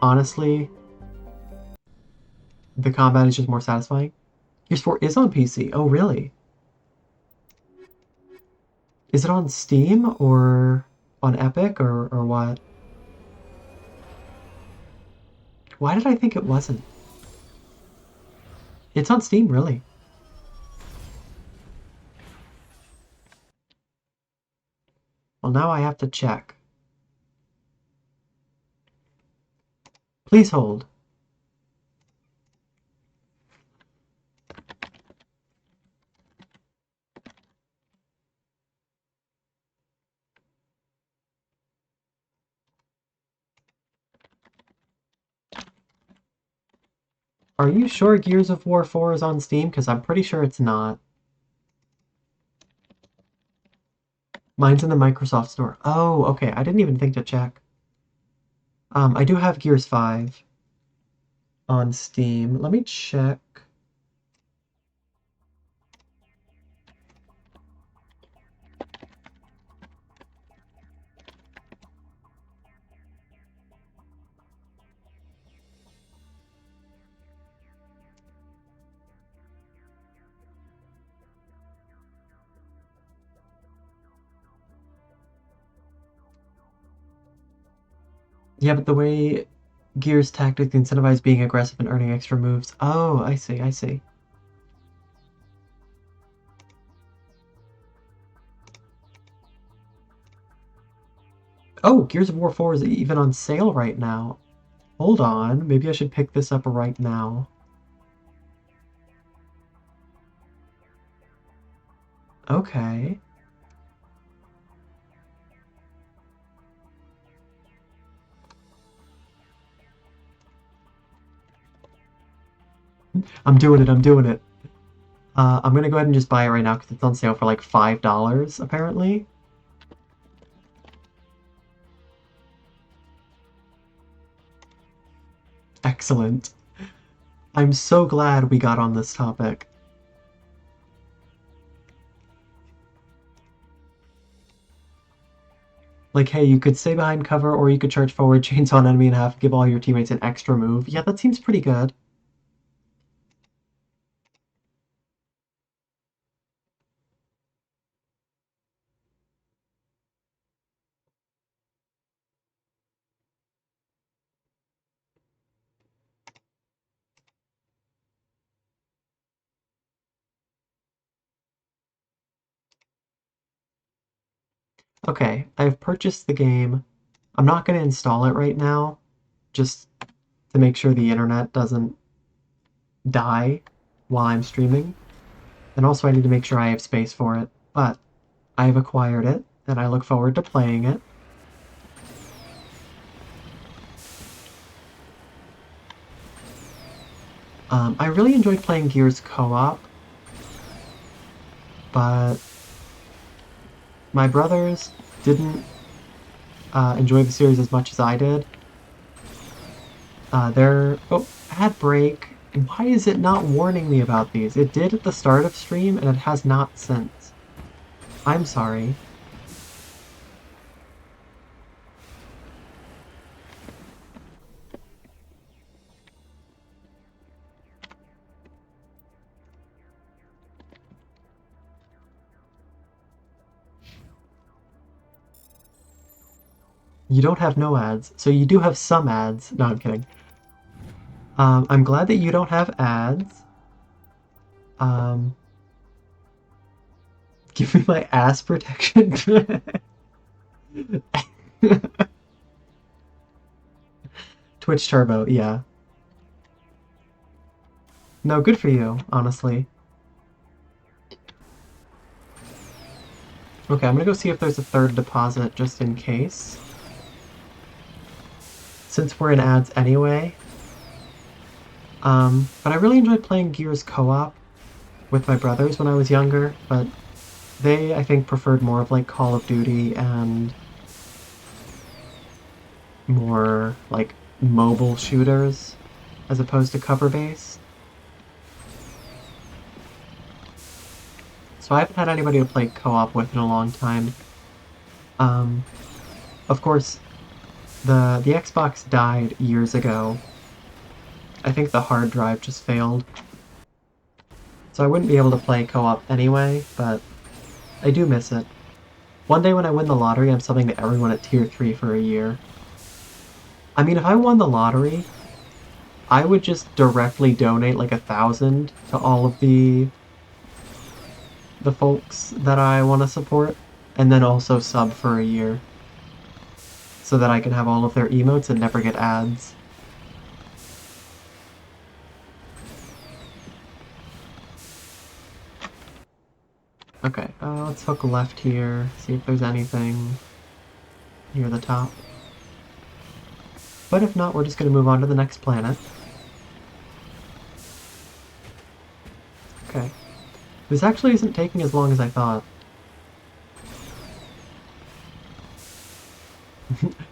honestly, the combat is just more satisfying. Gears 4 is on PC. Oh, really? Is it on Steam or on Epic or what? Why did I think it wasn't? It's on Steam, really. Well, now I have to check. Please hold. Are you sure Gears of War 4 is on Steam? Because I'm pretty sure it's not. Mine's in the Microsoft Store. Oh, okay. I didn't even think to check. I do have Gears 5 on Steam. Let me check. Yeah, but the way Gears Tactics incentivize being aggressive and earning extra moves. Oh, I see, I see. Oh, Gears of War 4 is even on sale right now. Hold on, maybe I should pick this up right now. Okay. I'm doing it, I'm doing it. I'm gonna go ahead and just buy it right now because it's on sale for like $5, apparently. Excellent. I'm so glad we got on this topic. Like, hey, you could stay behind cover or you could charge forward, chainsaw an enemy in half, give all your teammates an extra move. Yeah, that seems pretty good. Okay, I've purchased the game. I'm not going to install it right now, just to make sure the internet doesn't die while I'm streaming. And also I need to make sure I have space for it. But I have acquired it, and I look forward to playing it. I really enjoyed playing Gears co-op, but my brothers didn't enjoy the series as much as I did. Oh, ad break. Why is it not warning me about these? It did at the start of stream, and it has not since. I'm sorry. You don't have no ads, so you do have some ads. No, I'm kidding. I'm glad that you don't have ads. Give me my ass protection. Twitch Turbo, yeah. No, good for you, honestly. Okay, I'm gonna go see if there's a third deposit just in case. Since we're in ads anyway. But I really enjoyed playing Gears co-op with my brothers when I was younger, but they, I think, preferred more of like Call of Duty and more like mobile shooters as opposed to cover-based. So I haven't had anybody to play co-op with in a long time. Of course, the Xbox died years ago. I think the hard drive just failed. So I wouldn't be able to play co-op anyway, but I do miss it. One day when I win the lottery, I'm subbing to everyone at Tier 3 for a year. I mean, if I won the lottery, I would just directly donate like 1,000 to all of the folks that I want to support, and then also sub for a year. So that I can have all of their emotes and never get ads. Okay, let's hook left here, see if there's anything near the top. But if not, we're just going to move on to the next planet. Okay. This actually isn't taking as long as I thought.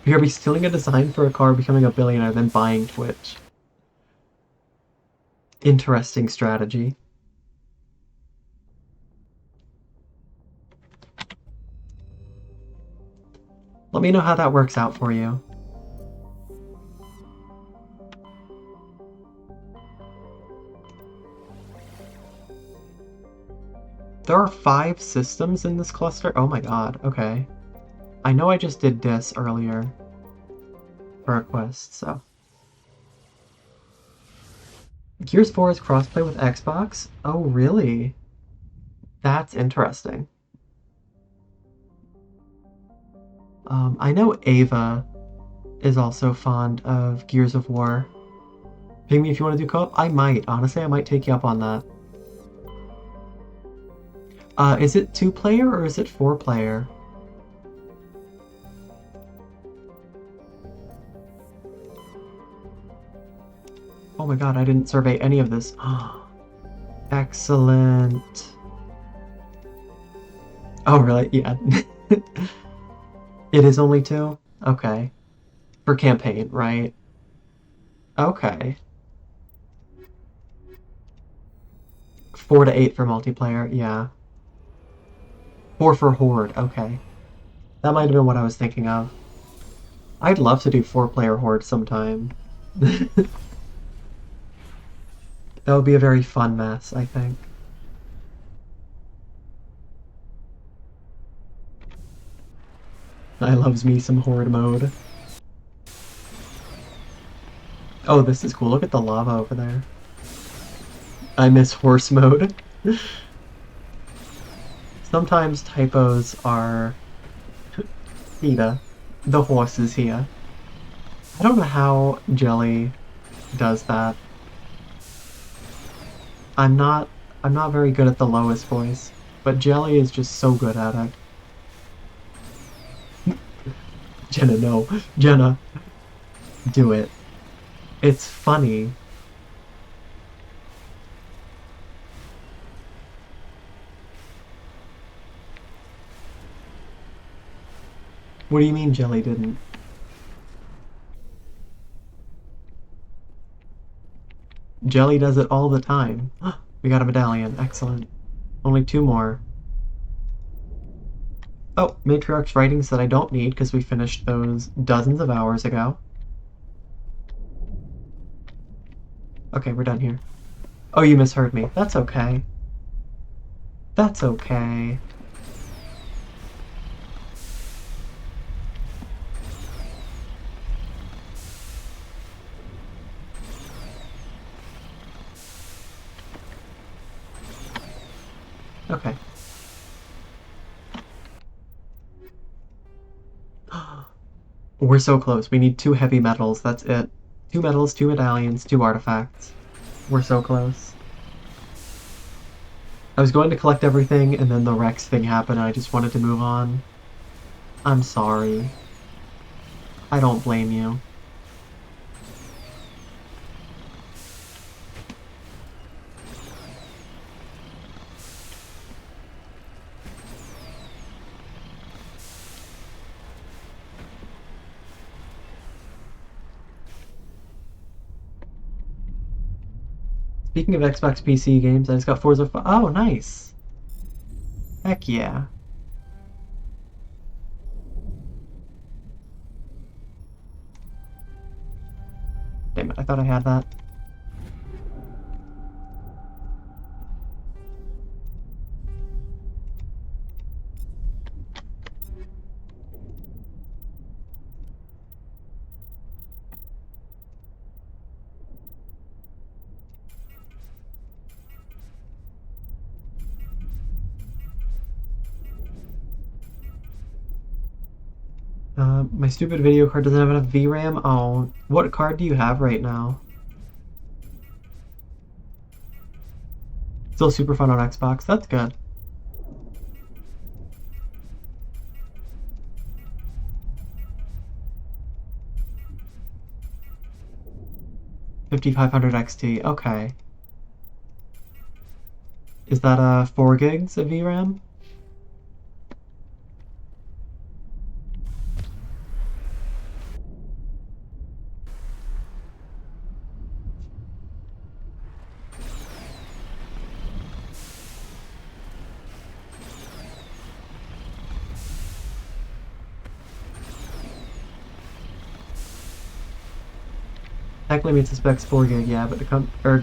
You're be stealing a design for a car, becoming a billionaire, then buying Twitch. Interesting strategy. Let me know how that works out for you. There are 5 systems in this cluster? Oh my god, okay. I know I just did this earlier for a quest, so. Gears 4 is crossplay with Xbox? Oh, really? That's interesting. I know Ava is also fond of Gears of War. Ping me if you want to do co-op? I might. Honestly, I might take you up on that. Is it 2-player or is it 4-player? Oh my god, I didn't survey any of this. Excellent. Oh, really? Yeah. It is only 2? Okay. For campaign, right? Okay. 4 to 8 for multiplayer, yeah. 4 for Horde, okay. That might have been what I was thinking of. I'd love to do 4-player Horde sometime. That would be a very fun mess, I think. I loves me some Horde mode. Oh, this is cool. Look at the lava over there. I miss horse mode. Sometimes typos are... Ida. The horse is here. I don't know how Jelly does that. I'm not very good at the lowest voice, but Jelly is just so good at it. Jenna, no. Jenna. Do it. It's funny. What do you mean Jelly didn't? Jelly does it all the time. We got a medallion. Excellent. Only 2 more. Oh, Matriarch's writings that I don't need because we finished those dozens of hours ago. Okay, we're done here. Oh, you misheard me. That's okay. That's okay. Okay. We're so close. We need 2 heavy metals. That's it. 2 medals, 2 medallions, 2 artifacts. We're so close. I was going to collect everything, and then the Rex thing happened, and I just wanted to move on. I'm sorry. I don't blame you. Speaking of Xbox PC games, I just got Forza 5. Oh, nice! Heck yeah. Damn it, I thought I had that. My stupid video card doesn't have enough VRAM. Oh, what card do you have right now? Still super fun on Xbox. That's good. $5,500 XT. Okay. Is that 4 gigs of VRAM? Technically meets the specs 4 gig, yeah, but the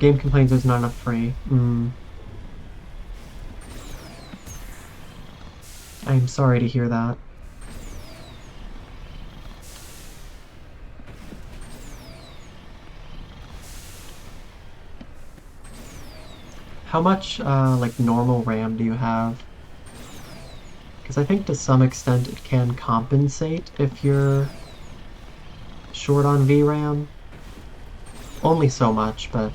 game complains there's not enough free. I'm sorry to hear that. How much, like, normal RAM do you have? Because I think to some extent it can compensate if you're short on VRAM. Only so much, but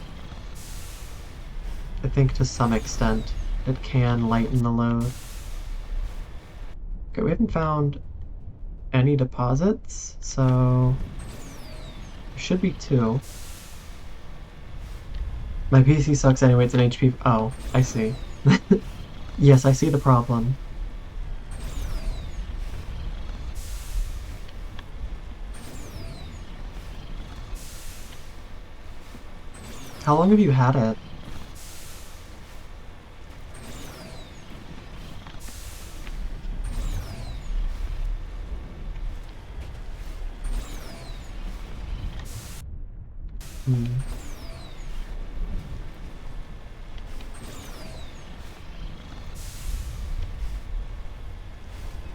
I think to some extent it can lighten the load. Okay, we haven't found any deposits, so there should be 2. My PC sucks anyway, it's an HP... Oh, I see. Yes, I see the problem. How long have you had it?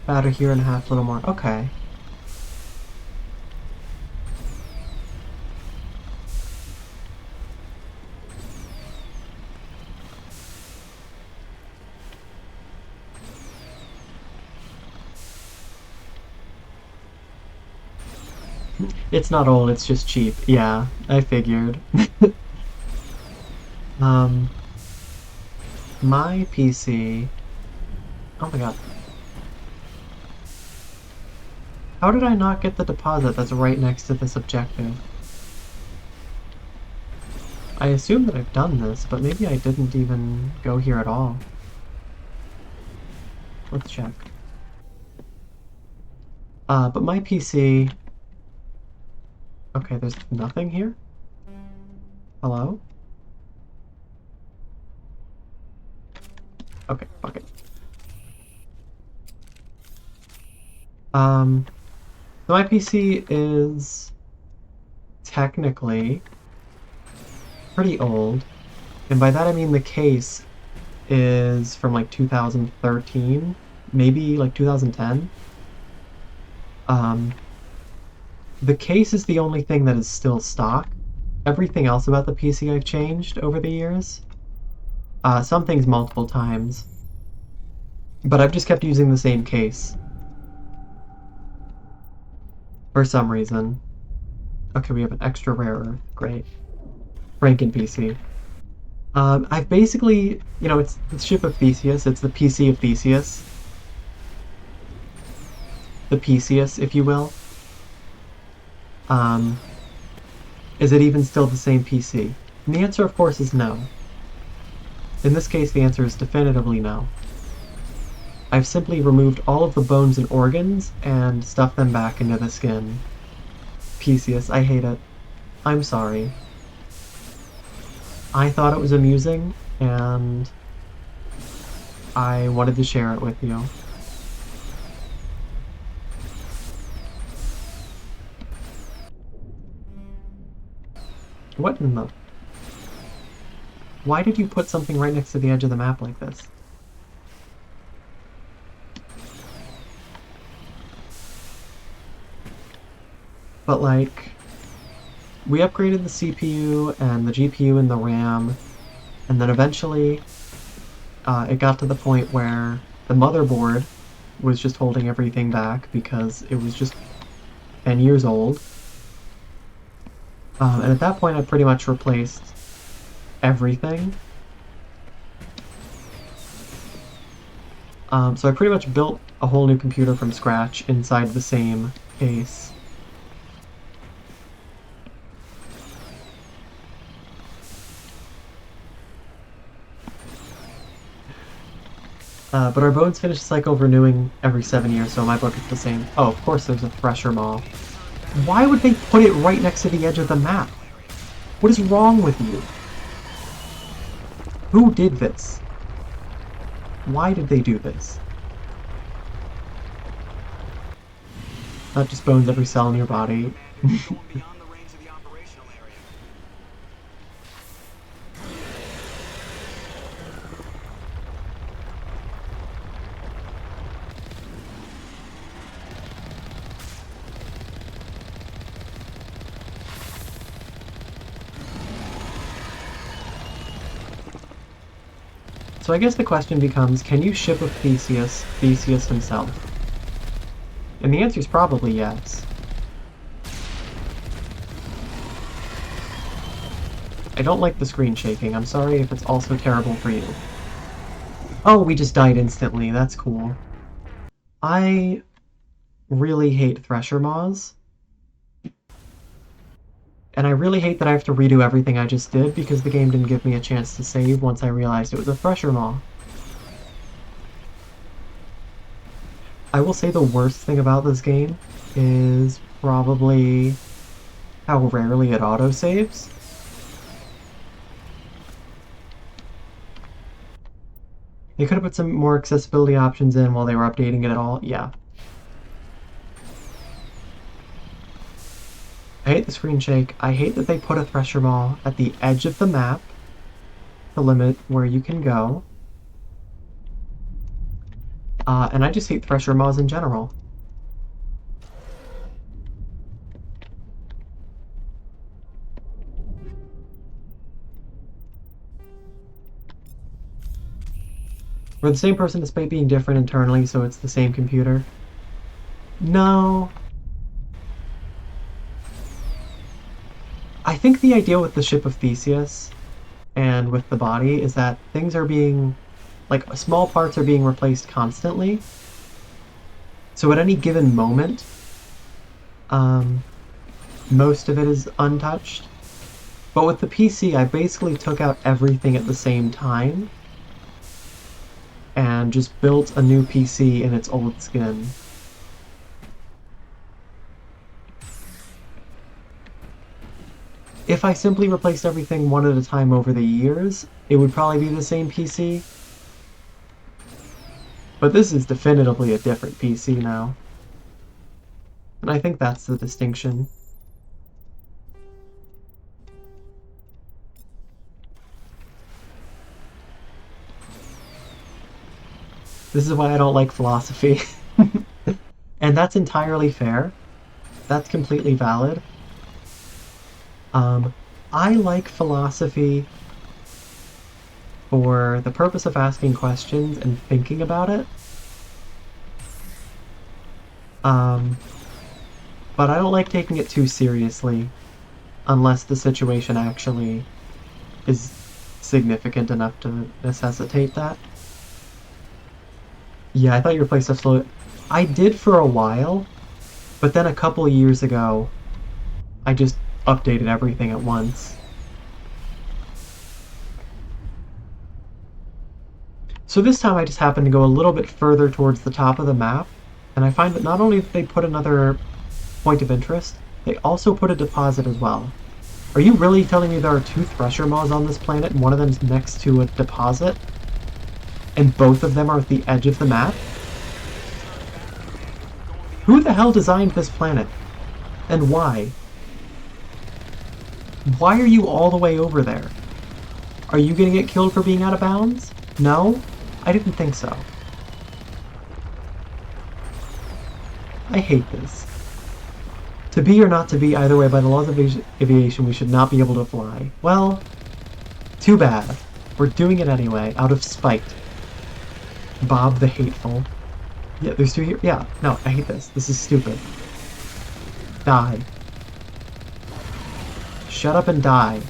About a year and a half, a little more. Okay. It's not old, it's just cheap. Yeah, I figured. My PC... Oh my god. How did I not get the deposit that's right next to this objective? I assume that I've done this, but maybe I didn't even go here at all. Let's check. But my PC... Okay, there's nothing here? Hello? Okay, fuck it. So my PC is technically pretty old, and by that I mean the case is from like 2013, maybe like 2010. The case is the only thing that is still stock. Everything else about the PC I've changed over the years. Some things multiple times. But I've just kept using the same case. For some reason. Okay, we have an extra rare earth. Great. Franken PC. I've basically, you know, it's the ship of Theseus. It's the PC of Theseus. The Theseus, if you will. Is it even still the same PC? And the answer, of course, is no. In this case, the answer is definitively no. I've simply removed all of the bones and organs and stuffed them back into the skin. Theseus, I hate it. I'm sorry. I thought it was amusing, and I wanted to share it with you. What in the... Why did you put something right next to the edge of the map like this? But like, we upgraded the CPU and the GPU and the RAM, and then eventually it got to the point where the motherboard was just holding everything back because it was just 10 years old. And at that point I pretty much replaced everything. So I pretty much built a whole new computer from scratch inside the same case. But our bones finish cycle renewing every 7 years, so in my book it's the same. Oh, of course there's a Thresher Maw. Why would they put it right next to the edge of the map? What is wrong with you? Who did this? Why did they do this? Not just bones every cell in your body. So I guess the question becomes, can you ship with Theseus himself? And the answer is probably yes. I don't like the screen shaking. I'm sorry if it's also terrible for you. Oh, we just died instantly. That's cool. I really hate Thresher Maws. And I really hate that I have to redo everything I just did because the game didn't give me a chance to save once I realized it was a Thresher Maw. I will say the worst thing about this game is probably how rarely it autosaves. They could have put some more accessibility options in while they were updating it at all. Yeah. I hate the screen shake. I hate that they put a Thresher Maw at the edge of the map to limit where you can go. And I just hate Thresher Maws in general. We're the same person despite being different internally, so it's the same computer. No. I think the idea with the ship of Theseus and with the body is that things are being, like, small parts are being replaced constantly. So at any given moment, most of it is untouched. But with the PC, I basically took out everything at the same time and just built a new PC in its old skin. If I simply replaced everything one at a time over the years, it would probably be the same PC. But this is definitively a different PC now. And I think that's the distinction. This is why I don't like philosophy. And that's entirely fair. That's completely valid. I like philosophy for the purpose of asking questions and thinking about it. But I don't like taking it too seriously unless the situation actually is significant enough to necessitate that. Yeah, I thought your playstuff slowed. I did for a while, but then a couple of years ago, I just updated everything at once. So this time I just happened to go a little bit further towards the top of the map, and I find that not only did they put another point of interest, they also put a deposit as well. Are you really telling me there are 2 Thresher Maws on this planet and one of them's next to a deposit? And both of them are at the edge of the map? Who the hell designed this planet? And why? Why are you all the way over there? Are you gonna get killed for being out of bounds? No? I didn't think so. I hate this. To be or not to be, either way, by the laws of aviation, we should not be able to fly. Well, too bad. We're doing it anyway, out of spite. Bob the Hateful. Yeah, there's 2 here. Yeah, no, I hate this. This is stupid. Die. Shut up and die.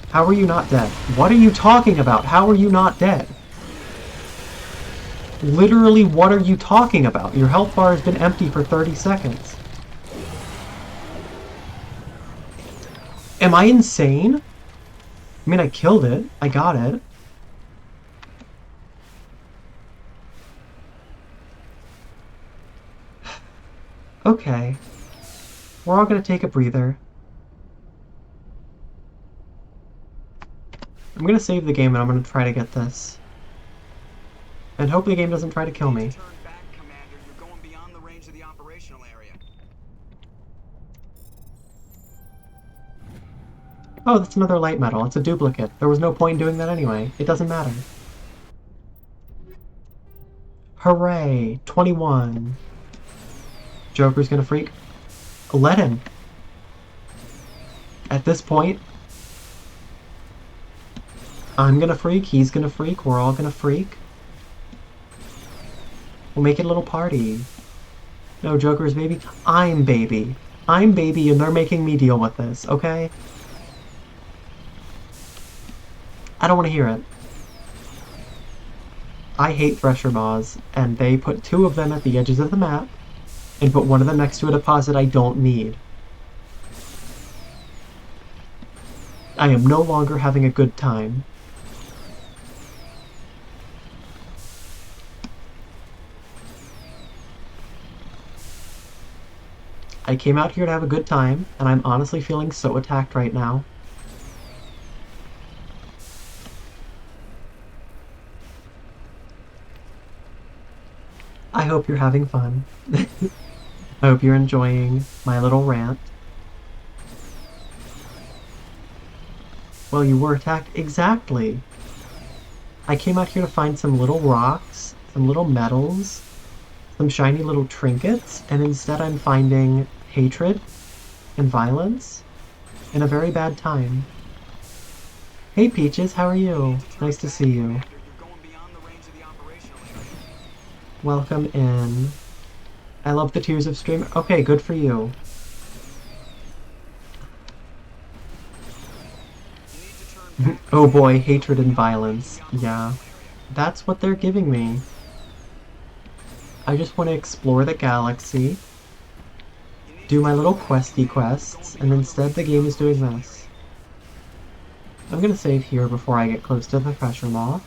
How are you not dead? What are you talking about? How are you not dead? Literally, what are you talking about? Your health bar has been empty for 30 seconds. Am I insane? I mean, I killed it. I got it. Okay. We're all gonna take a breather. I'm gonna save the game and I'm gonna try to get this. And hope the game doesn't try to kill me. Oh, that's another light metal. It's a duplicate. There was no point in doing that anyway. It doesn't matter. Hooray! 21. Joker's gonna freak. Let him. At this point, I'm gonna freak, he's gonna freak, we're all gonna freak. We'll make it a little party. No, Joker's baby. I'm baby. I'm baby and they're making me deal with this, okay? I don't want to hear it. I hate Thresher Maws, and they put 2 of them at the edges of the map, and put one of them next to a deposit I don't need. I am no longer having a good time. I came out here to have a good time, and I'm honestly feeling so attacked right now. I hope you're having fun. I hope you're enjoying my little rant. Well, you were attacked. Exactly. I came out here to find some little rocks, some little metals, some shiny little trinkets, and instead I'm finding hatred and violence and a very bad time. Hey Peaches, how are you? Nice to see you. Welcome in. I love the Tears of Stream. Okay, good for you. Oh boy, hatred and violence. Yeah. That's what they're giving me. I just want to explore the galaxy, do my little questy quests, and instead the game is doing this. I'm gonna save here before I get close to the Thresher Maw.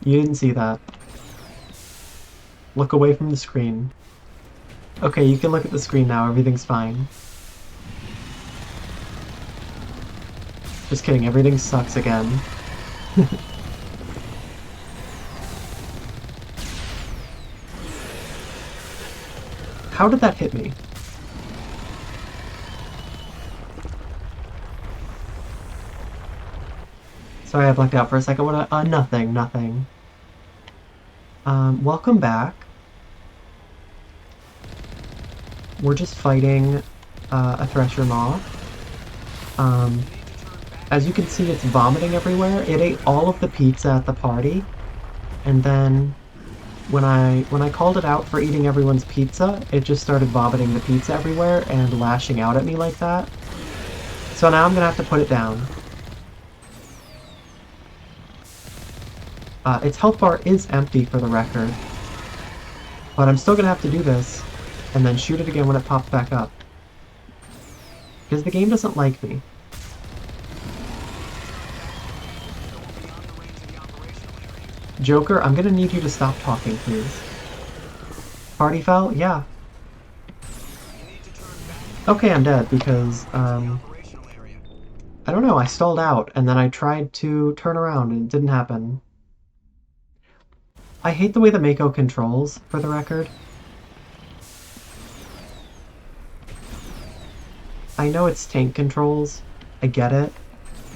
You didn't see that. Look away from the screen. Okay, you can look at the screen now, everything's fine. Just kidding, everything sucks again. How did that hit me? Sorry, I blacked out for a second. What? Nothing, nothing. Welcome back. We're just fighting a Thresher Maw. as you can see, it's vomiting everywhere. It ate all of the pizza at the party, and then when I called it out for eating everyone's pizza, it just started vomiting the pizza everywhere and lashing out at me like that. So now I'm gonna have to put it down. Its health bar is empty for the record, but I'm still gonna have to do this, and then shoot it again when it pops back up. Because the game doesn't like me. Joker, I'm gonna need you to stop talking, please. Party foul? Yeah. Okay, I'm dead, because, I don't know, I stalled out, and then I tried to turn around, and it didn't happen. I hate the way the Mako controls, for the record. I know it's tank controls, I get it.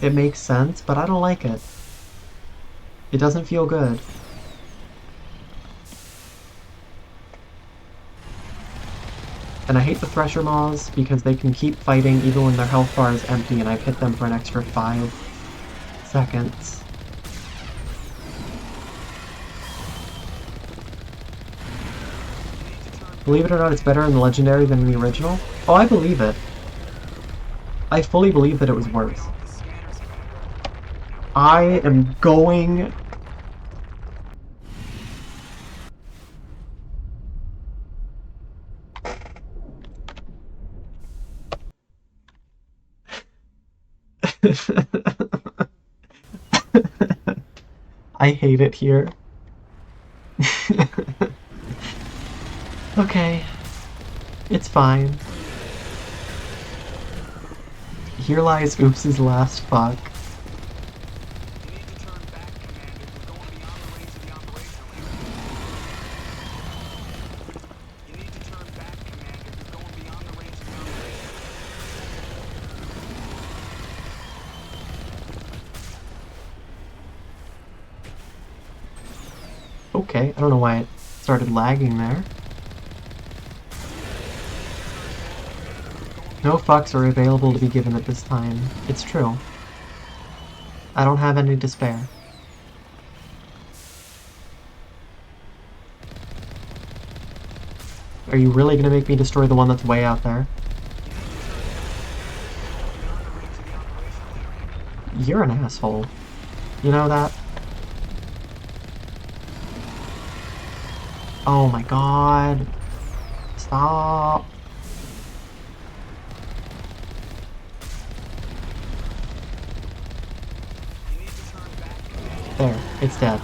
It makes sense, but I don't like it. It doesn't feel good. And I hate the Thresher Maws because they can keep fighting even when their health bar is empty and I've hit them for an extra 5 seconds. Believe it or not, it's better in the Legendary than in the original. Oh, I believe it. I fully believe that it was worse. I am going... I hate it here. Okay. It's fine. Here lies Oops's last fuck. Okay, I don't know why it started lagging there. No fucks are available to be given at this time. It's true. I don't have any to spare. Are you really gonna make me destroy the one that's way out there? You're an asshole. You know that? Oh my god. Stop. There, it's dead.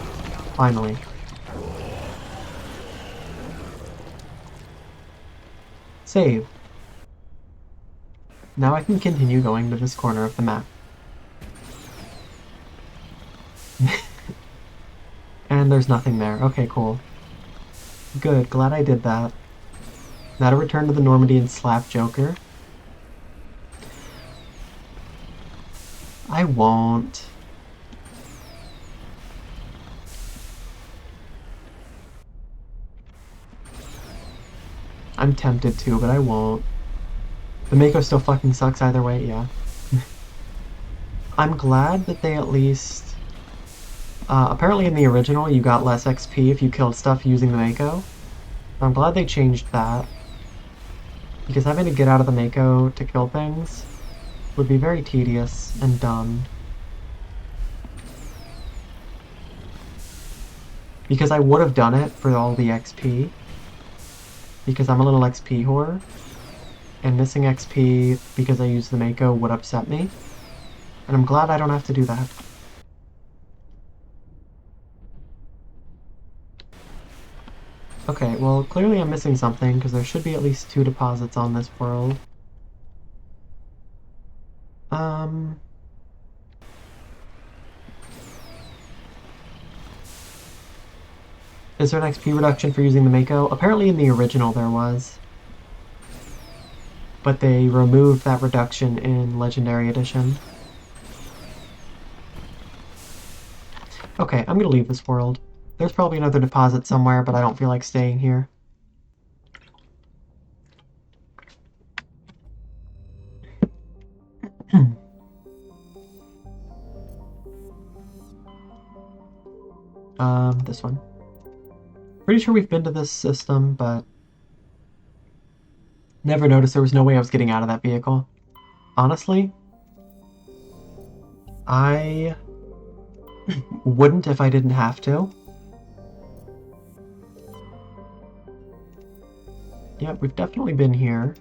Finally. Save. Now I can continue going to this corner of the map. And there's nothing there. Okay, cool. Good, glad I did that. Now to return to the Normandy and slap Joker. I won't. I'm tempted to, but I won't. The Mako still fucking sucks either way, yeah. I'm glad that they at least... apparently in the original you got less XP if you killed stuff using the Mako. I'm glad they changed that. Because having to get out of the Mako to kill things would be very tedious and dumb. Because I would have done it for all the XP. Because I'm a little XP whore. And missing XP because I used the Mako would upset me. And I'm glad I don't have to do that. Okay, well, clearly I'm missing something, because there should be at least 2 deposits on this world. Is there an XP reduction for using the Mako? Apparently in the original there was. But they removed that reduction in Legendary Edition. Okay, I'm gonna leave this world. There's probably another deposit somewhere, but I don't feel like staying here. This one. Pretty sure we've been to this system, but never noticed there was no way I was getting out of that vehicle. Honestly, I wouldn't if I didn't have to. Yep, we've definitely been here.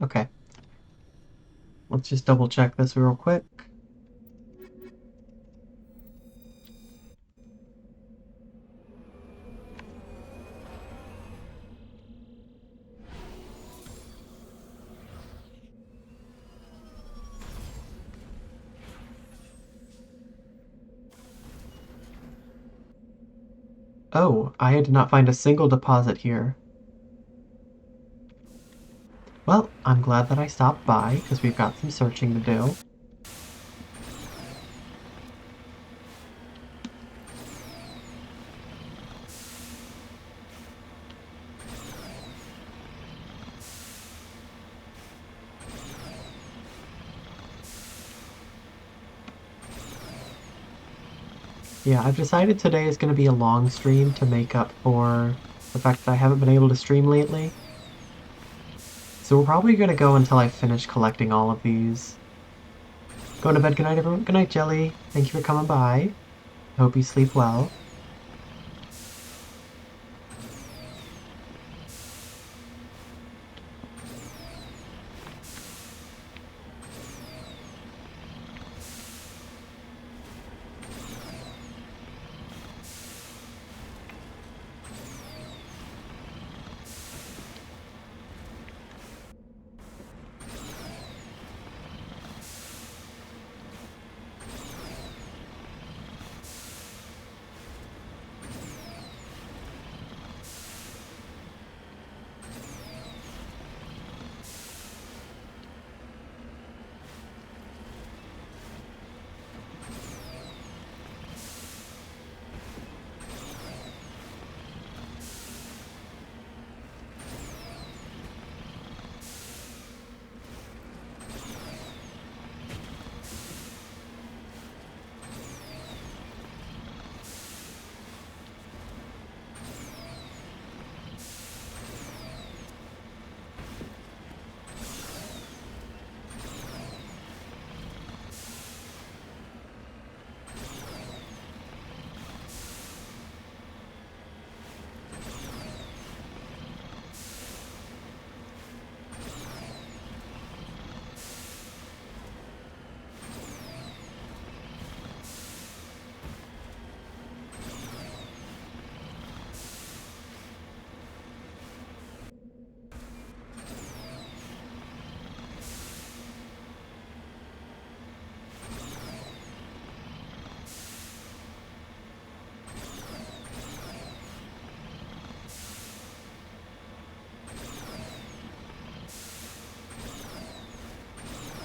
Okay. Let's just double check this real quick. Oh, I did not find a single deposit here. Well, I'm glad that I stopped by, because we've got some searching to do. Yeah, I've decided today is going to be a long stream to make up for the fact that I haven't been able to stream lately. So we're probably going to go until I finish collecting all of these. Going to bed. Good night, everyone. Good night, Jelly. Thank you for coming by. I hope you sleep well.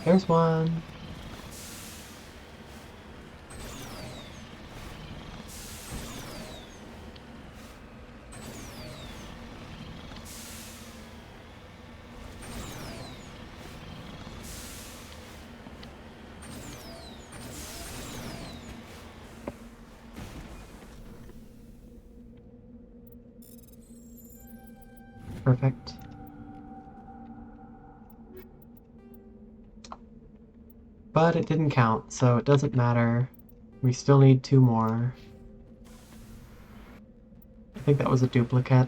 There's one. Perfect. But it didn't count, so it doesn't matter. We still need 2 more. I think that was a duplicate.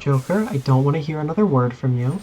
Joker, I don't want to hear another word from you.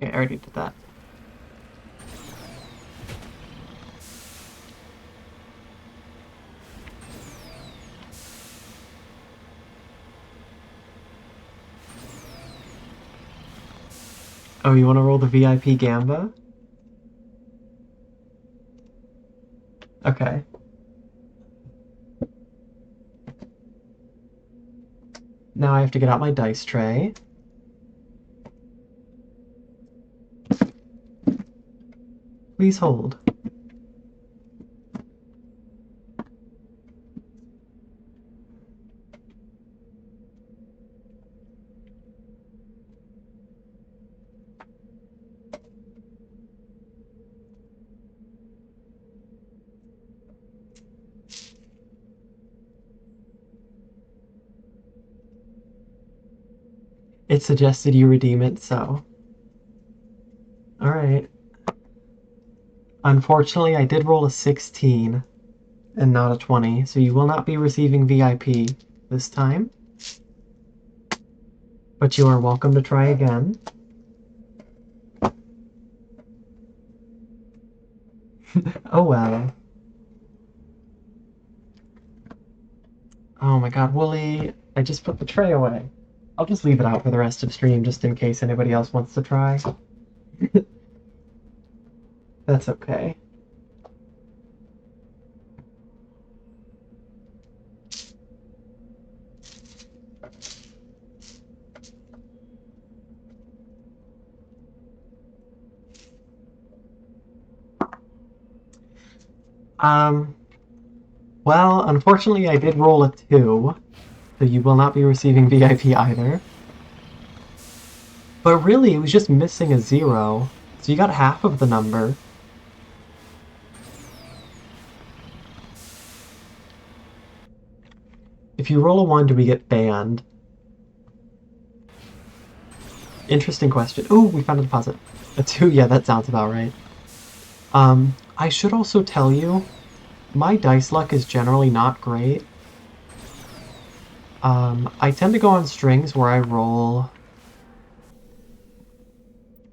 Okay, I already did that. Oh, you want to roll the VIP Gamba? Okay. Now I have to get out my dice tray. Please hold. It suggested you redeem it, so... Alright. Unfortunately, I did roll a 16 and not a 20, so you will not be receiving VIP this time. But you are welcome to try again. Oh well. Oh my god, Wooly, I just put the tray away. I'll just leave it out for the rest of stream just in case anybody else wants to try. That's okay. Well, unfortunately I did roll a 2, so you will not be receiving VIP either. But really, it was just missing a 0, so you got half of the number. If you roll a 1, do we get banned? Interesting question. Ooh, we found a deposit. A 2, yeah, that sounds about right. I should also tell you, my dice luck is generally not great. I tend to go on strings where I roll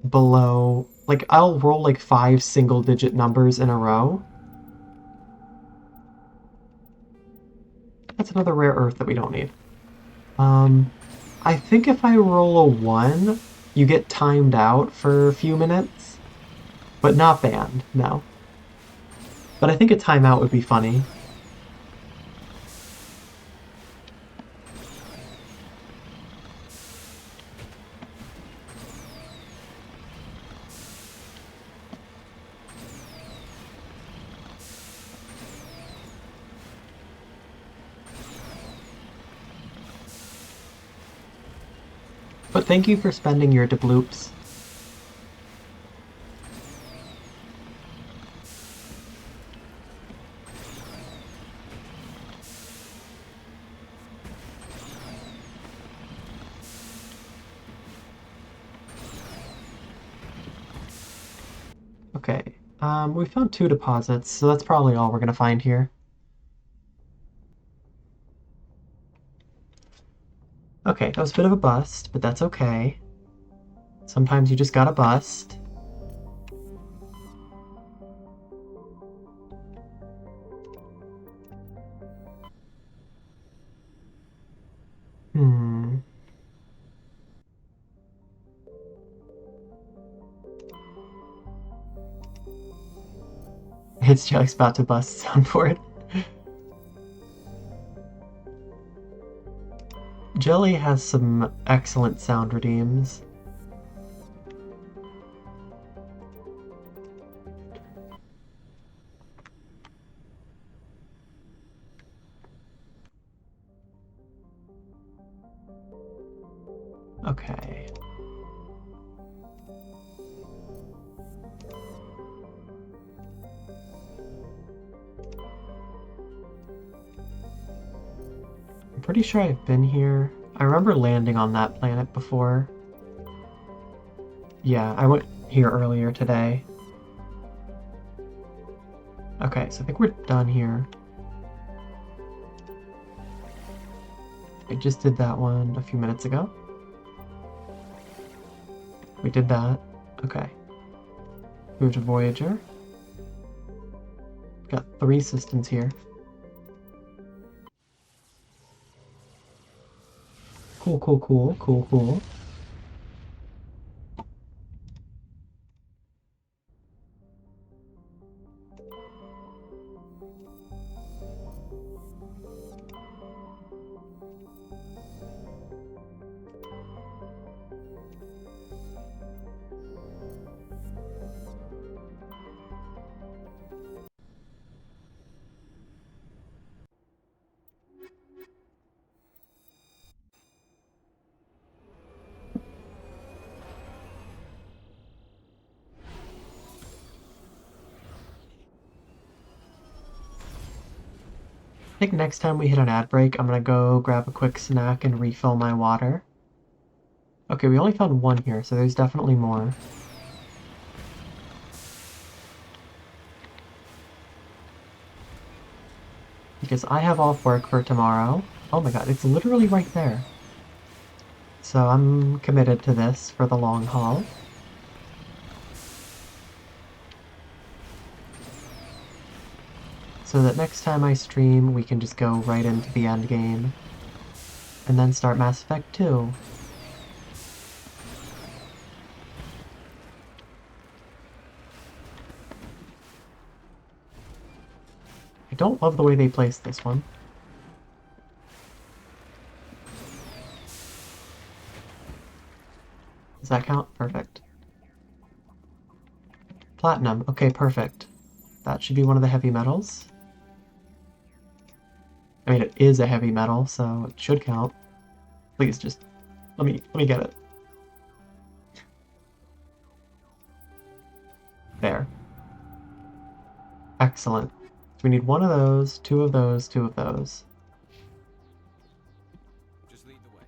below, like, I'll roll like 5 single-digit numbers in a row. That's another rare earth that we don't need. I think if I roll a 1, you get timed out for a few minutes, but not banned, no. But I think a timeout would be funny. But thank you for spending your doubloons. Okay, we found 2 deposits, so that's probably all we're gonna find here. Okay, that was a bit of a bust, but that's okay. Sometimes you just gotta bust. Hmm. It's just about to bust soundboard. Jelly has some excellent sound redeems. Okay. I'm pretty sure I've been here. I remember landing on that planet before. Yeah, I went here earlier today. Okay, so I think we're done here. I just did that one a few minutes ago. We did that. Okay. Move to Voyager. Got 3 systems here. Cool, cool, cool, cool, cool. I think next time we hit an ad break, I'm gonna go grab a quick snack and refill my water. Okay, we only found 1 here, so there's definitely more. Because I have off work for tomorrow. Oh my god, it's literally right there. So I'm committed to this for the long haul. So that next time I stream, we can just go right into the end game. And then start Mass Effect 2. I don't love the way they placed this one. Does that count? Perfect. Platinum. Okay, perfect. That should be one of the heavy metals. I mean, it is a heavy metal, so it should count. Please, just let me get it. There. Excellent. So we need 1 of those, 2 of those, 2 of those. Just lead the way.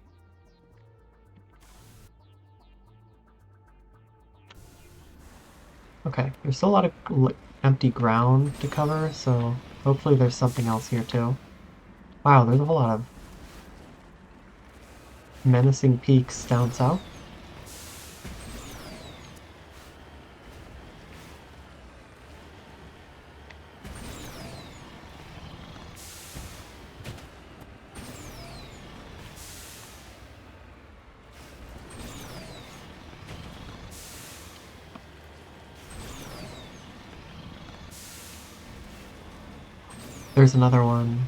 Okay, there's still a lot of empty ground to cover, so hopefully there's something else here too. Wow, there's a whole lot of menacing peaks down south. There's another one.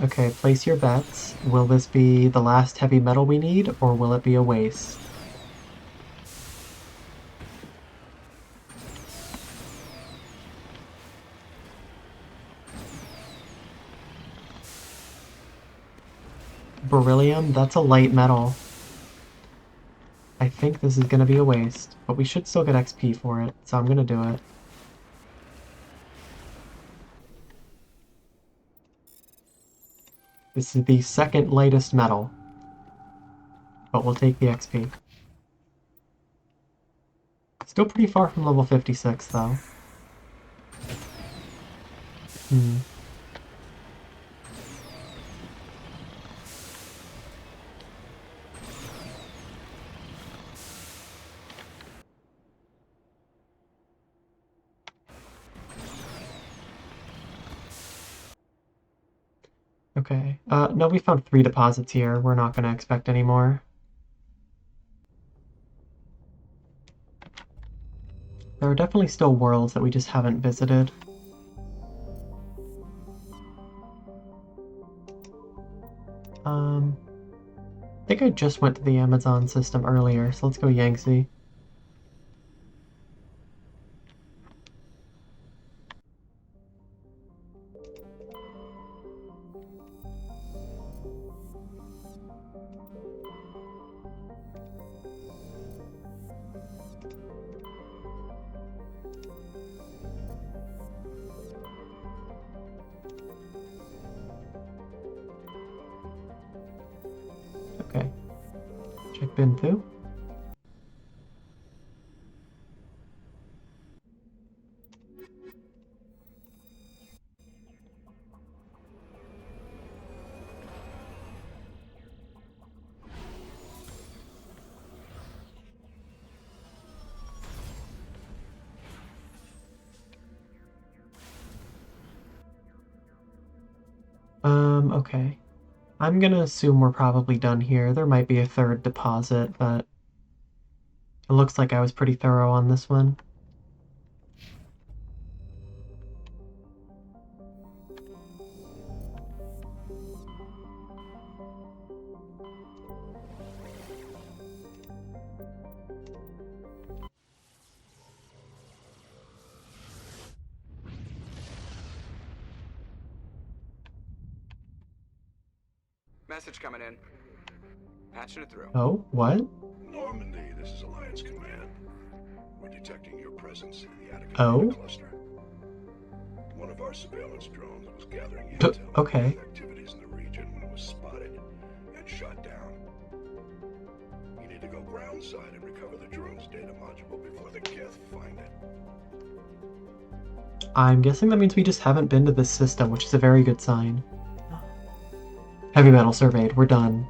Okay, place your bets. Will this be the last heavy metal we need, or will it be a waste? Beryllium? That's a light metal. I think this is gonna be a waste, but we should still get XP for it, so I'm gonna do it. This is the second lightest metal, but we'll take the XP. Still pretty far from level 56, though. Okay. No, we found 3 deposits here. We're not going to expect any more. There are definitely still worlds that we just haven't visited. I think I just went to the Amazon system earlier, so let's go Yangtze. Okay. Check Binthu. Okay. I'm gonna assume we're probably done here. There might be a 3rd deposit, but it looks like I was pretty thorough on this one. Message coming in. Patching it through. Oh, what? Normandy, this is Alliance Command. We're detecting your presence in the Oh? Attica cluster. One of our surveillance drones was gathering intel Okay. on activities in the region when it was spotted and shot down. You need to go groundside and recover the drone's data module before the Geth find it. I'm guessing that means we just haven't been to this system, which is a very good sign. Heavy metal surveyed. We're done.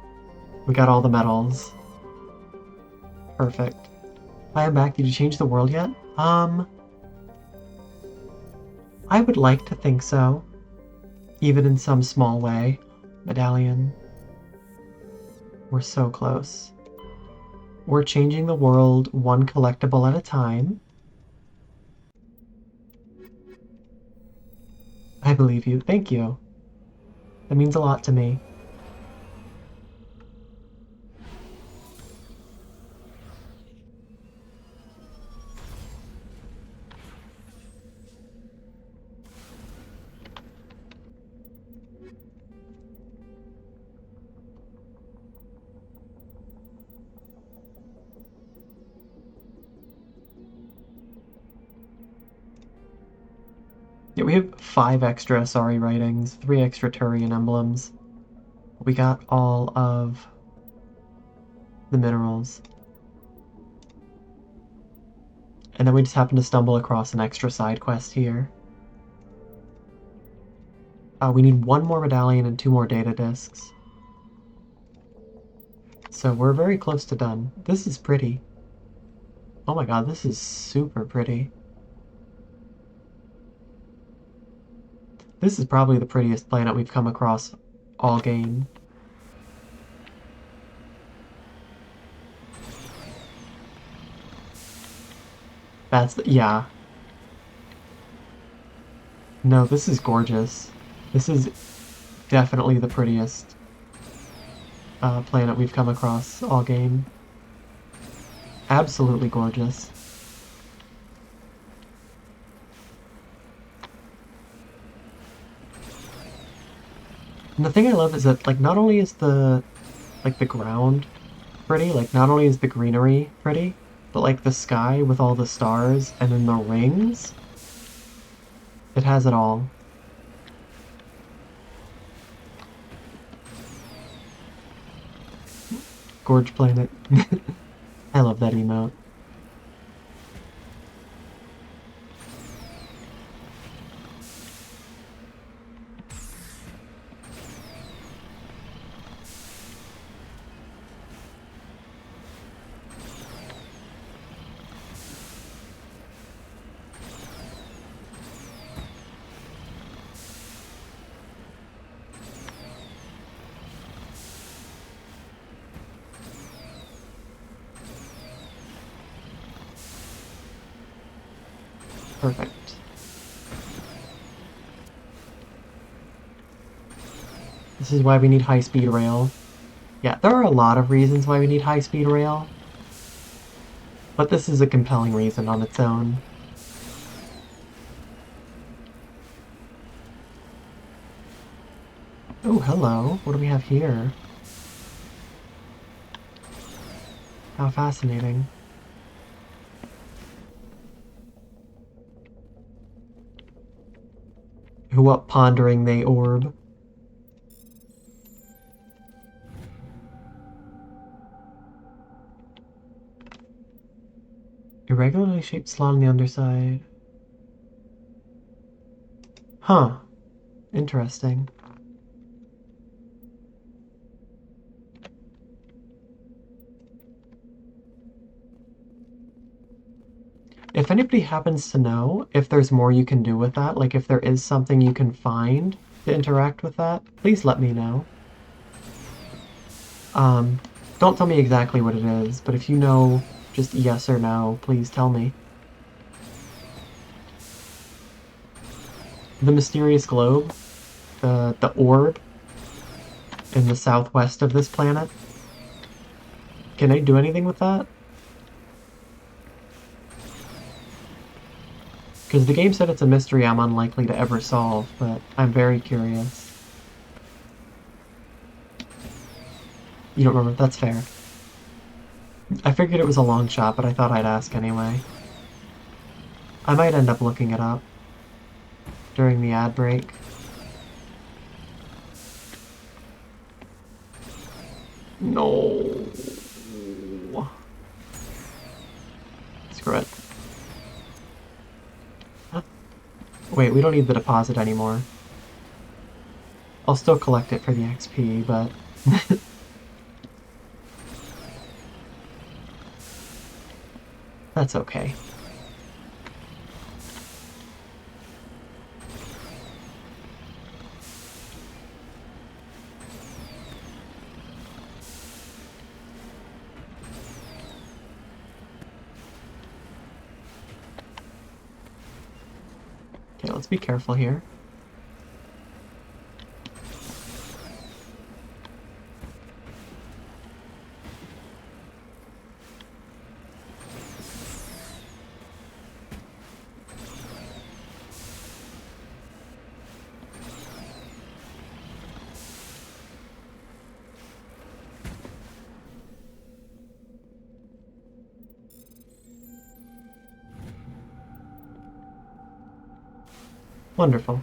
We got all the metals. Perfect. I am back. Did you change the world yet? I would like to think so. Even in some small way. Medallion. We're so close. We're changing the world one collectible at a time. I believe you. Thank you. That means a lot to me. Yeah, we have 5 extra Asari writings, 3 extra Turian emblems. We got all of the minerals. And then we just happened to stumble across an extra side quest here. We need 1 more medallion and 2 more data discs. So we're very close to done. This is pretty. Oh my god, this is super pretty. This is probably the prettiest planet we've come across all game. Yeah. No, this is gorgeous. This is definitely the prettiest planet we've come across all game. Absolutely gorgeous. And the thing I love is that, like, not only is the ground pretty, like, not only is the greenery pretty, but, like, the sky with all the stars and then the rings, it has it all. Gorge Planet. I love that emote. Perfect. This is why we need high-speed rail. Yeah, there are a lot of reasons why we need high-speed rail, but this is a compelling reason on its own. Oh, hello. What do we have here? How fascinating. Who up pondering they orb? Irregularly shaped slot on the underside. Huh. Interesting. If anybody happens to know if there's more you can do with that, like if there is something you can find to interact with that, please let me know. Don't tell me exactly what it is, but if you know just yes or no, please tell me. The mysterious globe, the orb in the southwest of this planet, can I do anything with that? Because the game said it's a mystery I'm unlikely to ever solve, but I'm very curious. You don't remember? That's fair. I figured it was a long shot, but I thought I'd ask anyway. I might end up looking it up during the ad break. No. Screw it. Huh? Wait, we don't need the deposit anymore. I'll still collect it for the XP, but... That's okay. Okay, let's be careful here. Wonderful.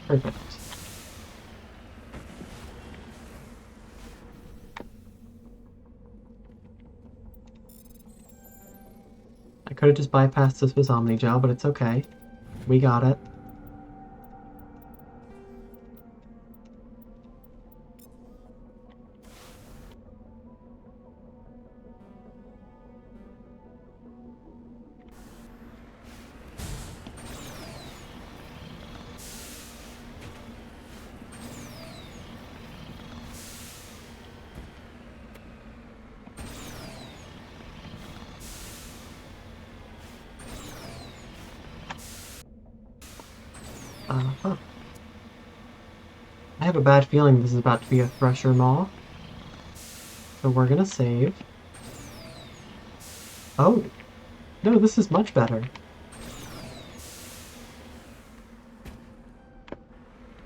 Perfect. I could have just bypassed this with Omnigel, but it's okay. We got it. Uh-huh. I have a bad feeling this is about to be a Thresher Maw. So we're gonna save. Oh! No, this is much better.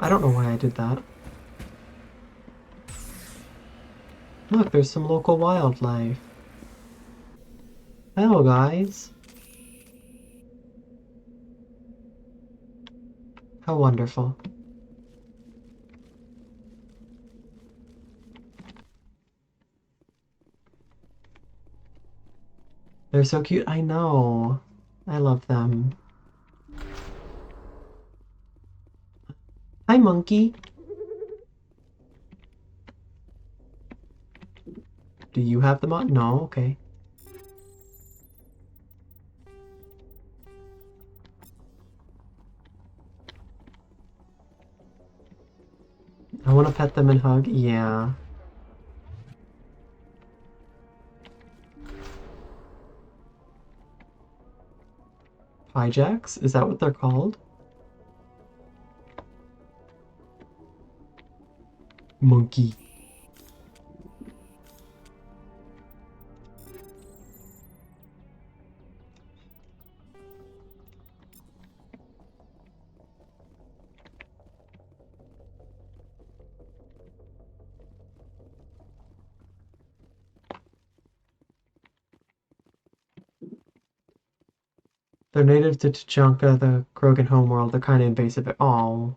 I don't know why I did that. Look, there's some local wildlife. Hello, guys. How wonderful. They're so cute. I know. I love them. Hi, monkey. Do you have them on? No, okay. I want to pet them and hug. Yeah. Hijacks? Is that what they're called? Monkey. They're native to Tachanka, the Krogan homeworld. They're kind of invasive. Oh,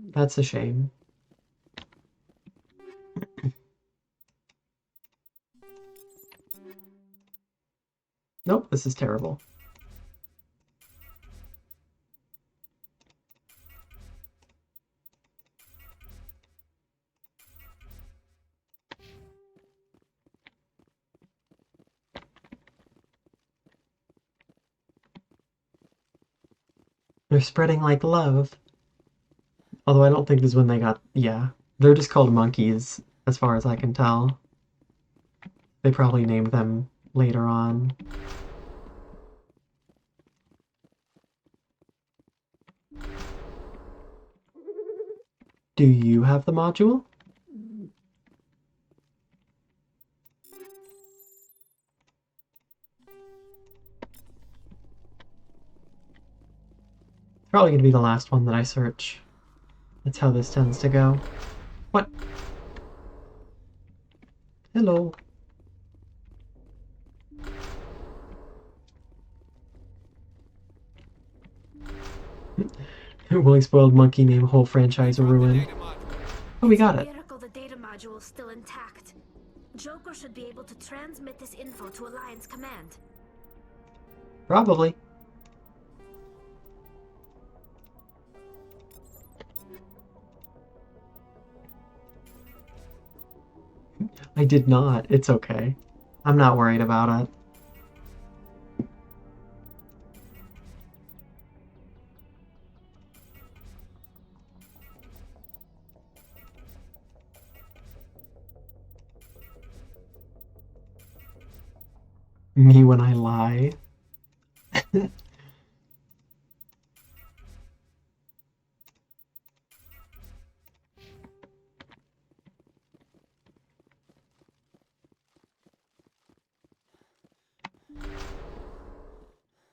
that's a shame. Nope, this is terrible. They're spreading like love. Although I don't think this is when they got... Yeah. They're just called monkeys, as far as I can tell. They probably named them later on. Do you have the module? Probably gonna be the last one that I search. That's how this tends to go. What? Hello. Willy spoiled monkey name whole franchise ruined. Oh, we got it. Miracle the data module is still intact. Joker should be able to transmit this info to Alliance Command. Probably. I did not. It's okay. I'm not worried about it. Me when I lie.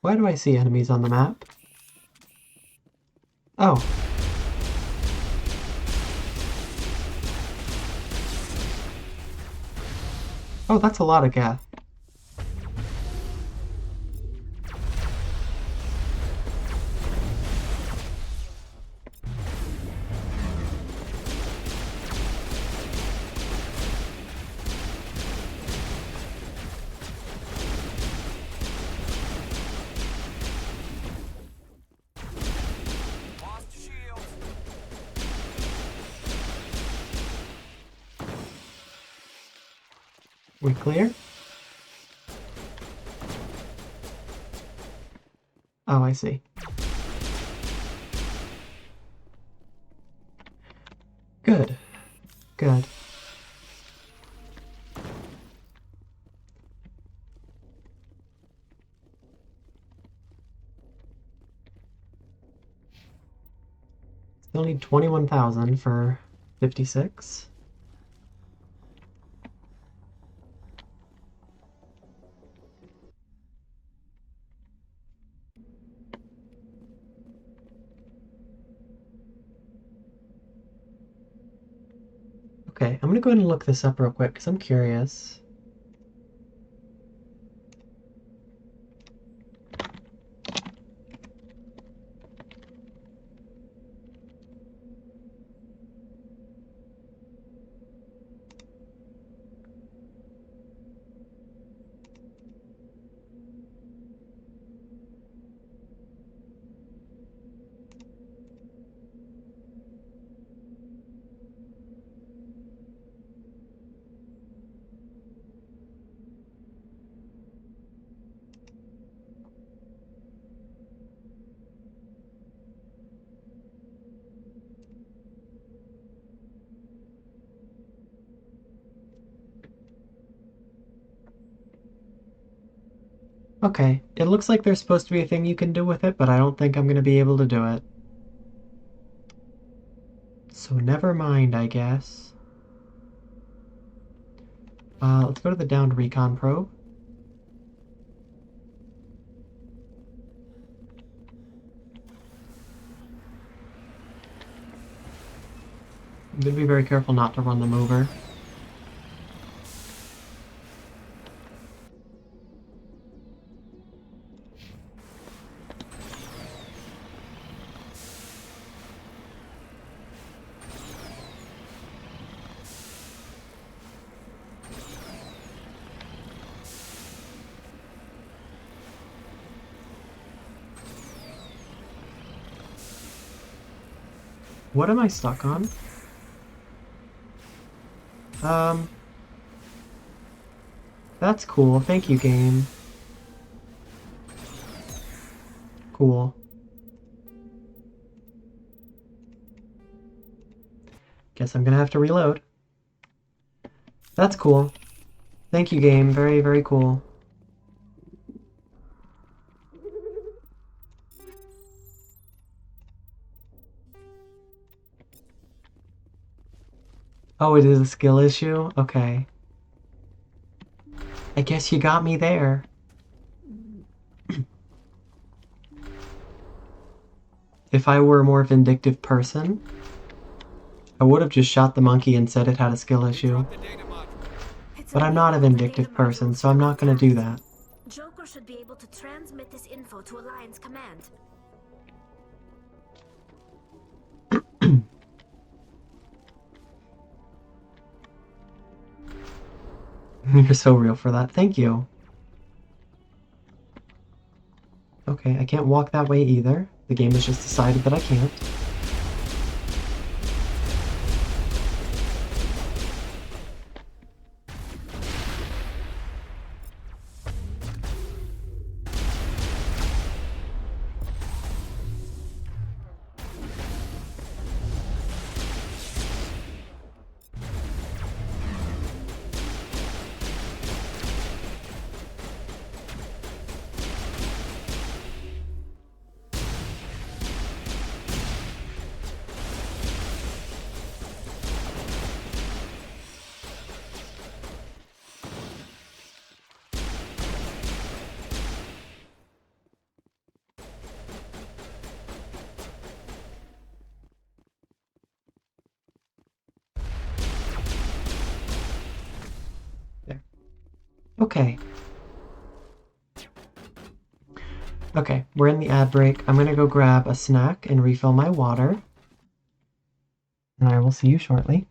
Why do I see enemies on the map? Oh. Oh, that's a lot of gas. We clear? Oh, I see. Good. Good. Still need 21,000 for 56. Okay, I'm gonna go ahead and look this up real quick because I'm curious. Okay, it looks like there's supposed to be a thing you can do with it, but I don't think I'm gonna be able to do it. So never mind, I guess. Let's go to the downed recon probe. I'm gonna be very careful not to run them over. What am I stuck on? That's cool. Thank you, game. Cool. Guess I'm gonna have to reload. That's cool. Thank you, game. Very, very cool. Oh, it is a skill issue? Okay. I guess you got me there. If I were a more vindictive person, I would have just shot the monkey and said it had a skill issue. But I'm not a vindictive person, so I'm not gonna do that. Joker should be able to transmit this info to Alliance Command. You're so real for that. Thank you. Okay, I can't walk that way either. The game has just decided that I can't. Okay. Okay, we're in the ad break. I'm gonna go grab a snack and refill my water. And I will see you shortly.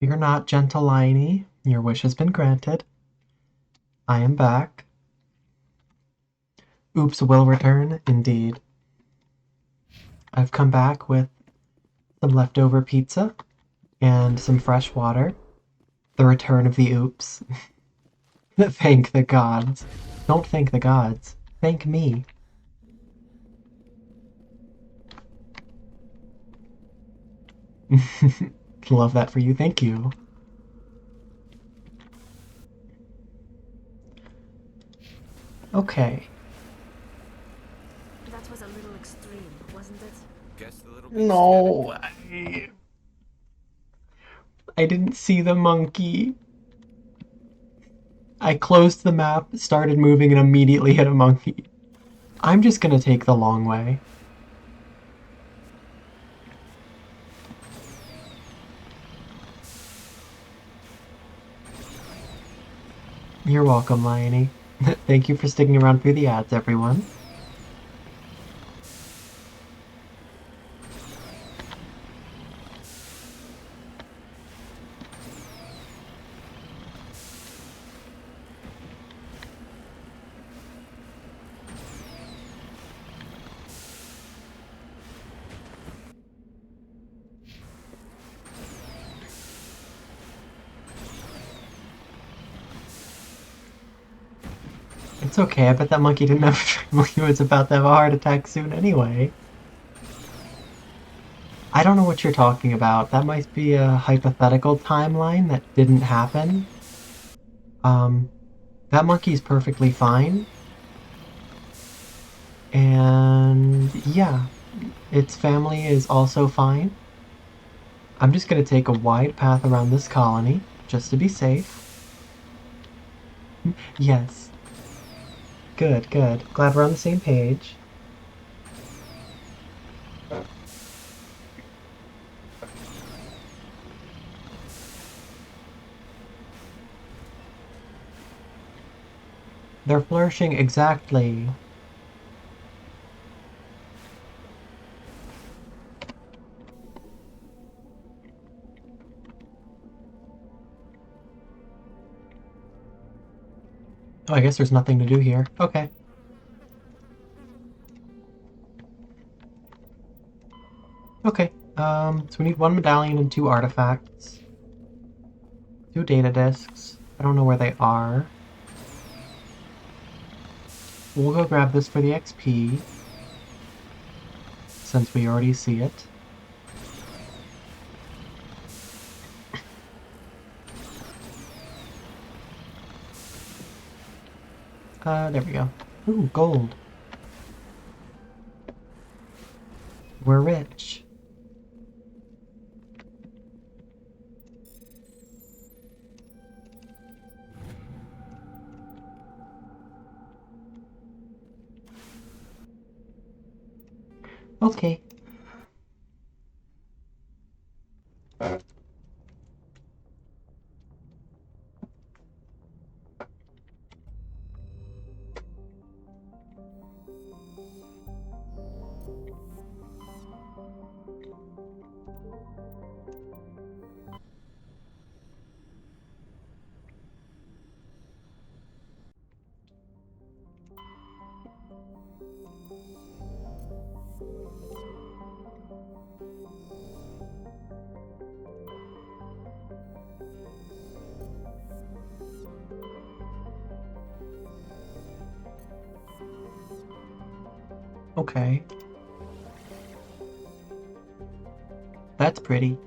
Fear not, gentle Liney. Your wish has been granted. I am back. Oops will return, indeed. I've come back with some leftover pizza and some fresh water. The return of the oops. Thank the gods. Don't thank the gods. Thank me. Love that for you. Thank you. Okay. That was a little extreme, wasn't it? Guess the little No, I didn't see the monkey. I closed the map, started moving, and immediately hit a monkey. I'm just gonna take the long way. You're welcome, Liony. Thank you for sticking around through the ads, everyone. It's okay, I bet that monkey didn't have he was about to have a heart attack soon anyway. I don't know what you're talking about. That might be a hypothetical timeline that didn't happen. That monkey's perfectly fine. And yeah, its family is also fine. I'm just gonna take a wide path around this colony, just to be safe. Yes. Good, good. Glad we're on the same page. They're flourishing exactly. Oh, I guess there's nothing to do here. Okay. Okay, so we need 1 medallion and 2 artifacts. 2 data discs. I don't know where they are. We'll go grab this for the XP, since we already see it. There we go. Ooh, gold. We're rich. Okay. Okay. That's pretty.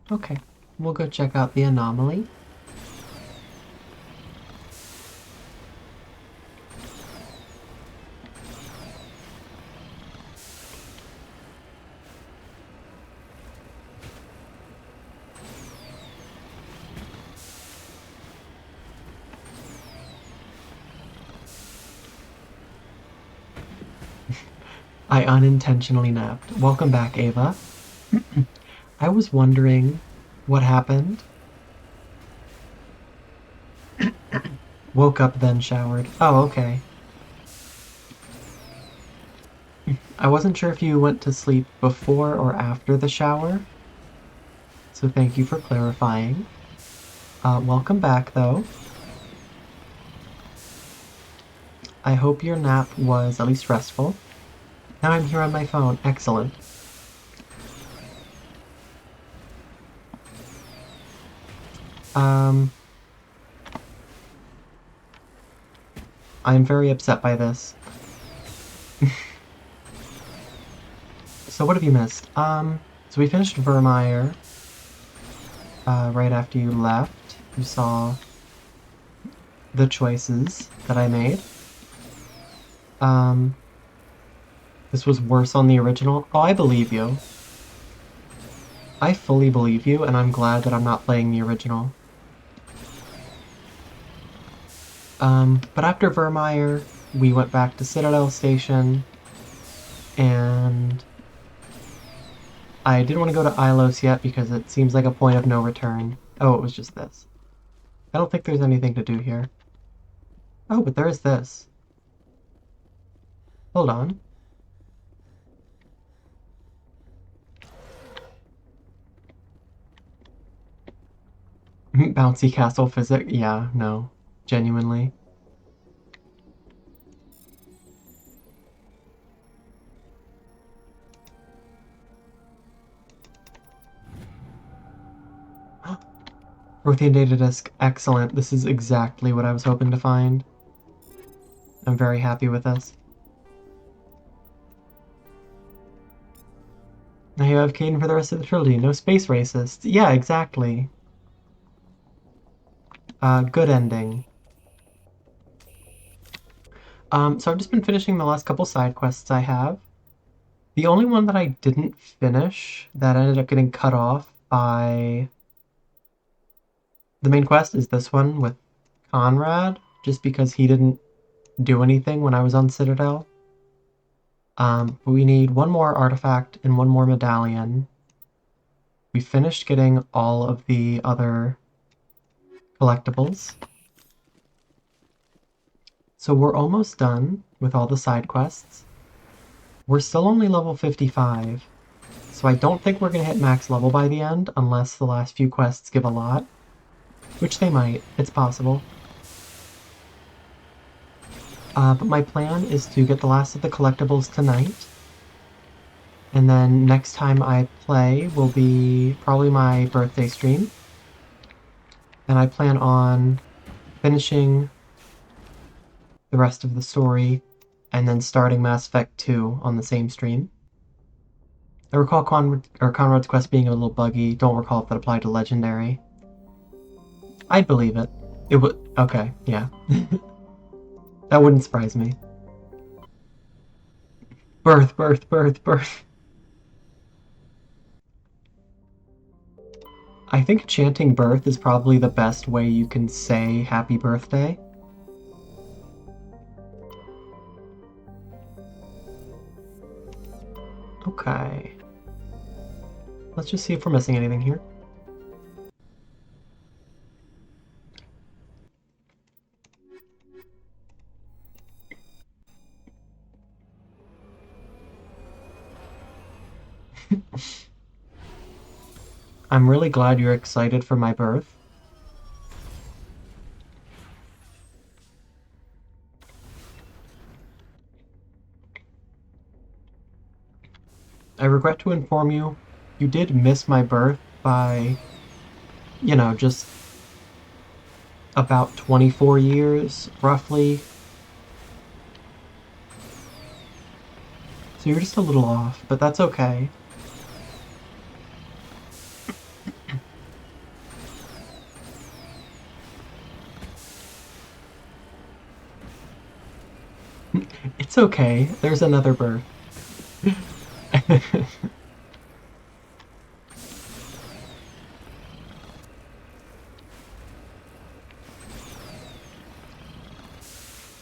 Okay, we'll go check out the anomaly. I unintentionally napped. Welcome back, Ava. I was wondering what happened. Woke up, then showered. Oh, okay. I wasn't sure if you went to sleep before or after the shower, so thank you for clarifying. Welcome back, though. I hope your nap was at least restful. Now I'm here on my phone. Excellent. I'm very upset by this. So what have you missed? So we finished Virmire right after you left. You saw the choices that I made. This was worse on the original. Oh, I believe you. I fully believe you, and I'm glad that I'm not playing the original. But after Virmire, we went back to Citadel Station, and I didn't want to go to Ilos yet because it seems like a point of no return. Oh, it was just this. I don't think there's anything to do here. Oh, but there is this. Hold on. Bouncy castle physics? Yeah, no. Genuinely. Rothian data disk, excellent. This is exactly what I was hoping to find. I'm very happy with this. Now you have Caden for the rest of the trilogy. No space racists. Yeah, exactly. Good ending. So I've just been finishing the last couple side quests I have. The only one that I didn't finish that ended up getting cut off by the main quest is this one with Conrad, just because he didn't do anything when I was on Citadel. But we need one more artifact and one more medallion. We finished getting all of the other collectibles. So we're almost done with all the side quests. We're still only level 55, so I don't think we're going to hit max level by the end unless the last few quests give a lot. Which they might. It's possible. But my plan is to get the last of the collectibles tonight. And then next time I play will be probably my birthday stream. And I plan on finishing the rest of the story and then starting Mass Effect 2 on the same stream. I recall Conrad's quest being a little buggy. Don't recall if that applied to Legendary. I'd believe it. It would. Okay, yeah. That wouldn't surprise me. Birth. I think chanting birth is probably the best way you can say happy birthday. Okay. Let's just see if we're missing anything here. I'm really glad you're excited for my birth. I regret to inform you, you did miss my birth by, you know, just about 24 years, roughly. So you're just a little off, but that's okay. It's okay. There's another birth.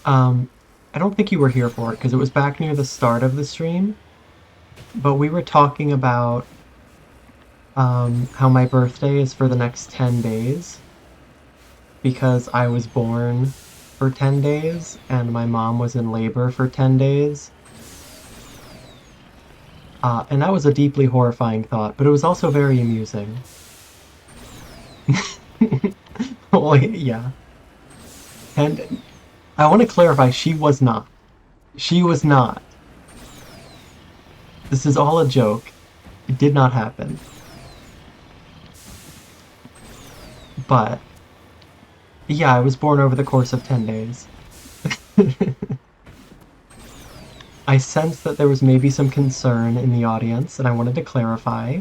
I don't think you were here for it, because it was back near the start of the stream. But we were talking about how my birthday is for the next 10 days. Because I was born for 10 days, and my mom was in labor for 10 days. And that was a deeply horrifying thought, but it was also very amusing. Well, yeah. And I want to clarify, she was not. She was not. This is all a joke. It did not happen. But, yeah, I was born over the course of 10 days. I sensed that there was maybe some concern in the audience, and I wanted to clarify.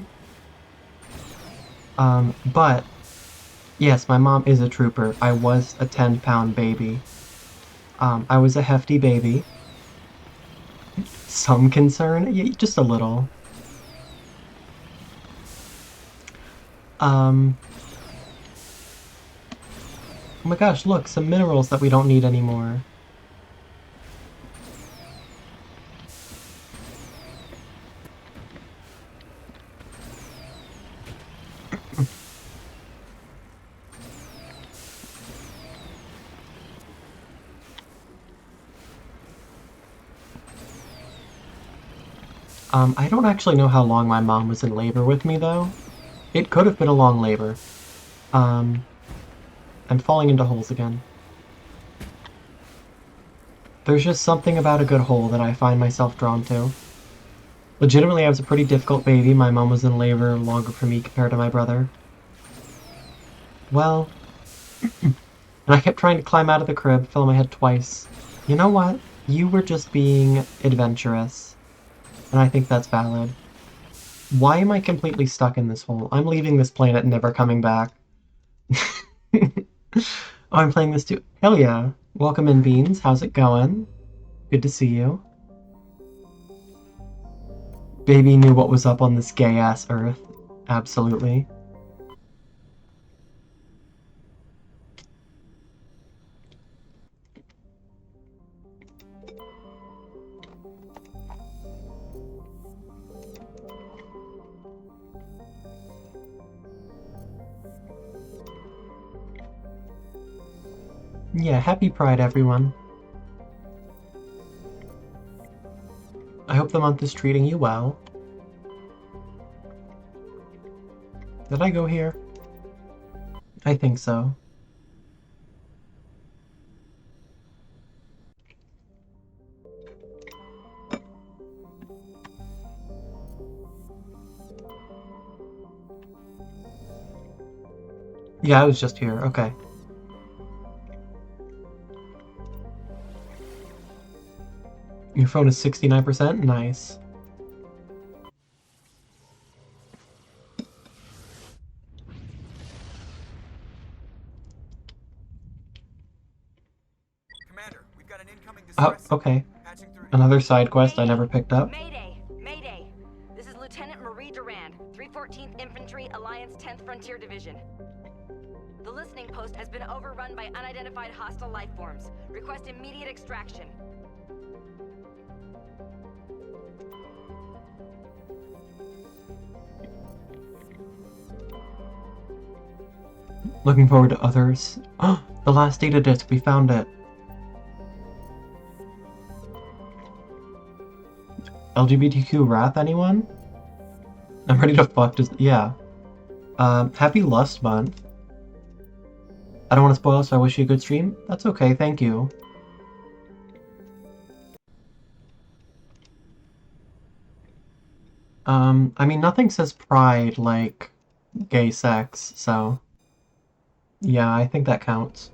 But, yes, my mom is a trooper. I was a 10-pound baby. I was a hefty baby. Some concern? Yeah, just a little. Oh my gosh, look, some minerals that we don't need anymore. I don't actually know how long my mom was in labor with me, though. It could have been a long labor. I'm falling into holes again. There's just something about a good hole that I find myself drawn to. Legitimately, I was a pretty difficult baby. My mom was in labor longer for me compared to my brother. Well, and I kept trying to climb out of the crib, fell on my head twice. You know what? You were just being adventurous. And I think that's valid. Why am I completely stuck in this hole? I'm leaving this planet and never coming back. Oh, I'm playing this too. Hell yeah. Welcome in, Beans. How's it going? Good to see you. Baby knew what was up on this gay-ass Earth. Absolutely. Yeah, happy Pride, everyone. I hope the month is treating you well. Did I go here? I think so. Yeah, I was just here. Okay. Your phone is 69%? Nice. Commander, we've got an incoming Oh, distress. okay. Another side quest I never picked up. Mayday! Mayday! This is Lieutenant Marie Durand, 314th Infantry, Alliance 10th Frontier Division. The listening post has been overrun by unidentified hostile life forms. Request immediate extraction. Looking forward to others. Oh, the last data disc, we found it. LGBTQ wrath, anyone? I'm ready to fuck, yeah. Happy Lust Month. I don't want to spoil, so I wish you a good stream. That's okay, thank you. I mean, nothing says pride like gay sex, so... Yeah, I think that counts.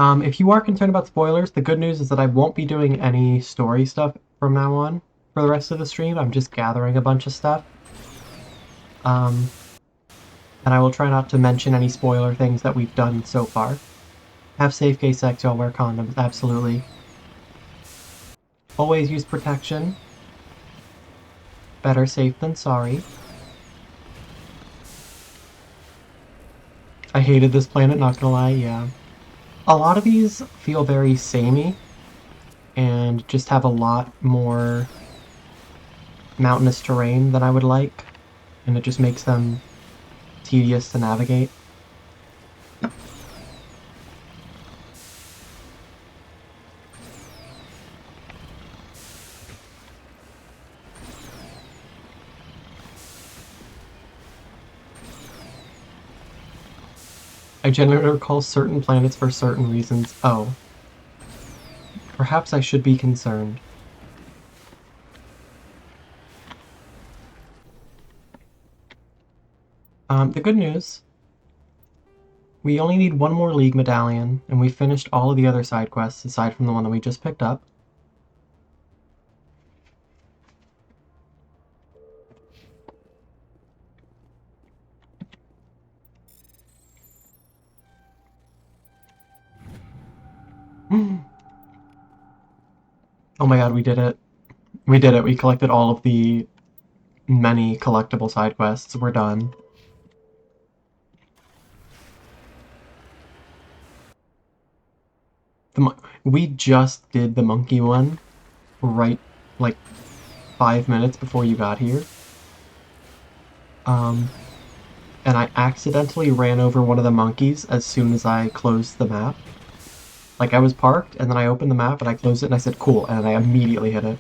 If you are concerned about spoilers, the good news is that I won't be doing any story stuff from now on for the rest of the stream. I'm just gathering a bunch of stuff. And I will try not to mention any spoiler things that we've done so far. Have safe gay sex, y'all wear condoms, absolutely. Always use protection. Better safe than sorry. I hated this planet, not gonna lie, yeah. A lot of these feel very samey, and just have a lot more mountainous terrain than I would like, and it just makes them tedious to navigate. I generally recall certain planets for certain reasons. Oh. Perhaps I should be concerned. The good news. We only need one more League medallion, and we finished all of the other side quests aside from the one that we just picked up. Oh my god, we did it. We did it. We collected all of the many collectible side quests. We're done. We just did the monkey one right, like, 5 minutes before you got here. And I accidentally ran over one of the monkeys as soon as I closed the map. Like, I was parked, and then I opened the map, and I closed it, and I said, cool, and I immediately hit it.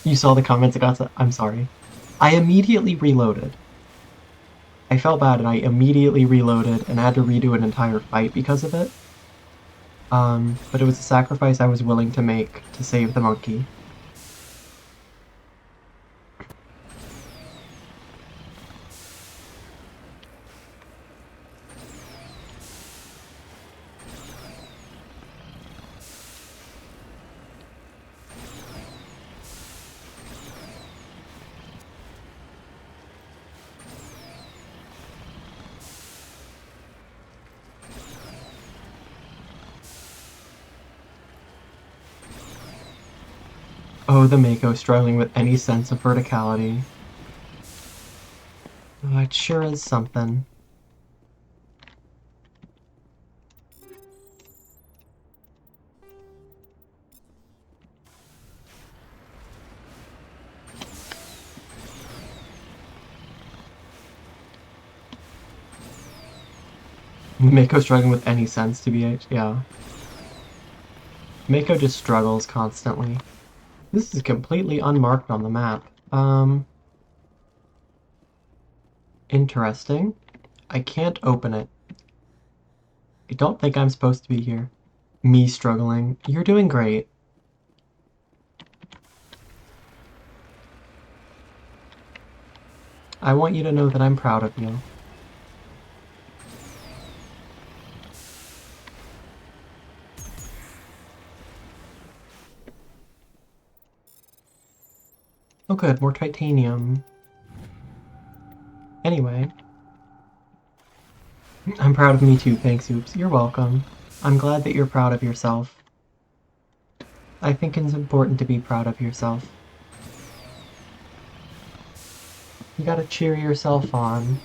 You saw the comments I got, I'm sorry. I immediately reloaded. I felt bad, and I immediately reloaded, and had to redo an entire fight because of it. But it was a sacrifice I was willing to make to save the monkey. Oh, the Mako struggling with any sense of verticality. Oh, it sure is something. Mako struggling with any sense to be, yeah. Mako just struggles constantly. This is completely unmarked on the map. Interesting. I can't open it. I don't think I'm supposed to be here. Me struggling. You're doing great. I want you to know that I'm proud of you. Oh good, more titanium. Anyway. I'm proud of me too, thanks, Oops. You're welcome. I'm glad that you're proud of yourself. I think it's important to be proud of yourself. You gotta cheer yourself on.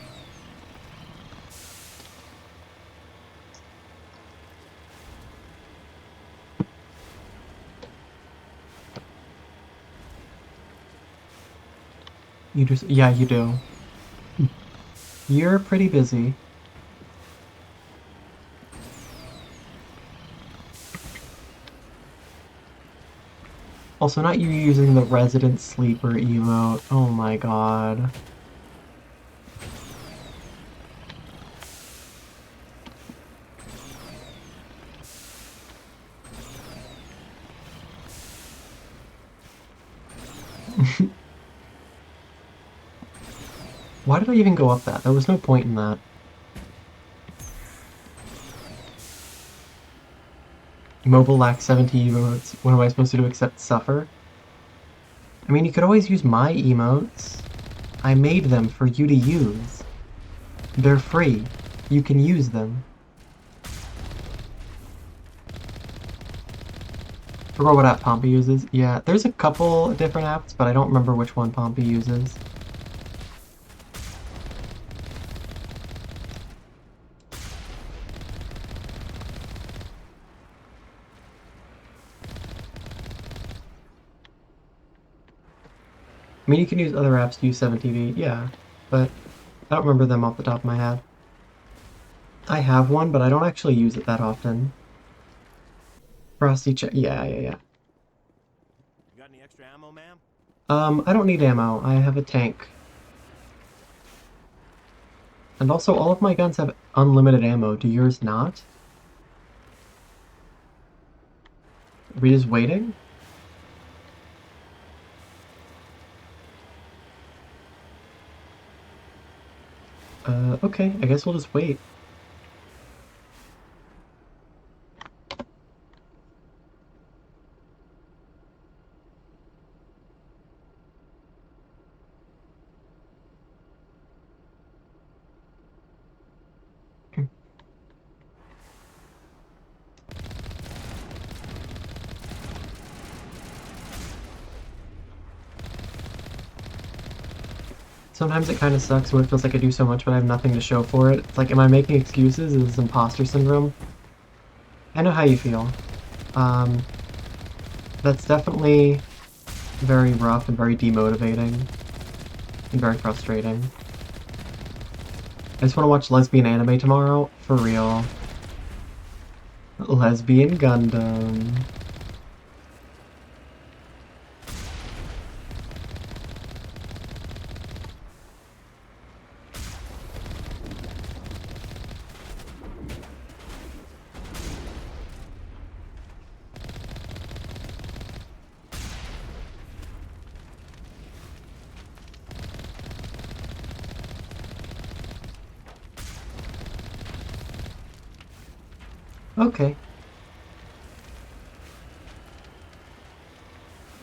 You just, yeah, you do. You're pretty busy. Also, not you using the resident sleeper emote. Oh my god. Why did I even go up that? There was no point in that. Mobile lacks 17 emotes. What am I supposed to do except suffer? I mean, you could always use my emotes. I made them for you to use. They're free. You can use them. Forgot what app Pompey uses. Yeah, there's a couple different apps, but I don't remember which one Pompey uses. I mean, you can use other apps to use 7TV, yeah, but I don't remember them off the top of my head. I have one, but I don't actually use it that often. Frosty check, yeah. You got any extra ammo, ma'am? I don't need ammo. I have a tank. And also, all of my guns have unlimited ammo. Do yours not? Are we just waiting? Okay, I guess we'll just wait. Sometimes it kind of sucks when it feels like I do so much but I have nothing to show for it. It's like, am I making excuses? Is this imposter syndrome? I know how you feel. That's definitely very rough and very demotivating. And very frustrating. I just want to watch lesbian anime tomorrow. For real. Lesbian Gundam. Okay.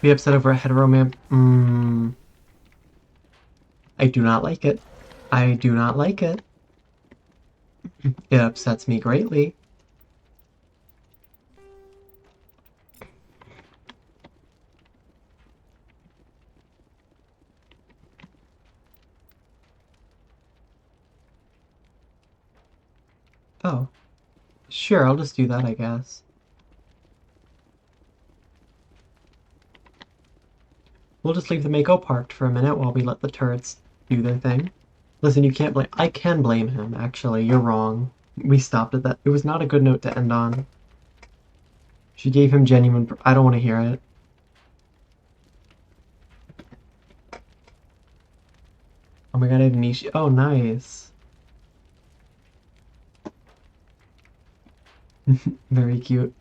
Be upset over a hetero man? I do not like it. I do not like it. It upsets me greatly. Oh. Sure, I'll just do that, I guess. We'll just leave the Mako parked for a minute while we let the turrets do their thing. Listen, you can't blame- I can blame him, actually. You're wrong. We stopped at that. It was not a good note to end on. She gave him genuine- I don't want to hear it. Oh my god, I have Nishi- oh, nice. Very cute.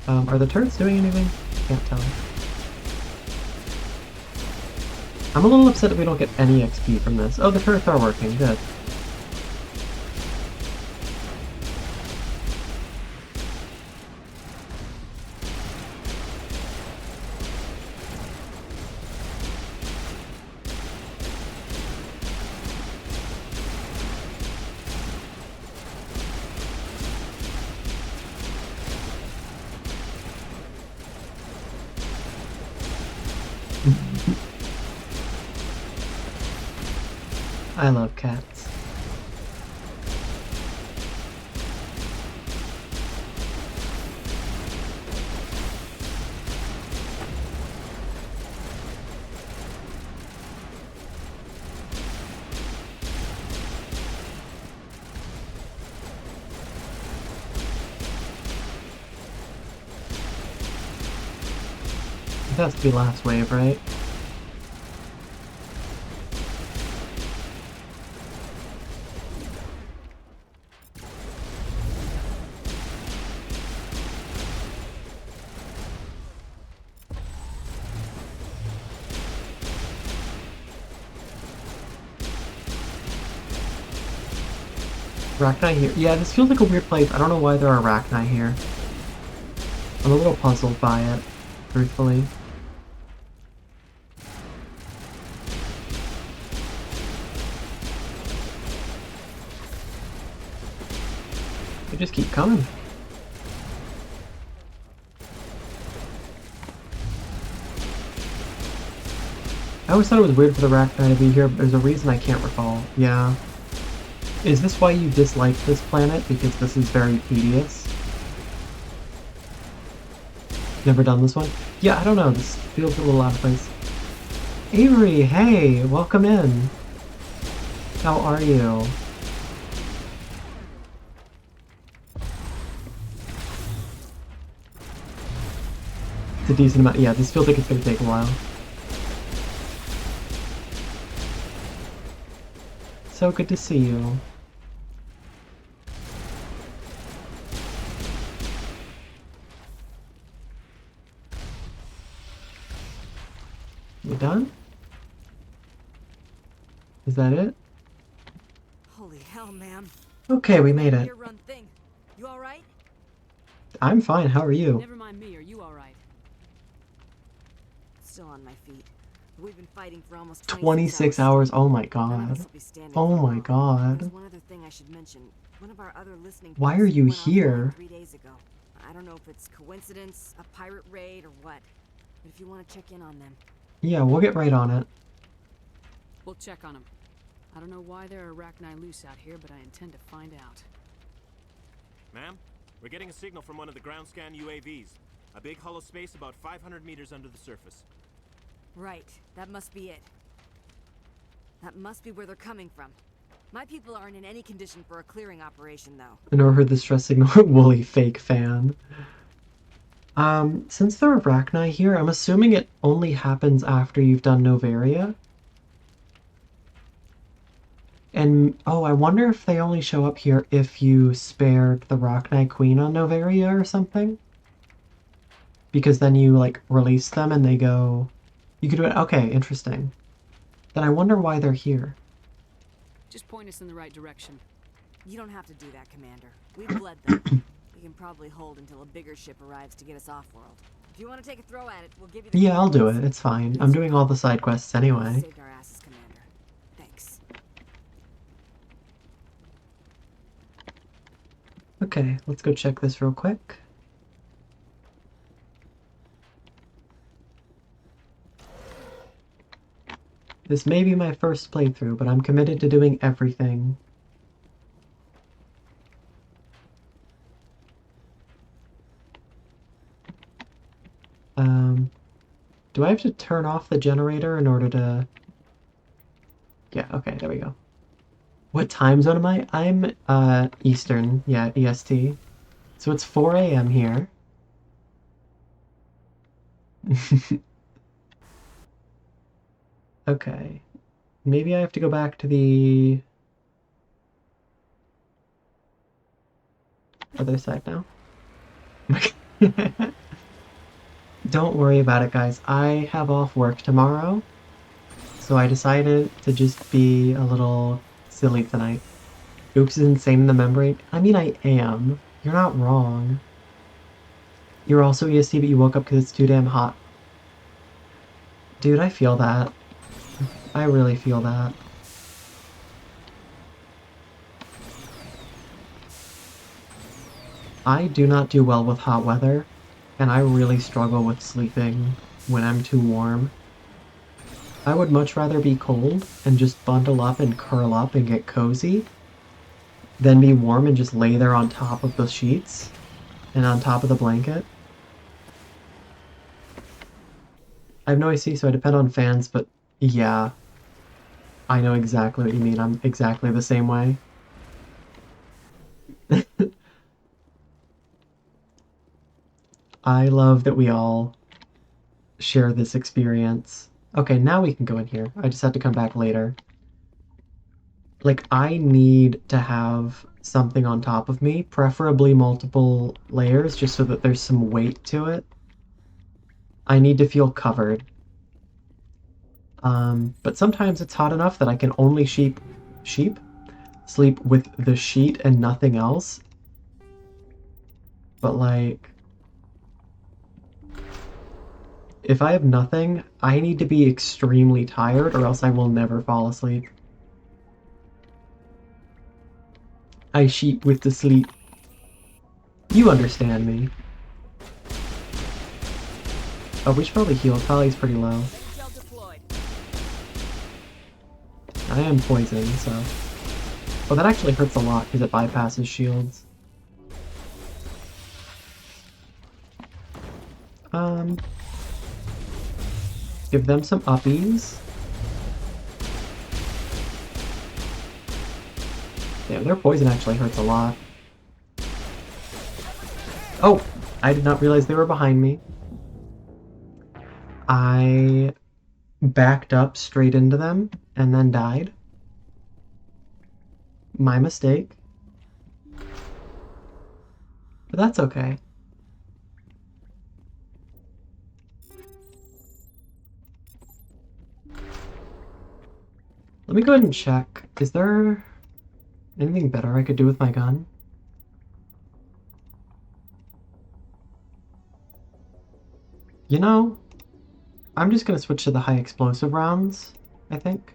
Are the turrets doing anything? Can't tell. I'm a little upset that we don't get any XP from this. Oh, the turrets are working. Good. I love cats. It has to be last wave, right? Arachni here. Yeah, this feels like a weird place. I don't know why there are arachni here. I'm a little puzzled by it, truthfully. They just keep coming. I always thought it was weird for the arachni to be here, but there's a reason I can't recall. Yeah. Is this why you dislike this planet? Because this is very tedious? Never done this one? Yeah, I don't know. This feels a little out of place. Avery, hey! Welcome in! How are you? It's a decent amount. Yeah, this feels like it's gonna take a while. So good to see you. You done? Is that it? Holy hell, ma'am. Okay, we made it. Run thing. You all right? I'm fine, how are you? Never mind me, are you alright? Still on my feet. We've been fighting for almost 26 hours, oh my god. Oh my god. There's one other thing I should mention. One of our other listening Why are you here? 3 days ago. I don't know if it's coincidence, a pirate raid, or what. But if you want to check in on them. Yeah, we'll get right on it. We'll check on them. I don't know why there are arachni loose out here, but I intend to find out. Ma'am, we're getting a signal from one of the ground scan UAVs. A big hollow space about 500 meters under the surface. Right, that must be it. That must be where they're coming from. My people aren't in any condition for a clearing operation, though. I never heard the stress signal. Woolly fake fan. Since there are arachni here, I'm assuming it only happens after you've done Novaria. And, oh, I wonder if they only show up here if you spared the arachni queen on Novaria or something? Because then you, like, release them and they go... You could do it... Okay, interesting. Then I wonder why they're here. Just point us in the right direction. You don't have to do that, Commander. We've bled them. We can probably hold until a bigger ship arrives to get us off-world. If you want to take a throw at it, we'll give you the... Yeah, I'll do it. It's fine. I'm doing all the side quests anyway. Saved our asses, Commander. Thanks. Okay, let's go check this real quick. This may be my first playthrough, but I'm committed to doing everything. Do I have to turn off the generator in order to... Yeah, okay, there we go. What time zone am I? I'm, Eastern, yeah, EST. So it's 4 a.m. here. Okay. Maybe I have to go back to the... other side now. Don't worry about it, guys. I have off work tomorrow, so I decided to just be a little silly tonight. Oops is insane in the membrane. I mean, I am. You're not wrong. You're also EST, but you woke up because it's too damn hot. Dude, I feel that. I really feel that. I do not do well with hot weather, and I really struggle with sleeping when I'm too warm. I would much rather be cold and just bundle up and curl up and get cozy than be warm and just lay there on top of the sheets and on top of the blanket. I have no AC, so I depend on fans, but yeah, I know exactly what you mean. I'm exactly the same way. I love that we all share this experience. Okay, now we can go in here. I just have to come back later. Like, I need to have something on top of me, preferably multiple layers, just so that there's some weight to it. I need to feel covered. But sometimes it's hot enough that I can only sleep sleep with the sheet and nothing else. But like, if I have nothing, I need to be extremely tired or else I will never fall asleep. I sheet with the sleep. You understand me. Oh, we should probably heal. Tali's pretty low. I am poisoned, so... Oh, that actually hurts a lot because it bypasses shields. Give them some uppies. Yeah, their poison actually hurts a lot. Oh! I did not realize they were behind me. I backed up straight into them and then died. My mistake. But that's okay. Let me go ahead and check. Is there anything better I could do with my gun? You know, I'm just gonna switch to the high explosive rounds, I think.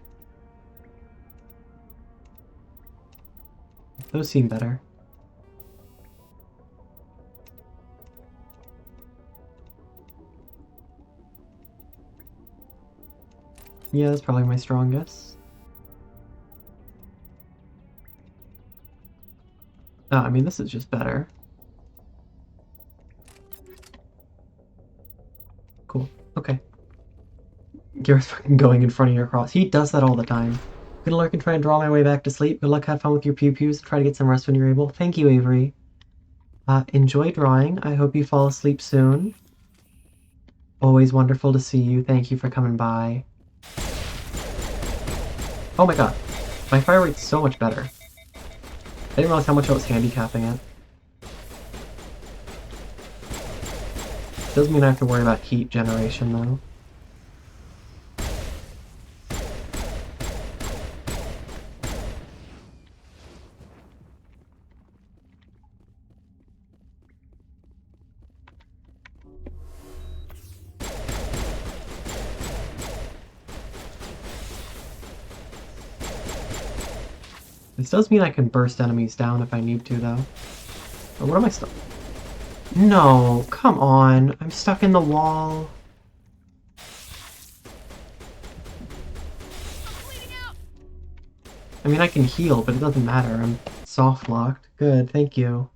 Those seem better. Yeah, that's probably my strongest. Oh, I mean, this is just better. Cool. Okay. Garrett's fucking going in front of your cross. He does that all the time. I'm gonna lurk and try and draw my way back to sleep. Good luck, have fun with your pew-pews. Try to get some rest when you're able. Thank you, Avery. Enjoy drawing. I hope you fall asleep soon. Always wonderful to see you. Thank you for coming by. Oh my god. My fire rate's so much better. I didn't realize how much I was handicapping it. Doesn't mean I have to worry about heat generation, though. This does mean I can burst enemies down if I need to, though. Or what am I stuck? No, come on. I'm stuck in the wall. I mean, I can heal, but it doesn't matter. I'm soft locked. Good, thank you.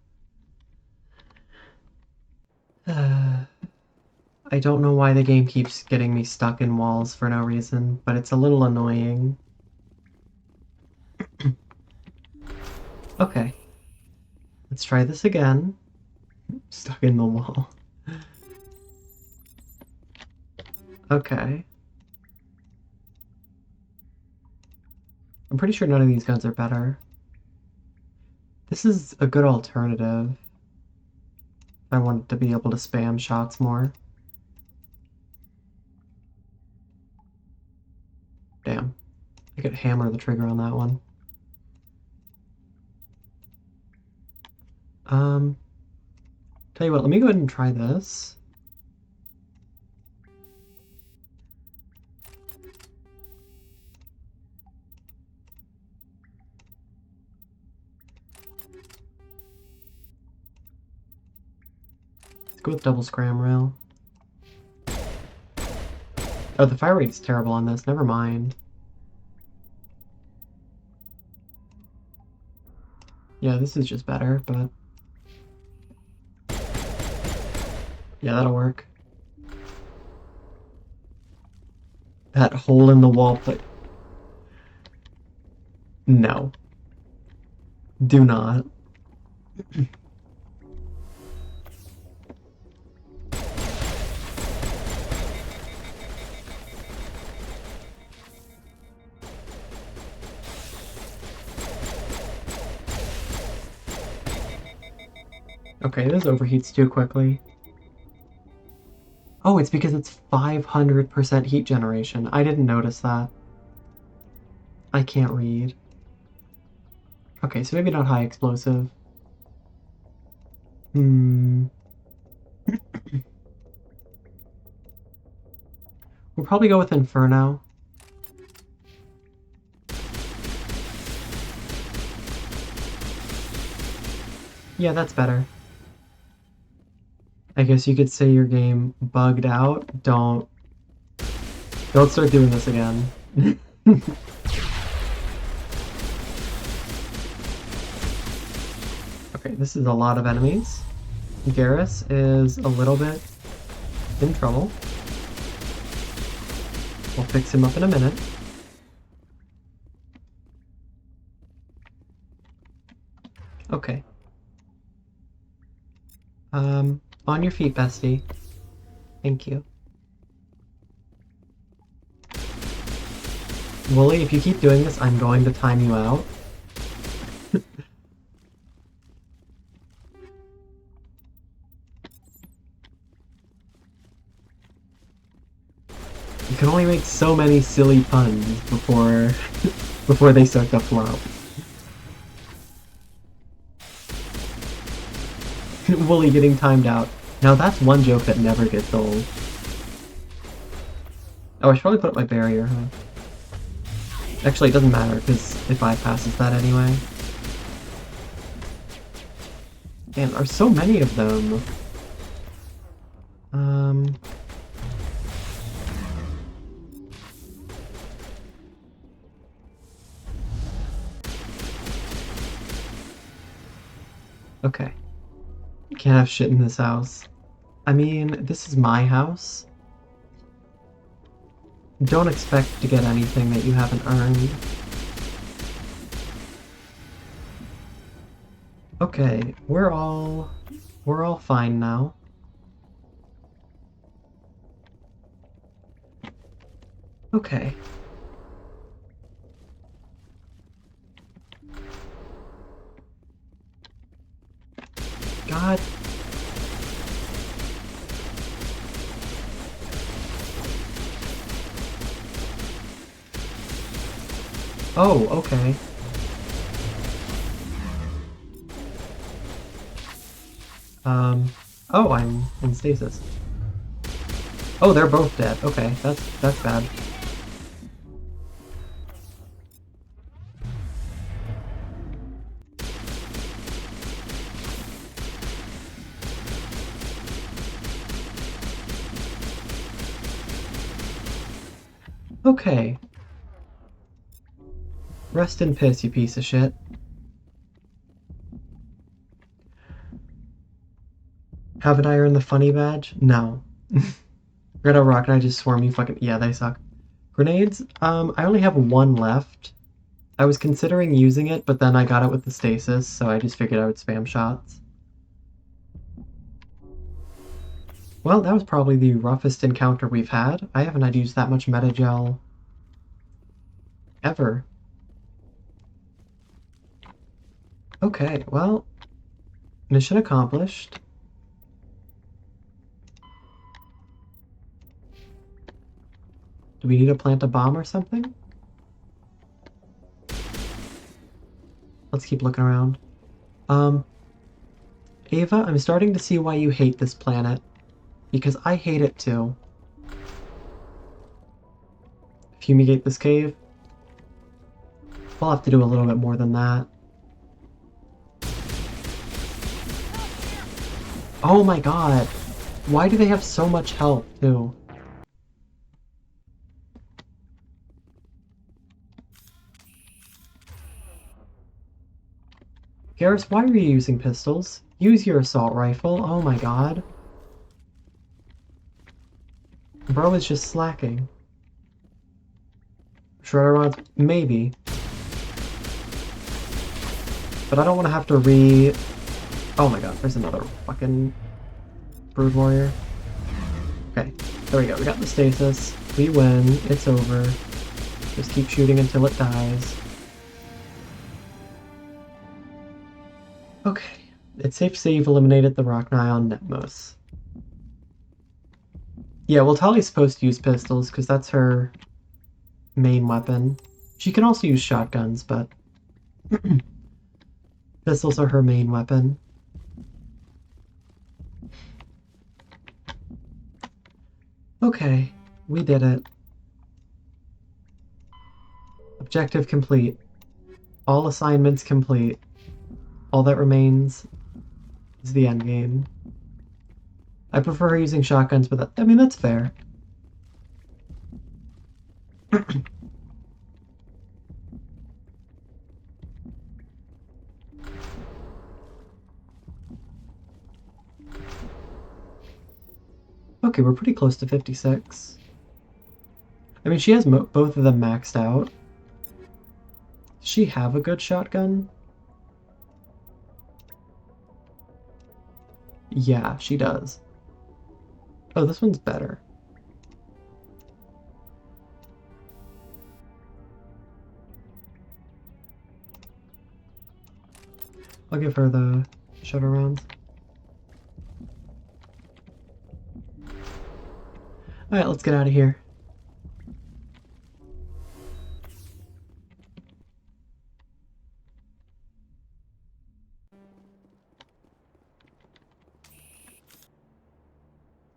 I don't know why the game keeps getting me stuck in walls for no reason, but it's a little annoying. Okay. Let's try this again. Stuck in the wall. Okay. I'm pretty sure none of these guns are better. This is a good alternative. I want to be able to spam shots more. Damn. I could hammer the trigger on that one. Tell you what, let me go ahead and try this. Let's go with double scram rail. Oh, the fire rate is terrible on this, never mind. Yeah, this is just better, but... yeah, that'll work. That hole in the wall, but... no. Do not. Okay, this overheats too quickly. Oh, it's because it's 500% heat generation. I didn't notice that. I can't read. Okay, so maybe not high explosive. We'll probably go with Inferno. Yeah, that's better. I guess you could say your game bugged out. Don't start doing this again. Okay, this is a lot of enemies. Garrus is a little bit in trouble. We'll fix him up in a minute. Okay. On your feet, bestie. Thank you. Wooly, if you keep doing this, I'm going to time you out. You can only make so many silly puns before before they start to flop. Wooly getting timed out. Now that's one joke that never gets old. Oh, I should probably put up my barrier, huh? Actually, it doesn't matter, because it bypasses that anyway. Damn, there are so many of them. Okay. Can't have shit in this house. I mean, this is my house. Don't expect to get anything that you haven't earned. Okay, we're all fine now. Okay. God. Oh, okay. Oh, I'm in stasis. Oh, they're both dead. Okay, that's bad. Okay. Rest in piss, you piece of shit. Haven't I earned the funny badge? No. Red Rock and I just swarm you fucking... Yeah, they suck. Grenades? I only have one left. I was considering using it, but then I got it with the stasis, so I just figured I would spam shots. Well, that was probably the roughest encounter we've had. I haven't had used that much metagel ever. Okay, well, mission accomplished. Do we need to plant a bomb or something? Let's keep looking around. Ava, I'm starting to see why you hate this planet. Because I hate it too. Fumigate this cave. We'll have to do a little bit more than that. Oh my god! Why do they have so much health, too? Garrus, why are you using pistols? Use your assault rifle. Oh my god. Bro is just slacking. Shredder rods? Maybe. But I don't want to have to Oh my god, there's another fucking Brood Warrior. Okay, there we go. We got the stasis. We win. It's over. Just keep shooting until it dies. Okay. It's safe to say you've eliminated the Rocknile Netmos. Yeah, well, Tali's supposed to use pistols, because that's her main weapon. She can also use shotguns, but... Pistols are her main weapon. Okay, we did it. Objective complete. All assignments complete. All that remains is the end game. I prefer using shotguns, but I mean, that's fair. Okay, we're pretty close to 56. I mean, she has both of them maxed out. Does she have a good shotgun? Yeah, she does. Oh, this one's better. I'll give her the shutter rounds. Alright, let's get out of here.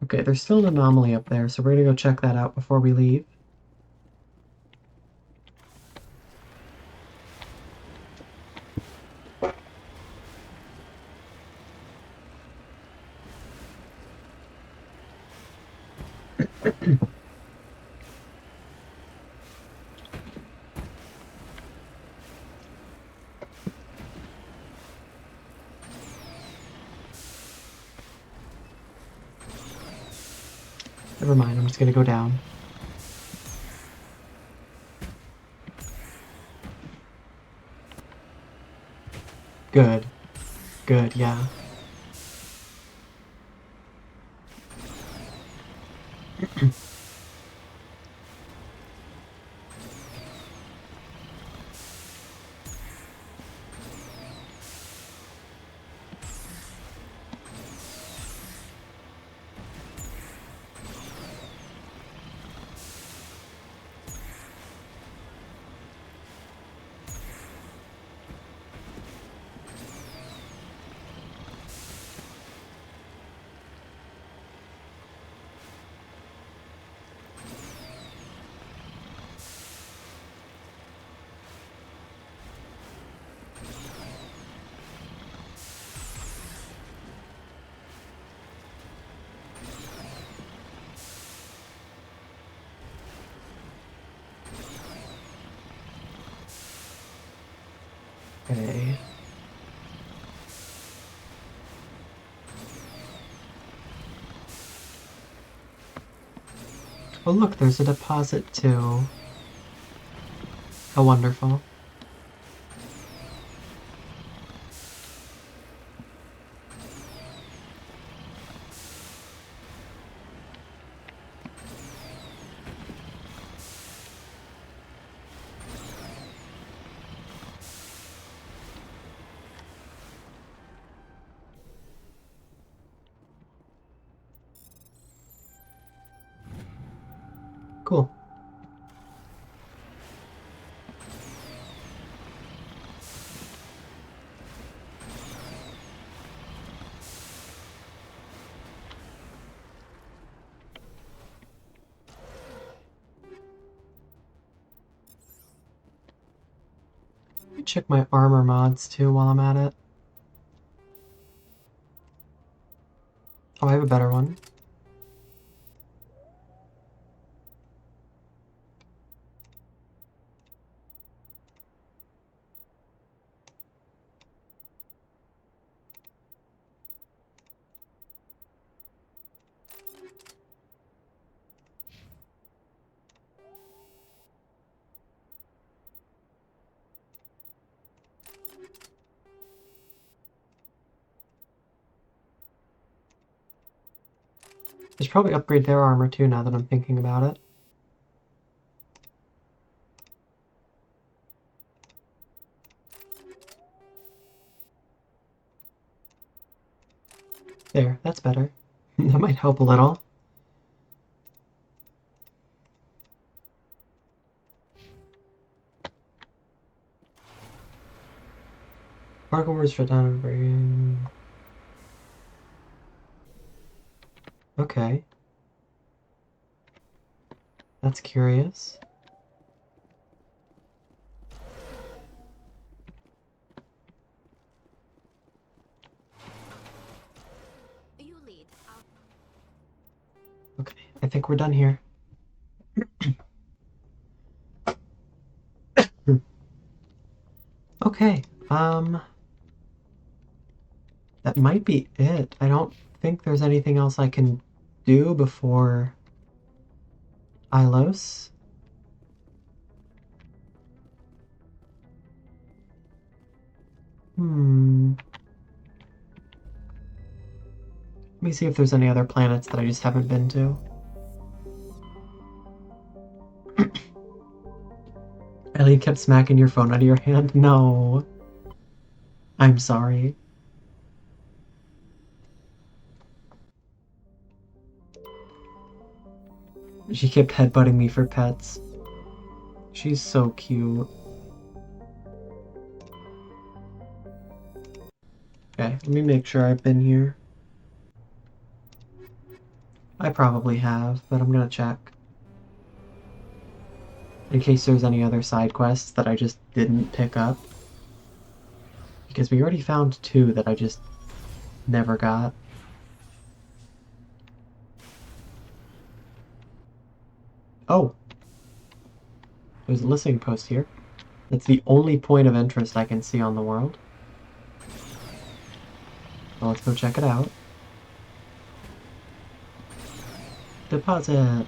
Okay, there's still an anomaly up there, so we're gonna go check that out before we leave. Never mind, I'm just gonna go down. Good. Good, yeah. Okay. Oh look, there's a deposit too. How wonderful. Cool. Let me check my armor mods too while I'm at it. Oh, I have a better one. I should probably upgrade their armor too now that I'm thinking about it. There, that's better. That might help a little. Particle was shut down and brain. Okay. That's curious. You lead. Okay, I think we're done here. Okay, that might be it. I don't think there's anything else I can do before Ilos. Let me see if there's any other planets that I just haven't been to. Ellie kept smacking your phone out of your hand? No. I'm sorry. She kept headbutting me for pets. She's so cute. Okay, let me make sure I've been here. I probably have, but I'm gonna check. In case there's any other side quests that I just didn't pick up. Because we already found 2 that I just never got. Oh! There's a listening post here. That's the only point of interest I can see on the world. Well, let's go check it out. Deposit!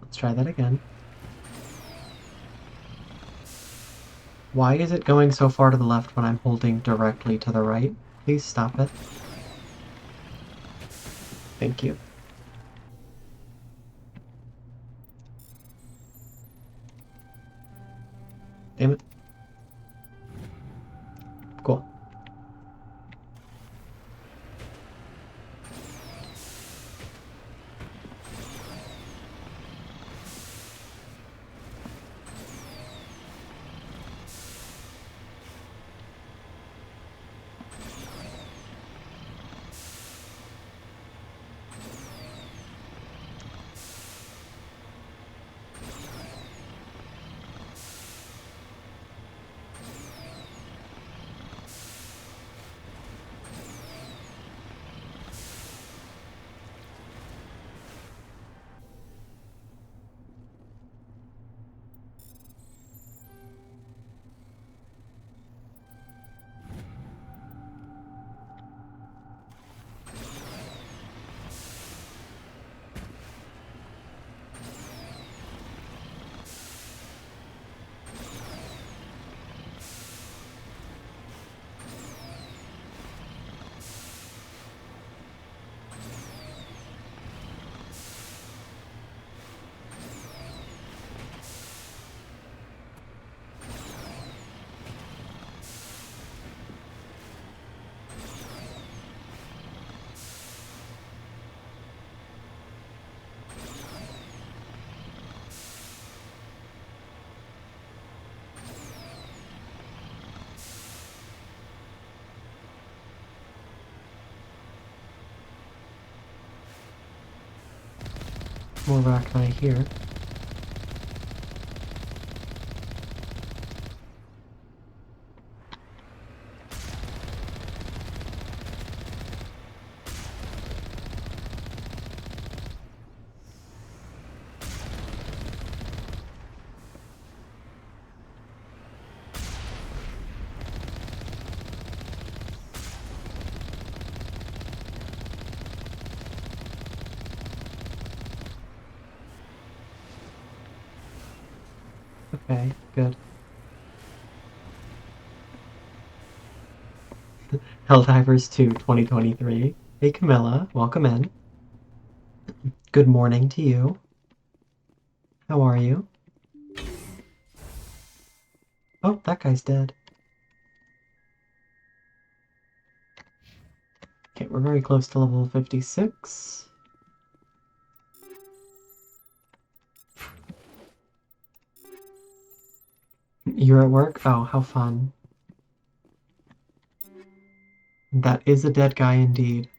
Let's try that again. Why is it going so far to the left when I'm holding directly to the right? Please stop it. Thank you. Damn it. Cool. More Arachni here. Okay, good. Helldivers 2 2023. Hey Camilla, welcome in. Good morning to you. How are you? Oh, that guy's dead. Okay, we're very close to level 56. You're at work? Oh, how fun. That is a dead guy indeed.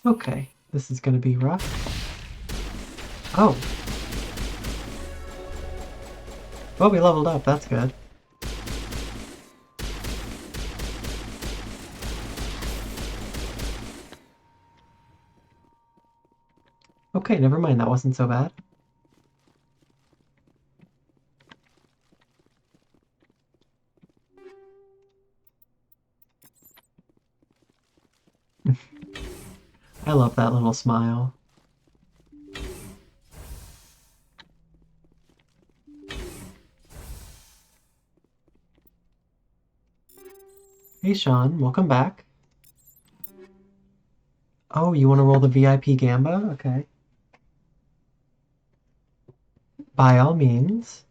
Okay, this is gonna be rough. Oh! Well, we leveled up, that's good. Okay, never mind, that wasn't so bad. I love that little smile. Hey Sean, welcome back. Oh, you want to roll the VIP Gamba? Okay. By all means.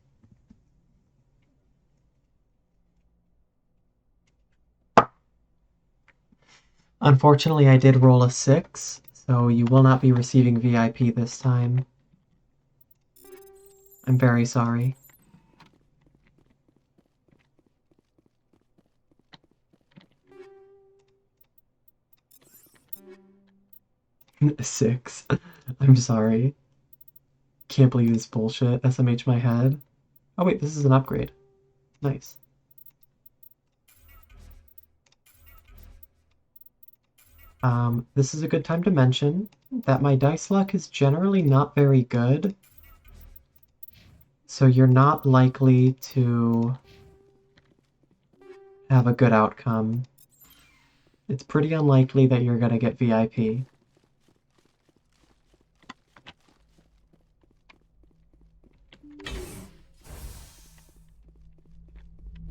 Unfortunately, I did roll a 6, so you will not be receiving VIP this time. I'm very sorry. Six. I'm sorry. Can't believe this bullshit. SMH my head. Oh wait, this is an upgrade. Nice. This is a good time to mention that my dice luck is generally not very good. So you're not likely to have a good outcome. It's pretty unlikely that you're gonna get VIP.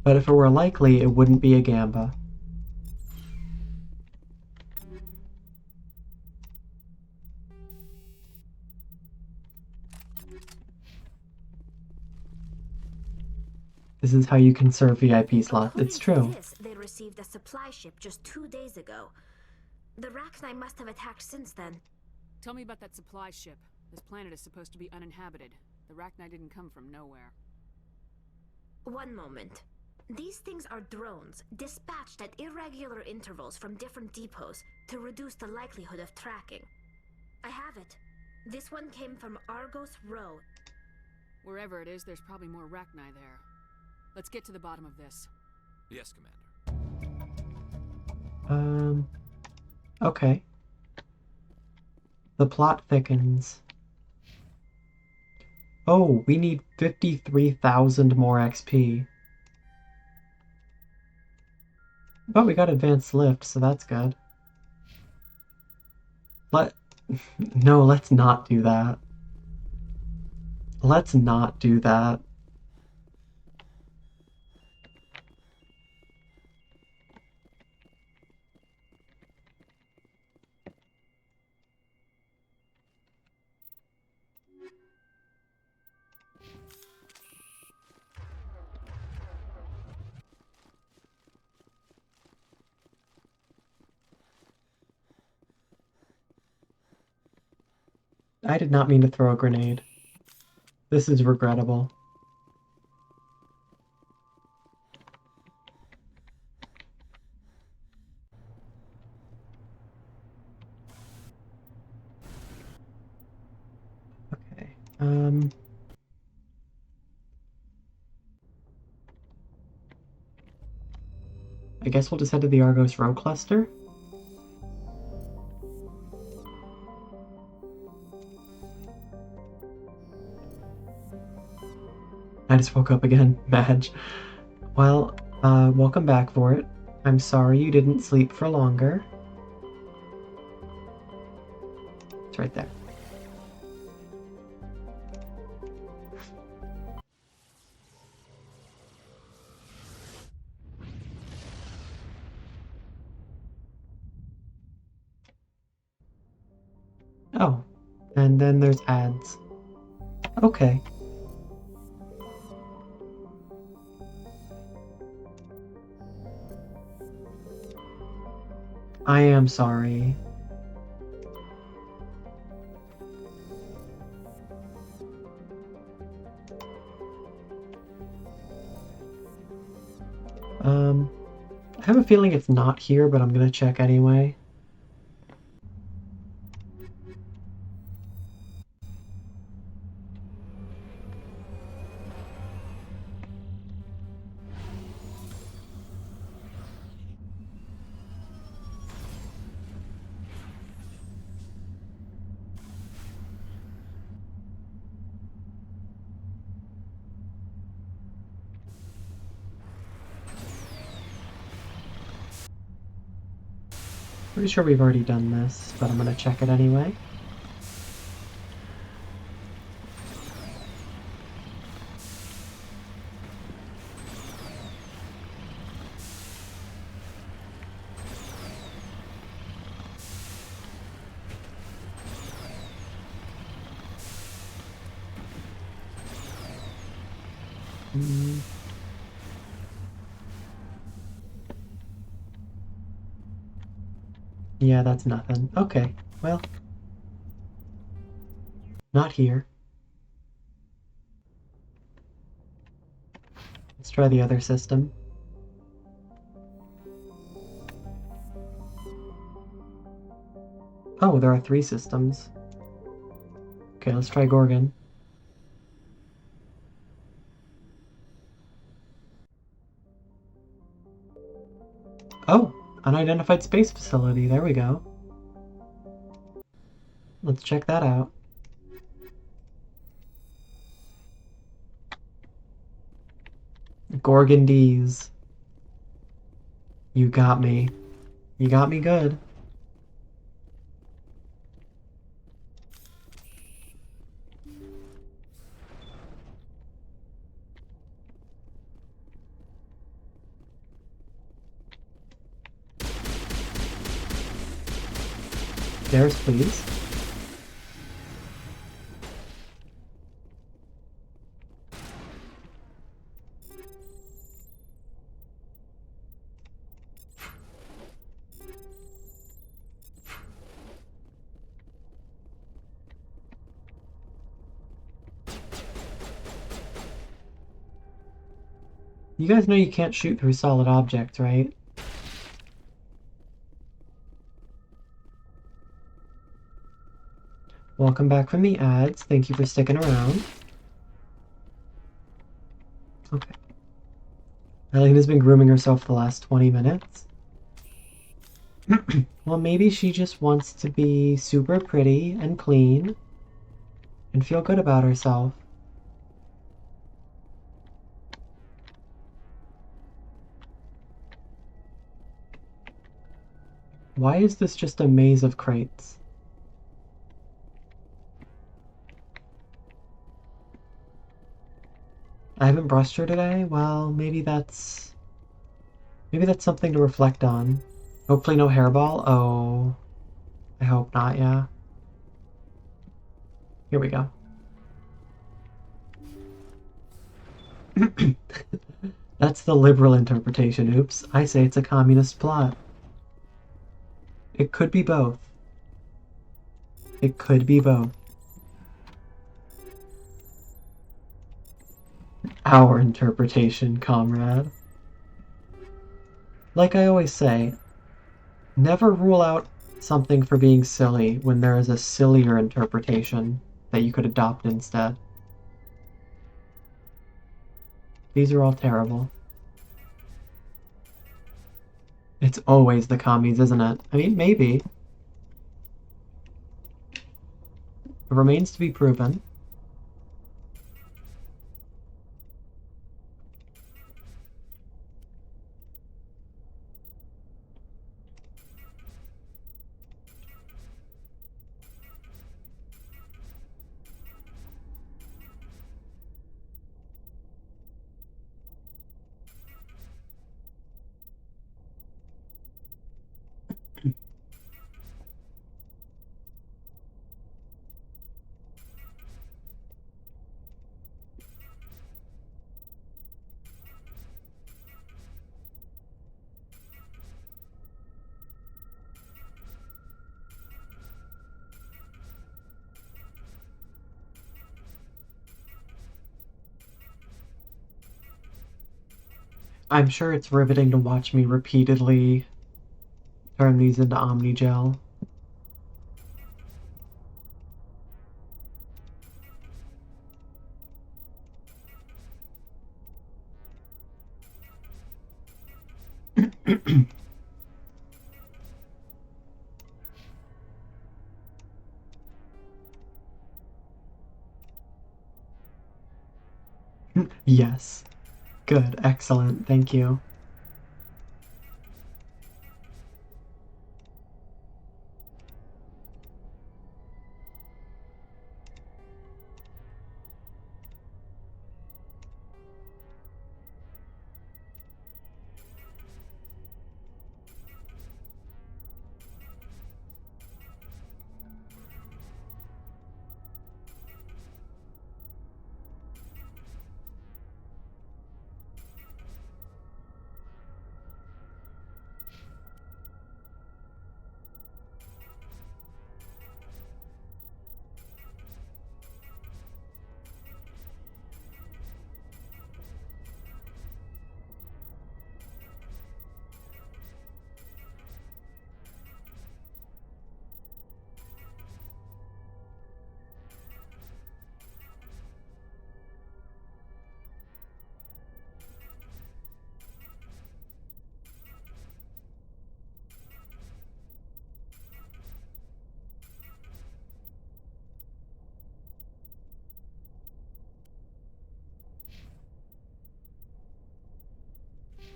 But if it were likely, it wouldn't be a Gamba. This is how you conserve VIP slots. It's true. They received a supply ship just 2 days ago. The Rachni must have attacked since then. Tell me about that supply ship. This planet is supposed to be uninhabited. The Rachni didn't come from nowhere. One moment. These things are drones, dispatched at irregular intervals from different depots to reduce the likelihood of tracking. I have it. This one came from Argos Row. Wherever it is, there's probably more Rachni there. Let's get to the bottom of this. Yes, Commander. Okay. The plot thickens. Oh, we need 53,000 more XP. But we got advanced lift, so that's good. No, let's not do that. Let's not do that. I did not mean to throw a grenade. This is regrettable. Okay, I guess we'll just head to the Argos Row cluster. I just woke up again, Madge. Well, welcome back, Vort. I'm sorry you didn't sleep for longer. It's right there. Oh, and then there's ads. Okay. I am sorry. I have a feeling it's not here, but I'm gonna check anyway. Pretty sure we've already done this, but I'm gonna check it anyway. Yeah, that's nothing. Okay, well. Not here. Let's try the other system. Oh, there are 3 systems. Okay, let's try Gorgon. Oh, unidentified space facility. There we go. Let's check that out. Gorgon D's. You got me. You got me good. There's please. You guys know you can't shoot through solid objects, right? Welcome back from the ads. Thank you for sticking around. Okay. Elena's been grooming herself the last 20 minutes. Well, maybe she just wants to be super pretty and clean and feel good about herself. Why is this just a maze of crates? I haven't brushed her today? Well, maybe that's something to reflect on. Hopefully no hairball? Oh, I hope not, yeah. Here we go. That's the liberal interpretation, oops. I say it's a communist plot. It could be both. It could be both. Our interpretation, comrade. Like I always say, never rule out something for being silly when there is a sillier interpretation that you could adopt instead. These are all terrible. It's always the commies, isn't it? I mean, maybe. It remains to be proven. I'm sure it's riveting to watch me repeatedly turn these into Omnigel. Yes. Good. Excellent. Thank you.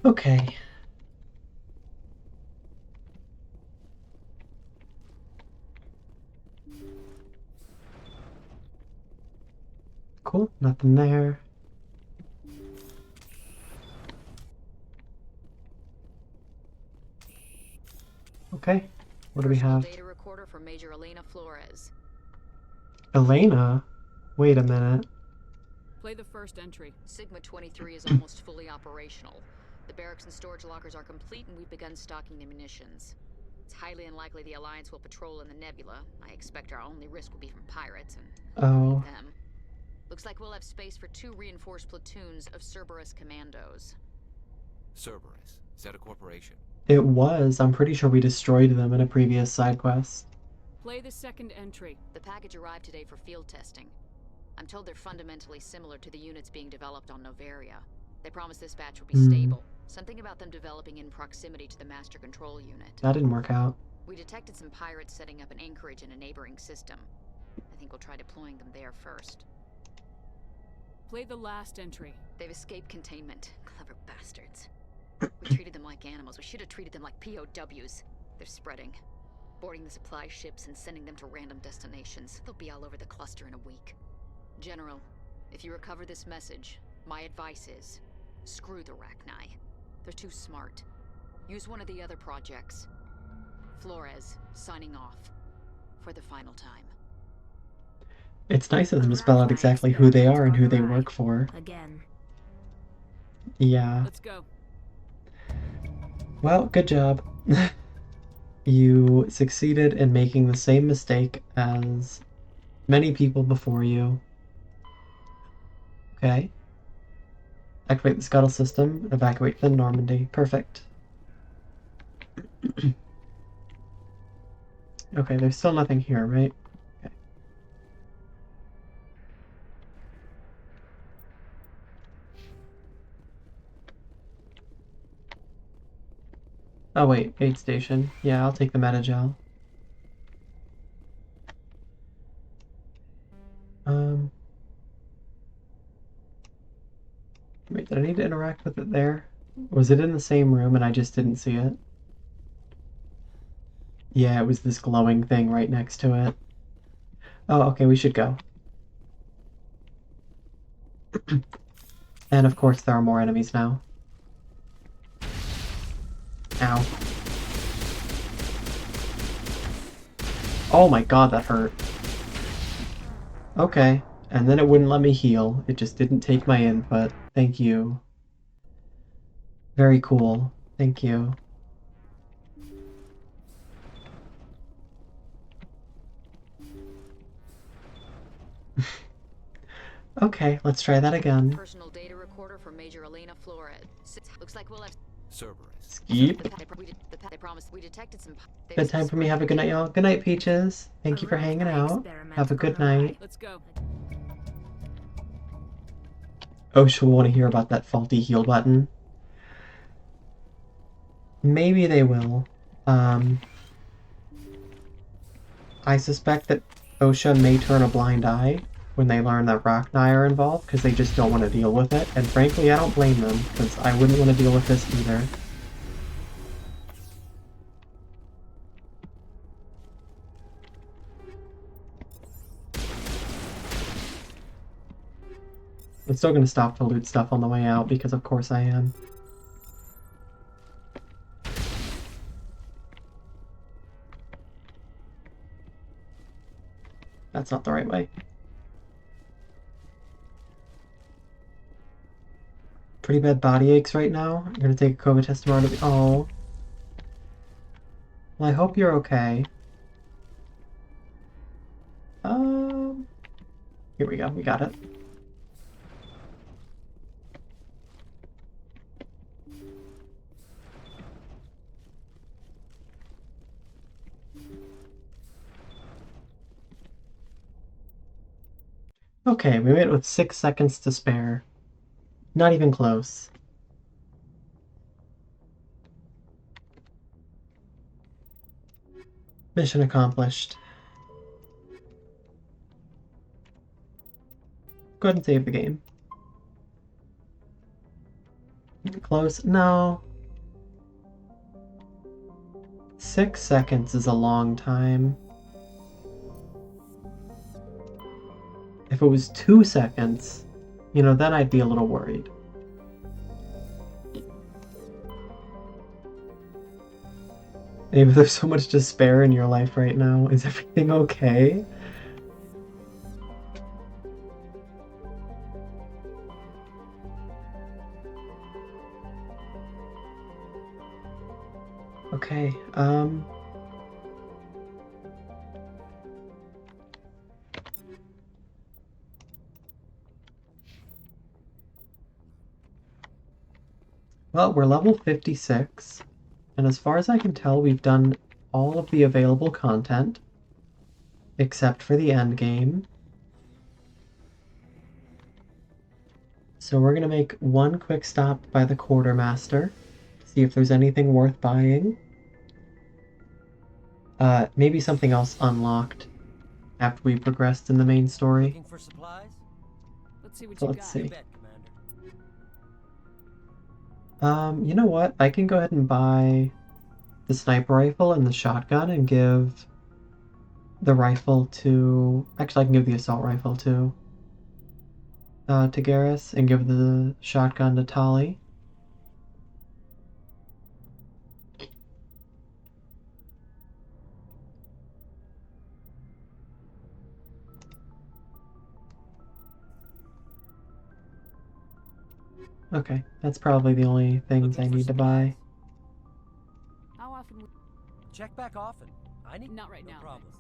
Okay. Cool. Nothing there. Okay. What do we have? Data recorder for Major Elena Flores. Elena? Wait a minute. Play the first entry. Sigma 23 is almost fully operational. The barracks and storage lockers are complete, and we've begun stocking the munitions. It's highly unlikely the Alliance will patrol in the nebula. I expect our only risk will be from pirates, and them. Looks like we'll have space for 2 reinforced platoons of Cerberus commandos. Cerberus? Is that a corporation? It was. I'm pretty sure we destroyed them in a previous side quest. Play the second entry. The package arrived today for field testing. I'm told they're fundamentally similar to the units being developed on Novaria. They promise this batch will be stable. Something about them developing in proximity to the master control unit. That didn't work out. We detected some pirates setting up an anchorage in a neighboring system. I think we'll try deploying them there first. Play the last entry. They've escaped containment. Clever bastards. We treated them like animals. We should have treated them like POWs. They're spreading. Boarding the supply ships and sending them to random destinations. They'll be all over the cluster in a week. General, if you recover this message, my advice is, screw the Rachni. They're too smart. Use one of the other projects. Flores, signing off. For the final time. It's nice of them to spell out exactly who they are and who they work for. Again. Yeah. Let's go. Well, good job. You succeeded in making the same mistake as many people before you. Okay. Activate the scuttle system. Evacuate the Normandy. Perfect. Okay, there's still nothing here, right? Okay. Oh wait, aid station. Yeah, I'll take the metagel. Wait, did I need to interact with it there? Was it in the same room and I just didn't see it? Yeah, it was this glowing thing right next to it. Oh, okay, we should go. And of course there are more enemies now. Ow. Oh my god, that hurt. Okay, and then it wouldn't let me heal. It just didn't take my input. Thank you. Very cool. Thank you. Okay, let's try that again. Personal data recorder for Major Elena Flores. Looks like we'll have Cerberus. Skeet. They promised we detected some. Good time for me. Have a good night, y'all. Good night, Peaches. Thank you for hanging out. Have a good night. Let's go. Oh, she'll want to hear about that faulty heal button. Maybe they will. I suspect that OSHA may turn a blind eye when they learn that Rock and I are involved, because they just don't want to deal with it. And frankly, I don't blame them, because I wouldn't want to deal with this either. I'm still going to stop to loot stuff on the way out, because of course I am. That's not the right way. Pretty bad body aches right now. You're gonna take a COVID test tomorrow. Oh. Well, I hope you're okay. Here we go. We got it. Okay, we made it with 6 seconds to spare. Not even close. Mission accomplished. Go ahead and save the game. Close? No. 6 seconds is a long time. If it was 2 seconds, you know, then I'd be a little worried. Maybe there's so much despair in your life right now. Is everything okay? Okay, well, we're level 56, and as far as I can tell, we've done all of the available content, except for the end game. So we're gonna make one quick stop by the quartermaster, see if there's anything worth buying. Maybe something else unlocked after we progressed in the main story. Looking for supplies? Let's see what So you let's got. see. You bet, Commander. You know what? I can go ahead and buy the sniper rifle and the shotgun and give the rifle to... Actually, I can give the assault rifle to Garrus and give the shotgun to Tali. Okay, that's probably the only things I need to buy. How often we... Check back often. I need Not right no now. problems.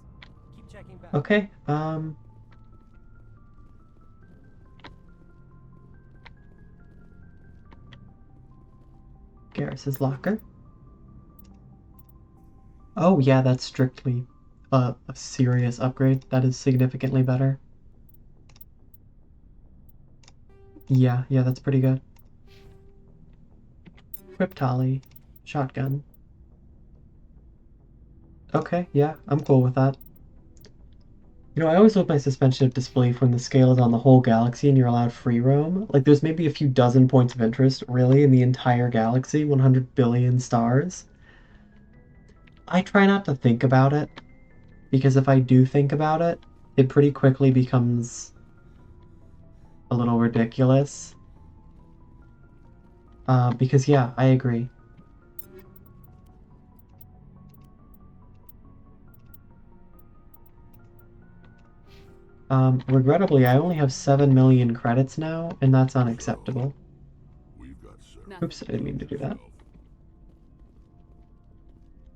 Keep checking back. Okay, Garrus's locker. Oh yeah, that's strictly a serious upgrade. That is significantly better. Yeah, that's pretty good. Equip Tali. Shotgun. Okay, yeah, I'm cool with that. You know, I always love my suspension of disbelief when the scale is on the whole galaxy and you're allowed free roam. Like, there's maybe a few dozen points of interest, really, in the entire galaxy, 100 billion stars. I try not to think about it, because if I do think about it, it pretty quickly becomes a little ridiculous. Because yeah, I agree. Regrettably, I only have 7 million credits now, and that's unacceptable. Oops, I didn't mean to do that.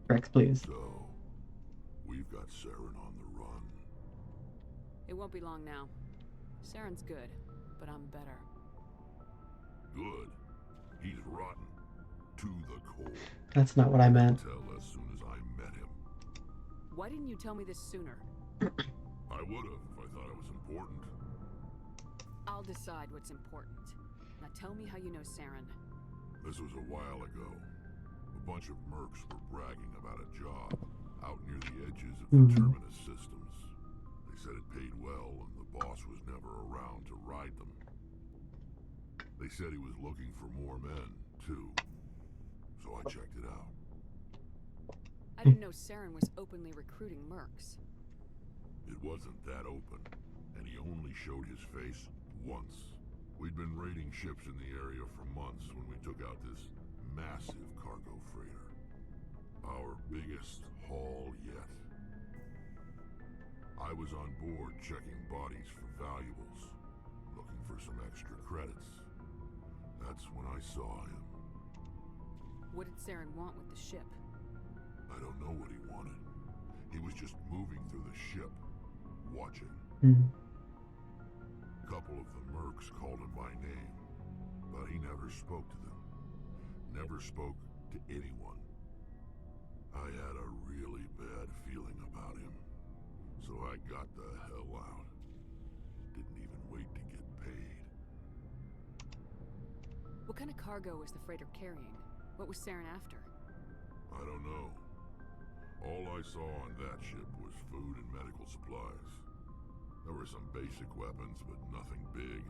Rex, please. So, we've got Saren on the run. It won't be long now. Saren's good, but I'm better. good. He's rotten to the core. That's not what I meant. Tell as soon as I met him. Why didn't you tell me this sooner? I would have if I thought it was important. I'll decide what's important. Now tell me how you know Saren. This was a while ago. A bunch of mercs were bragging about a job out near the edges of the Terminus systems. They said it paid well and the boss was never around to ride them. They said he was looking for more men, too. So I checked it out. I didn't know Saren was openly recruiting mercs. It wasn't that open, and he only showed his face once. We'd been raiding ships in the area for months when we took out this massive cargo freighter. Our biggest haul yet. I was on board checking bodies for valuables, looking for some extra credits. That's when I saw him. What did Saren want with the ship? I don't know what he wanted. He was just moving through the ship, watching. A couple of the mercs called him by name, but he never spoke to them. Never spoke to anyone. I had a really bad feeling about him, so I got the hell out. Didn't even wait to get paid. What kind of cargo was the freighter carrying? What was Saren after? I don't know. All I saw on that ship was food and medical supplies. There were some basic weapons, but nothing big.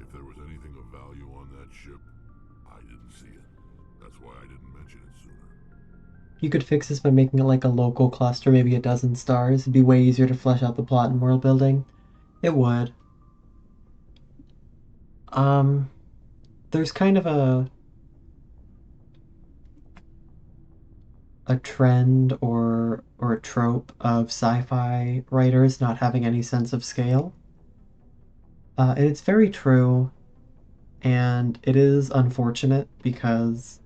If there was anything of value on that ship, I didn't see it. That's why I didn't mention it sooner. You could fix this by making it like a local cluster, maybe a dozen stars. It'd be way easier to flesh out the plot and world building. It would. There's kind of a trend or a trope of sci-fi writers not having any sense of scale. And it's very true, and it is unfortunate because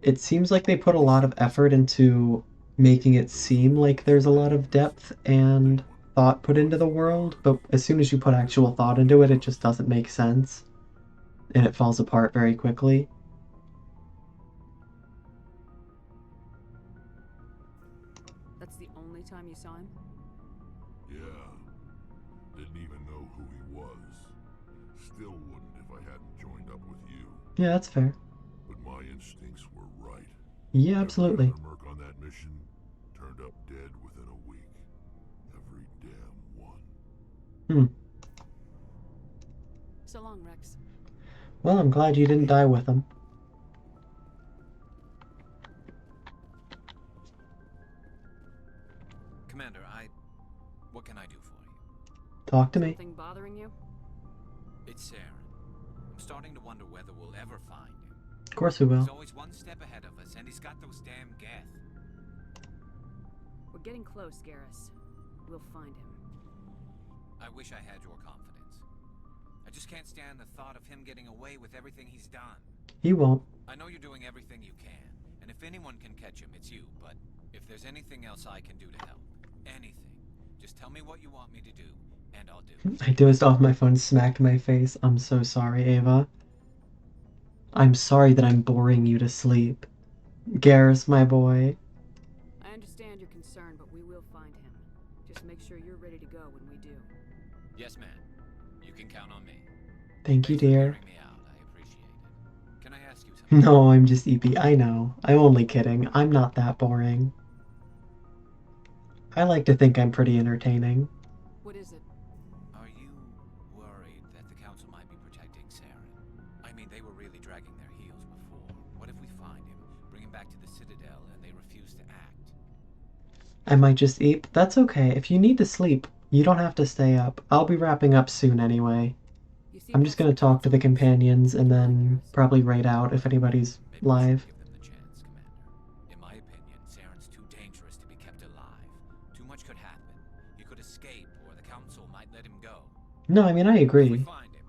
it seems like they put a lot of effort into making it seem like there's a lot of depth and thought put into the world, but as soon as you put actual thought into it, it just doesn't make sense, and it falls apart very quickly. That's the only time you saw him? Yeah. Didn't even know who he was. Still wouldn't if I hadn't joined up with you. Yeah, that's fair. But my instincts were right. Yeah, absolutely. Every other merc on that mission turned up dead within a week. Every damn one. So long, Rex. Well, I'm glad you didn't die with him. Commander, what can I do for you? Talk to me. Something bothering you? It's Saren. I'm starting to wonder whether we'll ever find him. Of course we will. He's always one step ahead of us, and he's got those damn Geth. We're getting close, Garrus. We'll find him. I wish I had your confidence. I just can't stand the thought of him getting away with everything he's done. He won't. I know you're doing everything you can, and if anyone can catch him, it's you, but if there's anything else I can do to help, anything, just tell me what you want me to do, and I'll do it. I dozed off my phone, smacked my face. I'm so sorry, Ava. I'm sorry that I'm boring you to sleep. Garrus, my boy. I understand your concern, but we will find him. Just make sure you're ready to go when we do. Yes, ma'am. You can count on me. Thank you, dear. Me out. I appreciate it. Can I ask you something? No, I'm just EP. I know. I'm only kidding. I'm not that boring. I like to think I'm pretty entertaining. What is it? Are you worried that the Council might be protecting Saren? I mean, they were really dragging their heels before. What if we find him, bring him back to the Citadel, and they refuse to act? I might just eat. That's okay. If you need to sleep, you don't have to stay up. I'll be wrapping up soon anyway. I'm just gonna talk to the companions and then probably raid out if anybody's live. In my opinion, Saren's too dangerous to be kept alive. Too much could happen. He could escape, or the Council might let him go. No, I mean, I agree. If we find him,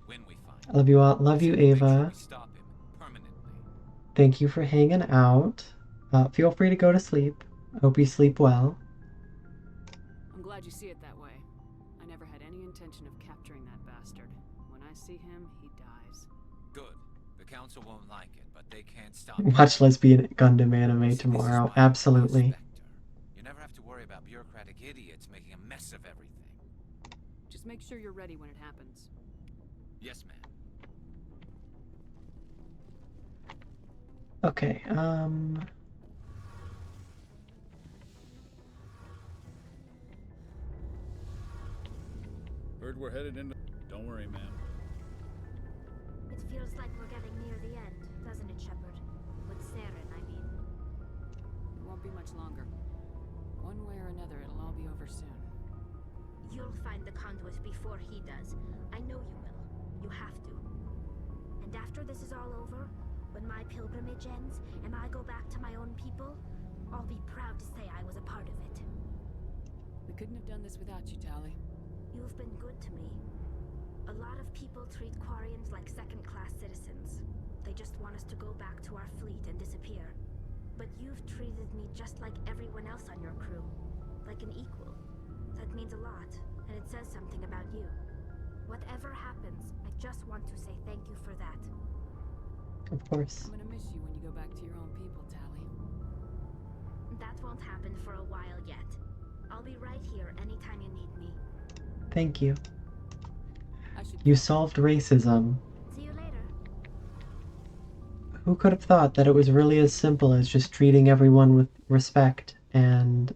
when we find him, I love you all. Love you, Ava. we stop him permanently. Thank you for hanging out. Feel free to go to sleep. Hope you sleep well. I'm glad you see it that way. I never had any intention of capturing that bastard. I see him, he dies. Good. The council won't like it, but they can't stop. Watch Lesbian Gundam anime tomorrow. Absolutely. You never have to worry about bureaucratic idiots making a mess of everything. Just make sure you're ready when it happens. Yes, ma'am. Okay, Heard we're headed into... Don't worry, ma'am. It feels like we're getting near the end, doesn't it, Shepard? With Saren, I mean. It won't be much longer. One way or another, it'll all be over soon. You'll find the conduit before he does. I know you will. You have to. And after this is all over, when my pilgrimage ends, and I go back to my own people, I'll be proud to say I was a part of it. We couldn't have done this without you, Tali. You've been good to me. A lot of people treat Quarians like second-class citizens. They just want us to go back to our fleet and disappear. But you've treated me just like everyone else on your crew. Like an equal. That means a lot, and it says something about you. Whatever happens, I just want to say thank you for that. of course. I'm gonna miss you when you go back to your own people, Tali. That won't happen for a while yet. I'll be right here anytime you need me. Thank you. You solved racism. See you later. Who could have thought that it was really as simple as just treating everyone with respect and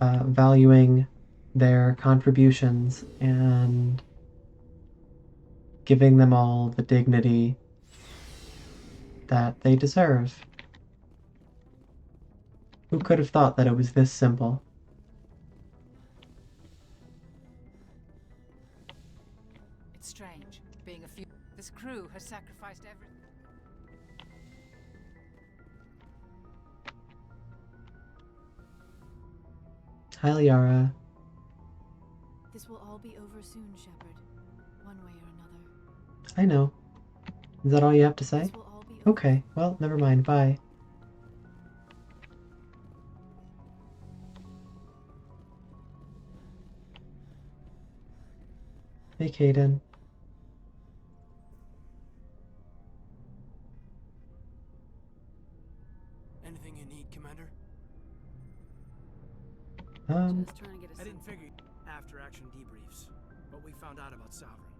valuing their contributions and giving them all the dignity that they deserve? Who could have thought that it was this simple? It's strange, being a few... This crew has sacrificed everything. Hi, Liara. This will all be over soon, Shepard. One way or another. I know. Is that all you have to say? Okay, well, never mind. Bye. Hey, Kaden. Anything you need, Commander? I didn't figure after-action debriefs, but we found out about Sovereign.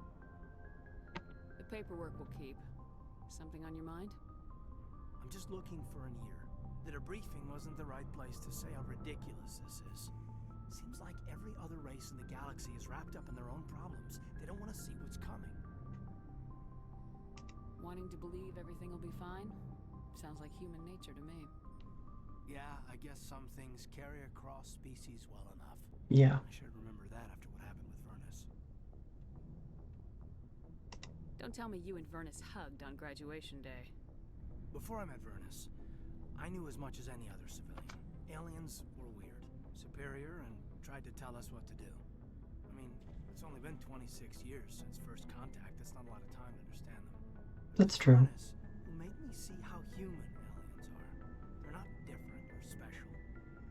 The paperwork will keep. Something on your mind? I'm just looking for an ear. The debriefing wasn't the right place to say how ridiculous this is. Seems like every other race in the galaxy is wrapped up in their own problems. They don't want to see what's coming. Wanting to believe everything will be fine? Sounds like human nature to me. Yeah, I guess some things carry across species well enough. Yeah. I should remember that after what happened with Vernus. Don't tell me you and Vernus hugged on graduation day. Before I met Vernus, I knew as much as any other civilian. Aliens were weird, superior, and tried to tell us what to do. I mean, it's only been 26 years since first contact. That's not a lot of time to understand them. That's true. Vernus, who made me see how human aliens are. They're not different or special.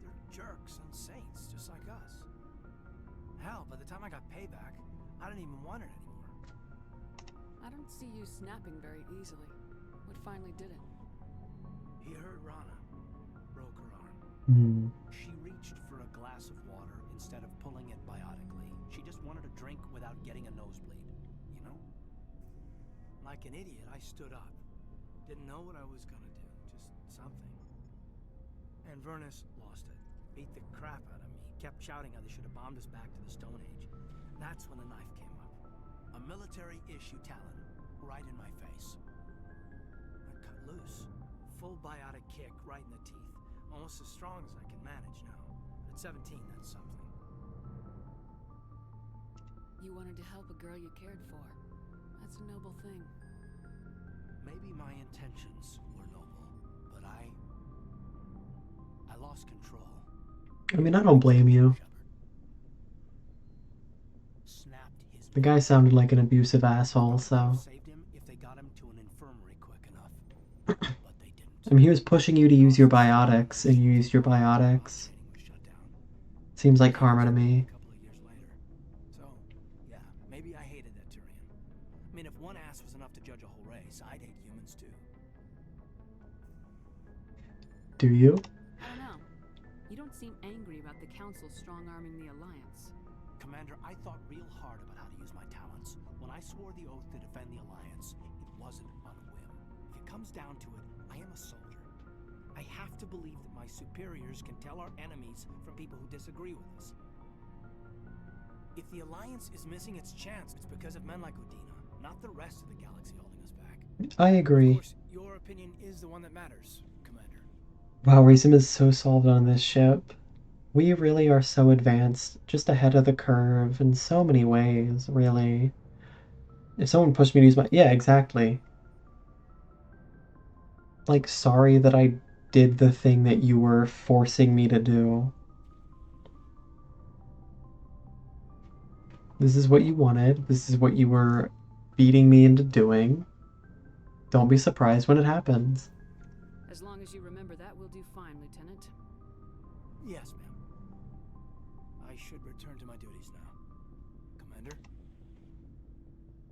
They're jerks and saints, just like us. Hell, by the time I got payback, I didn't even want it anymore. I don't see you snapping very easily. What finally did it? He hurt Rana. Broke her arm. Hmm. She reached for a glass of water instead of pulling it biotically. She just wanted a drink without getting a nosebleed, you know? Like an idiot, I stood up. Didn't know what I was gonna do, just something. And Vernus lost it. Beat the crap out of me. Kept shouting how they should have bombed us back to the Stone Age. That's when the knife came up. A military-issue talon, right in my face. I cut loose. Full biotic kick right in the teeth. Almost as strong as I can manage now. At 17, that's something. You wanted to help a girl you cared for. That's a noble thing. Maybe my intentions were noble, but I lost control. I mean, I don't blame you. The guy sounded like an abusive asshole, so... Saved him if they got him to an infirmary quick enough. But they didn't. I mean, he was pushing you to use your biotics, and you used your biotics. Seems like karma to me. So, yeah, maybe I hated that Turian. enough to judge a whole race. I'd hate humans too. Do you? I don't know. You don't seem angry about the Council strong-arming the Alliance. Commander, I thought real hard about how to use my talents. When I swore the oath to defend the Alliance, it wasn't on a whim. If it comes down to it, I am a soldier. I have to believe that my superiors can tell our enemies from people who disagree with us. If the Alliance is missing its chance, it's because of men like Udina, not the rest of the galaxy holding us back. I agree. Of course, your opinion is the one that matters, Commander. Wow, Reason is so solid on this ship. We really are so advanced, just ahead of the curve in so many ways, really. If someone pushed me to use my... Yeah, exactly. Like, sorry that I did the thing that you were forcing me to do. This is what you wanted. This is what you were beating me into doing. Don't be surprised when it happens. As long as you remember that, we'll do fine, Lieutenant. Yes, ma'am. I should return to my duties now. Commander?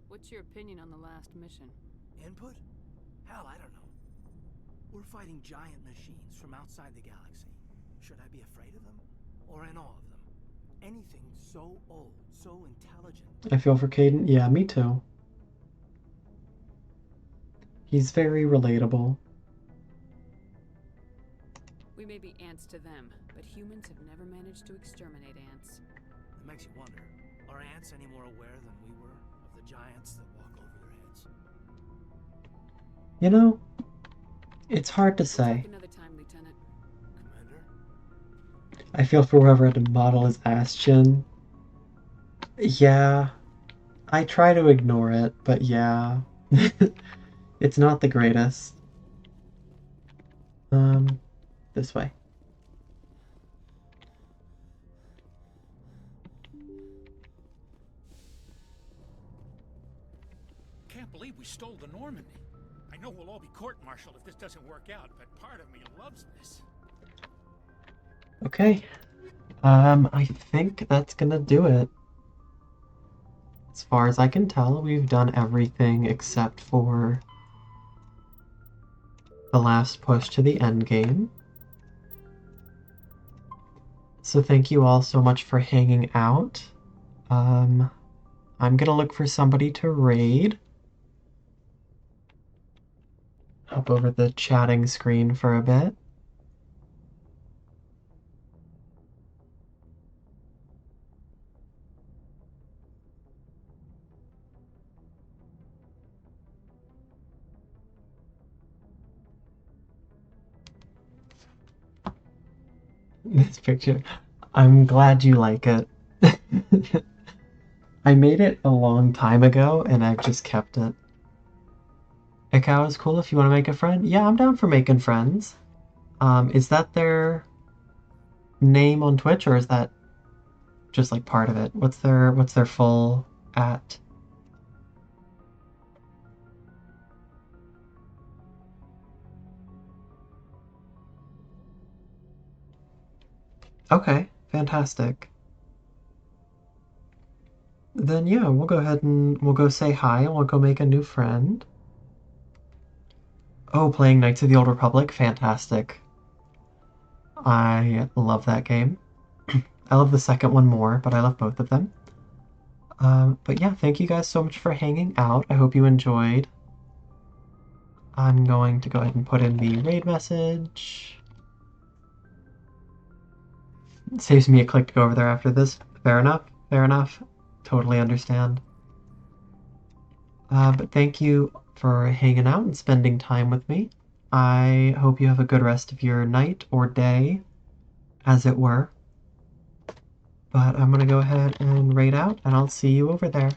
What's your opinion on the last mission? Input? Hell, I don't know. We're fighting giant machines from outside the galaxy. Should I be afraid of them? Or in awe of them? Anything so old, so intelligent. I feel for Caden. Yeah, me too. He's very relatable. We may be ants to them, but humans have never managed to exterminate ants. It makes you wonder, are ants any more aware than we were of the giants that walk over their heads? You know, it's hard to We'll say. talk another time, Lieutenant. Commander? I feel for whoever had to model his ass chin. Yeah, I try to ignore it, but yeah. It's not the greatest. This way. Can't believe we stole the Normandy. I know we'll all be court-martialed if this doesn't work out, but part of me loves this. Okay. I think that's gonna do it. As far as I can tell, we've done everything except for the last push to the end game. So thank you all so much for hanging out. I'm gonna look for somebody to raid. Hop over the chatting screen for a bit. This picture. I'm glad you like it. I made it a long time ago and I've just kept it. Ikao is cool if you want to make a friend. Yeah, I'm down for making friends. Is that their name on Twitch or is that just like part of it? What's their full at? Okay, fantastic. Then yeah, we'll go ahead and we'll go say hi and we'll go make a new friend. Oh, playing Knights of the Old Republic, fantastic. I love that game. I love the second one more, but I love both of them. But yeah, thank you guys so much for hanging out. I hope you enjoyed. I'm going to go ahead and put in the raid message. It saves me a click to go over there after this. Fair enough, fair enough. Totally understand. But thank you for hanging out and spending time with me. I hope you have a good rest of your night or day, as it were. But I'm gonna go ahead and raid out, and I'll see you over there.